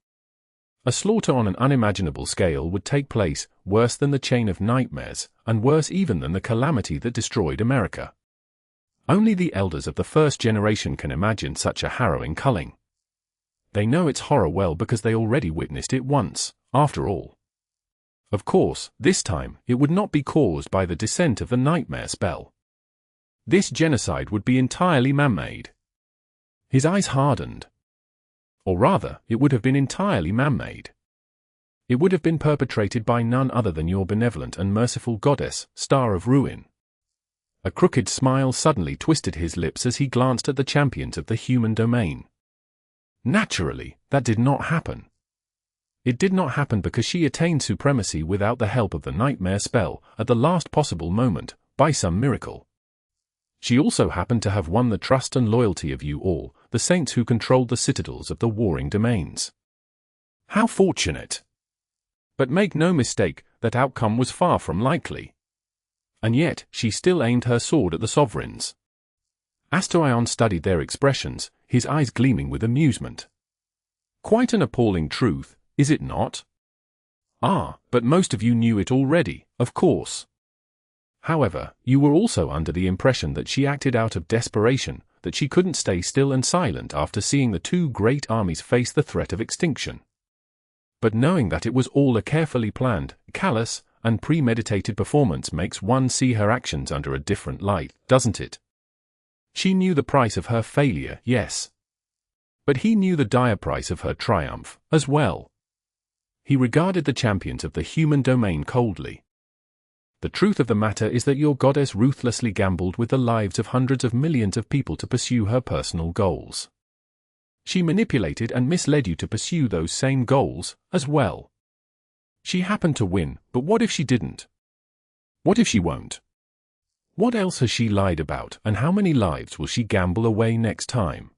A slaughter on an unimaginable scale would take place, worse than the chain of nightmares, and worse even than the calamity that destroyed America. Only the elders of the first generation can imagine such a harrowing culling. They know its horror well because they already witnessed it once, after all. Of course, this time, it would not be caused by the descent of the nightmare spell. This genocide would be entirely man-made. His eyes hardened. Or rather, it would have been entirely man-made. It would have been perpetrated by none other than your benevolent and merciful goddess, Star of Ruin. A crooked smile suddenly twisted his lips as he glanced at the champions of the human domain. Naturally, that did not happen. It did not happen because she attained supremacy without the help of the nightmare spell, at the last possible moment, by some miracle. She also happened to have won the trust and loyalty of you all, the saints who controlled the citadels of the warring domains. How fortunate! But make no mistake, that outcome was far from likely. And yet, she still aimed her sword at the sovereigns. Asterion studied their expressions, his eyes gleaming with amusement. Quite an appalling truth, is it not? Ah, but most of you knew it already, of course. However, you were also under the impression that she acted out of desperation, that that she couldn't stay still and silent after seeing the two great armies face the threat of extinction. But knowing that it was all a carefully planned, callous, and premeditated performance makes one see her actions under a different light, doesn't it? She knew the price of her failure, yes. But he knew the dire price of her triumph, as well. He regarded the champions of the human domain coldly. The truth of the matter is that your goddess ruthlessly gambled with the lives of hundreds of millions of people to pursue her personal goals. She manipulated and misled you to pursue those same goals, as well. She happened to win, but what if she didn't? What if she won't? What else has she lied about, and how many lives will she gamble away next time?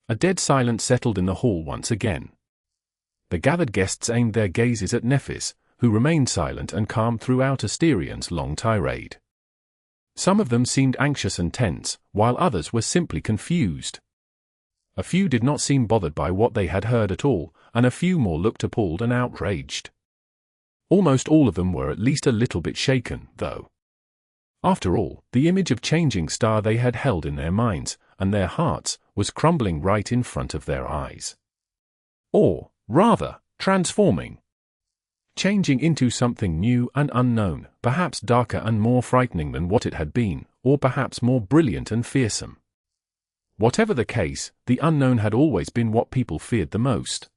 A dead silence settled in the hall once again. The gathered guests aimed their gazes at Nephis, who remained silent and calm throughout Asterian's long tirade. Some of them seemed anxious and tense, while others were simply confused. A few did not seem bothered by what they had heard at all, and a few more looked appalled and outraged. Almost all of them were at least a little bit shaken, though. After all, the image of changing star they had held in their minds, and their hearts, was crumbling right in front of their eyes. Or, rather, transforming. Changing into something new and unknown, perhaps darker and more frightening than what it had been, or perhaps more brilliant and fearsome. Whatever the case, the unknown had always been what people feared the most.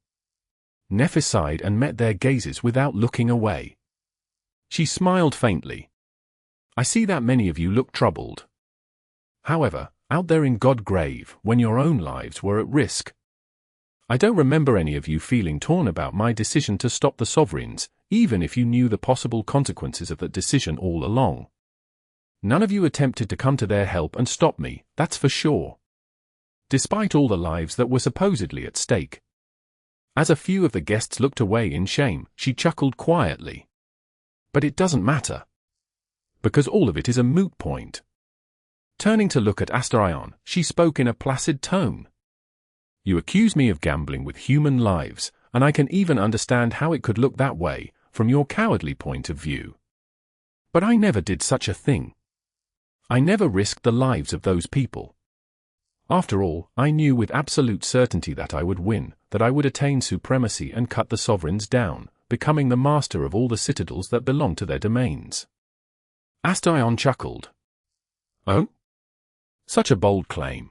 Nephis sighed and met their gazes without looking away. She smiled faintly. I see that many of you look troubled. However, out there in Godgrave, when your own lives were at risk, I don't remember any of you feeling torn about my decision to stop the Sovereigns, even if you knew the possible consequences of that decision all along. None of you attempted to come to their help and stop me, that's for sure. Despite all the lives that were supposedly at stake. As a few of the guests looked away in shame, she chuckled quietly. But it doesn't matter. Because all of it is a moot point. Turning to look at Asterion, she spoke in a placid tone. You accuse me of gambling with human lives, and I can even understand how it could look that way, from your cowardly point of view. But I never did such a thing. I never risked the lives of those people. After all, I knew with absolute certainty that I would win, that I would attain supremacy and cut the Sovereigns down, becoming the master of all the citadels that belong to their domains. Asterion chuckled. Oh? Such a bold claim.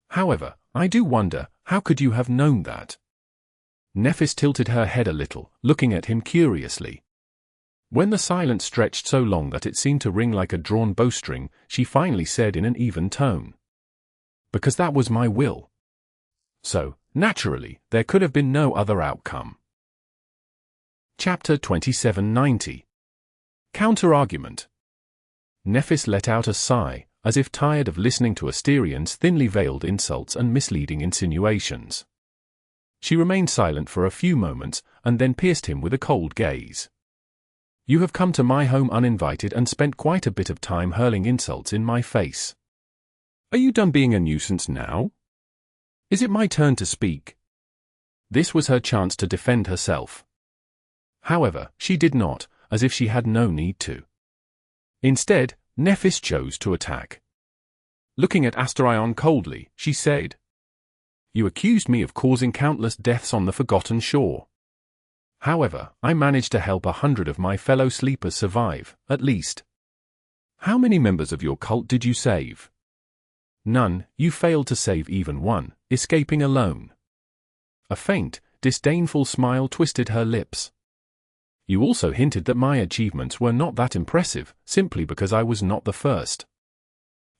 However, I do wonder, how could you have known that? Nephis tilted her head a little, looking at him curiously. When the silence stretched so long that it seemed to ring like a drawn bowstring, she finally said in an even tone. Because that was my will. So, naturally, there could have been no other outcome. Chapter 2790. Counterargument. Nephis let out a sigh, as if tired of listening to Asterian's thinly veiled insults and misleading insinuations. She remained silent for a few moments, and then pierced him with a cold gaze. You have come to my home uninvited and spent quite a bit of time hurling insults in my face. Are you done being a nuisance now? Is it my turn to speak? This was her chance to defend herself. However, she did not, as if she had no need to. Instead, Nephis chose to attack. Looking at Asterion coldly, she said, You accused me of causing countless deaths on the Forgotten Shore. However, I managed to help 100 of my fellow sleepers survive, at least. How many members of your cult did you save? None, you failed to save even one, escaping alone. A faint, disdainful smile twisted her lips. You also hinted that my achievements were not that impressive, simply because I was not the first.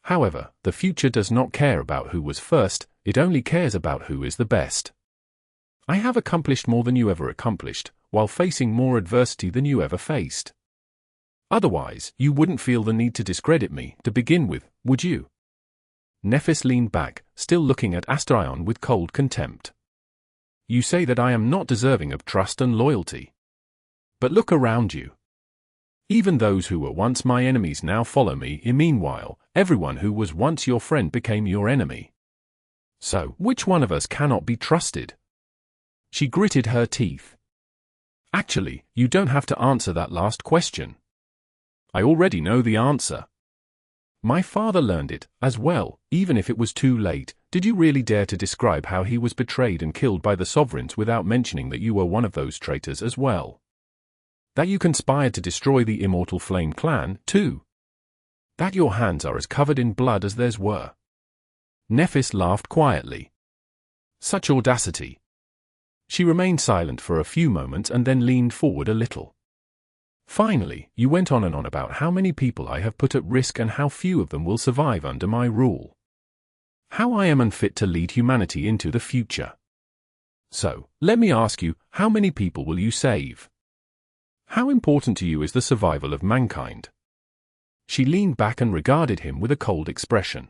However, the future does not care about who was first, it only cares about who is the best. I have accomplished more than you ever accomplished, while facing more adversity than you ever faced. Otherwise, you wouldn't feel the need to discredit me, to begin with, would you? Nephis leaned back, still looking at Asterion with cold contempt. You say that I am not deserving of trust and loyalty. But look around you. Even those who were once my enemies now follow me, and meanwhile, everyone who was once your friend became your enemy. So, which one of us cannot be trusted? She gritted her teeth. Actually, you don't have to answer that last question. I already know the answer. My father learned it, as well, even if it was too late. Did you really dare to describe how he was betrayed and killed by the sovereigns without mentioning that you were one of those traitors as well? That you conspired to destroy the Immortal Flame clan, too? That your hands are as covered in blood as theirs were? Nephis laughed quietly. Such audacity. She remained silent for a few moments and then leaned forward a little. Finally, you went on and on about how many people I have put at risk and how few of them will survive under my rule. How I am unfit to lead humanity into the future. So, let me ask you, how many people will you save? How important to you is the survival of mankind? She leaned back and regarded him with a cold expression.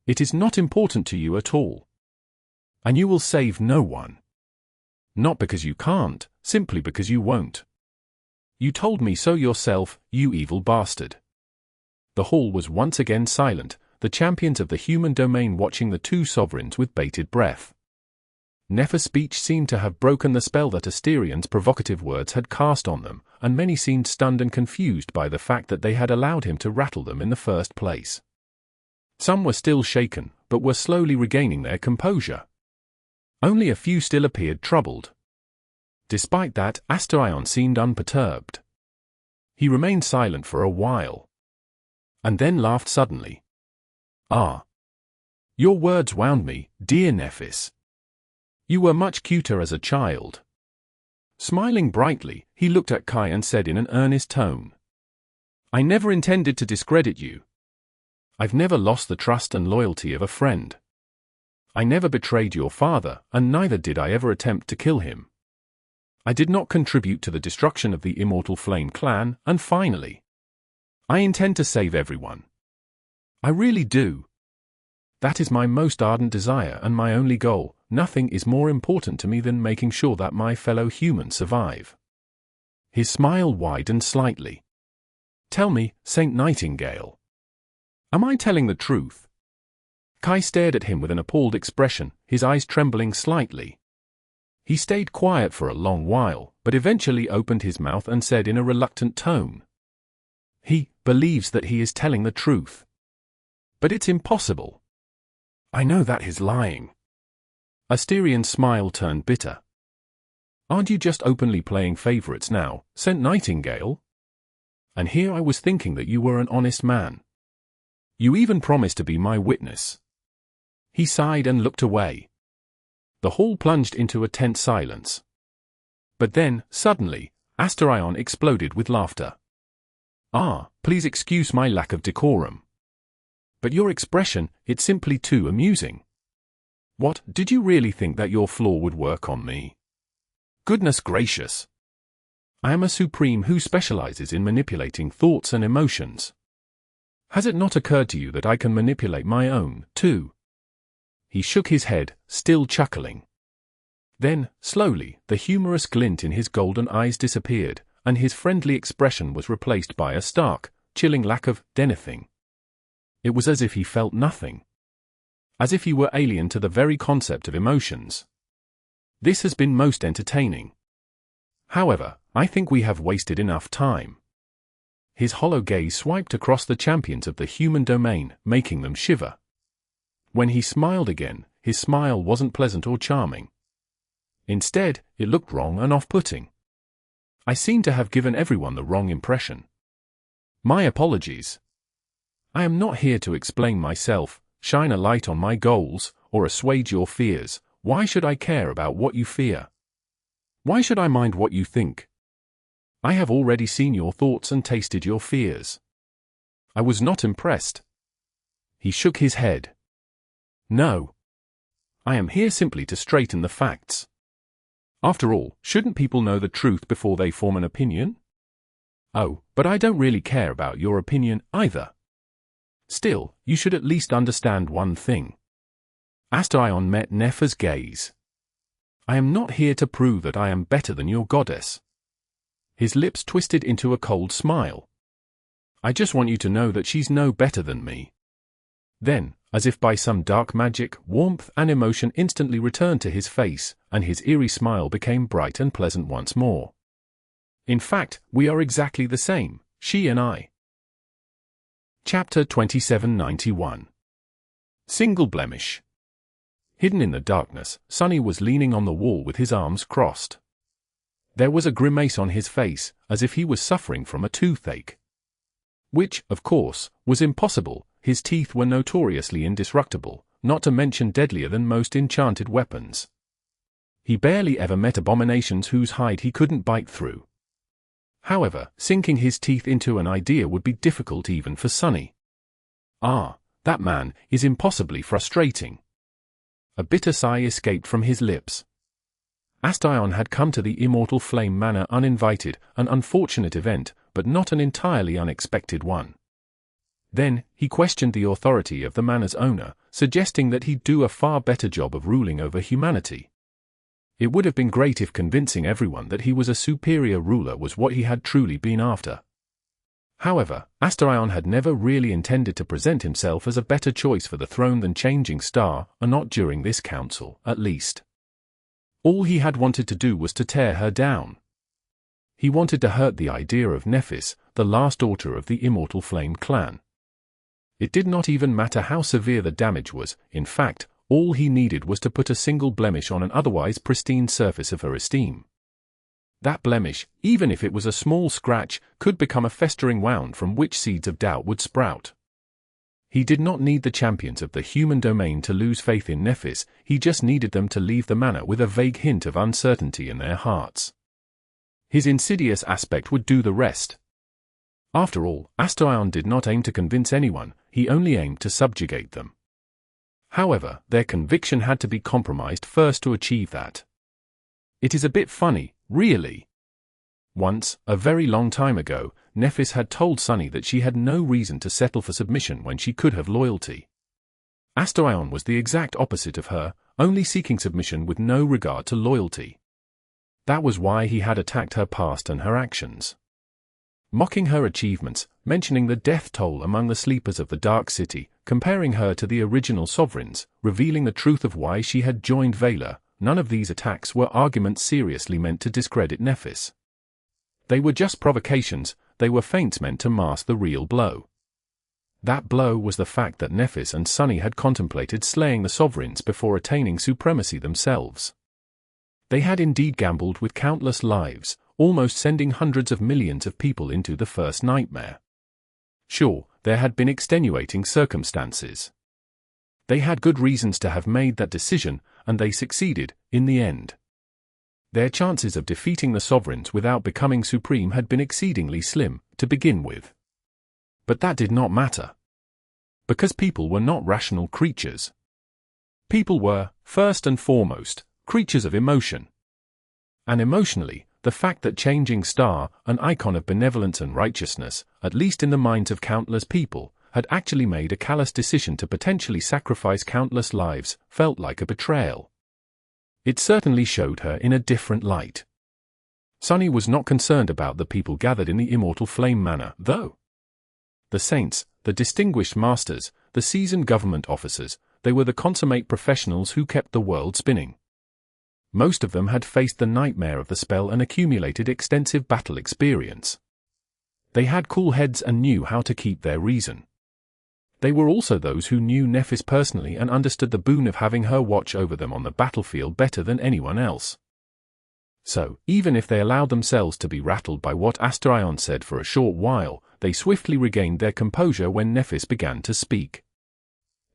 It is not important to you at all. And you will save no one. Not because you can't, simply because you won't. You told me so yourself, you evil bastard. The hall was once again silent, the champions of the human domain watching the two sovereigns with bated breath. Neph's speech seemed to have broken the spell that Asterian's provocative words had cast on them, and many seemed stunned and confused by the fact that they had allowed him to rattle them in the first place. Some were still shaken, but were slowly regaining their composure. Only a few still appeared troubled. Despite that, Asterion seemed unperturbed. He remained silent for a while. And then laughed suddenly. Ah. Your words wound me, dear Nephis. You were much cuter as a child. Smiling brightly, he looked at Kai and said in an earnest tone. I never intended to discredit you. I've never lost the trust and loyalty of a friend. I never betrayed your father, and neither did I ever attempt to kill him. I did not contribute to the destruction of the Immortal Flame clan, and finally, I intend to save everyone. I really do. That is my most ardent desire and my only goal. Nothing is more important to me than making sure that my fellow humans survive. His smile widened slightly. Tell me, Saint Nightingale. Am I telling the truth? Kai stared at him with an appalled expression, his eyes trembling slightly. He stayed quiet for a long while, but eventually opened his mouth and said in a reluctant tone. He believes that he is telling the truth. But it's impossible. I know that he's lying. Asterian's smile turned bitter. Aren't you just openly playing favorites now, Saint Nightingale? And here I was thinking that you were an honest man. You even promised to be my witness. He sighed and looked away. The hall plunged into a tense silence. But then, suddenly, Asterion exploded with laughter. Ah, please excuse my lack of decorum. But your expression, it's simply too amusing. What, did you really think that your flaw would work on me? Goodness gracious. I am a supreme who specializes in manipulating thoughts and emotions. Has it not occurred to you that I can manipulate my own, too? He shook his head, still chuckling. Then, slowly, the humorous glint in his golden eyes disappeared, and his friendly expression was replaced by a stark, chilling lack of anything. It was as if he felt nothing. As if he were alien to the very concept of emotions. This has been most entertaining. However, I think we have wasted enough time. His hollow gaze swiped across the champions of the human domain, making them shiver. When he smiled again, his smile wasn't pleasant or charming. Instead, it looked wrong and off-putting. I seem to have given everyone the wrong impression. My apologies. I am not here to explain myself, shine a light on my goals, or assuage your fears. Why should I care about what you fear? Why should I mind what you think? I have already seen your thoughts and tasted your fears. I was not impressed. He shook his head. No. I am here simply to straighten the facts. After all, shouldn't people know the truth before they form an opinion? Oh, but I don't really care about your opinion either. Still, you should at least understand one thing. Asterion met Neph's gaze. I am not here to prove that I am better than your goddess. His lips twisted into a cold smile. I just want you to know that she's no better than me. Then, as if by some dark magic, warmth and emotion instantly returned to his face, and his eerie smile became bright and pleasant once more. In fact, we are exactly the same, she and I. Chapter 2791. Single Blemish. Hidden in the darkness, Sonny was leaning on the wall with his arms crossed. There was a grimace on his face, as if he was suffering from a toothache. Which, of course, was impossible. His teeth were notoriously indestructible, not to mention deadlier than most enchanted weapons. He barely ever met abominations whose hide he couldn't bite through. However, sinking his teeth into an idea would be difficult even for Sonny. Ah, that man is impossibly frustrating. A bitter sigh escaped from his lips. Astyon had come to the Immortal Flame Manor uninvited, an unfortunate event, but not an entirely unexpected one. Then, he questioned the authority of the manor's owner, suggesting that he'd do a far better job of ruling over humanity. It would have been great if convincing everyone that he was a superior ruler was what he had truly been after. However, Astyon had never really intended to present himself as a better choice for the throne than Changing Star, or not during this council, at least. All he had wanted to do was to tear her down. He wanted to hurt the idea of Nephis, the last daughter of the Immortal Flame clan. It did not even matter how severe the damage was. In fact, all he needed was to put a single blemish on an otherwise pristine surface of her esteem. That blemish, even if it was a small scratch, could become a festering wound from which seeds of doubt would sprout. He did not need the champions of the human domain to lose faith in Nephis, he just needed them to leave the manor with a vague hint of uncertainty in their hearts. His insidious aspect would do the rest. After all, Astyon did not aim to convince anyone, he only aimed to subjugate them. However, their conviction had to be compromised first to achieve that. It is a bit funny, really. Once, a very long time ago, Nephis had told Sonny that she had no reason to settle for submission when she could have loyalty. Astyon was the exact opposite of her, only seeking submission with no regard to loyalty. That was why he had attacked her past and her actions. Mocking her achievements, mentioning the death toll among the sleepers of the Dark City, comparing her to the original sovereigns, revealing the truth of why she had joined Valor, none of these attacks were arguments seriously meant to discredit Nephis. They were just provocations, they were feints meant to mask the real blow. That blow was the fact that Nephis and Sonny had contemplated slaying the sovereigns before attaining supremacy themselves. They had indeed gambled with countless lives, almost sending hundreds of millions of people into the first nightmare. Sure, there had been extenuating circumstances. They had good reasons to have made that decision, and they succeeded, in the end. Their chances of defeating the sovereigns without becoming supreme had been exceedingly slim, to begin with. But that did not matter. Because people were not rational creatures. People were, first and foremost, creatures of emotion. And emotionally, the fact that Changing Star, an icon of benevolence and righteousness, at least in the minds of countless people, had actually made a callous decision to potentially sacrifice countless lives, felt like a betrayal. It certainly showed her in a different light. Sonny was not concerned about the people gathered in the Immortal Flame Manor, though. The saints, the distinguished masters, the seasoned government officers, they were the consummate professionals who kept the world spinning. Most of them had faced the nightmare of the spell and accumulated extensive battle experience. They had cool heads and knew how to keep their reason. They were also those who knew Nephis personally and understood the boon of having her watch over them on the battlefield better than anyone else. So, even if they allowed themselves to be rattled by what Astyon said for a short while, they swiftly regained their composure when Nephis began to speak.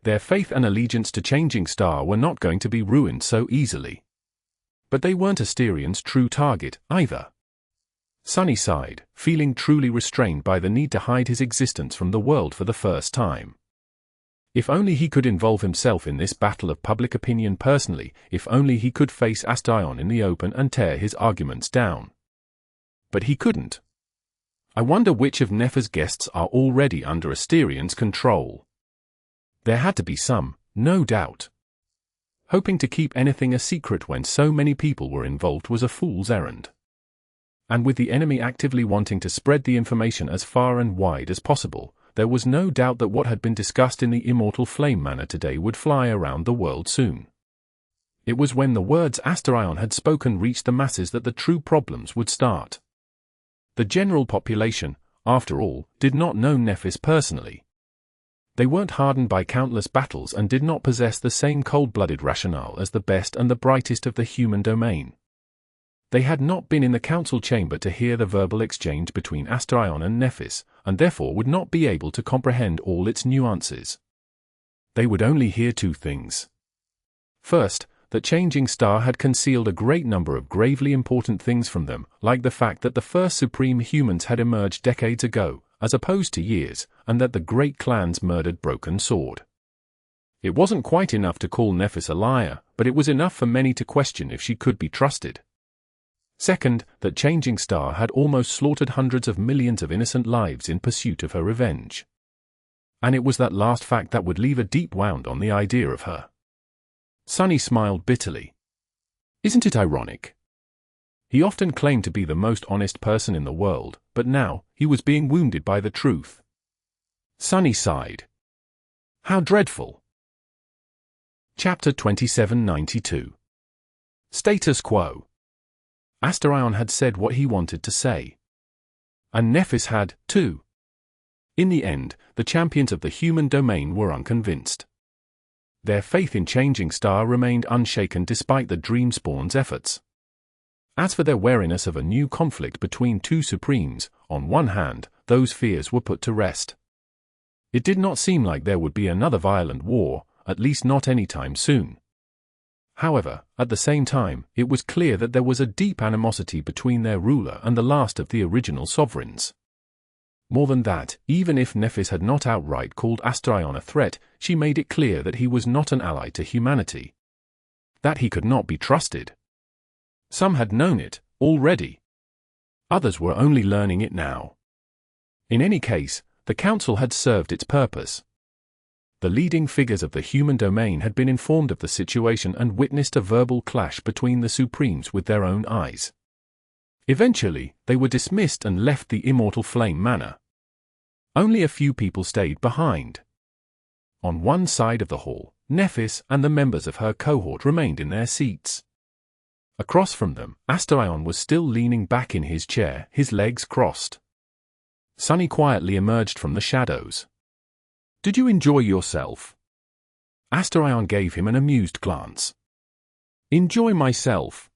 Their faith and allegiance to Changing Star were not going to be ruined so easily. But they weren't Asterion's true target, either. Sonny sighed, feeling truly restrained by the need to hide his existence from the world for the first time. If only he could involve himself in this battle of public opinion personally, if only he could face Astyon in the open and tear his arguments down. But he couldn't. I wonder which of Nephis' guests are already under Asterion's control. There had to be some, no doubt. Hoping to keep anything a secret when so many people were involved was a fool's errand. And with the enemy actively wanting to spread the information as far and wide as possible, there was no doubt that what had been discussed in the Immortal Flame Manor today would fly around the world soon. It was when the words Astyon had spoken reached the masses that the true problems would start. The general population, after all, did not know Nephis personally. They weren't hardened by countless battles and did not possess the same cold-blooded rationale as the best and the brightest of the human domain. They had not been in the council chamber to hear the verbal exchange between Astarion and Nephis, and therefore would not be able to comprehend all its nuances. They would only hear two things. First, that Changing Star had concealed a great number of gravely important things from them, like the fact that the first supreme humans had emerged decades ago, as opposed to years, and that the great clans murdered Broken Sword. It wasn't quite enough to call Nephis a liar, but it was enough for many to question if she could be trusted. Second, that Changing Star had almost slaughtered hundreds of millions of innocent lives in pursuit of her revenge. And it was that last fact that would leave a deep wound on the idea of her. Sunny smiled bitterly. Isn't it ironic? He often claimed to be the most honest person in the world, but now, he was being wounded by the truth. Sunny sighed. How dreadful. Chapter 2792. Status Quo. Astarion had said what he wanted to say. And Nephis had, too. In the end, the champions of the human domain were unconvinced. Their faith in Changing Star remained unshaken despite the Dreamspawn's efforts. As for their wariness of a new conflict between two supremes, on one hand, those fears were put to rest. It did not seem like there would be another violent war, at least not anytime soon. However, at the same time, it was clear that there was a deep animosity between their ruler and the last of the original sovereigns. More than that, even if Nephis had not outright called Astarion a threat, she made it clear that he was not an ally to humanity. That he could not be trusted. Some had known it, already. Others were only learning it now. In any case, the council had served its purpose. The leading figures of the human domain had been informed of the situation and witnessed a verbal clash between the Supremes with their own eyes. Eventually, they were dismissed and left the Immortal Flame Manor. Only a few people stayed behind. On one side of the hall, Nephis and the members of her cohort remained in their seats. Across from them, Astarion was still leaning back in his chair, his legs crossed. Sunny quietly emerged from the shadows. Did you enjoy yourself? Astarion gave him an amused glance. Enjoy myself?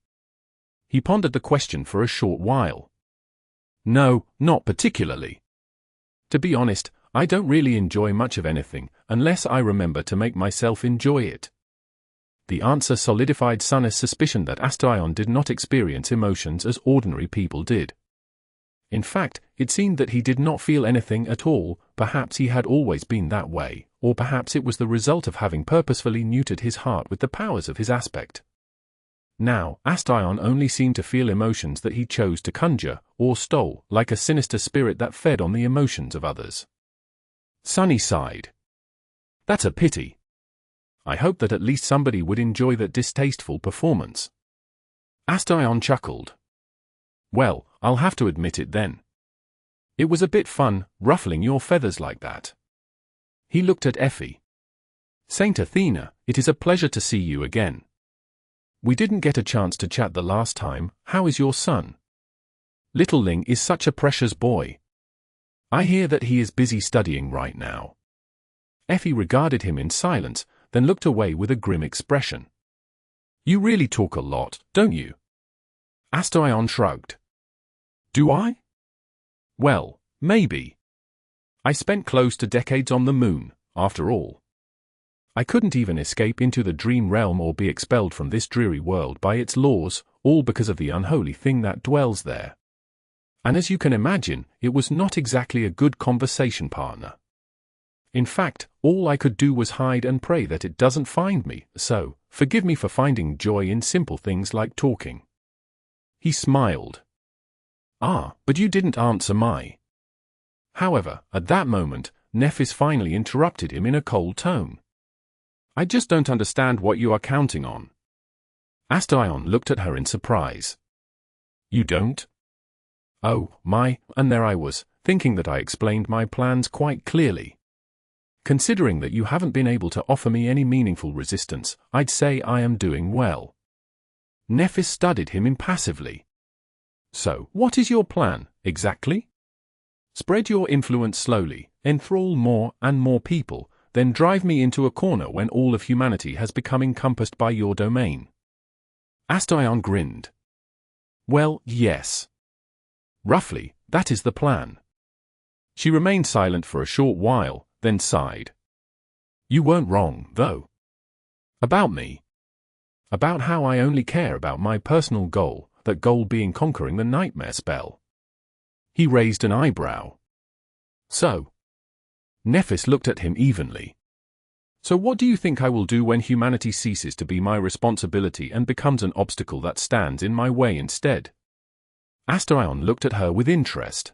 He pondered the question for a short while. No, not particularly. To be honest, I don't really enjoy much of anything, unless I remember to make myself enjoy it. The answer solidified Sunny's suspicion that Astarion did not experience emotions as ordinary people did. In fact, it seemed that he did not feel anything at all. Perhaps he had always been that way, or perhaps it was the result of having purposefully neutered his heart with the powers of his aspect. Now, Astarion only seemed to feel emotions that he chose to conjure, or stole, like a sinister spirit that fed on the emotions of others. Sunny sighed. That's a pity. I hope that at least somebody would enjoy that distasteful performance. Astarion chuckled. Well, I'll have to admit it then. It was a bit fun, ruffling your feathers like that. He looked at Effie. Saint Athena, it is a pleasure to see you again. We didn't get a chance to chat the last time. How is your son? Little Ling is such a precious boy. I hear that he is busy studying right now. Effie regarded him in silence, then looked away with a grim expression. You really talk a lot, don't you? Astarion shrugged. Do I? Well, maybe. I spent close to decades on the moon, after all. I couldn't even escape into the dream realm or be expelled from this dreary world by its laws, all because of the unholy thing that dwells there. And as you can imagine, it was not exactly a good conversation partner. In fact, all I could do was hide and pray that it doesn't find me, so, forgive me for finding joy in simple things like talking. He smiled. Ah, but you didn't answer my. However, at that moment, Nephis finally interrupted him in a cold tone. I just don't understand what you are counting on. Astarion looked at her in surprise. You don't? Oh, my, and there I was, thinking that I explained my plans quite clearly. Considering that you haven't been able to offer me any meaningful resistance, I'd say I am doing well. Nephis studied him impassively. So, what is your plan, exactly? Spread your influence slowly, enthrall more and more people, then drive me into a corner when all of humanity has become encompassed by your domain. Astarion grinned. Well, yes. Roughly, that is the plan. She remained silent for a short while, then sighed. You weren't wrong, though. About me. About how I only care about my personal goal, that goal being conquering the nightmare spell. He raised an eyebrow. So? Nephis looked at him evenly. So what do you think I will do when humanity ceases to be my responsibility and becomes an obstacle that stands in my way instead? Astarion looked at her with interest.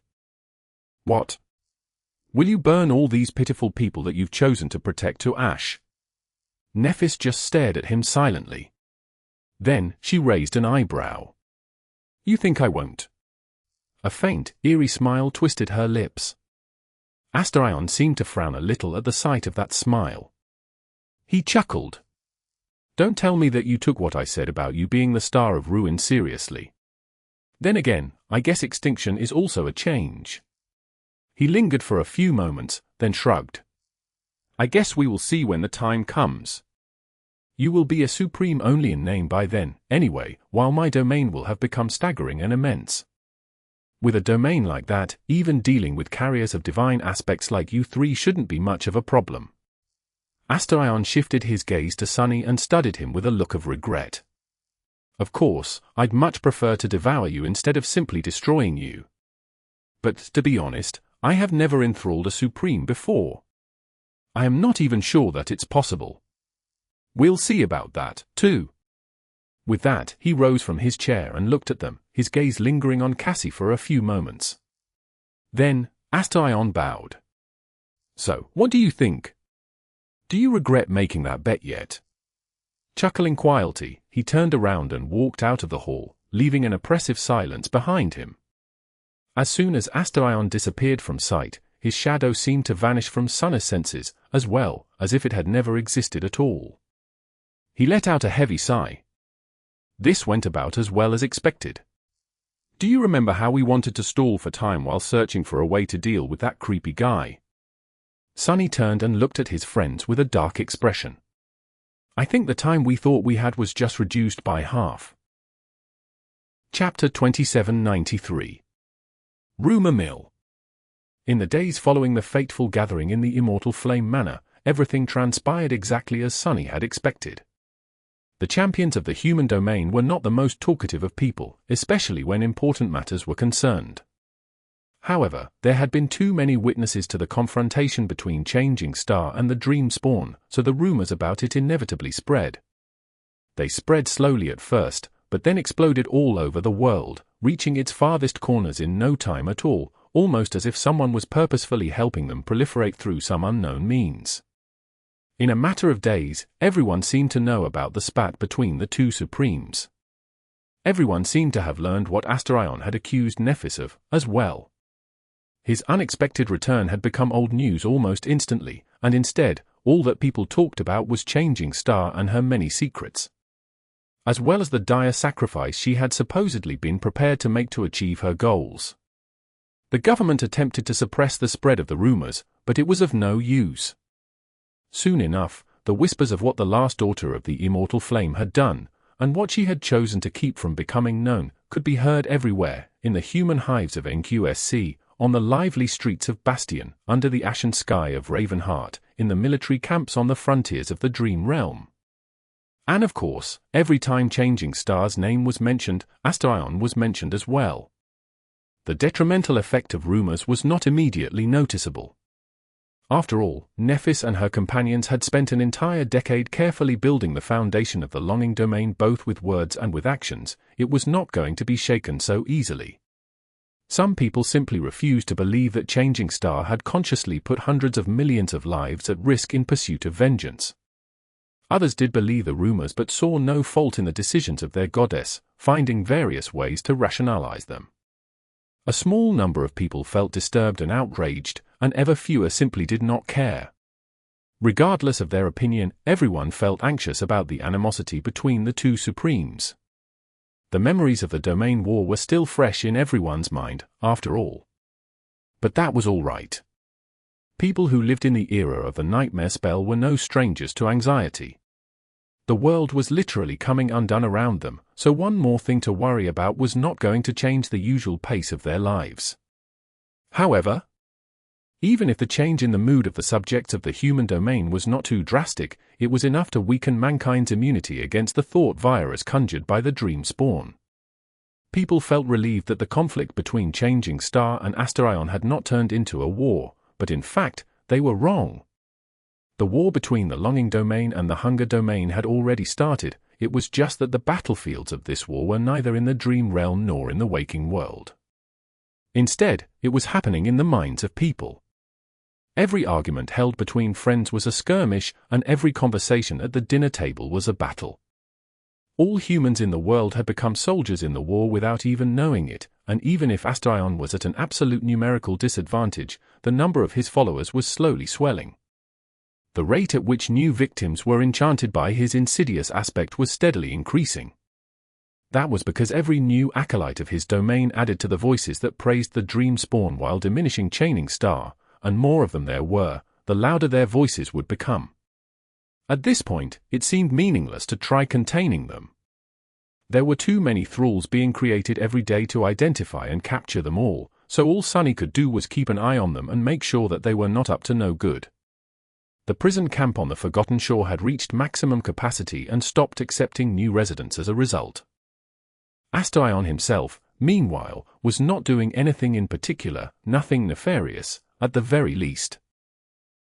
What? Will you burn all these pitiful people that you've chosen to protect to ash? Nephis just stared at him silently. Then, she raised an eyebrow. You think I won't? A faint, eerie smile twisted her lips. Astarion seemed to frown a little at the sight of that smile. He chuckled. Don't tell me that you took what I said about you being the star of ruin seriously. Then again, I guess extinction is also a change. He lingered for a few moments, then shrugged. I guess we will see when the time comes. You will be a supreme only in name by then, anyway, while my domain will have become staggering and immense. With a domain like that, even dealing with carriers of divine aspects like you three shouldn't be much of a problem. Astarion shifted his gaze to Sunny and studied him with a look of regret. Of course, I'd much prefer to devour you instead of simply destroying you. But, to be honest, I have never enthralled a supreme before. I am not even sure that it's possible. We'll see about that, too. With that, he rose from his chair and looked at them, his gaze lingering on Cassie for a few moments. Then, Astarion bowed. So, what do you think? Do you regret making that bet yet? Chuckling quietly, he turned around and walked out of the hall, leaving an oppressive silence behind him. As soon as Astarion disappeared from sight, his shadow seemed to vanish from Sunny's senses, as well, as if it had never existed at all. He let out a heavy sigh. This went about as well as expected. Do you remember how we wanted to stall for time while searching for a way to deal with that creepy guy? Sunny turned and looked at his friends with a dark expression. I think the time we thought we had was just reduced by half. Chapter 2793. Rumor Mill. In the days following the fateful gathering in the Immortal Flame Manor, everything transpired exactly as Sunny had expected. The champions of the human domain were not the most talkative of people, especially when important matters were concerned. However, there had been too many witnesses to the confrontation between Changing Star and the Dream Spawn, so the rumors about it inevitably spread. They spread slowly at first, but then exploded all over the world, reaching its farthest corners in no time at all, almost as if someone was purposefully helping them proliferate through some unknown means. In a matter of days, everyone seemed to know about the spat between the two supremes. Everyone seemed to have learned what Astarion had accused Nephis of, as well. His unexpected return had become old news almost instantly, and instead, all that people talked about was Changing Star and her many secrets. As well as the dire sacrifice she had supposedly been prepared to make to achieve her goals. The government attempted to suppress the spread of the rumors, but it was of no use. Soon enough, the whispers of what the last daughter of the Immortal Flame had done, and what she had chosen to keep from becoming known, could be heard everywhere, in the human hives of NQSC, on the lively streets of Bastion, under the ashen sky of Ravenheart, in the military camps on the frontiers of the Dream Realm. And of course, every time Changing Star's name was mentioned, Astarion was mentioned as well. The detrimental effect of rumors was not immediately noticeable. After all, Nephis and her companions had spent an entire decade carefully building the foundation of the longing domain both with words and with actions. It was not going to be shaken so easily. Some people simply refused to believe that Changing Star had consciously put hundreds of millions of lives at risk in pursuit of vengeance. Others did believe the rumors but saw no fault in the decisions of their goddess, finding various ways to rationalize them. A small number of people felt disturbed and outraged, and ever fewer simply did not care. Regardless of their opinion, everyone felt anxious about the animosity between the two supremes. The memories of the domain war were still fresh in everyone's mind, after all. But that was all right. People who lived in the era of the nightmare spell were no strangers to anxiety. The world was literally coming undone around them, so one more thing to worry about was not going to change the usual pace of their lives. However, even if the change in the mood of the subjects of the human domain was not too drastic, it was enough to weaken mankind's immunity against the thought virus conjured by the dream spawn. People felt relieved that the conflict between Changing Star and Astarion had not turned into a war, but in fact, they were wrong. The war between the Longing Domain and the Hunger Domain had already started. It was just that the battlefields of this war were neither in the dream realm nor in the waking world. Instead, it was happening in the minds of people. Every argument held between friends was a skirmish, and every conversation at the dinner table was a battle. All humans in the world had become soldiers in the war without even knowing it, and even if Astarion was at an absolute numerical disadvantage, the number of his followers was slowly swelling. The rate at which new victims were enchanted by his insidious aspect was steadily increasing. That was because every new acolyte of his domain added to the voices that praised the dream spawn while diminishing Chaining Star, and more of them there were, the louder their voices would become. At this point, it seemed meaningless to try containing them. There were too many thralls being created every day to identify and capture them all, so all Sunny could do was keep an eye on them and make sure that they were not up to no good. The prison camp on the Forgotten Shore had reached maximum capacity and stopped accepting new residents as a result. Astarion himself, meanwhile, was not doing anything in particular, nothing nefarious, at the very least.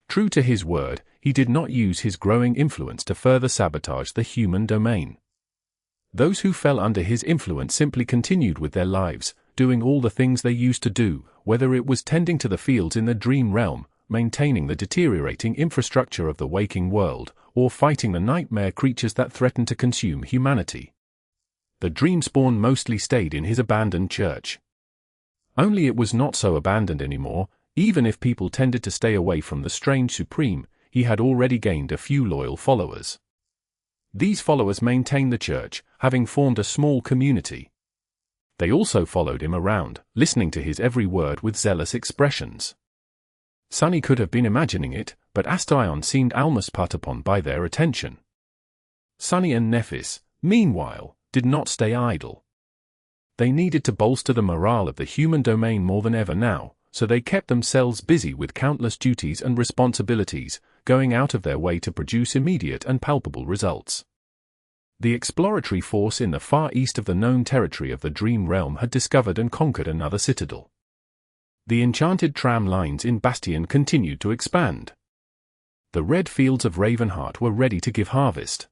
True to his word, he did not use his growing influence to further sabotage the human domain. Those who fell under his influence simply continued with their lives, doing all the things they used to do, whether it was tending to the fields in the dream realm, maintaining the deteriorating infrastructure of the waking world, or fighting the nightmare creatures that threatened to consume humanity. The dream spawn mostly stayed in his abandoned church. Only it was not so abandoned anymore. Even if people tended to stay away from the strange supreme, he had already gained a few loyal followers. These followers maintained the church, having formed a small community. They also followed him around, listening to his every word with zealous expressions. Sunny could have been imagining it, but Astarion seemed almost put upon by their attention. Sunny and Nephis, meanwhile, did not stay idle. They needed to bolster the morale of the human domain more than ever now, so they kept themselves busy with countless duties and responsibilities, going out of their way to produce immediate and palpable results. The exploratory force in the far east of the known territory of the Dream Realm had discovered and conquered another citadel. The enchanted tram lines in Bastion continued to expand. The red fields of Ravenheart were ready to give harvest.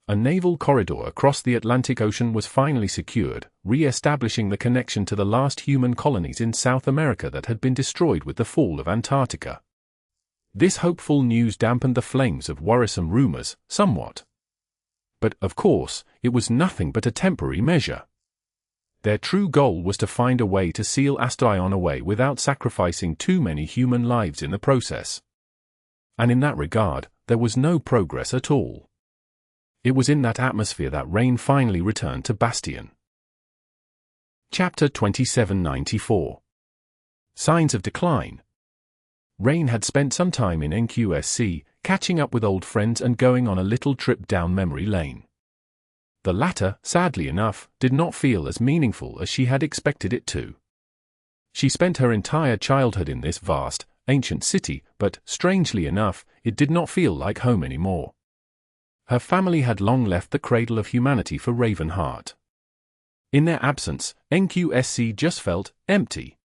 A naval corridor across the Atlantic Ocean was finally secured, re-establishing the connection to the last human colonies in South America that had been destroyed with the fall of Antarctica. This hopeful news dampened the flames of worrisome rumors somewhat. But, of course, it was nothing but a temporary measure. Their true goal was to find a way to seal Astarion away without sacrificing too many human lives in the process. And in that regard, there was no progress at all. It was in that atmosphere that Rain finally returned to Bastion. Chapter 2794. Signs of Decline. Rain had spent some time in NQSC, catching up with old friends and going on a little trip down memory lane. The latter, sadly enough, did not feel as meaningful as she had expected it to. She spent her entire childhood in this vast, ancient city, but, strangely enough, it did not feel like home anymore. Her family had long left the cradle of humanity for Ravenheart. In their absence, NQSC just felt empty.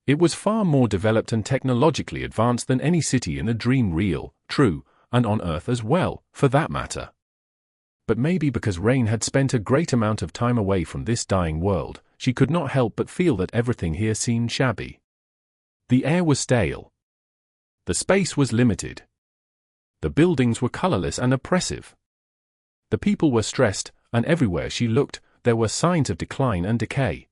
It was far more developed and technologically advanced than any city in the dream real, true, and on Earth as well, for that matter. But maybe because Rain had spent a great amount of time away from this dying world, she could not help but feel that everything here seemed shabby. The air was stale. The space was limited. The buildings were colorless and oppressive. The people were stressed, and everywhere she looked, there were signs of decline and decay.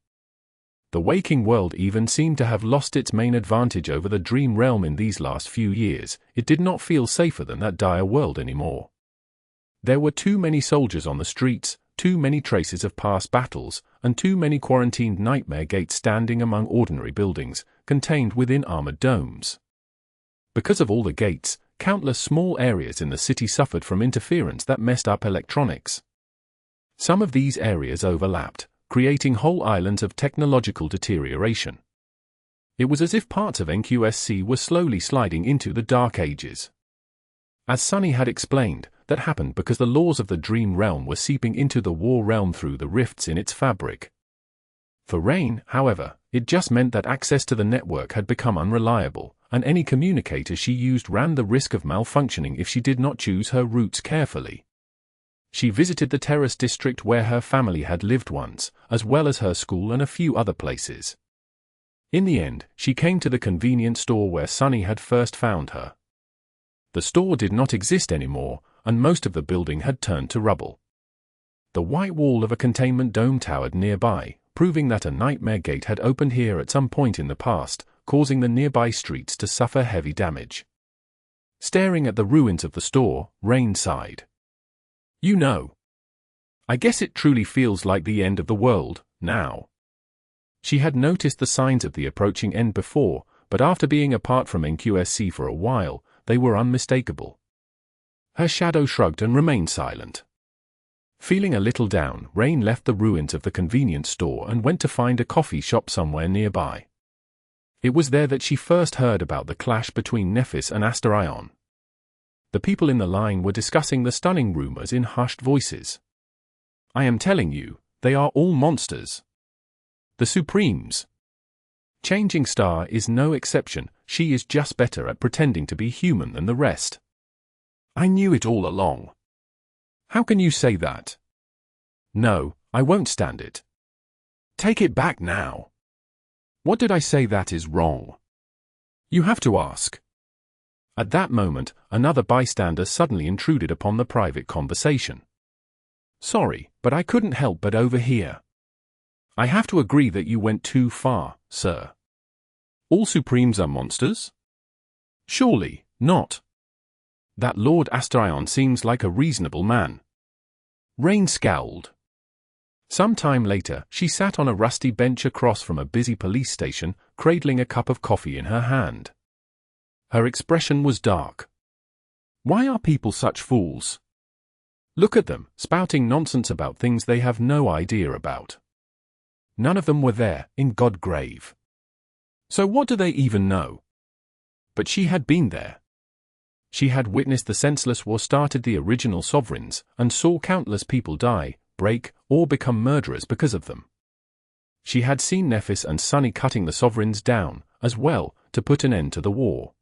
The waking world even seemed to have lost its main advantage over the dream realm in these last few years. It did not feel safer than that dire world anymore. There were too many soldiers on the streets, too many traces of past battles, and too many quarantined nightmare gates standing among ordinary buildings, contained within armored domes. Because of all the gates, countless small areas in the city suffered from interference that messed up electronics. Some of these areas overlapped, creating whole islands of technological deterioration. It was as if parts of NQSC were slowly sliding into the Dark Ages. As Sunny had explained, that happened because the laws of the Dream Realm were seeping into the War Realm through the rifts in its fabric. For Rain, however, it just meant that access to the network had become unreliable, and any communicator she used ran the risk of malfunctioning if she did not choose her routes carefully. She visited the terrace district where her family had lived once, as well as her school and a few other places. In the end, she came to the convenience store where Sunny had first found her. The store did not exist anymore, and most of the building had turned to rubble. The white wall of a containment dome towered nearby, proving that a nightmare gate had opened here at some point in the past, causing the nearby streets to suffer heavy damage. Staring at the ruins of the store, Rain sighed. You know, I guess it truly feels like the end of the world, now. She had noticed the signs of the approaching end before, but after being apart from NQSC for a while, they were unmistakable. Her shadow shrugged and remained silent. Feeling a little down, Rain left the ruins of the convenience store and went to find a coffee shop somewhere nearby. It was there that she first heard about the clash between Nephis and Astarion. The people in the line were discussing the stunning rumors in hushed voices. I am telling you, they are all monsters. The Supremes. Changing Star is no exception, she is just better at pretending to be human than the rest. I knew it all along. How can you say that? No, I won't stand it. Take it back now. What did I say that is wrong? You have to ask. At that moment, another bystander suddenly intruded upon the private conversation. Sorry, but I couldn't help but overhear. I have to agree that you went too far, sir. All Supremes are monsters? Surely not. That Lord Astarion seems like a reasonable man. Rain scowled. Some time later, she sat on a rusty bench across from a busy police station, cradling a cup of coffee in her hand. Her expression was dark. Why are people such fools? Look at them, spouting nonsense about things they have no idea about. None of them were there, in Godgrave. So what do they even know? But she had been there. She had witnessed the senseless war started the original sovereigns, and saw countless people die, break, or become murderers because of them. She had seen Nephis and Sunny cutting the sovereigns down, as well, to put an end to the war.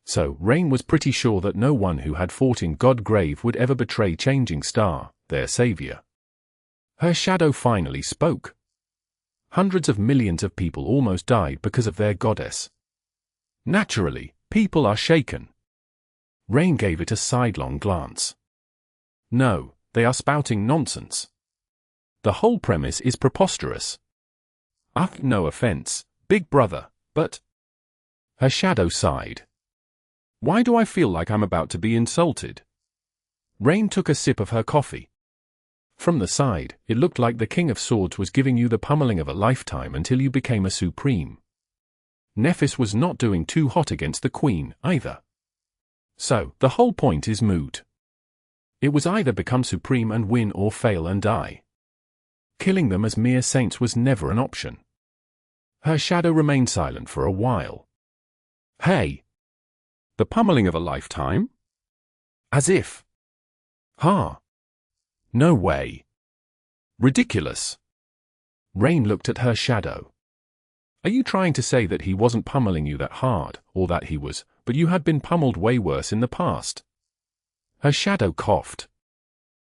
So, Rain was pretty sure that no one who had fought in Godgrave would ever betray Changing Star, their savior. Her shadow finally spoke. Hundreds of millions of people almost died because of their goddess. Naturally, people are shaken. Rain gave it a sidelong glance. No, they are spouting nonsense. The whole premise is preposterous. No offense, big brother, but... Her shadow sighed. Why do I feel like I'm about to be insulted? Rain took a sip of her coffee. From the side, it looked like the King of Swords was giving you the pummeling of a lifetime until you became a Supreme. Nephis was not doing too hot against the Queen, either. So, the whole point is moot. It was either become Supreme and win or fail and die. Killing them as mere saints was never an option. Her shadow remained silent for a while. Hey! The pummeling of a lifetime? As if. No way. Ridiculous. Rain looked at her shadow. Are you trying to say that he wasn't pummeling you that hard, or that he was, but you had been pummeled way worse in the past? Her shadow coughed.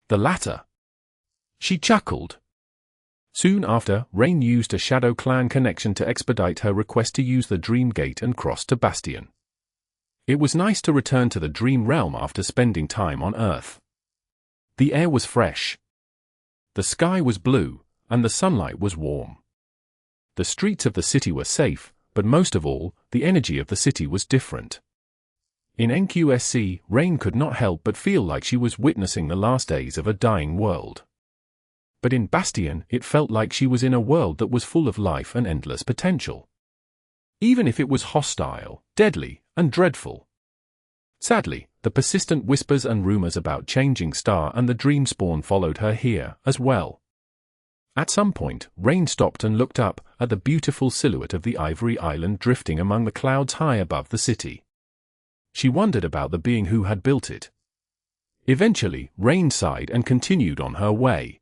The latter. She chuckled. Soon after, Rain used a Shadow Clan connection to expedite her request to use the Dream Gate and cross to Bastion. It was nice to return to the Dream Realm after spending time on Earth. The air was fresh. The sky was blue, and the sunlight was warm. The streets of the city were safe, but most of all, the energy of the city was different. In NQSC, Rain could not help but feel like she was witnessing the last days of a dying world. But in Bastion, it felt like she was in a world that was full of life and endless potential. even if it was hostile, deadly, and dreadful. Sadly, the persistent whispers and rumors about Changing Star and the Dreamspawn followed her here as well. At some point, Rain stopped and looked up at the beautiful silhouette of the Ivory Island drifting among the clouds high above the city. She wondered about the being who had built it. Eventually, Rain sighed and continued on her way.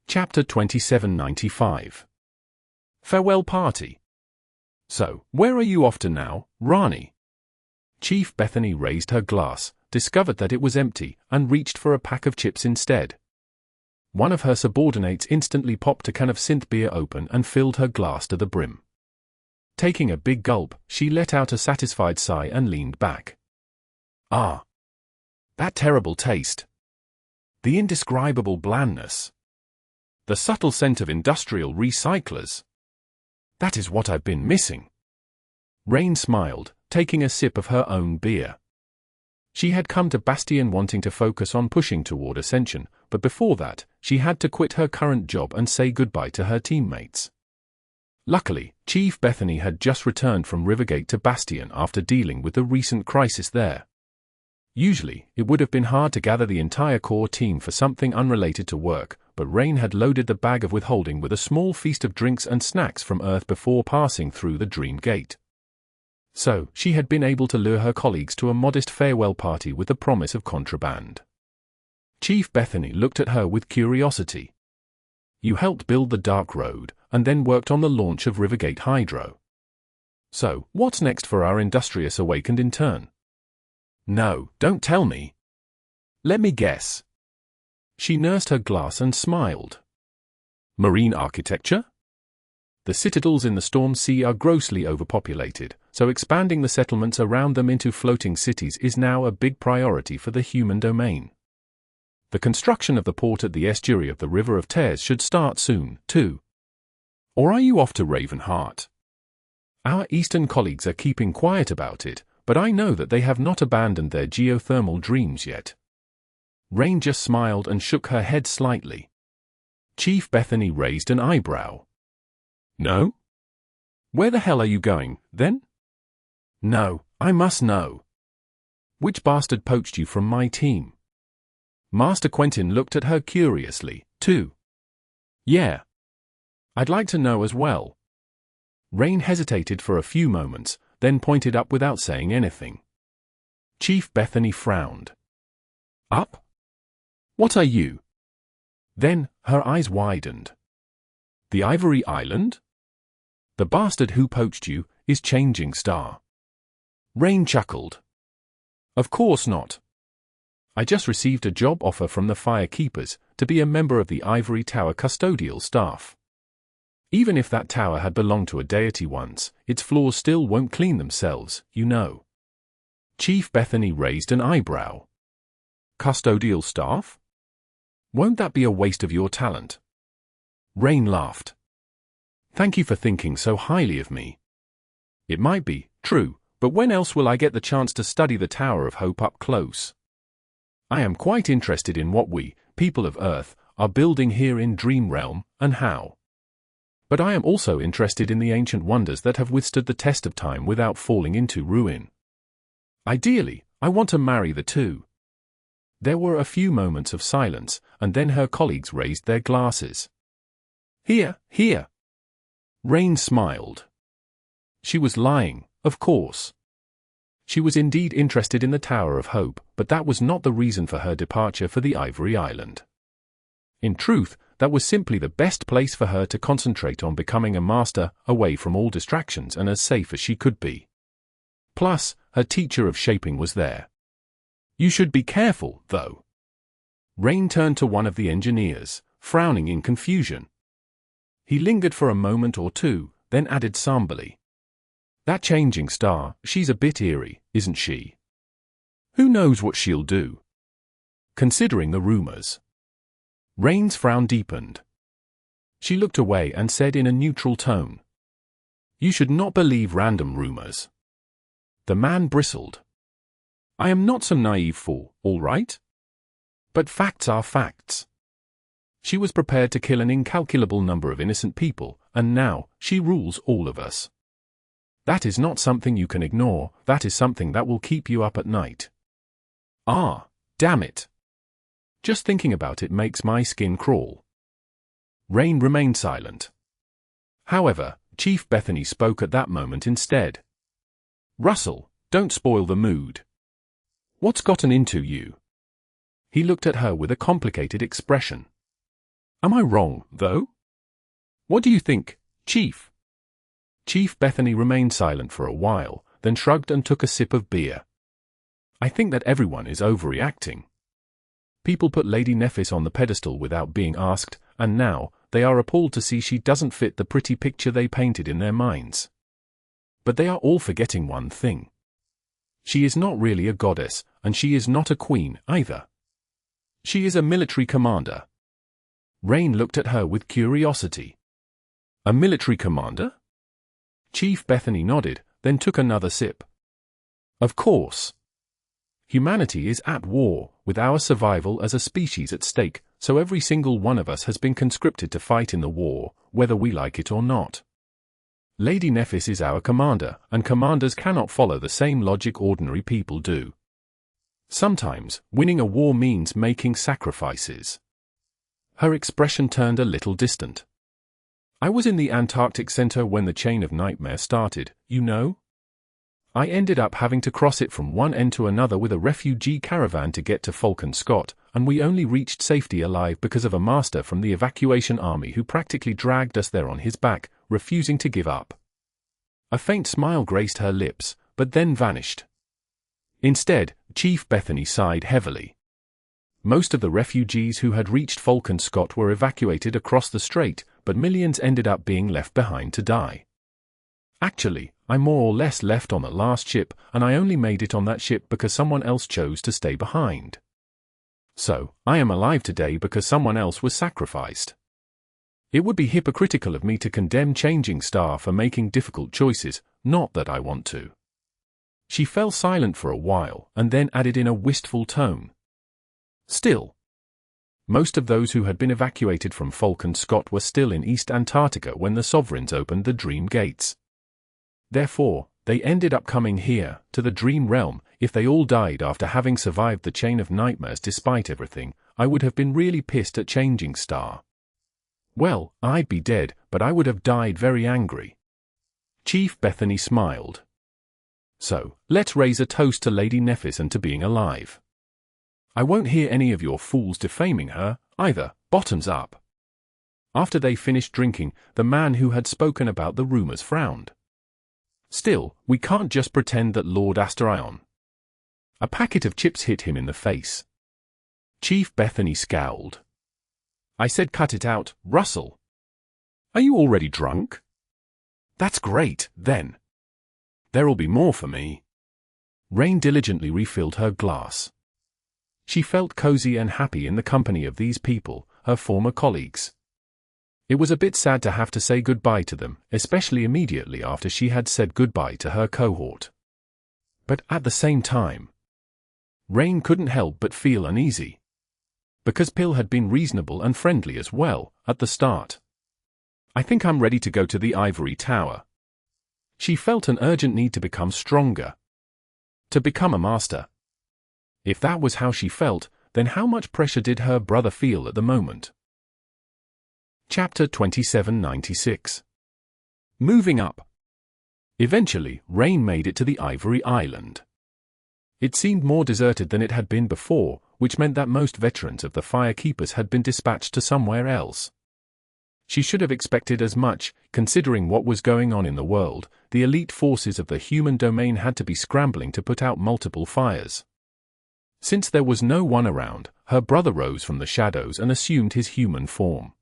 Chapter 2795. Farewell Party. So, where are you off to now, Rani? Chief Bethany raised her glass, discovered that it was empty, and reached for a pack of chips instead. One of her subordinates instantly popped a can of synth beer open and filled her glass to the brim. Taking a big gulp, she let out a satisfied sigh and leaned back. Ah! That terrible taste. The indescribable blandness. The subtle scent of industrial recyclers. That is what I've been missing. Rain smiled, taking a sip of her own beer. She had come to Bastion wanting to focus on pushing toward ascension, but before that, she had to quit her current job and say goodbye to her teammates. Luckily, Chief Bethany had just returned from Rivergate to Bastion after dealing with the recent crisis there. Usually, it would have been hard to gather the entire core team for something unrelated to work, but Rain had loaded the bag of withholding with a small feast of drinks and snacks from Earth before passing through the Dream Gate. So, she had been able to lure her colleagues to a modest farewell party with the promise of contraband. Chief Bethany looked at her with curiosity. You helped build the Dark Road, and then worked on the launch of Rivergate Hydro. So, what's next for our industrious awakened in turn? No, don't tell me. Let me guess. She nursed her glass and smiled. Marine architecture? The citadels in the Storm Sea are grossly overpopulated, so expanding the settlements around them into floating cities is now a big priority for the human domain. The construction of the port at the estuary of the River of Tears should start soon, too. Or are you off to Ravenheart? Our eastern colleagues are keeping quiet about it, but I know that they have not abandoned their geothermal dreams yet. Rain just smiled and shook her head slightly. Chief Bethany raised an eyebrow. No? Where the hell are you going, then? No, I must know. Which bastard poached you from my team? Master Quentin looked at her curiously, too. Yeah. I'd like to know as well. Rain hesitated for a few moments, then pointed up without saying anything. Chief Bethany frowned. Up? What are you? Then, her eyes widened. The Ivory Island? The bastard who poached you is Changing Star. Rain chuckled. Of course not. I just received a job offer from the Firekeepers to be a member of the Ivory Tower custodial staff. Even if that tower had belonged to a deity once, its floors still won't clean themselves, you know. Chief Bethany raised an eyebrow. Custodial staff? Won't that be a waste of your talent? Rain laughed. Thank you for thinking so highly of me. It might be, true, but when else will I get the chance to study the Tower of Hope up close? I am quite interested in what we, people of Earth, are building here in Dream Realm, and how. But I am also interested in the ancient wonders that have withstood the test of time without falling into ruin. Ideally, I want to marry the two. There were a few moments of silence, and then her colleagues raised their glasses. Here, here. Rain smiled. She was lying, of course. She was indeed interested in the Tower of Hope, but that was not the reason for her departure for the Ivory Island. In truth, that was simply the best place for her to concentrate on becoming a master, away from all distractions and as safe as she could be. Plus, her teacher of shaping was there. You should be careful, though. Rain turned to one of the engineers, frowning in confusion. He lingered for a moment or two, then added somberly. That Changing Star, she's a bit eerie, isn't she? Who knows what she'll do? Considering the rumors. Rain's frown deepened. She looked away and said in a neutral tone. You should not believe random rumors. The man bristled. I am not some naive fool, all right? But facts are facts. She was prepared to kill an incalculable number of innocent people, and now, she rules all of us. That is not something you can ignore, that is something that will keep you up at night. Ah, damn it. Just thinking about it makes my skin crawl. Rain remained silent. However, Chief Bethany spoke at that moment instead. Russell, don't spoil the mood. What's gotten into you? He looked at her with a complicated expression. Am I wrong, though? What do you think, Chief? Chief Bethany remained silent for a while, then shrugged and took a sip of beer. I think that everyone is overreacting. People put Lady Nephis on the pedestal without being asked, and now, they are appalled to see she doesn't fit the pretty picture they painted in their minds. But they are all forgetting one thing. She is not really a goddess, and she is not a queen, either. She is a military commander. Rain looked at her with curiosity. A military commander? Chief Bethany nodded, then took another sip. Of course. Humanity is at war, with our survival as a species at stake, so every single one of us has been conscripted to fight in the war, whether we like it or not. Lady Nephis is our commander, and commanders cannot follow the same logic ordinary people do. Sometimes, winning a war means making sacrifices. Her expression turned a little distant. I was in the Antarctic Center when the chain of nightmare started, you know? I ended up having to cross it from one end to another with a refugee caravan to get to Falcon Scott, and we only reached safety alive because of a master from the evacuation army who practically dragged us there on his back, refusing to give up. A faint smile graced her lips, but then vanished. Instead, Chief Bethany sighed heavily. Most of the refugees who had reached Falcon Scott were evacuated across the strait, but millions ended up being left behind to die. Actually, I more or less left on the last ship, and I only made it on that ship because someone else chose to stay behind. So, I am alive today because someone else was sacrificed. It would be hypocritical of me to condemn Changing Star for making difficult choices, not that I want to. She fell silent for a while, and then added in a wistful tone. Still. Most of those who had been evacuated from Falcon Scott were still in East Antarctica when the Sovereigns opened the Dream Gates. Therefore, they ended up coming here, to the Dream Realm. If they all died after having survived the chain of nightmares despite everything, I would have been really pissed at Changing Star. Well, I'd be dead, but I would have died very angry. Chief Bethany smiled. So, let's raise a toast to Lady Nephis and to being alive. I won't hear any of your fools defaming her, either, bottoms up. After they finished drinking, the man who had spoken about the rumors frowned. Still, we can't just pretend that Lord Asterion. A packet of chips hit him in the face. Chief Bethany scowled. I said cut it out, Russell. Are you already drunk? That's great, then. There'll be more for me. Rain diligently refilled her glass. She felt cozy and happy in the company of these people, her former colleagues. It was a bit sad to have to say goodbye to them, especially immediately after she had said goodbye to her cohort. But at the same time, Rain couldn't help but feel uneasy. Because Pill had been reasonable and friendly as well, at the start. I think I'm ready to go to the Ivory Tower. She felt an urgent need to become stronger. To become a master. If that was how she felt, then how much pressure did her brother feel at the moment? Chapter 2796. Moving up. Eventually, Rain made it to the Ivory Island. It seemed more deserted than it had been before, which meant that most veterans of the Firekeepers had been dispatched to somewhere else. She should have expected as much, considering what was going on in the world. The elite forces of the human domain had to be scrambling to put out multiple fires. Since there was no one around, her brother rose from the shadows and assumed his human form.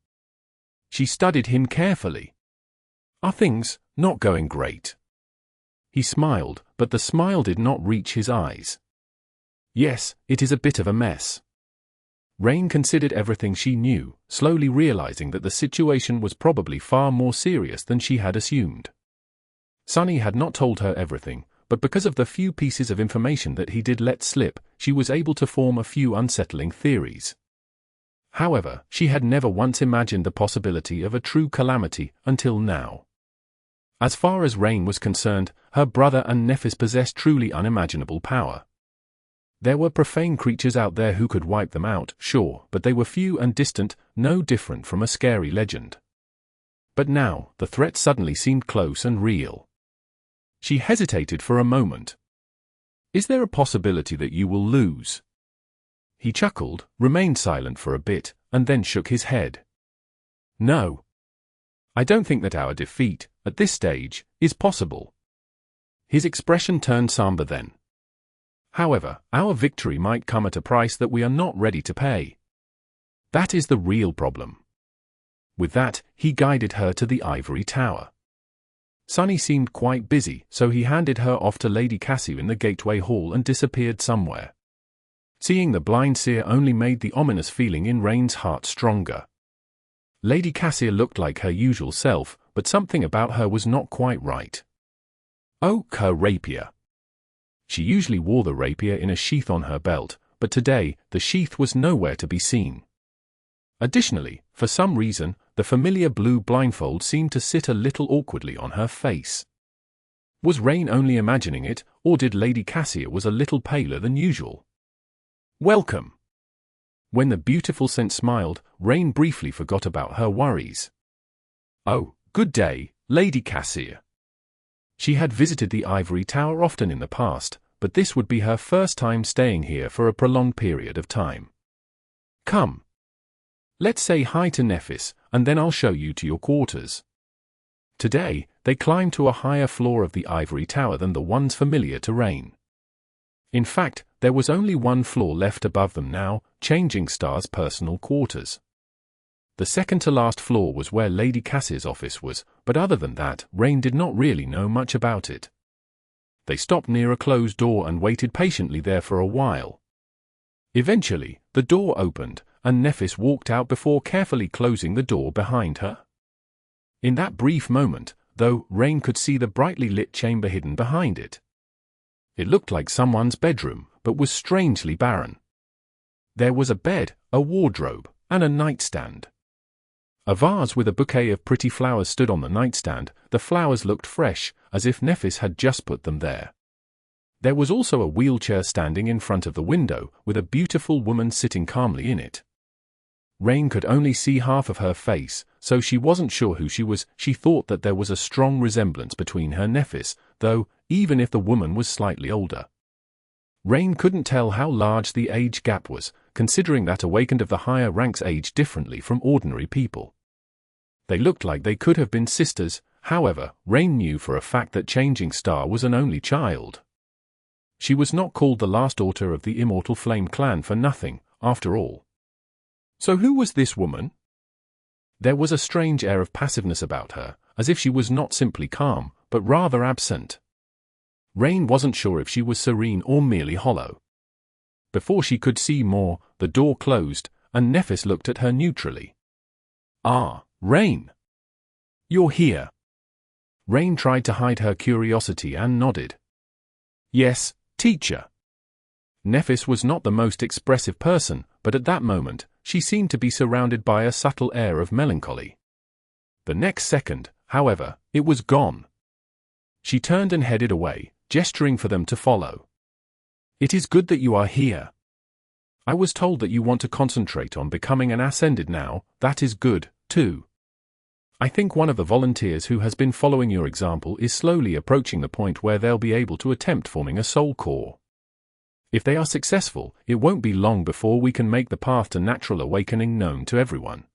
She studied him carefully. Are things not going great? He smiled, but the smile did not reach his eyes. Yes, it is a bit of a mess. Rain considered everything she knew, slowly realizing that the situation was probably far more serious than she had assumed. Sunny had not told her everything, but because of the few pieces of information that he did let slip, she was able to form a few unsettling theories. However, she had never once imagined the possibility of a true calamity until now. As far as Rain was concerned, her brother and Nephis possessed truly unimaginable power. There were profane creatures out there who could wipe them out, sure, but they were few and distant, no different from a scary legend. But now, the threat suddenly seemed close and real. She hesitated for a moment. "Is there a possibility that you will lose?" He chuckled, remained silent for a bit, and then shook his head. "No. I don't think that our defeat, at this stage, is possible." His expression turned somber then. "However, our victory might come at a price that we are not ready to pay. That is the real problem." With that, he guided her to the ivory tower. Sunny seemed quite busy, so he handed her off to Lady Cassie in the gateway hall and disappeared somewhere. Seeing the blind seer only made the ominous feeling in Rain's heart stronger. Lady Cassia looked like her usual self, but something about her was not quite right. Oh, her rapier. She usually wore the rapier in a sheath on her belt, but today, the sheath was nowhere to be seen. Additionally, for some reason, the familiar blue blindfold seemed to sit a little awkwardly on her face. Was Rain only imagining it, or did Lady Cassia was a little paler than usual? "Welcome." When the beautiful scent smiled, Rain briefly forgot about her worries. "Oh, good day, Lady Cassia." She had visited the ivory tower often in the past, but this would be her first time staying here for a prolonged period of time. "Come. Let's say hi to Nephis, and then I'll show you to your quarters." Today, they climbed to a higher floor of the ivory tower than the ones familiar to Rain. In fact, there was only one floor left above them now, Changing Star's personal quarters. The second-to-last floor was where Lady Cassie's office was, but other than that, Rain did not really know much about it. They stopped near a closed door and waited patiently there for a while. Eventually, the door opened, and Nephis walked out before carefully closing the door behind her. In that brief moment, though, Rain could see the brightly lit chamber hidden behind it. It looked like someone's bedroom, but was strangely barren. There was a bed, a wardrobe, and a nightstand. A vase with a bouquet of pretty flowers stood on the nightstand. The flowers looked fresh, as if Nephis had just put them there. There was also a wheelchair standing in front of the window, with a beautiful woman sitting calmly in it. Rain could only see half of her face, so she wasn't sure who she was. She thought that there was a strong resemblance between her and Nephis, though, even if the woman was slightly older. Rain couldn't tell how large the age gap was, considering that awakened of the higher ranks aged differently from ordinary people. They looked like they could have been sisters. However, Rain knew for a fact that Changing Star was an only child. She was not called the last daughter of the Immortal Flame clan for nothing, after all. So who was this woman? There was a strange air of passiveness about her, as if she was not simply calm, but rather absent. Rain wasn't sure if she was serene or merely hollow. Before she could see more, the door closed, and Nephis looked at her neutrally. "Ah, Rain. You're here." Rain tried to hide her curiosity and nodded. "Yes, teacher." Nephis was not the most expressive person, but at that moment, she seemed to be surrounded by a subtle air of melancholy. The next second, however, it was gone. She turned and headed away, gesturing for them to follow. "It is good that you are here. I was told that you want to concentrate on becoming an ascended now. That is good, too. I think one of the volunteers who has been following your example is slowly approaching the point where they'll be able to attempt forming a soul core. If they are successful, it won't be long before we can make the path to natural awakening known to everyone."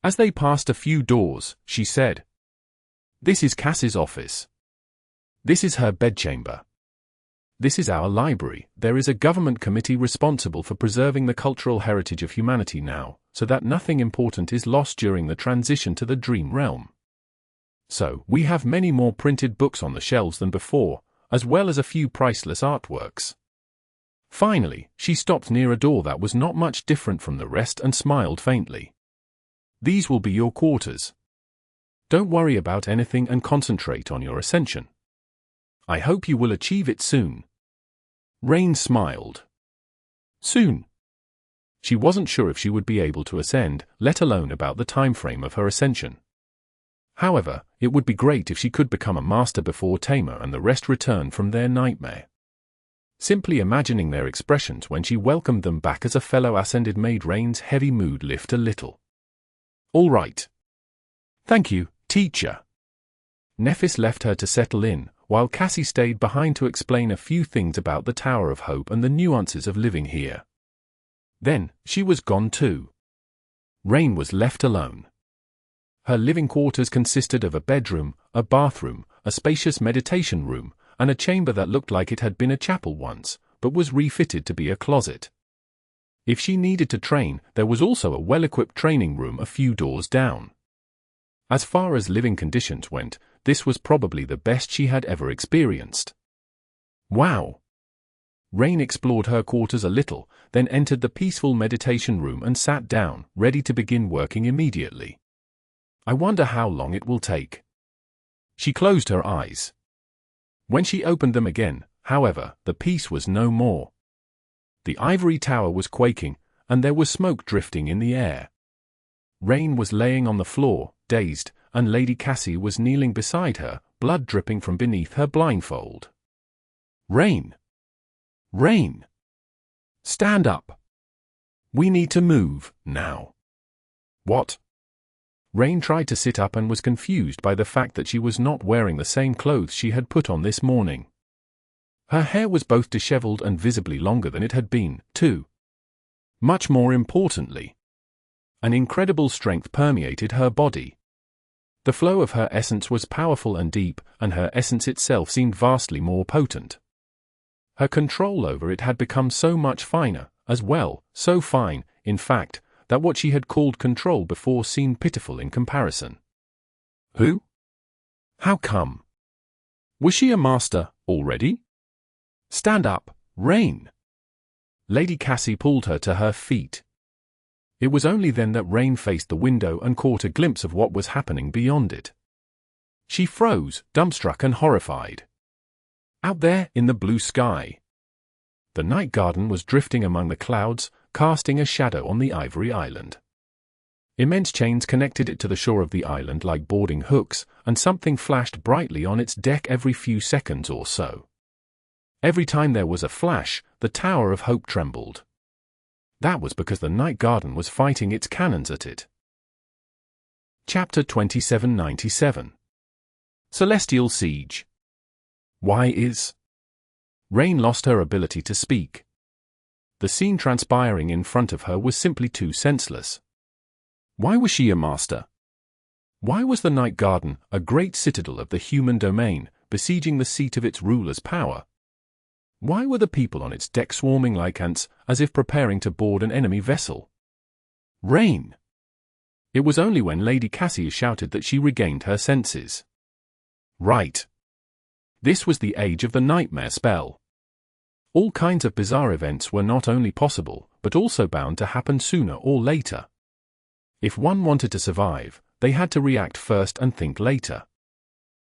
As they passed a few doors, she said, "This is Cassie's office. This is her bedchamber. This is our library. There is a government committee responsible for preserving the cultural heritage of humanity now, so that nothing important is lost during the transition to the dream realm. So, we have many more printed books on the shelves than before, as well as a few priceless artworks." Finally, she stopped near a door that was not much different from the rest and smiled faintly. "These will be your quarters. Don't worry about anything and concentrate on your ascension. I hope you will achieve it soon." Rain smiled. Soon. She wasn't sure if she would be able to ascend, let alone about the time frame of her ascension. However, it would be great if she could become a master before Tamer and the rest returned from their nightmare. Simply imagining their expressions when she welcomed them back as a fellow Ascended made Rain's heavy mood lift a little. "All right. Thank you, teacher." Nephis left her to settle in, while Cassie stayed behind to explain a few things about the Tower of Hope and the nuances of living here. Then, she was gone too. Rain was left alone. Her living quarters consisted of a bedroom, a bathroom, a spacious meditation room, and a chamber that looked like it had been a chapel once, but was refitted to be a closet. If she needed to train, there was also a well-equipped training room a few doors down. As far as living conditions went, this was probably the best she had ever experienced. Wow! Rain explored her quarters a little, then entered the peaceful meditation room and sat down, ready to begin working immediately. I wonder how long it will take. She closed her eyes. When she opened them again, however, the peace was no more. The ivory tower was quaking, and there was smoke drifting in the air. Rain was laying on the floor, dazed, and Lady Cassie was kneeling beside her, blood dripping from beneath her blindfold. "Rain! Rain! Stand up! We need to move, now." "What?" Rain tried to sit up and was confused by the fact that she was not wearing the same clothes she had put on this morning. Her hair was both disheveled and visibly longer than it had been, too. Much more importantly, an incredible strength permeated her body. The flow of her essence was powerful and deep, and her essence itself seemed vastly more potent. Her control over it had become so much finer, as well, so fine, in fact, that what she had called control before seemed pitiful in comparison. Who? How come? Was she a master, already? "Stand up, Rain!" Lady Cassie pulled her to her feet. It was only then that Rain faced the window and caught a glimpse of what was happening beyond it. She froze, dumbstruck and horrified. Out there, in the blue sky, the night garden was drifting among the clouds, casting a shadow on the ivory island. Immense chains connected it to the shore of the island like boarding hooks, and something flashed brightly on its deck every few seconds or so. Every time there was a flash, the Tower of Hope trembled. That was because the night garden was fighting its cannons at it. Chapter 2797. Celestial Siege. Why is Rain lost her ability to speak. The scene transpiring in front of her was simply too senseless. Why was she a master? Why was the Night Garden, a great citadel of the human domain, besieging the seat of its ruler's power? Why were the people on its deck swarming like ants, as if preparing to board an enemy vessel? Rain! It was only when Lady Cassie shouted that she regained her senses. Right. This was the age of the nightmare spell. All kinds of bizarre events were not only possible, but also bound to happen sooner or later. If one wanted to survive, they had to react first and think later.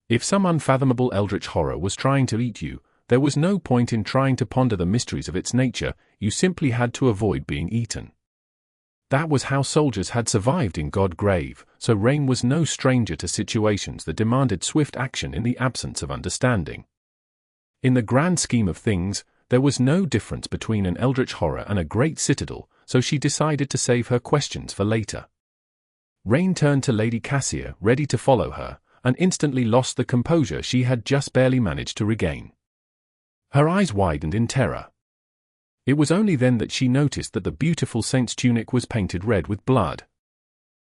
If some unfathomable eldritch horror was trying to eat you, there was no point in trying to ponder the mysteries of its nature, you simply had to avoid being eaten. That was how soldiers had survived in Godgrave, so Rain was no stranger to situations that demanded swift action in the absence of understanding. In the grand scheme of things, there was no difference between an eldritch horror and a great citadel, so she decided to save her questions for later. Rain turned to Lady Cassia, ready to follow her, and instantly lost the composure she had just barely managed to regain. Her eyes widened in terror. It was only then that she noticed that the beautiful saint's tunic was painted red with blood.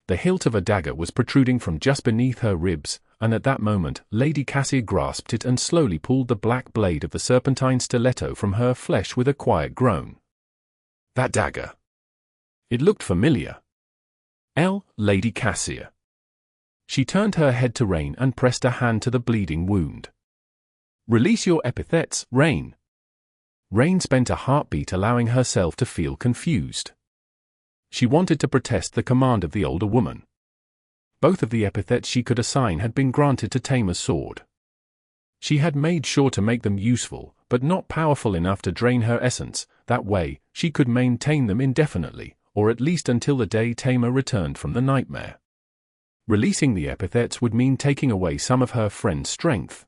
The hilt of a dagger was protruding from just beneath her ribs, and at that moment Lady Cassia grasped it and slowly pulled the black blade of the serpentine stiletto from her flesh with a quiet groan. That dagger. It looked familiar. Lady Cassia. She turned her head to Rain and pressed a hand to the bleeding wound. Release your epithets, Rain. Rain spent a heartbeat allowing herself to feel confused. She wanted to protest the command of the older woman. Both of the epithets she could assign had been granted to Tamer's sword. She had made sure to make them useful, but not powerful enough to drain her essence. That way, she could maintain them indefinitely, or at least until the day Tamer returned from the nightmare. Releasing the epithets would mean taking away some of her friend's strength.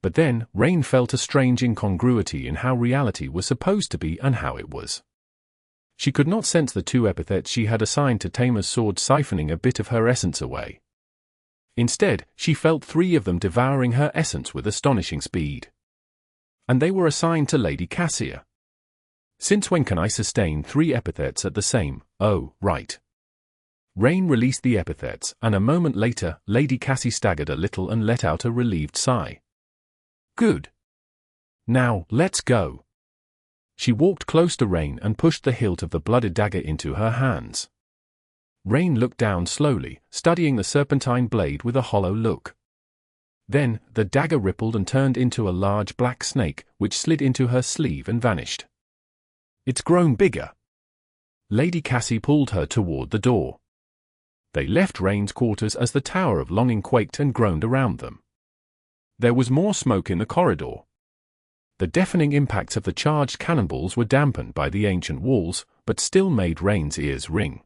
But then, Rain felt a strange incongruity in how reality was supposed to be and how it was. She could not sense the two epithets she had assigned to Tamer's sword siphoning a bit of her essence away. Instead, she felt 3 of them devouring her essence with astonishing speed. And they were assigned to Lady Cassia. Since when can I sustain 3 epithets at the same? Oh, right. Rain released the epithets, and a moment later, Lady Cassie staggered a little and let out a relieved sigh. Good. Now, let's go. She walked close to Rain and pushed the hilt of the blooded dagger into her hands. Rain looked down slowly, studying the serpentine blade with a hollow look. Then, the dagger rippled and turned into a large black snake, which slid into her sleeve and vanished. It's grown bigger. Lady Cassie pulled her toward the door. They left Rain's quarters as the Tower of Longing quaked and groaned around them. There was more smoke in the corridor. The deafening impacts of the charged cannonballs were dampened by the ancient walls, but still made Rain's ears ring.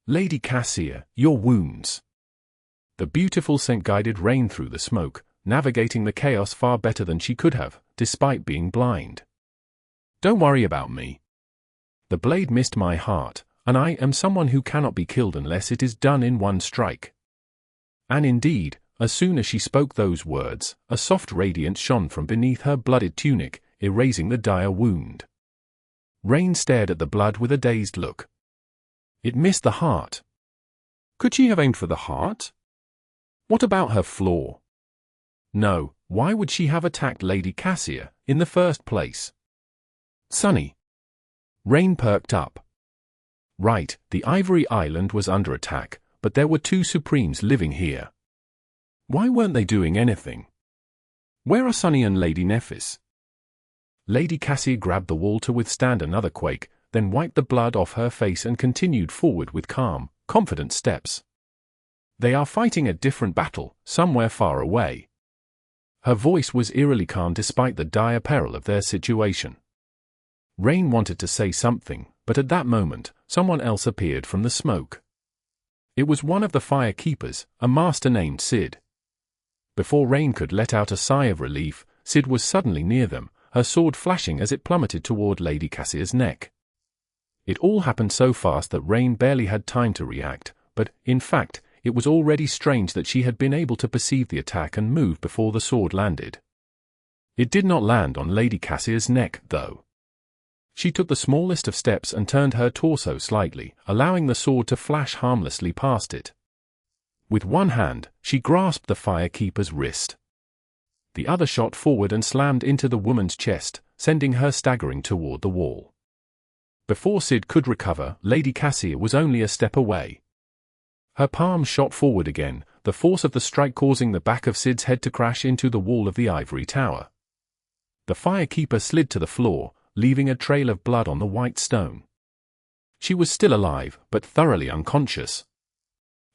Lady Cassia, your wounds. The beautiful scent guided Rain through the smoke, navigating the chaos far better than she could have, despite being blind. Don't worry about me. The blade missed my heart, and I am someone who cannot be killed unless it is done in one strike. And indeed, as soon as she spoke those words, a soft radiance shone from beneath her blooded tunic, erasing the dire wound. Rain stared at the blood with a dazed look. It missed the heart. Could she have aimed for the heart? What about her flaw? No, why would she have attacked Lady Cassia in the first place? Sonny. Rain perked up. Right, the Ivory Island was under attack, but there were 2 Supremes living here. Why weren't they doing anything? Where are Sonny and Lady Nephis? Lady Cassia grabbed the wall to withstand another quake, then wiped the blood off her face and continued forward with calm, confident steps. They are fighting a different battle, somewhere far away. Her voice was eerily calm despite the dire peril of their situation. Rain wanted to say something, but at that moment, someone else appeared from the smoke. It was one of the fire keepers, a master named Sid. Before Rain could let out a sigh of relief, Sid was suddenly near them, her sword flashing as it plummeted toward Lady Cassia's neck. It all happened so fast that Rain barely had time to react, but, in fact, it was already strange that she had been able to perceive the attack and move before the sword landed. It did not land on Lady Cassia's neck, though. She took the smallest of steps and turned her torso slightly, allowing the sword to flash harmlessly past it. With one hand, she grasped the firekeeper's wrist. The other shot forward and slammed into the woman's chest, sending her staggering toward the wall. Before Sid could recover, Lady Cassia was only a step away. Her palm shot forward again, the force of the strike causing the back of Sid's head to crash into the wall of the ivory tower. The firekeeper slid to the floor, leaving a trail of blood on the white stone. She was still alive, but thoroughly unconscious.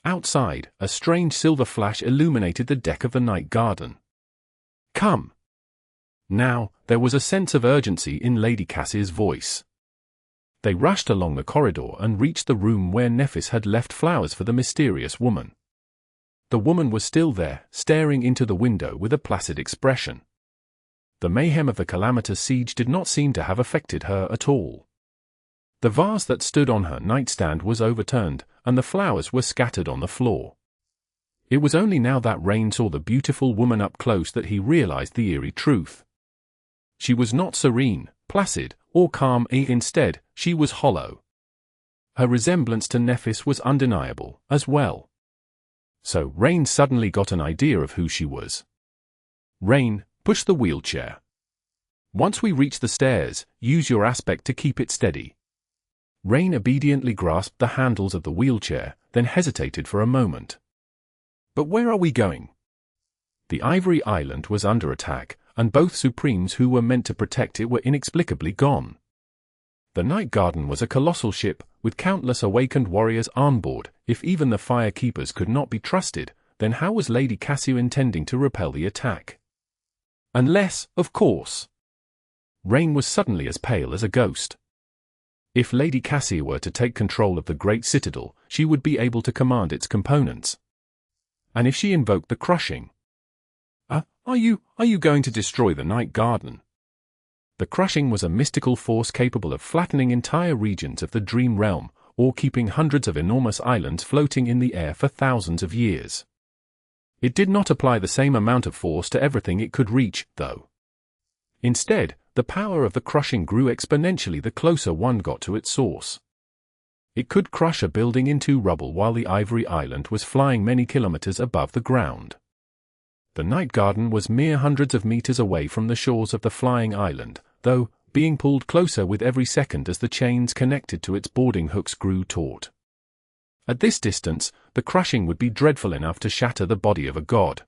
Outside, a strange silver flash illuminated the deck of the night garden. Come! Now, there was a sense of urgency in Lady Cassia's voice. They rushed along the corridor and reached the room where Nephis had left flowers for the mysterious woman. The woman was still there, staring into the window with a placid expression. The mayhem of the calamitous siege did not seem to have affected her at all. The vase that stood on her nightstand was overturned, and the flowers were scattered on the floor. It was only now that Rain saw the beautiful woman up close that he realized the eerie truth. She was not serene, placid, or calm, instead, she was hollow. Her resemblance to Nephis was undeniable, as well. So Rain suddenly got an idea of who she was. Rain, push the wheelchair. Once we reach the stairs, use your aspect to keep it steady. Rain obediently grasped the handles of the wheelchair, then hesitated for a moment. But where are we going? The Ivory Island was under attack, and both Supremes who were meant to protect it were inexplicably gone. The Night Garden was a colossal ship, with countless awakened warriors on board. If even the firekeepers could not be trusted, then how was Lady Cassia intending to repel the attack? Unless, of course. Rain was suddenly as pale as a ghost. If Lady Cassia were to take control of the Great Citadel, she would be able to command its components. And if she invoked the Crushing? Are you going to destroy the Night Garden? The Crushing was a mystical force capable of flattening entire regions of the Dream Realm, or keeping hundreds of enormous islands floating in the air for thousands of years. It did not apply the same amount of force to everything it could reach, though. Instead, the power of the Crushing grew exponentially the closer one got to its source. It could crush a building into rubble while the Ivory Island was flying many kilometers above the ground. The Night Garden was mere hundreds of meters away from the shores of the flying island, though, being pulled closer with every second as the chains connected to its boarding hooks grew taut. At this distance, the Crushing would be dreadful enough to shatter the body of a god.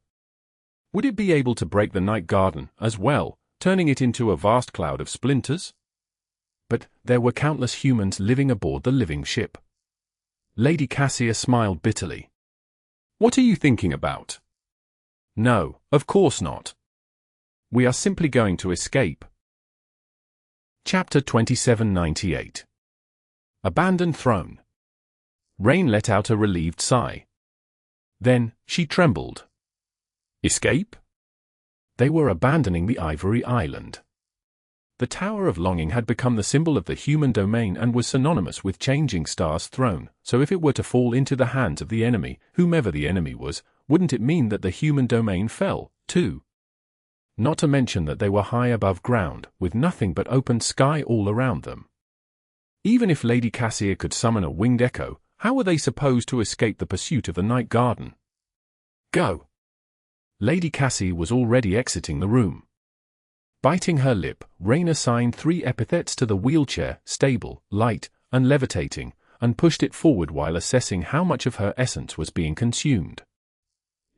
Would it be able to break the Night Garden as well, turning it into a vast cloud of splinters? But there were countless humans living aboard the living ship. Lady Cassia smiled bitterly. "What are you thinking about?" "No, of course not. We are simply going to escape." Chapter 2798. Abandoned Throne. Rain let out a relieved sigh. Then, she trembled. Escape? They were abandoning the Ivory Island. The Tower of Longing had become the symbol of the human domain and was synonymous with Changing Star's throne, so if it were to fall into the hands of the enemy, whomever the enemy was, wouldn't it mean that the human domain fell, too? Not to mention that they were high above ground, with nothing but open sky all around them. Even if Lady Cassia could summon a winged echo, how were they supposed to escape the pursuit of the Night Garden? Go! Lady Cassia was already exiting the room. Biting her lip, Rain assigned 3 epithets to the wheelchair: stable, light, and levitating, and pushed it forward while assessing how much of her essence was being consumed.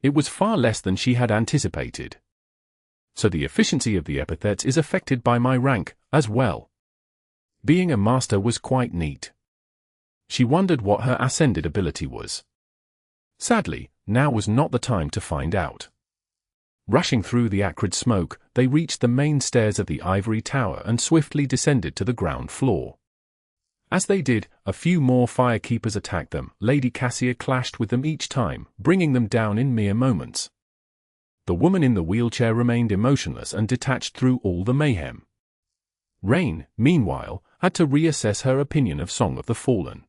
It was far less than she had anticipated. So the efficiency of the epithets is affected by my rank, as well. Being a master was quite neat. She wondered what her ascended ability was. Sadly, now was not the time to find out. Rushing through the acrid smoke, they reached the main stairs of the ivory tower and swiftly descended to the ground floor. As they did, a few more firekeepers attacked them. Lady Cassia clashed with them each time, bringing them down in mere moments. The woman in the wheelchair remained emotionless and detached through all the mayhem. Rain, meanwhile, had to reassess her opinion of Song of the Fallen.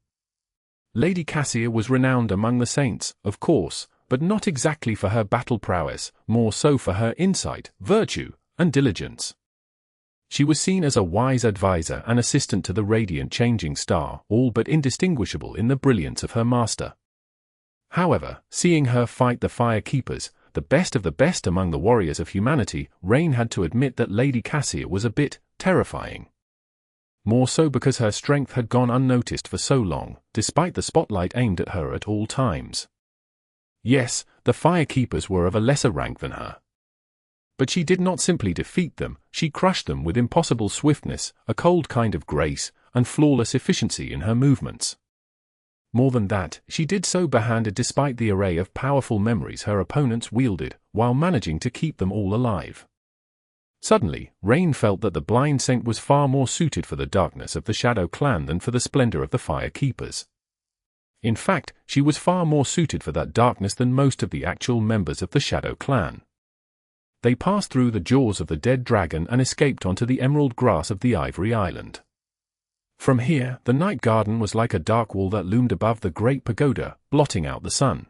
Lady Cassia was renowned among the saints, of course, but not exactly for her battle prowess, more so for her insight, virtue, and diligence. She was seen as a wise advisor and assistant to the radiant Changing Star, all but indistinguishable in the brilliance of her master. However, seeing her fight the Firekeepers, the best of the best among the warriors of humanity, Rain had to admit that Lady Cassia was a bit terrifying. More so because her strength had gone unnoticed for so long, despite the spotlight aimed at her at all times. Yes, the Firekeepers were of a lesser rank than her. But she did not simply defeat them, she crushed them with impossible swiftness, a cold kind of grace, and flawless efficiency in her movements. More than that, she did so barehanded despite the array of powerful memories her opponents wielded, while managing to keep them all alive. Suddenly, Rain felt that the Blind Saint was far more suited for the darkness of the Shadow Clan than for the splendor of the Firekeepers. In fact, she was far more suited for that darkness than most of the actual members of the Shadow Clan. They passed through the jaws of the dead dragon and escaped onto the emerald grass of the Ivory Island. From here, the Night Garden was like a dark wall that loomed above the great pagoda, blotting out the sun.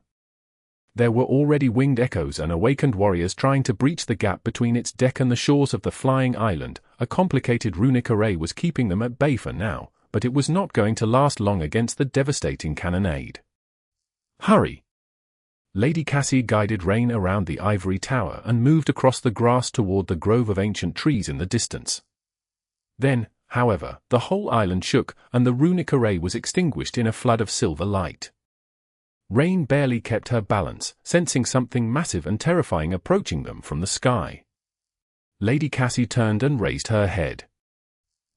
There were already winged echoes and awakened warriors trying to breach the gap between its deck and the shores of the flying island. A complicated runic array was keeping them at bay for now, but it was not going to last long against the devastating cannonade. Hurry! Lady Cassia guided Rain around the ivory tower and moved across the grass toward the grove of ancient trees in the distance. Then, however, the whole island shook, and the runic array was extinguished in a flood of silver light. Rain barely kept her balance, sensing something massive and terrifying approaching them from the sky. Lady Cassia turned and raised her head.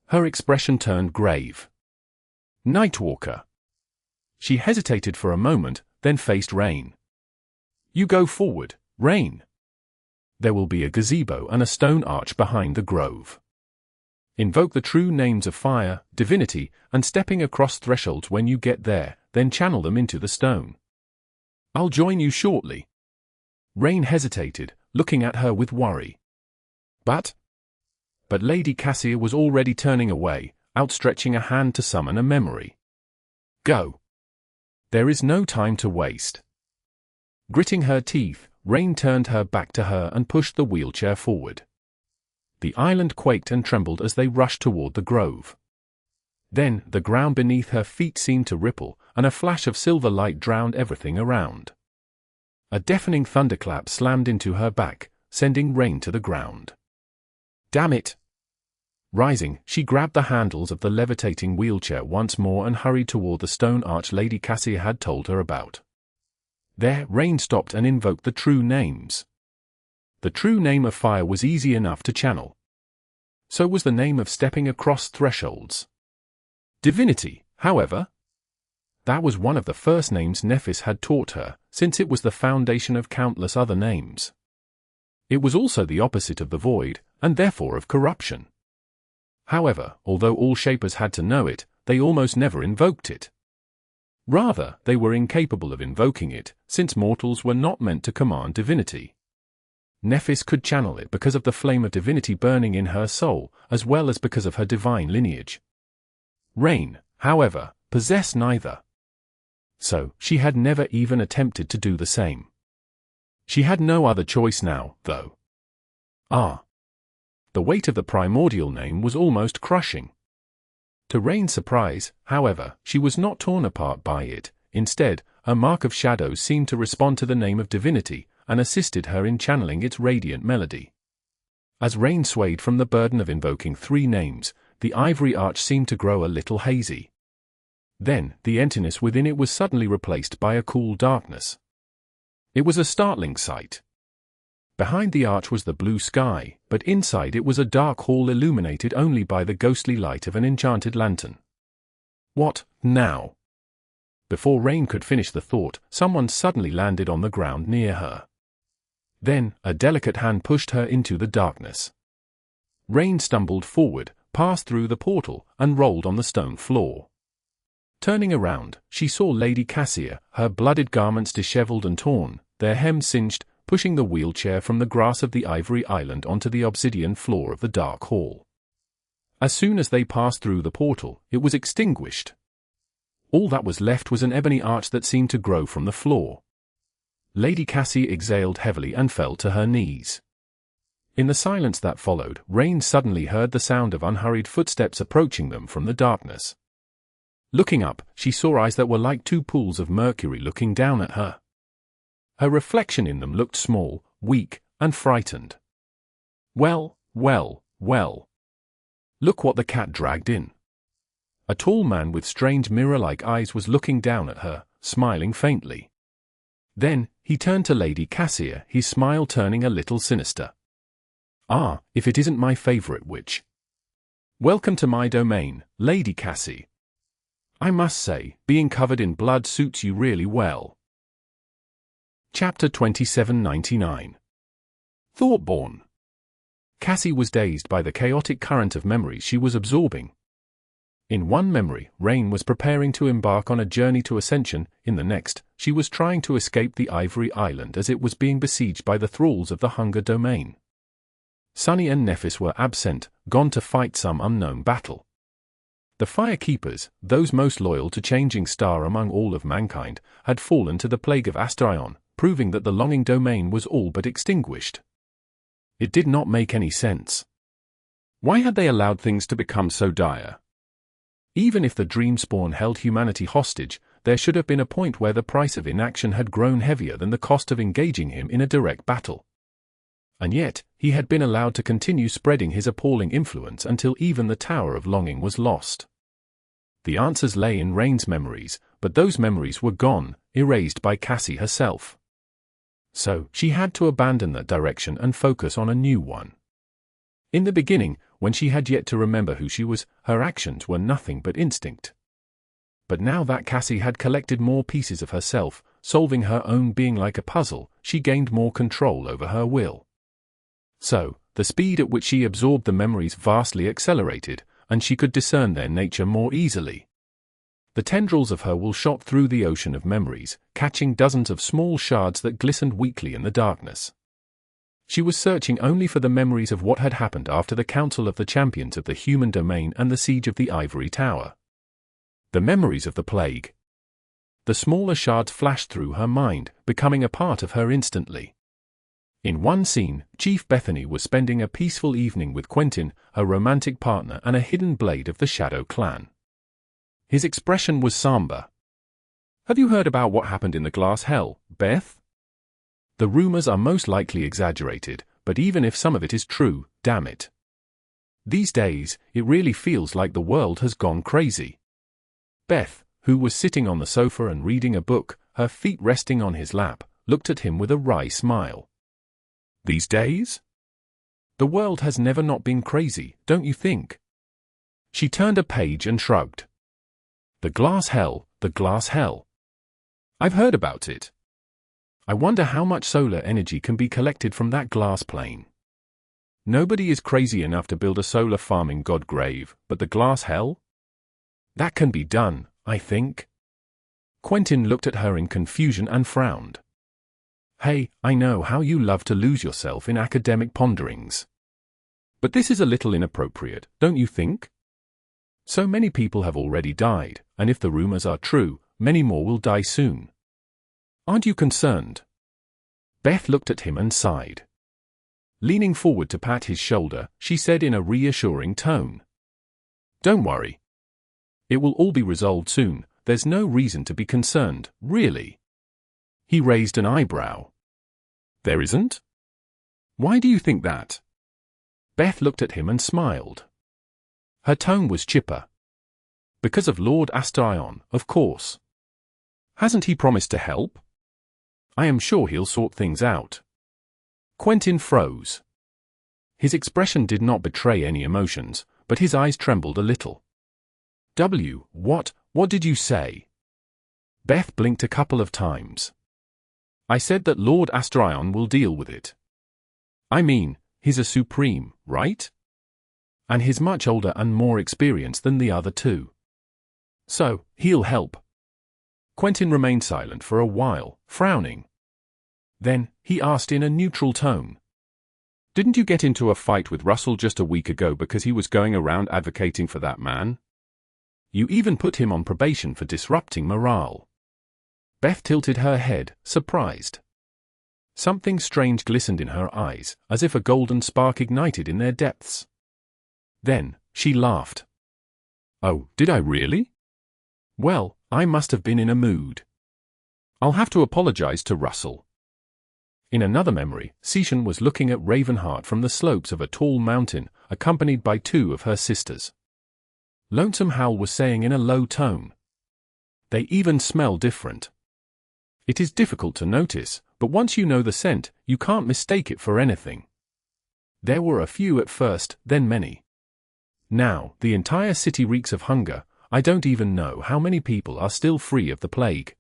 Her expression turned grave. Nightwalker. She hesitated for a moment, then faced Rain. You go forward, Rain. There will be a gazebo and a stone arch behind the grove. Invoke the true names of fire, divinity, and stepping across thresholds when you get there, then channel them into the stone. I'll join you shortly. Rain hesitated, looking at her with worry. But Lady Cassia was already turning away, outstretching a hand to summon a memory. Go. There is no time to waste. Gritting her teeth, Rain turned her back to her and pushed the wheelchair forward. The island quaked and trembled as they rushed toward the grove. Then, the ground beneath her feet seemed to ripple, and a flash of silver light drowned everything around. A deafening thunderclap slammed into her back, sending Rain to the ground. Damn it! Rising, she grabbed the handles of the levitating wheelchair once more and hurried toward the stone arch Lady Cassia had told her about. There, Rain stopped and invoked the true names. The true name of fire was easy enough to channel. So was the name of stepping across thresholds. Divinity, however? That was one of the first names Nephis had taught her, since it was the foundation of countless other names. It was also the opposite of the void, and therefore of corruption. However, although all Shapers had to know it, they almost never invoked it. Rather, they were incapable of invoking it, since mortals were not meant to command divinity. Nephis could channel it because of the flame of divinity burning in her soul, as well as because of her divine lineage. Rain, however, possessed neither. So, she had never even attempted to do the same. She had no other choice now, though. The weight of the primordial name was almost crushing. To Rain's surprise, however, she was not torn apart by it. Instead, a mark of shadows seemed to respond to the name of divinity, and assisted her in channeling its radiant melody. As Rain swayed from the burden of invoking three names, the ivory arch seemed to grow a little hazy. Then, the emptiness within it was suddenly replaced by a cool darkness. It was a startling sight. Behind the arch was the blue sky, but inside it was a dark hall illuminated only by the ghostly light of an enchanted lantern. What, now? Before Rain could finish the thought, someone suddenly landed on the ground near her. Then, a delicate hand pushed her into the darkness. Rain stumbled forward, passed through the portal, and rolled on the stone floor. Turning around, she saw Lady Cassia, her blooded garments disheveled and torn, their hems singed, pushing the wheelchair from the grass of the ivory island onto the obsidian floor of the dark hall. As soon as they passed through the portal, it was extinguished. All that was left was an ebony arch that seemed to grow from the floor. Lady Cassia exhaled heavily and fell to her knees. In the silence that followed, Rain suddenly heard the sound of unhurried footsteps approaching them from the darkness. Looking up, she saw eyes that were like two pools of mercury looking down at her. Her reflection in them looked small, weak, and frightened. Well. Look what the cat dragged in. A tall man with strange mirror-like eyes was looking down at her, smiling faintly. Then, he turned to Lady Cassia, his smile turning a little sinister. If it isn't my favorite witch. Welcome to my domain, Lady Cassia. I must say, being covered in blood suits you really well. Chapter 2799. Thoughtborne. Cassie was dazed by the chaotic current of memories she was absorbing. In one memory, Rain was preparing to embark on a journey to ascension. In the next, she was trying to escape the Ivory Island as it was being besieged by the thralls of the Hunger Domain. Sunny and Nephis were absent, gone to fight some unknown battle. The Firekeepers, those most loyal to Changing Star among all of mankind, had fallen to the plague of Astarion, proving that the longing domain was all but extinguished. It did not make any sense. Why had they allowed things to become so dire? Even if the Dreamspawn held humanity hostage, there should have been a point where the price of inaction had grown heavier than the cost of engaging him in a direct battle. And yet, he had been allowed to continue spreading his appalling influence until even the Tower of Longing was lost. The answers lay in Rain's memories, but those memories were gone, erased by Cassie herself. So, she had to abandon that direction and focus on a new one. In the beginning, when she had yet to remember who she was, her actions were nothing but instinct. But now that Cassie had collected more pieces of herself, solving her own being like a puzzle, she gained more control over her will. So, the speed at which she absorbed the memories vastly accelerated, and she could discern their nature more easily. The tendrils of her will shot through the ocean of memories, catching dozens of small shards that glistened weakly in the darkness. She was searching only for the memories of what had happened after the Council of the Champions of the Human Domain and the Siege of the Ivory Tower. The memories of the plague. The smaller shards flashed through her mind, becoming a part of her instantly. In one scene, Chief Bethany was spending a peaceful evening with Quentin, her romantic partner and a hidden blade of the Shadow Clan. His expression was somber. "Have you heard about what happened in the glass hell, Beth? The rumors are most likely exaggerated, but even if some of it is true, damn it. These days, it really feels like the world has gone crazy." Beth, who was sitting on the sofa and reading a book, her feet resting on his lap, looked at him with a wry smile. "These days? The world has never not been crazy, don't you think?" She turned a page and shrugged. The glass hell, the glass hell. I've heard about it. I wonder how much solar energy can be collected from that glass plane. Nobody is crazy enough to build a solar farm in Godgrave, but the glass hell? That can be done, I think. Quentin looked at her in confusion and frowned. Hey, I know how you love to lose yourself in academic ponderings. But this is a little inappropriate, don't you think? So many people have already died, and if the rumors are true, many more will die soon. Aren't you concerned? Beth looked at him and sighed. Leaning forward to pat his shoulder, she said in a reassuring tone. Don't worry. It will all be resolved soon, there's no reason to be concerned, really. He raised an eyebrow. There isn't? Why do you think that? Beth looked at him and smiled. Her tone was chipper. Because of Lord Astarion, of course. Hasn't he promised to help? I am sure he'll sort things out. Quentin froze. His expression did not betray any emotions, but his eyes trembled a little. What did you say? Beth blinked a couple of times. I said that Lord Astarion will deal with it. I mean, he's a supreme, right? And he's much older and more experienced than the other two. So, he'll help. Quentin remained silent for a while, frowning. Then, he asked in a neutral tone. Didn't you get into a fight with Russell just a week ago because he was going around advocating for that man? You even put him on probation for disrupting morale. Beth tilted her head, surprised. Something strange glistened in her eyes, as if a golden spark ignited in their depths. Then, she laughed. Oh, did I really? Well, I must have been in a mood. I'll have to apologize to Russell. In another memory, Seishan was looking at Ravenheart from the slopes of a tall mountain, accompanied by two of her sisters. Lonesome Howl was saying in a low tone. They even smell different. It is difficult to notice, but once you know the scent, you can't mistake it for anything. There were a few at first, then many. Now, the entire city reeks of hunger. I don't even know how many people are still free of the plague.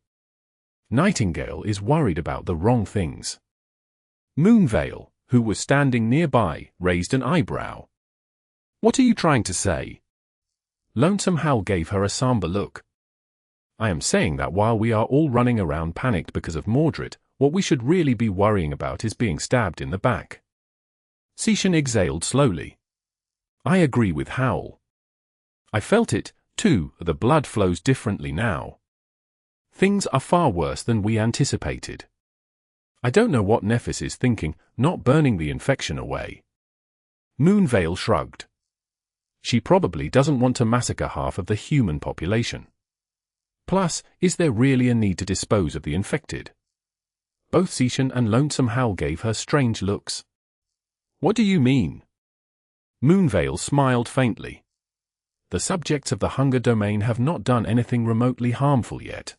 Nightingale is worried about the wrong things. Moonveil, who was standing nearby, raised an eyebrow. What are you trying to say? Lonesome Howl gave her a somber look. I am saying that while we are all running around panicked because of Mordred, what we should really be worrying about is being stabbed in the back. Seishan exhaled slowly. I agree with Howl. I felt it, too, the blood flows differently now. Things are far worse than we anticipated. I don't know what Nephis is thinking, not burning the infection away. Moonveil shrugged. She probably doesn't want to massacre half of the human population. Plus, is there really a need to dispose of the infected? Both Seishan and Lonesome Howl gave her strange looks. What do you mean? Moonveil smiled faintly. The subjects of the hunger domain have not done anything remotely harmful yet.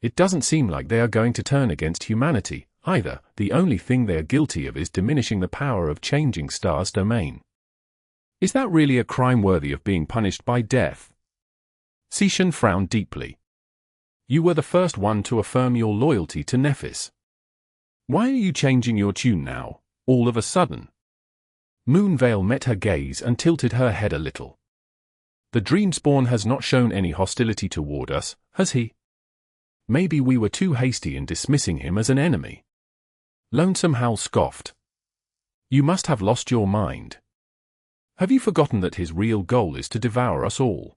It doesn't seem like they are going to turn against humanity, either. The only thing they are guilty of is diminishing the power of changing Star's domain. Is that really a crime worthy of being punished by death? Seishan frowned deeply. You were the first one to affirm your loyalty to Nephis. Why are you changing your tune now, all of a sudden? Moonveil met her gaze and tilted her head a little. The Dreamspawn has not shown any hostility toward us, has he? Maybe we were too hasty in dismissing him as an enemy. Lonesome Howl scoffed. You must have lost your mind. Have you forgotten that his real goal is to devour us all?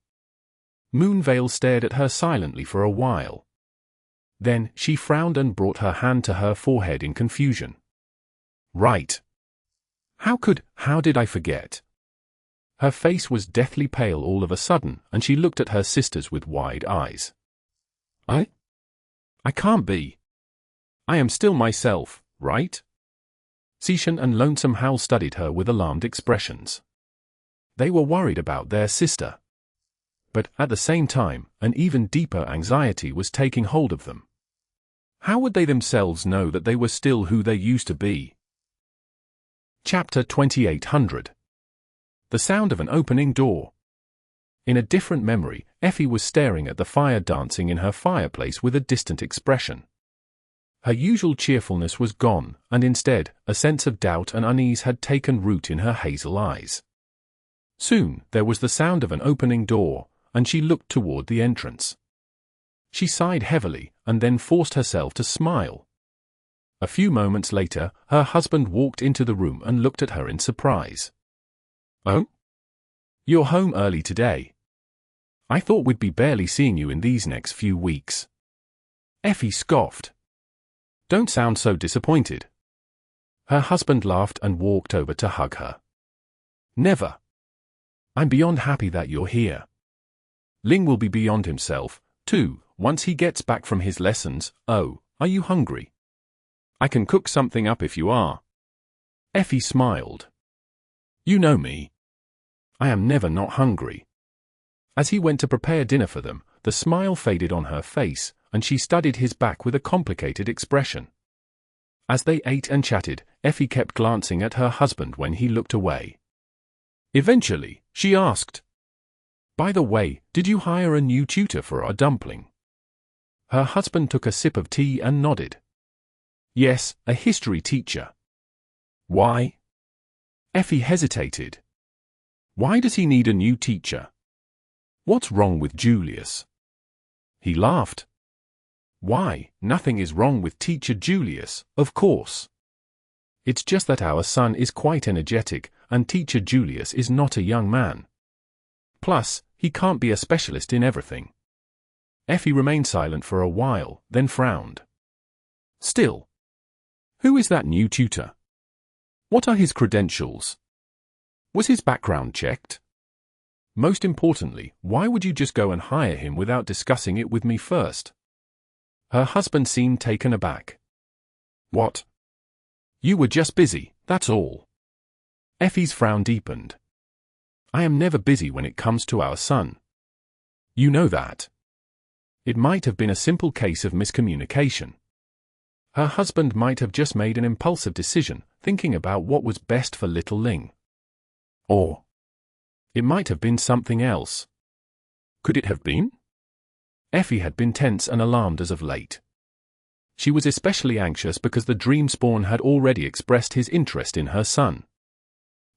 Moonveil stared at her silently for a while. Then, she frowned and brought her hand to her forehead in confusion. Right. How did I forget? Her face was deathly pale all of a sudden, and she looked at her sisters with wide eyes. I can't be. I am still myself, right? Seishan and Lonesome Howl studied her with alarmed expressions. They were worried about their sister. But, at the same time, an even deeper anxiety was taking hold of them. How would they themselves know that they were still who they used to be? Chapter 2800. The sound of an opening door. In a different memory, Effie was staring at the fire dancing in her fireplace with a distant expression. Her usual cheerfulness was gone, and instead, a sense of doubt and unease had taken root in her hazel eyes. Soon, there was the sound of an opening door, and she looked toward the entrance. She sighed heavily, and then forced herself to smile. A few moments later, her husband walked into the room and looked at her in surprise. Oh? You're home early today. I thought we'd be barely seeing you in these next few weeks. Effie scoffed. Don't sound so disappointed. Her husband laughed and walked over to hug her. Never. I'm beyond happy that you're here. Ling will be beyond himself, too, once he gets back from his lessons. Oh, are you hungry? I can cook something up if you are. Effie smiled. You know me. I am never not hungry. As he went to prepare dinner for them, the smile faded on her face, and she studied his back with a complicated expression. As they ate and chatted, Effie kept glancing at her husband when he looked away. Eventually, she asked, By the way, did you hire a new tutor for our dumpling? Her husband took a sip of tea and nodded. Yes, a history teacher. Why? Effie hesitated. Why does he need a new teacher? What's wrong with Julius? He laughed. Why, nothing is wrong with Teacher Julius, of course. It's just that our son is quite energetic, and Teacher Julius is not a young man. Plus, he can't be a specialist in everything. Effie remained silent for a while, then frowned. Still. Who is that new tutor? What are his credentials? Was his background checked? Most importantly, why would you just go and hire him without discussing it with me first? Her husband seemed taken aback. What? You were just busy, that's all. Effie's frown deepened. I am never busy when it comes to our son. You know that. It might have been a simple case of miscommunication. Her husband might have just made an impulsive decision, thinking about what was best for little Ling. Or it might have been something else. Could it have been? Effie had been tense and alarmed as of late. She was especially anxious because the Dreamspawn had already expressed his interest in her son.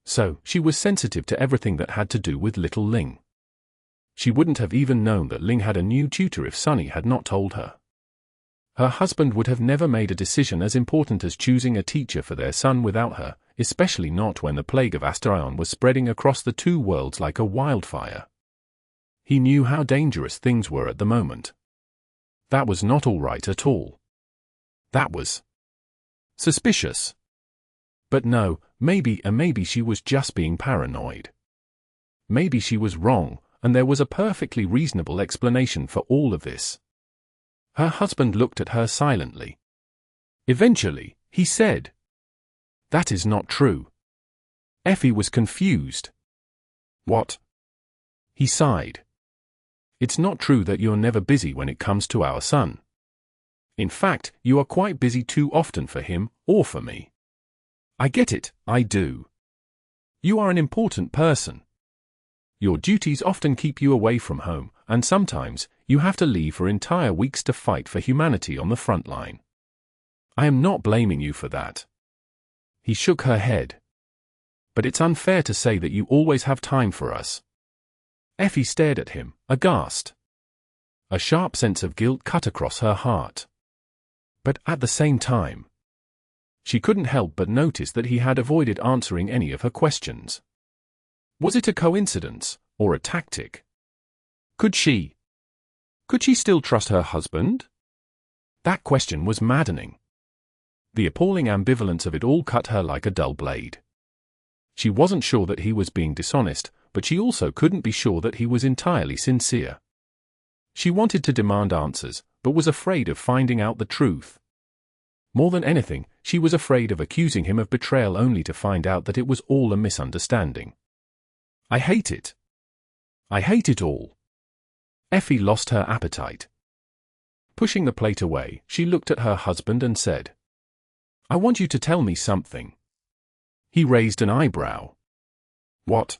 So, she was sensitive to everything that had to do with little Ling. She wouldn't have even known that Ling had a new tutor if Sunny had not told her. Her husband would have never made a decision as important as choosing a teacher for their son without her, especially not when the plague of Astarion was spreading across the two worlds like a wildfire. He knew how dangerous things were at the moment. That was not all right at all. That was suspicious. But no, maybe she was just being paranoid. Maybe she was wrong, and there was a perfectly reasonable explanation for all of this. Her husband looked at her silently. Eventually, he said, That is not true. Effie was confused. What? He sighed. It's not true that you're never busy when it comes to our son. In fact, you are quite busy too often for him, or for me. I get it, I do. You are an important person. Your duties often keep you away from home, and sometimes, you have to leave for entire weeks to fight for humanity on the front line. I am not blaming you for that. He shook her head. but it's unfair to say that you always have time for us. Effie stared at him, aghast. A sharp sense of guilt cut across her heart. But at the same time, she couldn't help but notice that he had avoided answering any of her questions. Was it a coincidence, or a tactic? Could she still trust her husband? That question was maddening. The appalling ambivalence of it all cut her like a dull blade. She wasn't sure that he was being dishonest, but she also couldn't be sure that he was entirely sincere. She wanted to demand answers, but was afraid of finding out the truth. More than anything, she was afraid of accusing him of betrayal only to find out that it was all a misunderstanding. I hate it. I hate it all. Effie lost her appetite. Pushing the plate away, she looked at her husband and said, I want you to tell me something. He raised an eyebrow. What?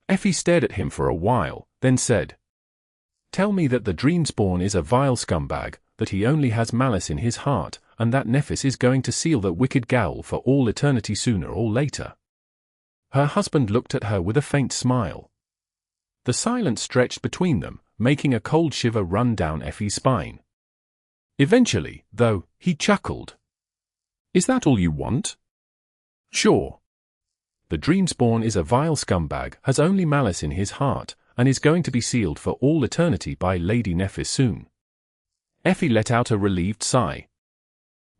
Effie stared at him for a while, then said, Tell me that the Dreamspawn is a vile scumbag, that he only has malice in his heart, and that Nephis is going to seal that wicked Gowl for all eternity sooner or later. Her husband looked at her with a faint smile. The silence stretched between them, making a cold shiver run down Effie's spine. Eventually, though, he chuckled. Is that all you want? Sure. The Dreamspawn is a vile scumbag, has only malice in his heart, and is going to be sealed for all eternity by Lady Nephis soon. Effie let out a relieved sigh.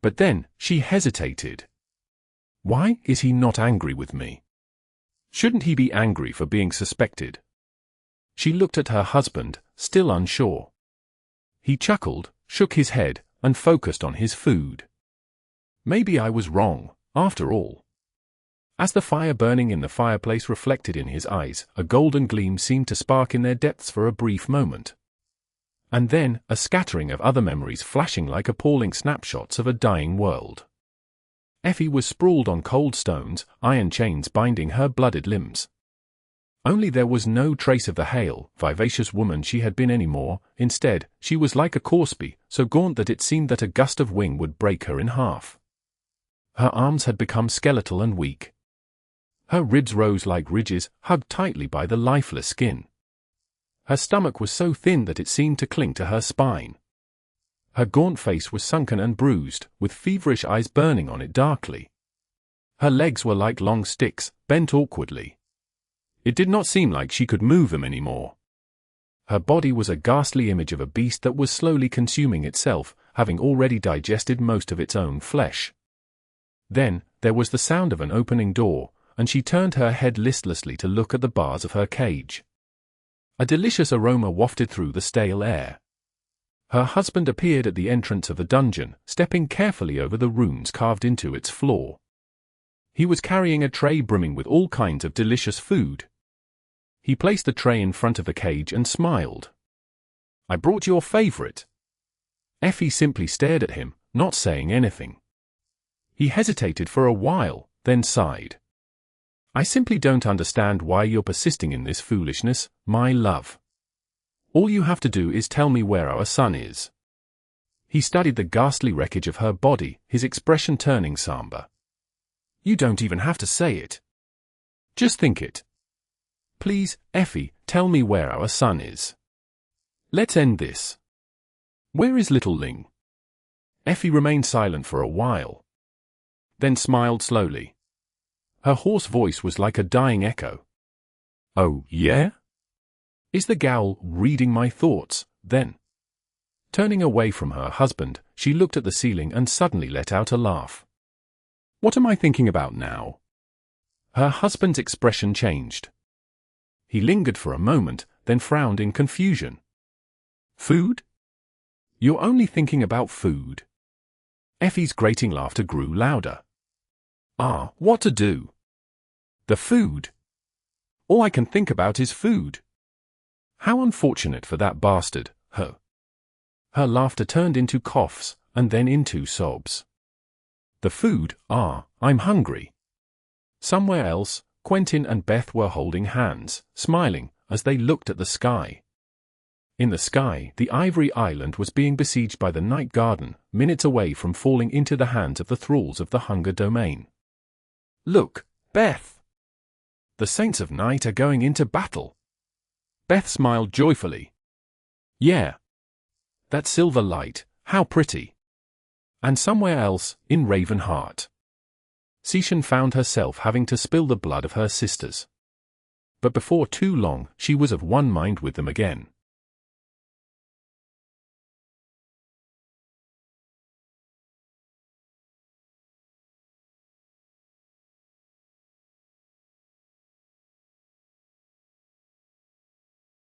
But then, she hesitated. Why is he not angry with me? Shouldn't he be angry for being suspected? She looked at her husband, still unsure. He chuckled, shook his head, and focused on his food. Maybe I was wrong, after all. As the fire burning in the fireplace reflected in his eyes, a golden gleam seemed to spark in their depths for a brief moment. And then, a scattering of other memories flashing like appalling snapshots of a dying world. Effie was sprawled on cold stones, iron chains binding her blooded limbs. Only there was no trace of the hale, vivacious woman she had been anymore. Instead, she was like a corpse, so gaunt that it seemed that a gust of wind would break her in half. Her arms had become skeletal and weak. Her ribs rose like ridges, hugged tightly by the lifeless skin. Her stomach was so thin that it seemed to cling to her spine. Her gaunt face was sunken and bruised, with feverish eyes burning on it darkly. Her legs were like long sticks, bent awkwardly. It did not seem like she could move them anymore. Her body was a ghastly image of a beast that was slowly consuming itself, having already digested most of its own flesh. Then, there was the sound of an opening door, and she turned her head listlessly to look at the bars of her cage. A delicious aroma wafted through the stale air. Her husband appeared at the entrance of the dungeon, stepping carefully over the runes carved into its floor. He was carrying a tray brimming with all kinds of delicious food. He placed the tray in front of the cage and smiled. I brought your favorite. Effie simply stared at him, not saying anything. He hesitated for a while, then sighed. I simply don't understand why you're persisting in this foolishness, my love. All you have to do is tell me where our son is. He studied the ghastly wreckage of her body, his expression turning somber. You don't even have to say it. Just think it. Please, Effie, tell me where our son is. Let's end this. Where is little Ling? Effie remained silent for a while. Then smiled slowly. Her hoarse voice was like a dying echo. Oh, yeah? Is the Gowl reading my thoughts, then? Turning away from her husband, she looked at the ceiling and suddenly let out a laugh. What am I thinking about now? Her husband's expression changed. He lingered for a moment, then frowned in confusion. Food? You're only thinking about food. Effie's grating laughter grew louder. What to do? The food. All I can think about is food. How unfortunate for that bastard, her. Her laughter turned into coughs, and then into sobs. The food, I'm hungry. Somewhere else, Quentin and Beth were holding hands, smiling, as they looked at the sky. In the sky, the Ivory Island was being besieged by the Night Garden, minutes away from falling into the hands of the thralls of the Hunger Domain. Look, Beth! The Saints of Night are going into battle. Beth smiled joyfully. Yeah. That silver light, how pretty. And somewhere else, in Ravenheart. Seishan found herself having to spill the blood of her sisters. But before too long, she was of one mind with them again.